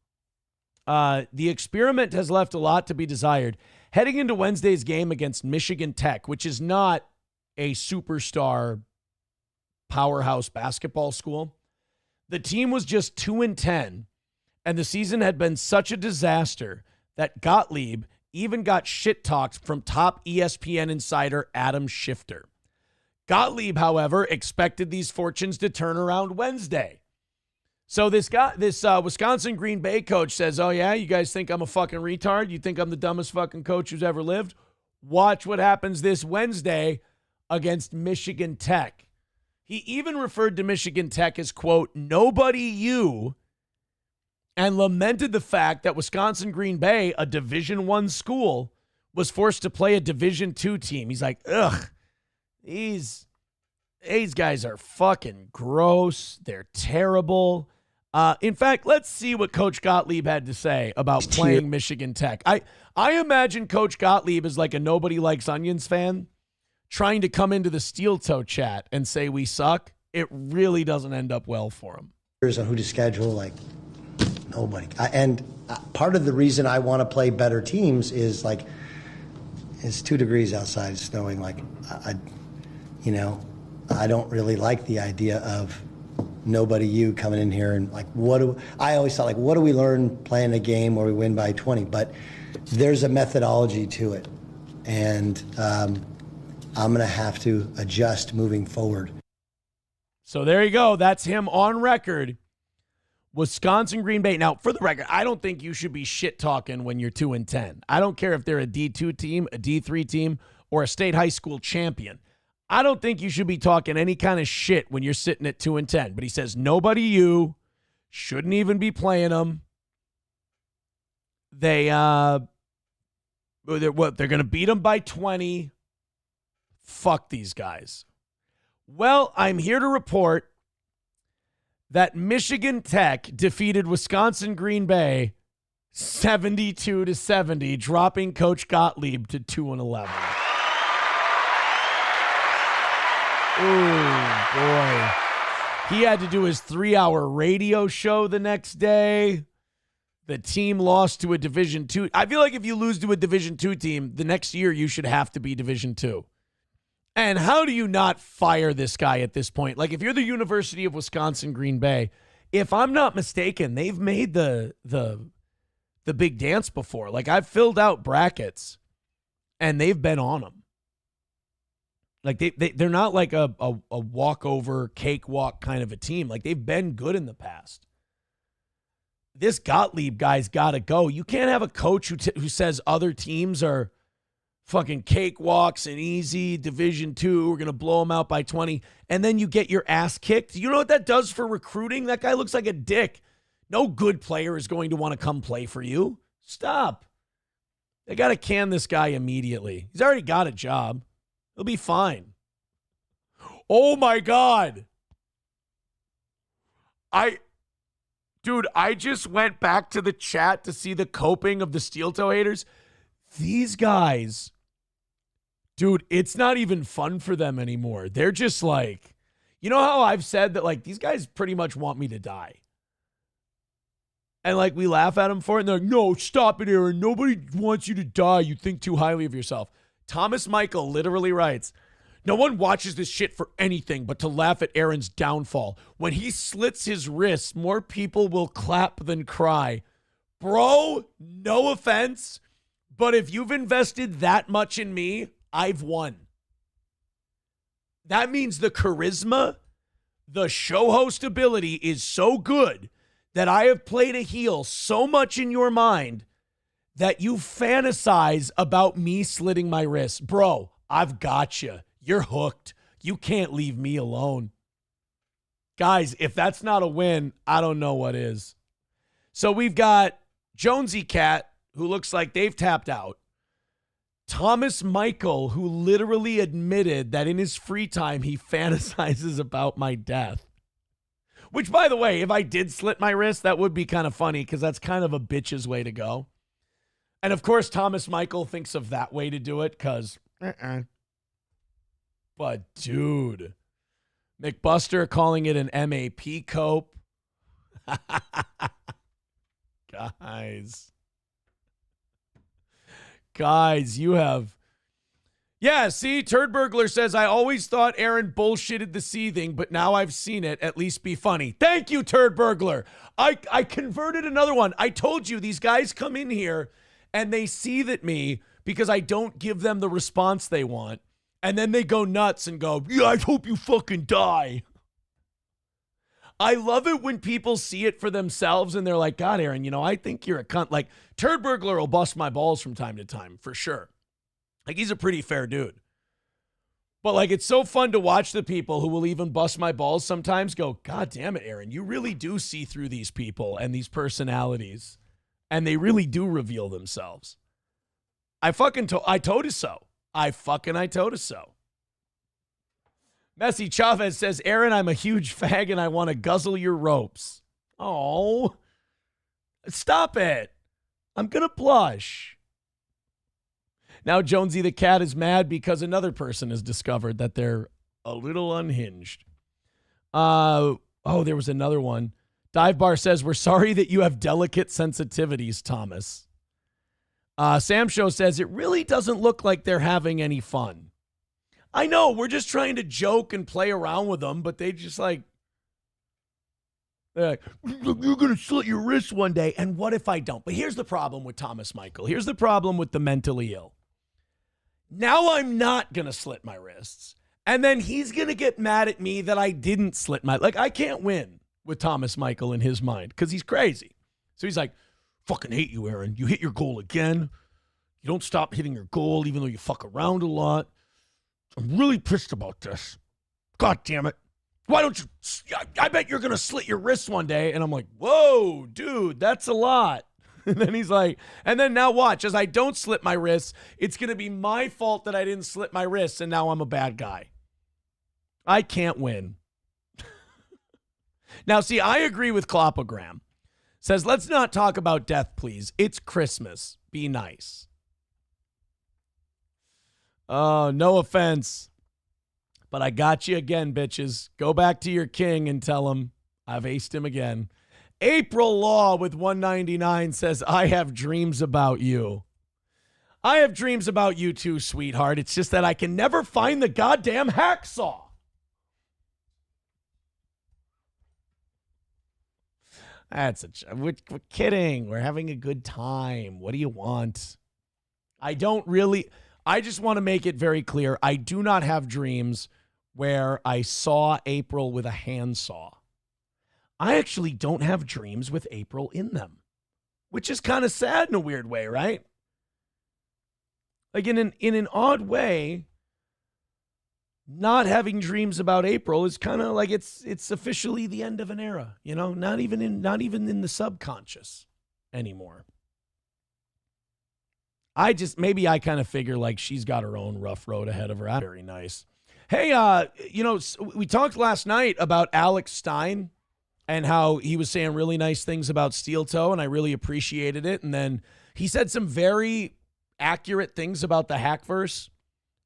The experiment has left a lot to be desired. Heading into Wednesday's game against Michigan Tech, which is not a superstar powerhouse basketball school, the team was just 2-10, and the season had been such a disaster that Gottlieb even got shit-talked from top ESPN insider Adam Schefter. Gottlieb, however, expected these fortunes to turn around Wednesday. So this Wisconsin Green Bay coach says, oh yeah, you guys think I'm a fucking retard? You think I'm the dumbest fucking coach who's ever lived? Watch what happens this Wednesday against Michigan Tech. He even referred to Michigan Tech as, quote, nobody you, and lamented the fact that Wisconsin Green Bay, a Division I school, was forced to play a Division II team. He's like, ugh, these guys are fucking gross. They're terrible. In fact, let's see what Coach Gottlieb had to say about playing Michigan Tech. I imagine Coach Gottlieb is like a Nobody Likes Onions fan trying to come into the Steel Toe chat and say we suck. It really doesn't end up well for him. On who to schedule, like nobody. And part of the reason I want to play better teams is like it's 2 degrees outside, it's snowing. Like I don't really like the idea of nobody you coming in here and like I always thought, like, what do we learn playing a game where we win by 20? But there's a methodology to it, and I'm going to have to adjust moving forward. So there you go. That's him on record. Wisconsin Green Bay. Now, for the record, I don't think you should be shit talking when you're 2-10. I don't care if they're a D2 team, a D3 team, or a state high school champion. I don't think you should be talking any kind of shit when you're sitting at 2-10. But he says nobody you shouldn't even be playing them. They're going to beat them by 20. Fuck these guys. Well, I'm here to report that Michigan Tech defeated Wisconsin Green Bay 72-70, dropping Coach Gottlieb to 2-11. Oh, boy. He had to do his 3-hour radio show the next day. The team lost to a Division II. I feel like if you lose to a Division II team, the next year you should have to be Division II. And how do you not fire this guy at this point? Like, if you're the University of Wisconsin Green Bay, if I'm not mistaken, they've made the big dance before. Like, I've filled out brackets, and they've been on them. Like, they're not like a walkover, cakewalk kind of a team. Like, they've been good in the past. This Gottlieb guy's got to go. You can't have a coach who says other teams are fucking cakewalks and easy, Division II, we're going to blow them out by 20, and then you get your ass kicked. You know what that does for recruiting? That guy looks like a dick. No good player is going to want to come play for you. Stop. They got to can this guy immediately. He's already got a job. He'll be fine. Oh, my God. I just went back to the chat to see the coping of the Steel Toe haters. These guys, dude, it's not even fun for them anymore. They're just like, you know how I've said that, like, these guys pretty much want me to die. And, like, we laugh at them for it, and they're like, no, stop it, Aaron. Nobody wants you to die. You think too highly of yourself. Thomas Michael literally writes, No one watches this shit for anything but to laugh at Aaron's downfall. When he slits his wrists, more people will clap than cry. Bro, no offense, but if you've invested that much in me, I've won. That means the charisma, the show host ability is so good that I have played a heel so much in your mind that you fantasize about me slitting my wrists. Bro, I've got you. You're hooked. You can't leave me alone. Guys, if that's not a win, I don't know what is. So we've got Jonesy Cat, who looks like they've tapped out. Thomas Michael, who literally admitted that in his free time, he fantasizes about my death. Which, by the way, if I did slit my wrist, that would be kind of funny because that's kind of a bitch's way to go. And, of course, Thomas Michael thinks of that way to do it because, But, dude, McBuster calling it an MAP cope. Guys, you have... Yeah, see, Turd Burglar says, I always thought Aaron bullshitted the seething, but now I've seen it at least be funny. Thank you, Turd Burglar. I converted another one. I told you, these guys come in here and they seethe at me because I don't give them the response they want. And then they go nuts and go, yeah, I hope you fucking die. I love it when people see it for themselves and they're like, God, Aaron, you know, I think you're a cunt. Like, Turd Burglar will bust my balls from time to time, for sure. Like, he's a pretty fair dude. But, like, it's so fun to watch the people who will even bust my balls sometimes go, God damn it, Aaron, you really do see through these people and these personalities. And they really do reveal themselves. I told you so. I told you so. Messi Chavez says, Aaron, I'm a huge fag and I want to guzzle your ropes. Oh, stop it. I'm going to blush. Now Jonesy the Cat is mad because another person has discovered that they're a little unhinged. There was another one. Dive Bar says, we're sorry that you have delicate sensitivities, Thomas. Sam Show says, it really doesn't look like they're having any fun. I know, we're just trying to joke and play around with them, but they're like, you're going to slit your wrist one day, and what if I don't? But here's the problem with Thomas Michael. Here's the problem with the mentally ill. Now I'm not going to slit my wrists, and then he's going to get mad at me that I didn't slit my... Like, I can't win with Thomas Michael in his mind, because he's crazy. So he's like, fucking hate you, Aaron. You hit your goal again. You don't stop hitting your goal, even though you fuck around a lot. I'm really pissed about this. God damn it. Why don't you... I bet you're going to slit your wrists one day. And I'm like, whoa, dude, that's a lot. And then he's like... And then now watch. As I don't slit my wrists, it's going to be my fault that I didn't slit my wrists, and now I'm a bad guy. I can't win. Now, see, I agree with Clopogram. Says, let's not talk about death, please. It's Christmas. Be nice. Oh, no offense. But I got you again, bitches. Go back to your king and tell him I've aced him again. April Law with 199 says, I have dreams about you. I have dreams about you too, sweetheart. It's just that I can never find the goddamn hacksaw. We're kidding. We're having a good time. What do you want? I just want to make it very clear. I do not have dreams where I saw April with a handsaw. I actually don't have dreams with April in them, which is kind of sad in a weird way, right? Like in an odd way, not having dreams about April is kind of like it's officially the end of an era, you know, not even in the subconscious anymore. Maybe I kind of figure like she's got her own rough road ahead of her. Very nice. Hey, we talked last night about Alex Stein and how he was saying really nice things about Steel Toe, and I really appreciated it. And then he said some very accurate things about the Hackverse,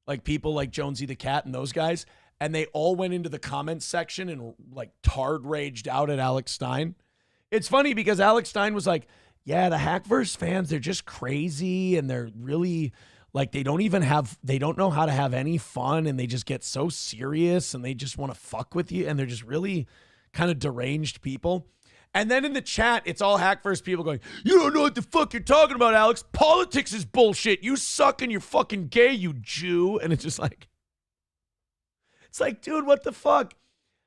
like people like Jonesy the Cat and those guys, and they all went into the comments section and like tard raged out at Alex Stein. It's funny because Alex Stein was like, yeah, the Hackverse fans, they're just crazy and they're really Like they don't know how to have any fun, and they just get so serious and they just want to fuck with you, and they're just really kind of deranged people. And then in the chat, it's all Hack First people going, you don't know what the fuck you're talking about, Alex. Politics is bullshit. You suck and you're fucking gay, you Jew. And it's just like, dude, what the fuck?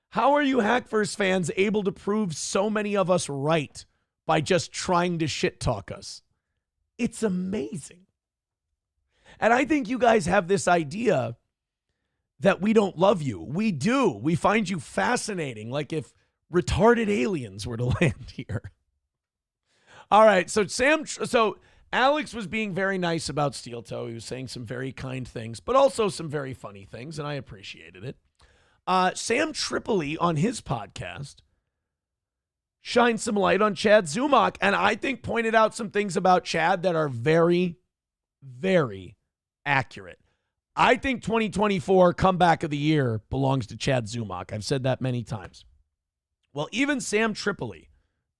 How are you Hack First fans able to prove so many of us right by just trying to shit talk us? It's amazing. And I think you guys have this idea that we don't love you. We do. We find you fascinating. Like if retarded aliens were to land here. All right. So Alex was being very nice about Steel Toe. He was saying some very kind things, but also some very funny things, and I appreciated it. Sam Tripoli on his podcast shined some light on Chad Zumach, and I think pointed out some things about Chad that are very, very accurate. I think 2024 comeback of the year belongs to Chad Zumach. I've said that many times. Well, even Sam Tripoli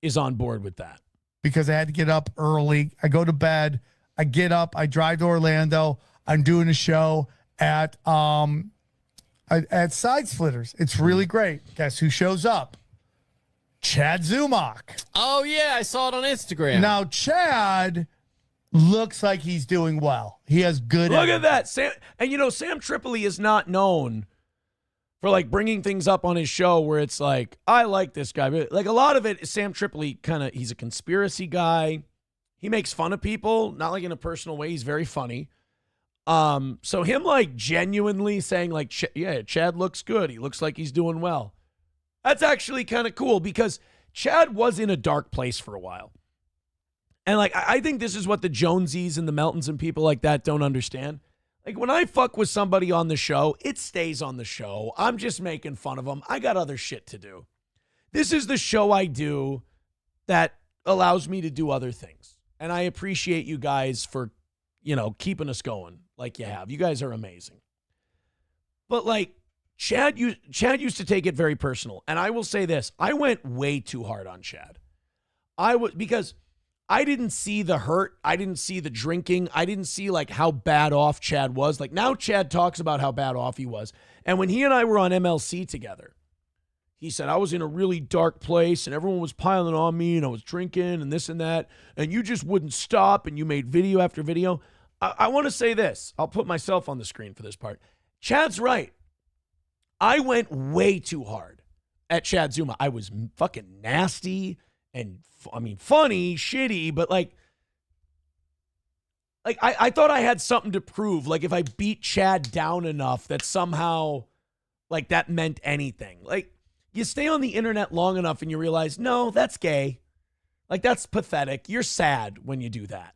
is on board with that. Because I had to get up early. I go to bed. I get up. I drive to Orlando. I'm doing a show at Side Splitters. It's really great. Guess who shows up? Chad Zumach. Oh, yeah. I saw it on Instagram. Now, Chad looks like he's doing well. He has good Look at that. Sam Tripoli is not known for like bringing things up on his show where it's like, I like this guy. But like a lot of it is Sam Tripoli he's a conspiracy guy. He makes fun of people, not like in a personal way. He's very funny. So him like genuinely saying like, yeah, Chad looks good. He looks like he's doing well. That's actually kind of cool because Chad was in a dark place for a while. And like, I think this is what the Jonesies and the Meltons and people like that don't understand. Like when I fuck with somebody on the show, it stays on the show. I'm just making fun of them. I got other shit to do. This is the show I do that allows me to do other things. And I appreciate you guys for, keeping us going like you have. You guys are amazing. But like Chad used to take it very personal. And I will say this, I went way too hard on Chad. Because I didn't see the hurt. I didn't see the drinking. I didn't see like how bad off Chad was. Like now Chad talks about how bad off he was. And when he and I were on MLC together, he said, I was in a really dark place and everyone was piling on me and I was drinking and this and that. And you just wouldn't stop and you made video after video. I want to say this. I'll put myself on the screen for this part. Chad's right. I went way too hard at Chad Zuma. I was fucking nasty and funny, shitty, but like I thought I had something to prove. Like if I beat Chad down enough that somehow like that meant anything. Like you stay on the internet long enough and you realize, no, that's gay. Like that's pathetic. You're sad when you do that.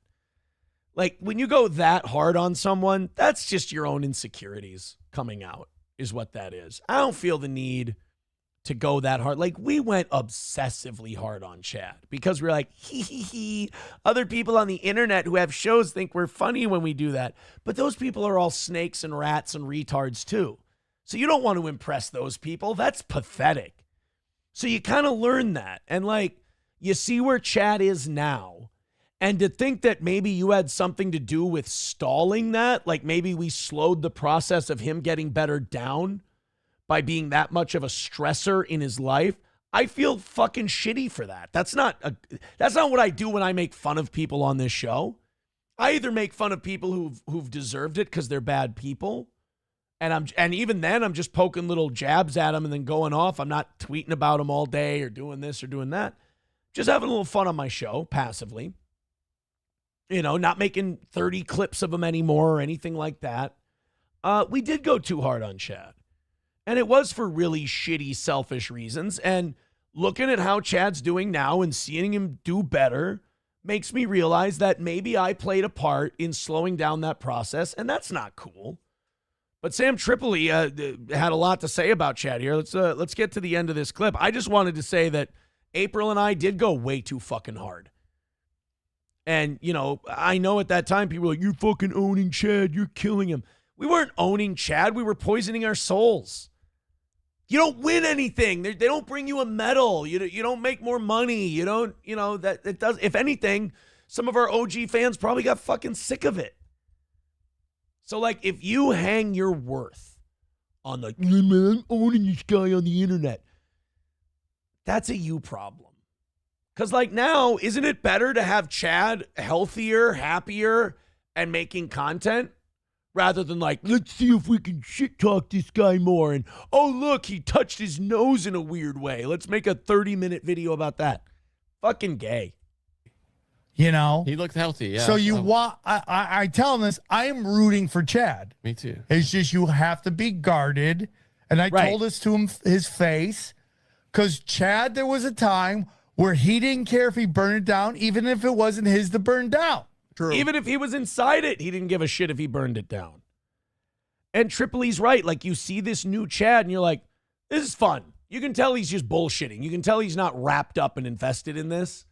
Like when you go that hard on someone, that's just your own insecurities coming out is what that is. I don't feel the need to go that hard. Like we went obsessively hard on Chad because we're like, hee. Other people on the internet who have shows think we're funny when we do that. But those people are all snakes and rats and retards too. So you don't want to impress those people. That's pathetic. So you kind of learn that. And like, you see where Chad is now. And to think that maybe you had something to do with stalling that, like maybe we slowed the process of him getting better down by being that much of a stressor in his life, I feel fucking shitty for that. That's not what I do when I make fun of people on this show. I either make fun of people who've deserved it because they're bad people, and even then I'm just poking little jabs at them and then going off. I'm not tweeting about them all day or doing this or doing that. Just having a little fun on my show passively. Not making 30 clips of them anymore or anything like that. We did go too hard on Chad. And it was for really shitty, selfish reasons. And looking at how Chad's doing now and seeing him do better makes me realize that maybe I played a part in slowing down that process, and that's not cool. But Sam Tripoli had a lot to say about Chad here. Let's get to the end of this clip. I just wanted to say that April and I did go way too fucking hard. And, I know at that time people were like, you're fucking owning Chad. You're killing him. We weren't owning Chad. We were poisoning our souls. You don't win anything. They don't bring you a medal. You don't make more money. You don't, that it does. If anything, some of our OG fans probably got fucking sick of it. So, like, if you hang your worth on the, I'm owning this guy on the internet, that's a you problem. Because, like, now, isn't it better to have Chad healthier, happier, and making content rather than, like, let's see if we can shit talk this guy more. And, oh, look, he touched his nose in a weird way. Let's make a 30-minute video about that. Fucking gay. You know? He looked healthy, yeah. So I tell him this, I am rooting for Chad. Me too. It's just you have to be guarded. And I told this to him, his face, because Chad, there was a time where he didn't care if he burned it down, even if it wasn't his to burn down. True. Even if he was inside it, he didn't give a shit if he burned it down. And Tripoli's right. Like, you see this new Chad, and you're like, this is fun. You can tell he's just bullshitting. You can tell he's not wrapped up and invested in this.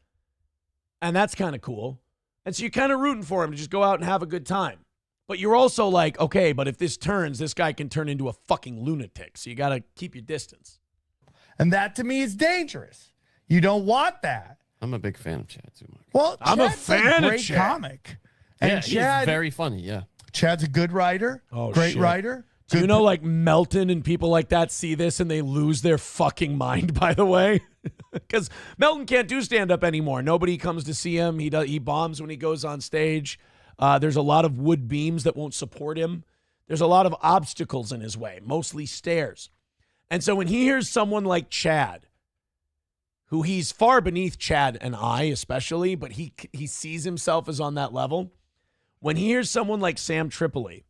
And that's kind of cool. And so you're kind of rooting for him to just go out and have a good time. But you're also like, okay, but if this turns, this guy can turn into a fucking lunatic. So you got to keep your distance. And that, to me, is dangerous. You don't want that. I'm a big fan of Chad Zumock. Well, I'm a fan of great Chad. Comic. And Chad, he's very funny, yeah. Chad's a good writer. Oh, great shit. writer. Do you know, like, Melton and people like that see this and they lose their fucking mind, by the way? Because Melton can't do stand-up anymore. Nobody comes to see him. He bombs when he goes on stage. There's a lot of wood beams that won't support him. There's a lot of obstacles in his way, mostly stairs. And so when he hears someone like Chad, who he's far beneath Chad and I especially, but he sees himself as on that level. When he hears someone like Sam Tripoli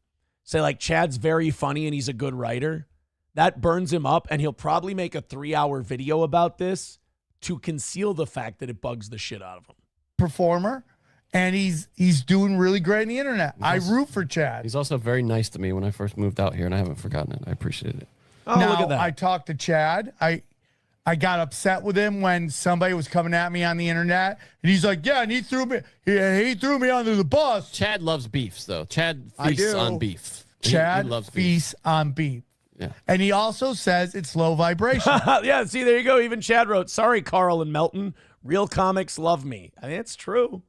say, like, Chad's very funny and he's a good writer, that burns him up, and he'll probably make a 3-hour video about this to conceal the fact that it bugs the shit out of him. Performer, and he's doing really great on the internet. I root for Chad. He's also very nice to me when I first moved out here, and I haven't forgotten it. I appreciate it. Oh, now, look at that. I talked to Chad. I got upset with him when somebody was coming at me on the internet, and he's like, yeah, and he threw me under the bus. Chad loves beefs, though. Chad feasts on beef. Chad he loves feasts on beef. Yeah. And he also says it's low vibration. Yeah, see, there you go. Even Chad wrote, sorry, Carl and Melton. Real comics love me. I mean, it's true.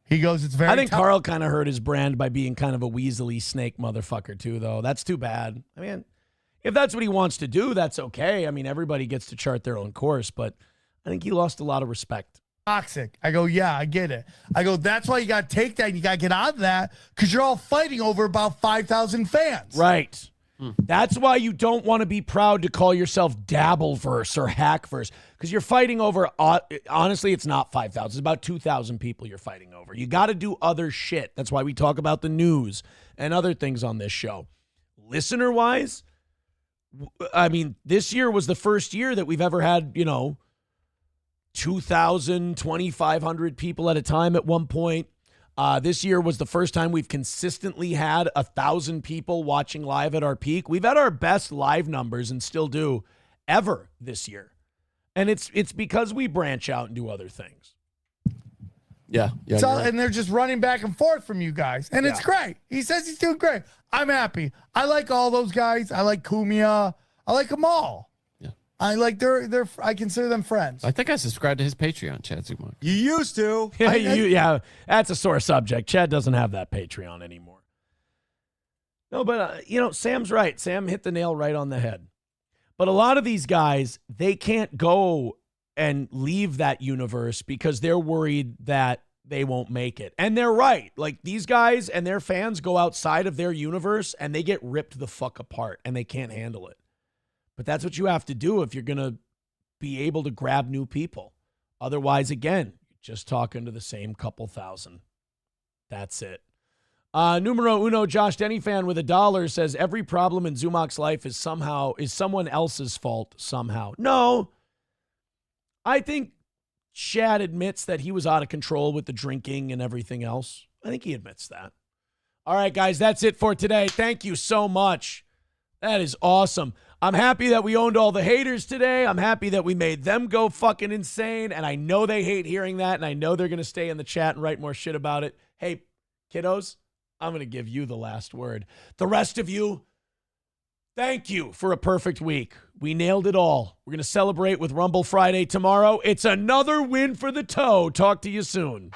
He goes, it's very I think tough. Carl kind of hurt his brand by being kind of a weaselly snake motherfucker, too, though. That's too bad. I mean, if that's what he wants to do, that's okay. I mean, everybody gets to chart their own course, but I think he lost a lot of respect. Toxic. I go, yeah, I get it. I go, that's why you got to take that and you got to get out of that, because you're all fighting over about 5,000 fans. Right. That's why you don't want to be proud to call yourself Dabbleverse or Hackverse, because you're fighting over, honestly, it's not 5,000. It's about 2,000 people you're fighting over. You got to do other shit. That's why we talk about the news and other things on this show. Listener-wise, I mean, this year was the first year that we've ever had, 2,000, 2,500 people at a time at one point. This year was the first time we've consistently had 1,000 people watching live at our peak. We've had our best live numbers and still do ever this year. And it's because we branch out and do other things. Yeah. So, and they're just running back and forth from you guys. And it's great. He says he's doing great. I'm happy. I like all those guys. I like Kumia. I like them all. Yeah. I like I consider them friends. I think I subscribed to his Patreon, Chad Zumock. You used to. Yeah, that's a sore subject. Chad doesn't have that Patreon anymore. No, but, Sam's right. Sam hit the nail right on the head. But a lot of these guys, they can't go and leave that universe because they're worried that they won't make it. And they're right. Like, these guys and their fans go outside of their universe and they get ripped the fuck apart and they can't handle it. But that's what you have to do if you're going to be able to grab new people. Otherwise, again, you're just talking to the same couple thousand. That's it. Numero uno, Josh Denny fan with $1 says every problem in Zumock's life is someone else's fault somehow. No. I think Chad admits that he was out of control with the drinking and everything else. I think he admits that. All right, guys, that's it for today. Thank you so much. That is awesome. I'm happy that we owned all the haters today. I'm happy that we made them go fucking insane, and I know they hate hearing that, and I know they're going to stay in the chat and write more shit about it. Hey, kiddos, I'm going to give you the last word. The rest of you, thank you for a perfect week. We nailed it all. We're going to celebrate with Rumble Friday tomorrow. It's another win for the toe. Talk to you soon.